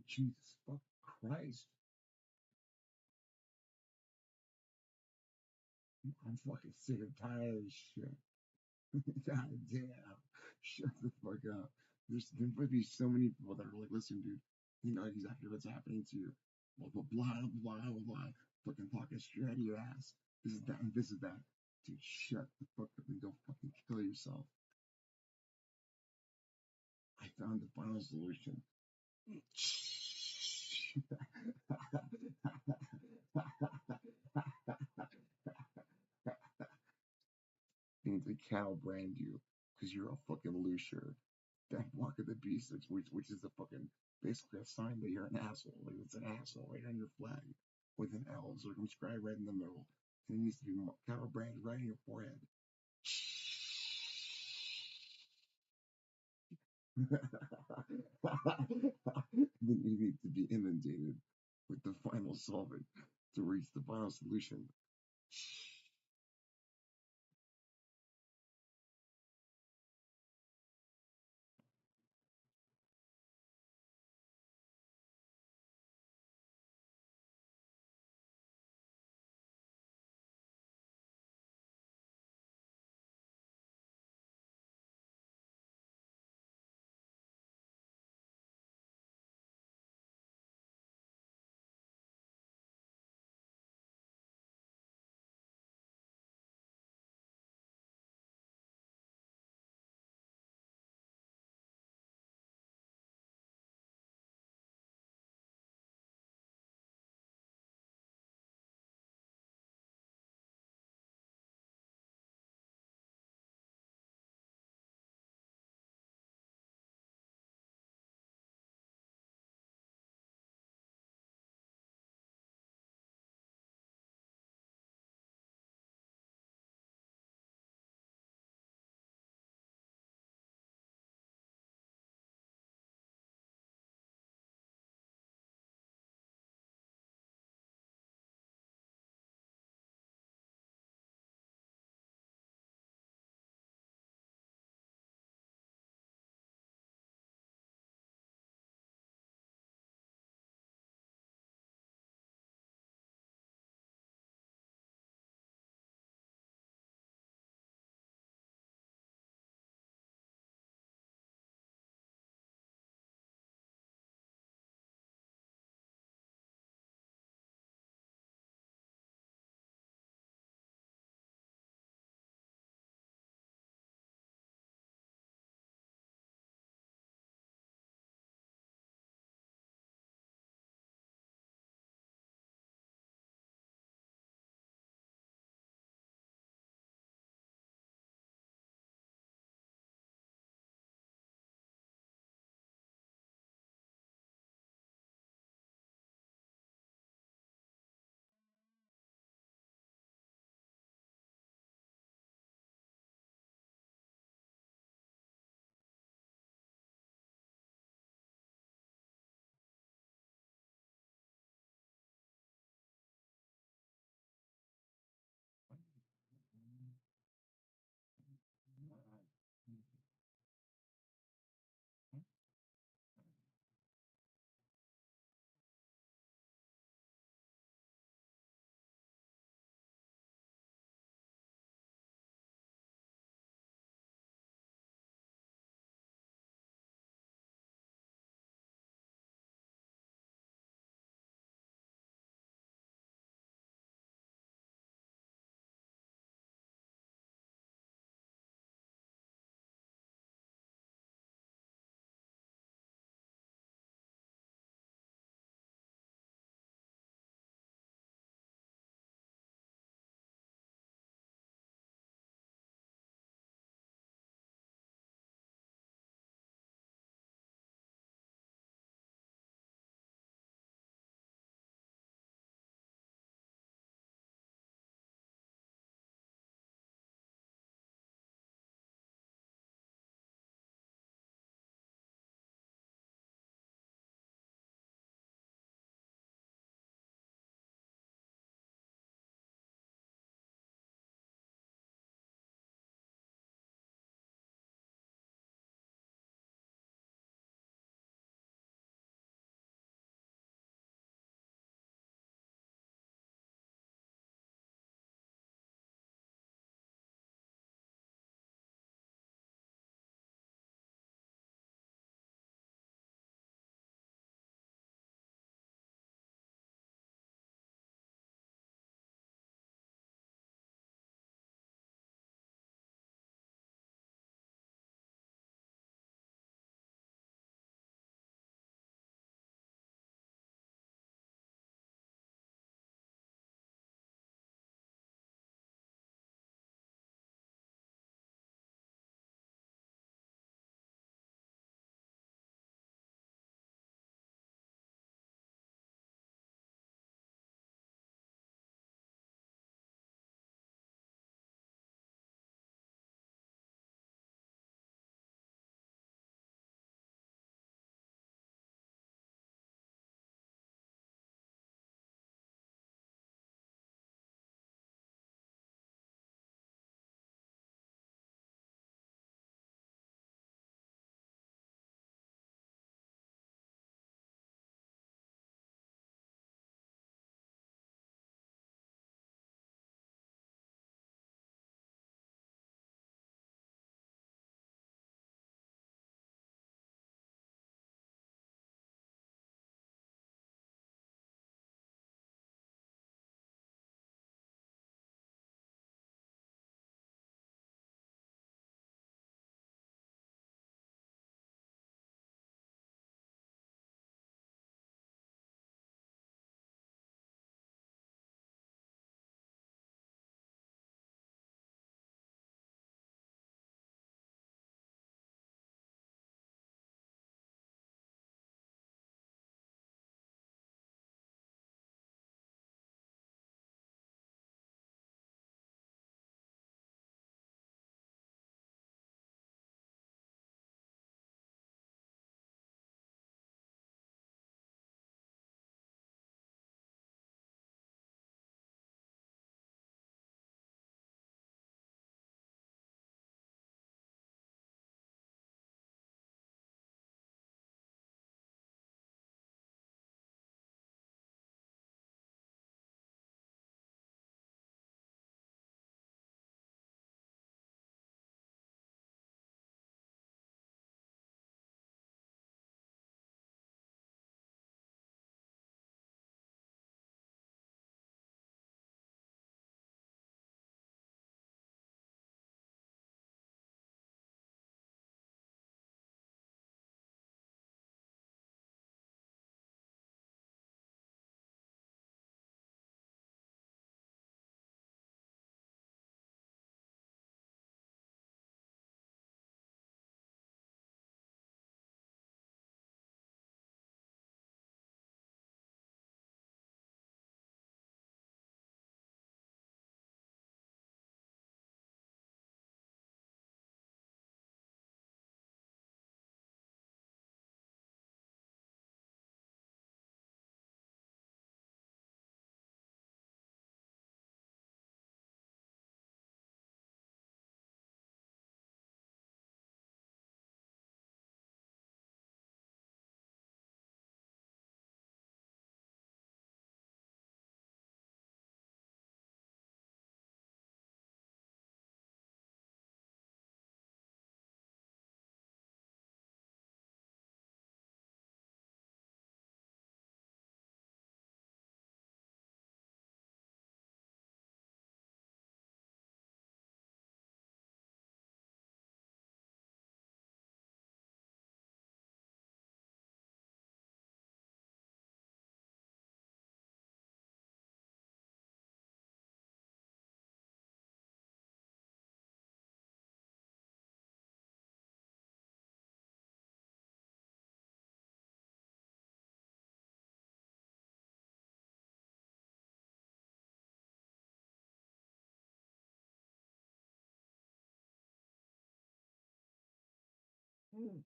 Jesus fuck Christ. I'm fucking sick and tired of this shit. God damn. Shut the fuck up. There might be so many people that are like, listen, dude, you know exactly what's happening to you. Blah, blah, blah, blah, blah, blah. Fucking talking straight out of your ass. This is that and this is that. Dude, shut the fuck up and go fucking kill yourself. I found the final solution. Means they cattle brand you because you're a fucking loser. That mark of the beast, which is a fucking basically a sign that you're an asshole. Like it's an asshole right on your flag with an L circumscribed right in the middle. And it needs to be cattle branded right in your forehead. Then you need to be inundated with the final solvent to reach the final solution. Mm.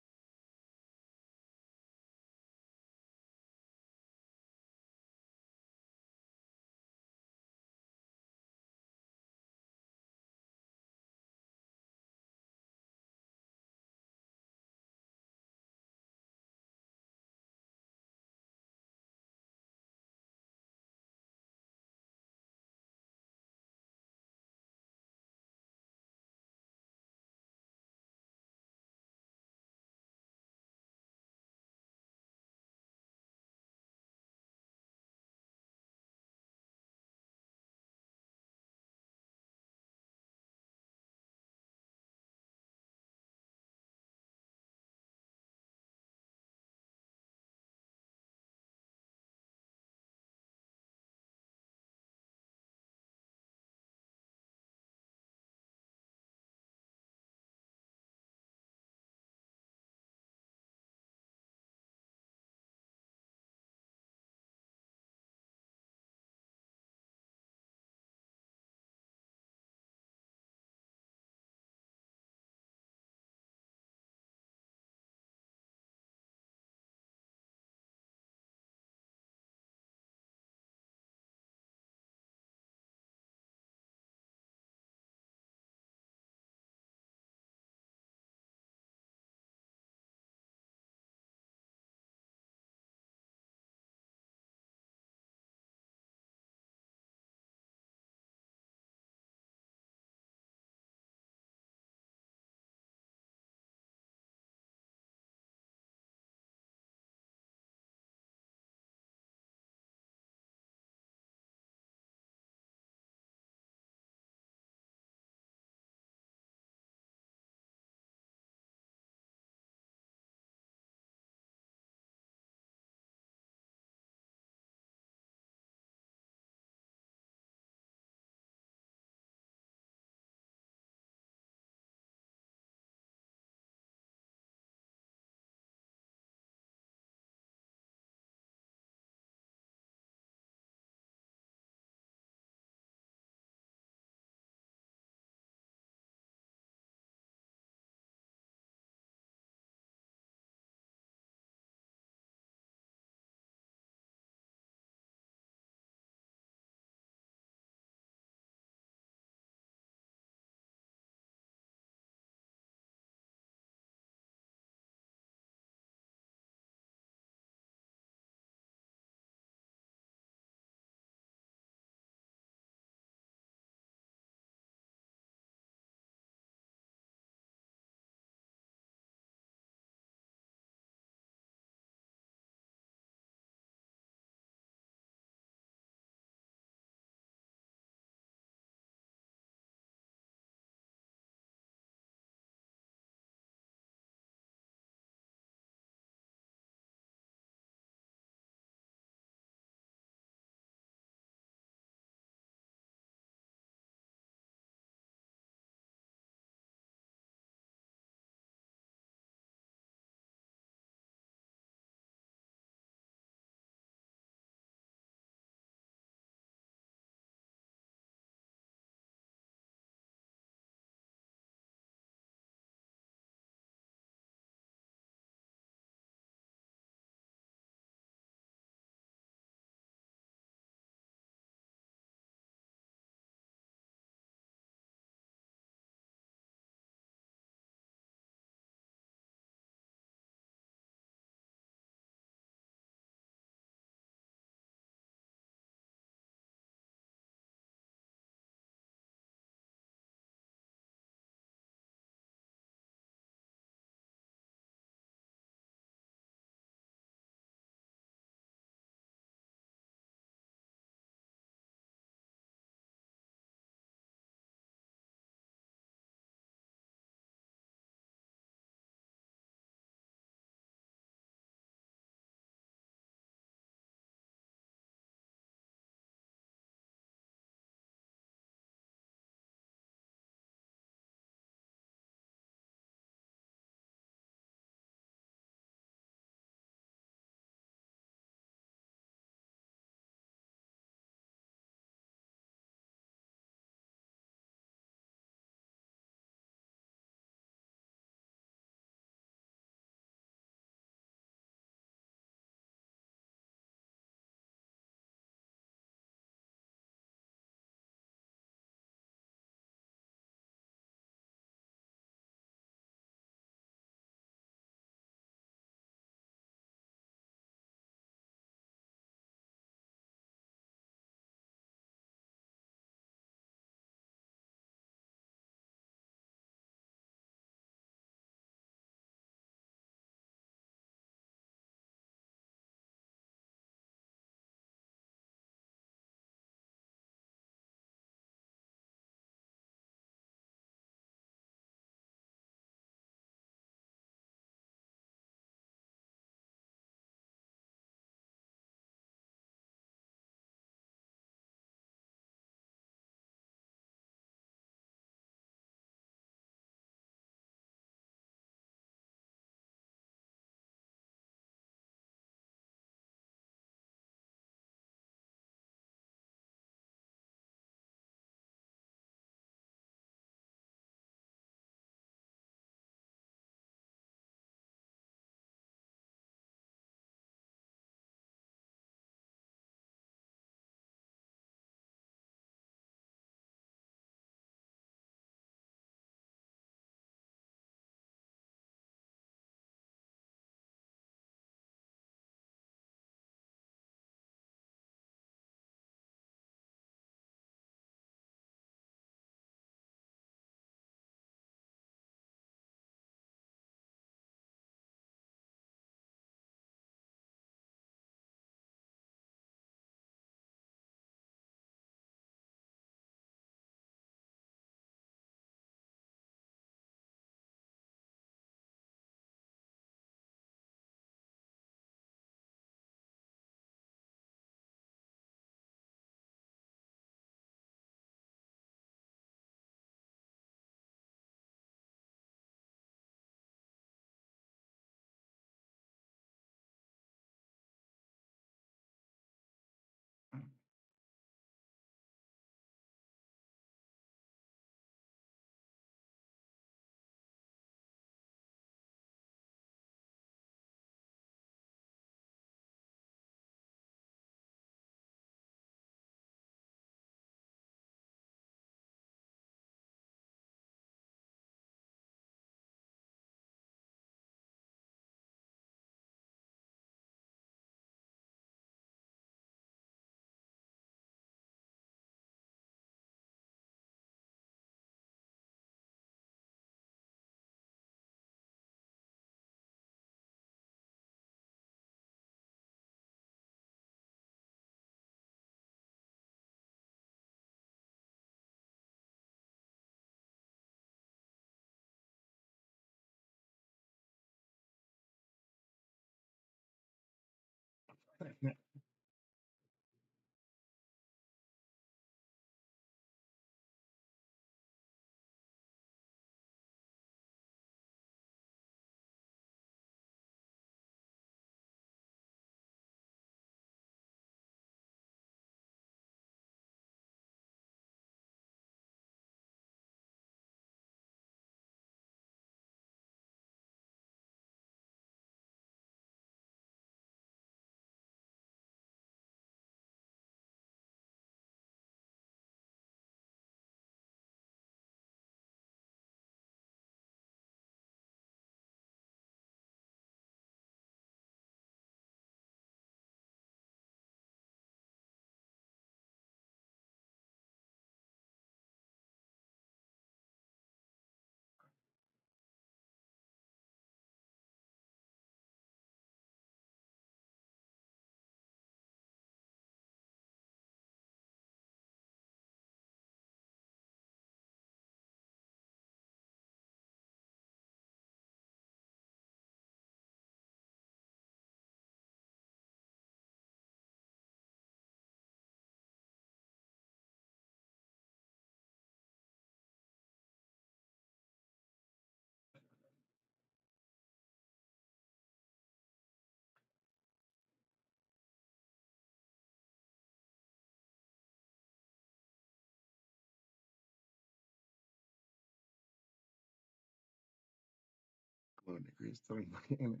Low degrees to minus.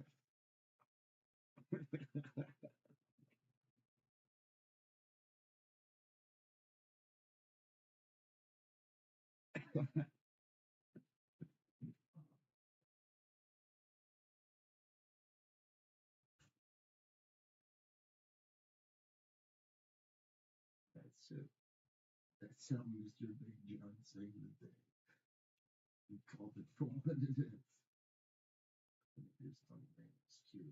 That's it. That's how Mr. Big John saved the day. He called it for what it is. And it is on minus two.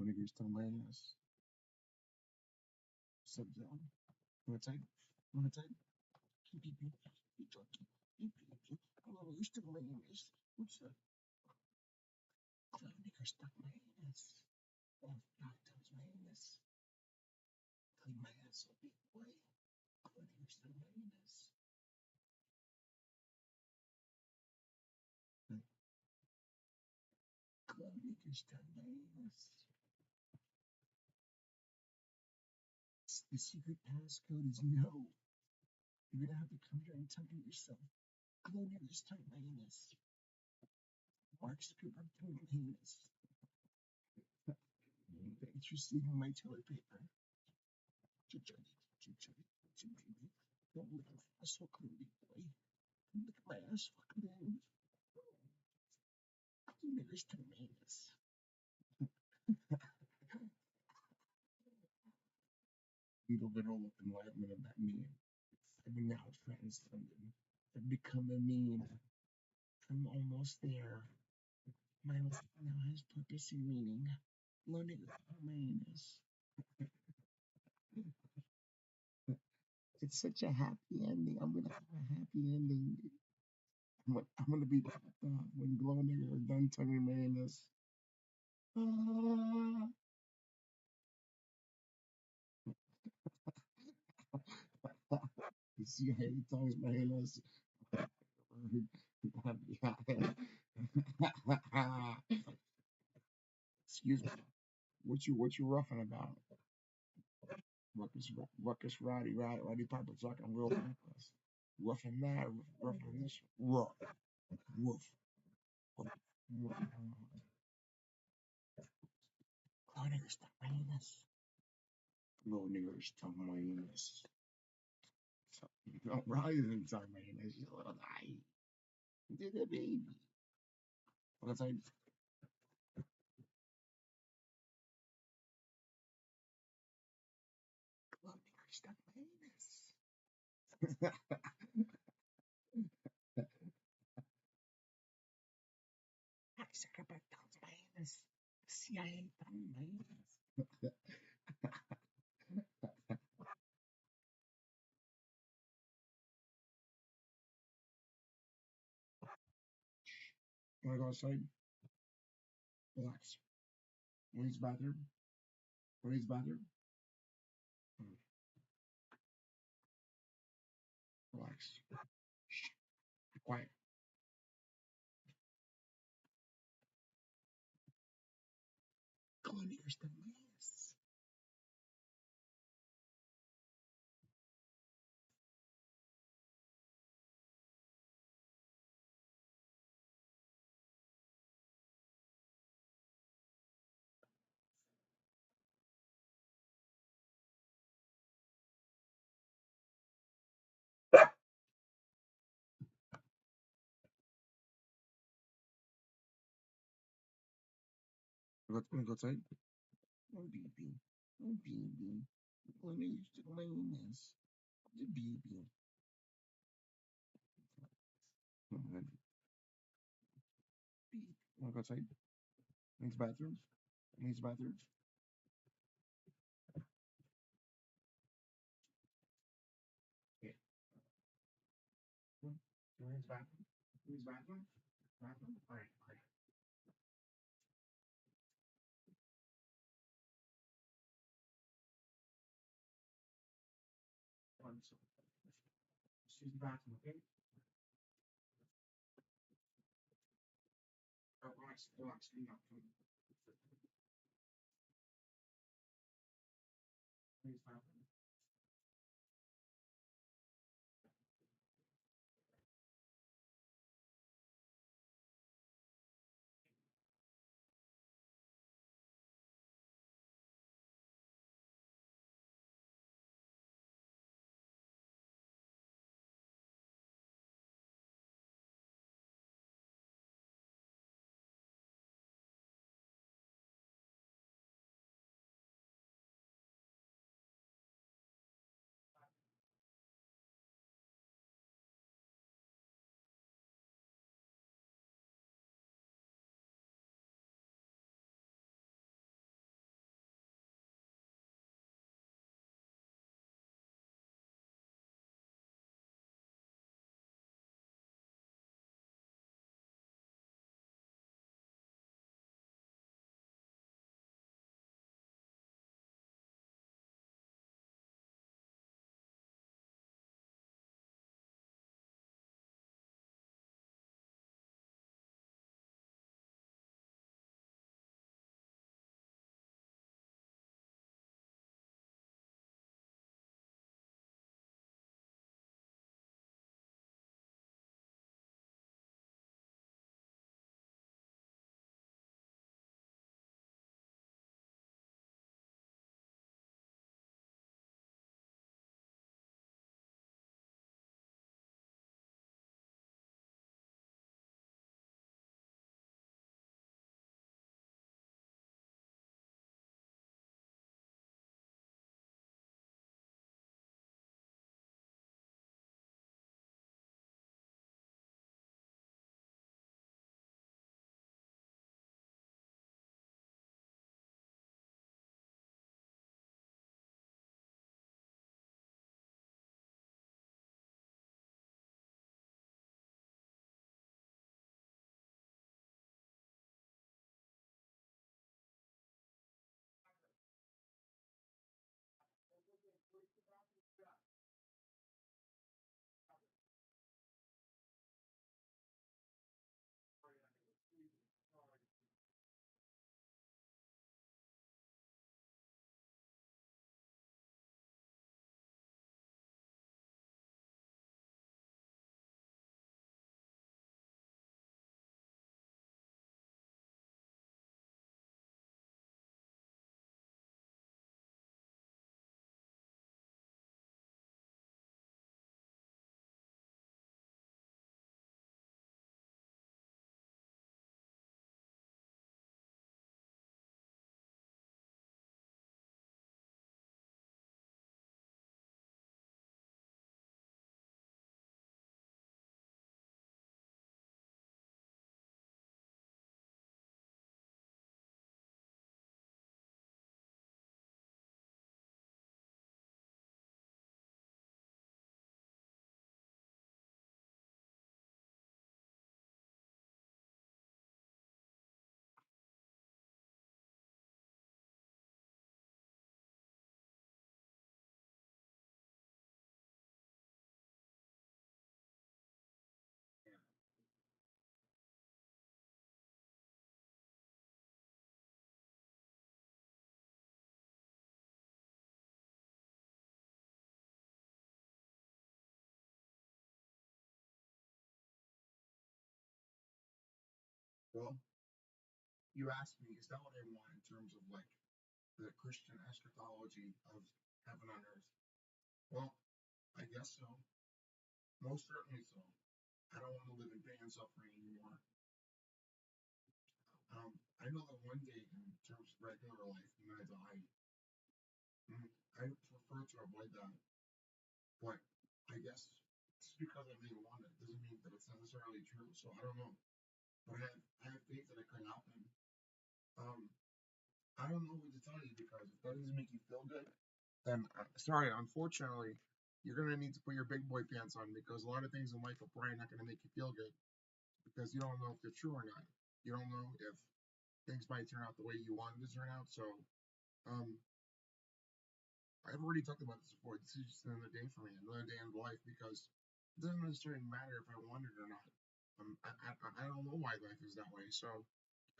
niggers to my ass. Sub zone. What's that? What's that? Beep beep beep. Beep beep beep beep beep. Hello, niggers to my ass. What's up? Hello, niggers to my ass. Oh, God, touch my ass. Clean my ass up, big boy. Hello, niggers to my ass. Hello, niggers to my ass. The secret passcode is no. You're gonna have to come here and type it yourself. Glow niggers type my anus. Mark Zuckerberg type my anus. Thanks for stealing my toilet paper. Don't lick my asshole clearly, boy. Don't lick my asshole clearly. Glow niggers type my anus. Little enlightenment of that meme. I've been now friends, London. I've become a meme. I'm almost there. My life now has purpose and meaning. Glow niggers type my anus. It's such a happy ending. I'm gonna have a happy ending. I'm gonna be happy when Glow Nigger are done tonguing my anus. Ah. You see how he tongues my anus? Excuse me. What you roughing about? Ruckus, Roddy Piper talking real reckless. Roughing that, roughing this, rough, woof, woof, woof. Glow niggers tongue my anus. Glow niggers tongue my anus. No, Riley didn't tongue my anus. She's a little guy. Did a baby. What's I? Glow niggers tongue my anus. Mark Zuckerberg tongues my anus. CIA tongue my anus. Wanna go outside? Relax. Wanna use the bathroom? Wanna use the bathroom? Hmm. Relax. Shh. Be quiet. Glow niggers tongue my anus. Wanna go outside? Oh, baby. Oh, baby. Glow niggers tongue my anus. The baby. Come on. Baby. Wanna go outside? Needs bathroom? Needs bathroom? Okay. Needs bathroom? Needs bathroom? Bathroom? Alright, alright. So, just use the bathroom, okay? Relax, relax, clean up, clean up. Needs bathroom. Well, you asked me, is that what I want in terms of like the Christian eschatology of heaven on earth? Well, I guess so. Most certainly so. I don't want to live in pain and suffering anymore. I know that one day, in terms of regular life, when I die, I prefer to avoid that. But I guess just because I may want it doesn't mean that it's necessarily true. So I don't know. But I have faith that it could happen. Um, I don't know what to tell you because if that doesn't make you feel good, then sorry, unfortunately, you're gonna need to put your big boy pants on because a lot of things in life are probably not gonna make you feel good because you don't know if they're true or not. You don't know if things might turn out the way you wanted to turn out. So, um, I've already talked about this before. This is just another day for me, another day in life because it doesn't necessarily matter if I want it or not. I don't know why life is that way. So,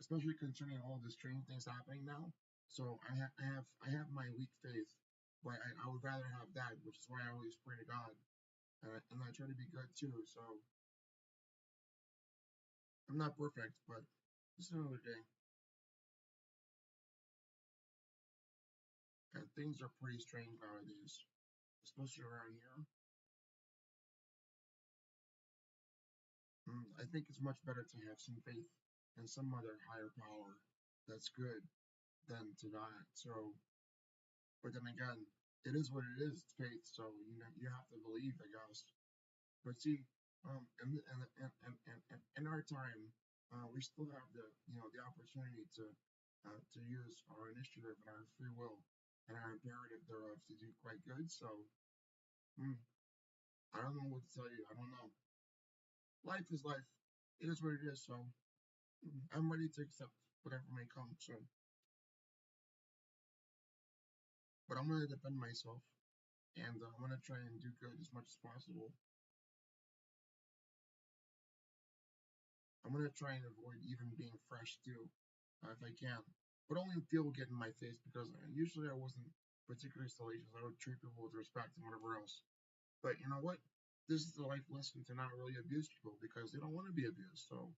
especially concerning all the strange things happening now. So I have my weak faith, but I would rather have that, which is why I always pray to God, and I try to be good too. So I'm not perfect, but just another day. And things are pretty strange nowadays, especially around here. I think it's much better to have some faith in some other higher power that's good than to not. So, but then again, it is what it is. It's faith, so you have to believe, I guess. But see, in our time, we still have the opportunity to use our initiative and our free will and our imperative thereof to do quite good. So, mm, I don't know what to tell you. I don't know. Life is life. It is what it is. So, I'm ready to accept whatever may come. So, but I'm gonna defend myself, and I'm gonna try and do good as much as possible. I'm gonna try and avoid even being fresh too, if I can. But only if people get in my face because usually I wasn't particularly salacious. I would treat people with respect and whatever else. But you know what? This is the life lesson to not really abuse people because they don't want to be abused. So,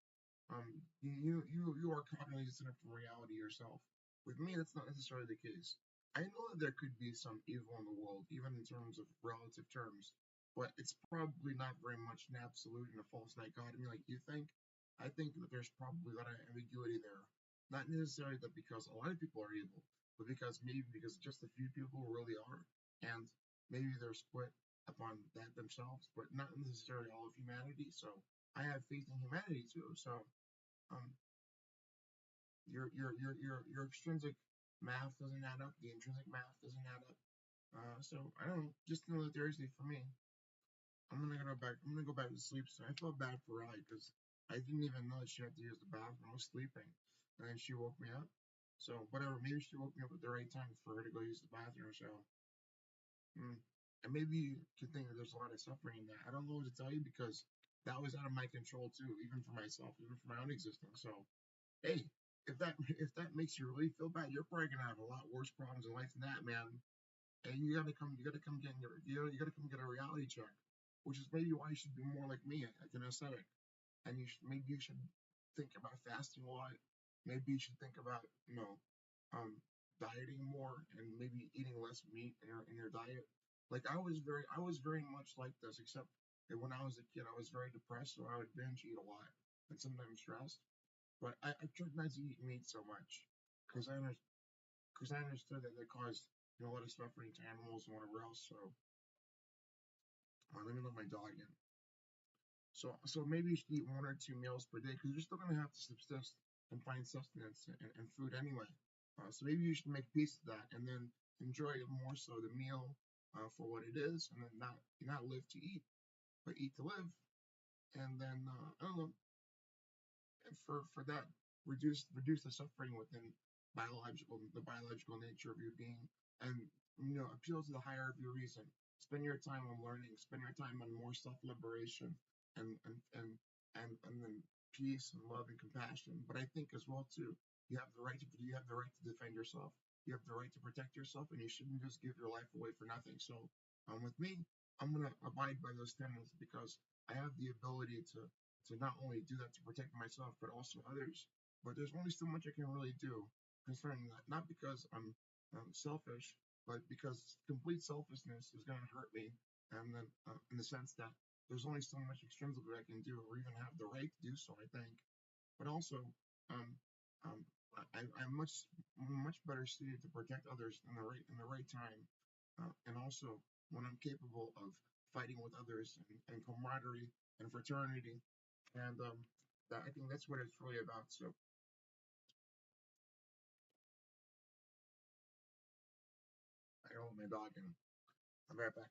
you are cognizant of reality yourself. With me, that's not necessarily the case. I know that there could be some evil in the world, even in terms of relative terms, but it's probably not very much an absolute and a false dichotomy like you think. I think that there's probably a lot of ambiguity there. Not necessarily that because a lot of people are evil, but because just a few people really are, and maybe they're split upon that themselves, but not necessarily all of humanity. So I have faith in humanity too. So um, your extrinsic math doesn't add up. The intrinsic math doesn't add up. So I don't know. Just another Thursday for me. I'm gonna go back to sleep. So I felt bad for Riley because I didn't even know that she had to use the bathroom. I was sleeping, and then she woke me up. So whatever. Maybe she woke me up at the right time for her to go use the bathroom. So mm. And maybe you could think that there's a lot of suffering in that. I don't know what to tell you because that was out of my control too, even for myself, even for my own existence. So hey, if that makes you really feel bad, you're probably gonna have a lot worse problems in life than that, man. And you gotta come get you gotta come get a reality check, which is maybe why you should be more like me, like an ascetic. And maybe you should think about fasting a lot. Maybe you should think about um dieting more and maybe eating less meat in your diet. Like I was very much like this, except that when I was a kid, I was very depressed, so I would binge eat a lot and sometimes stressed. But I tried not to eat meat so much because I understood that it caused a lot of suffering to animals and whatever else. So let me let my dog in. So maybe you should eat 1 or 2 meals per day because you're still gonna have to subsist and find sustenance and food anyway. So maybe you should make peace with that and then enjoy it more so the meal for what it is, and then not live to eat, but eat to live. And then I don't know, and for that reduce the suffering within the biological nature of your being, and appeal to the higher of your reason. Spend your time on learning, spend your time on more self-liberation, and and and and then peace and love and compassion. But I think as well too, you have the right to defend yourself, you have the right to protect yourself, and you shouldn't just give your life away for nothing. So with me, I'm gonna abide by those tenets because I have the ability to not only do that to protect myself but also others. But there's only so much I can really do concerning that. Not because I'm selfish, but because complete selfishness is going to hurt me, and then in the sense that there's only so much extrinsically I can do, or even have the right to do so. I think, but also, um, um, I'm much better suited to protect others in the right time, and also when I'm capable of fighting with others and camaraderie and fraternity, and that I think that's what it's really about. So I own my dog, and I'm right back.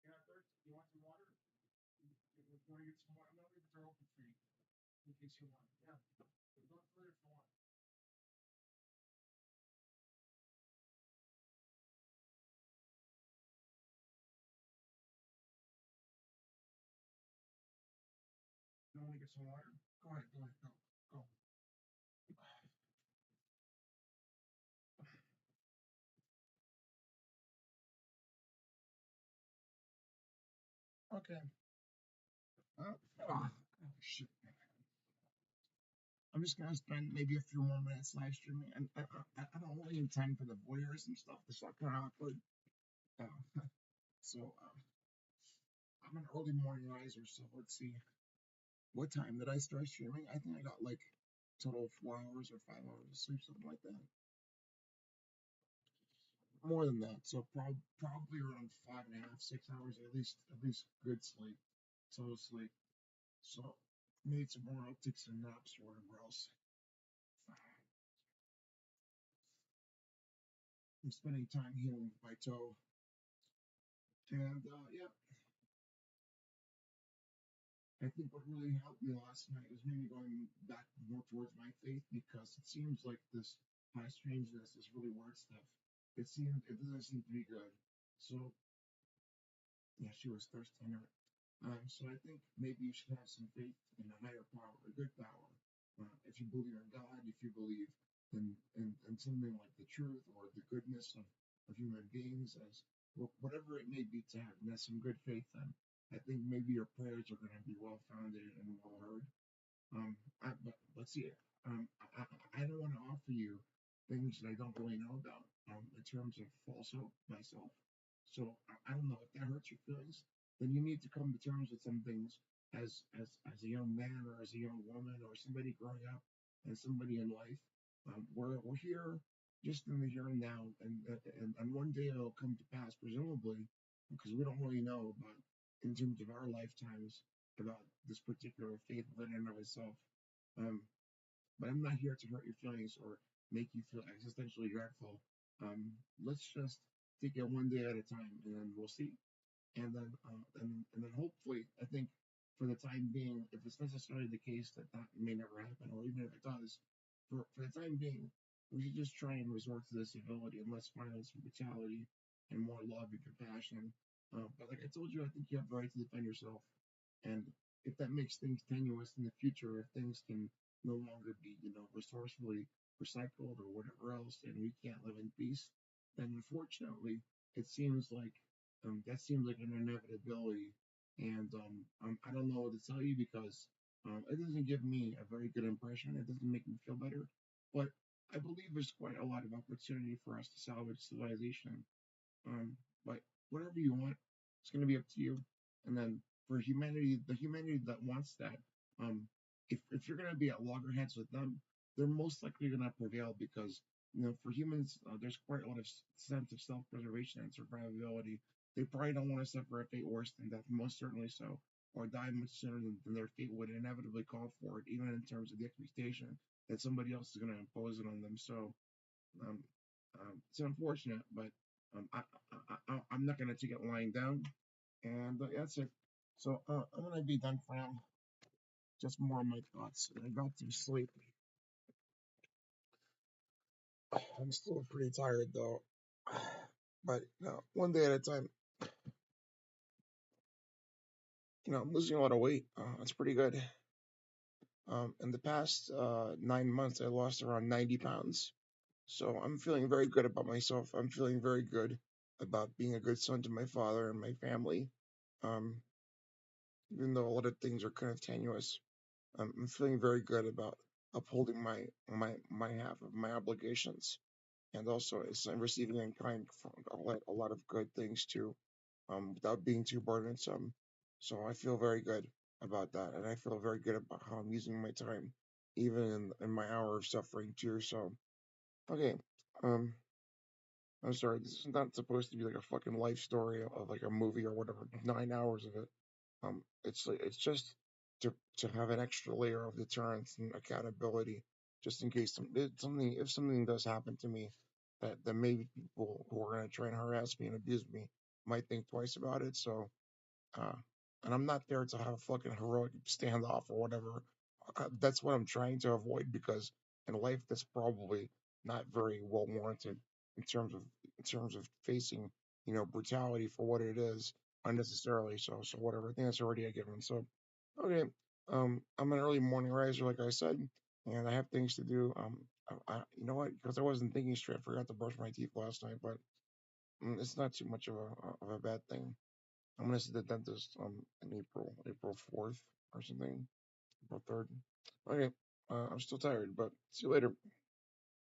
You not thirsty? You want some water? You want to get some water? I'm gonna leave the door open for you in case you want. Yeah, go further if you want. You want to get some water? Go ahead, go. Okay. Oh, shit. I'm just gonna spend maybe a few more minutes live streaming, and I don't really intend for the voyeurism stuff. This is kind of awkward. Uh, so I'm an early morning riser, so let's see. What time did I start streaming? I think I got like total of 4 hours or 5 hours of sleep, something like that. More than that, so probably around 5.5, 6 hours at least good sleep, total sleep. So maybe tomorrow I'll take some naps or whatever else. I'm spending time healing my toe, and yeah, I think what really helped me last night was maybe going back more towards my faith, because it seems like this high strangeness, this really weird stuff, it doesn't seem to be good. So yeah, she was thirsty. So I think maybe you should have some faith in a higher power, a good power. If you believe in God, if you believe in something like the truth or the goodness of human beings, as whatever it may be to have, and that's some good faith, then I think maybe your prayers are going to be well founded and well heard. But see, I don't want to offer you things that I don't really know about in terms of false hope myself. So I don't know if that hurts your feelings. Then you need to come to terms with some things as a young man or as a young woman or somebody growing up and somebody in life. We're here just in the here and now, and one day it'll come to pass, presumably, because we don't really know about in terms of our lifetimes about this particular faith within and of itself. Um, but I'm not here to hurt your feelings or make you feel existentially dreadful. Let's just take it one day at a time, and then we'll see. And then hopefully, I think for the time being, if it's necessarily the case that that may never happen, or even if it does, for the time being, we should just try and resort to the civility and less violence and brutality and more love and compassion. But like I told you, I think you have the right to defend yourself. And if that makes things tenuous in the future, if things can no longer be, resourcefully recycled or whatever else, and we can't live in peace, then unfortunately, it seems like that seems like an inevitability. And I don't know what to tell you, because it doesn't give me a very good impression. It doesn't make me feel better. But I believe there's quite a lot of opportunity for us to salvage civilization. But whatever you want, it's going to be up to you. And then for humanity, the humanity that wants that, um, if you're going to be at loggerheads with them, they're most likely going to prevail, because for humans, there's quite a lot of sense of self-preservation and survivability. They probably don't want to suffer a fate worse than death, most certainly so, or die much sooner than their fate would inevitably call for it, even in terms of the expectation that somebody else is going to impose it on them. So um, it's unfortunate, but I'm not gonna take it lying down, and that's it. So I'm gonna be done for now. Just more of my thoughts. I got to sleep. I'm still pretty tired though, but one day at a time. I'm losing a lot of weight. That's pretty good. In the past 9 months, I lost around 90 pounds. So I'm feeling very good about myself. I'm feeling very good about being a good son to my father and my family. Um, Even though a lot of things are kind of tenuous, I'm feeling very good about upholding my half of my obligations, and also it's receiving in kind from a lot of good things too, without being too burdensome. So I feel very good about that, and I feel very good about how I'm using my time, even in my hour of suffering too. So okay, um, I'm sorry, this is not supposed to be like a fucking life story of like a movie or whatever. 9 hours of it. It's just to have an extra layer of deterrence and accountability, just in case something if something does happen to me, that maybe people who are gonna try and harass me and abuse me might think twice about it. So uh, and I'm not there to have a fucking heroic standoff or whatever. That's what I'm trying to avoid because in life that's probably not very well warranted in terms of facing brutality for what it is unnecessarily. So whatever. I think that's already a given. So okay, I'm an early morning riser, like I said, and I have things to do. You know what? Because I wasn't thinking straight, I forgot to brush my teeth last night, but it's not too much of a bad thing. I'm gonna see the dentist in April 4th or something, April 3rd. Okay, I'm still tired, but see you later.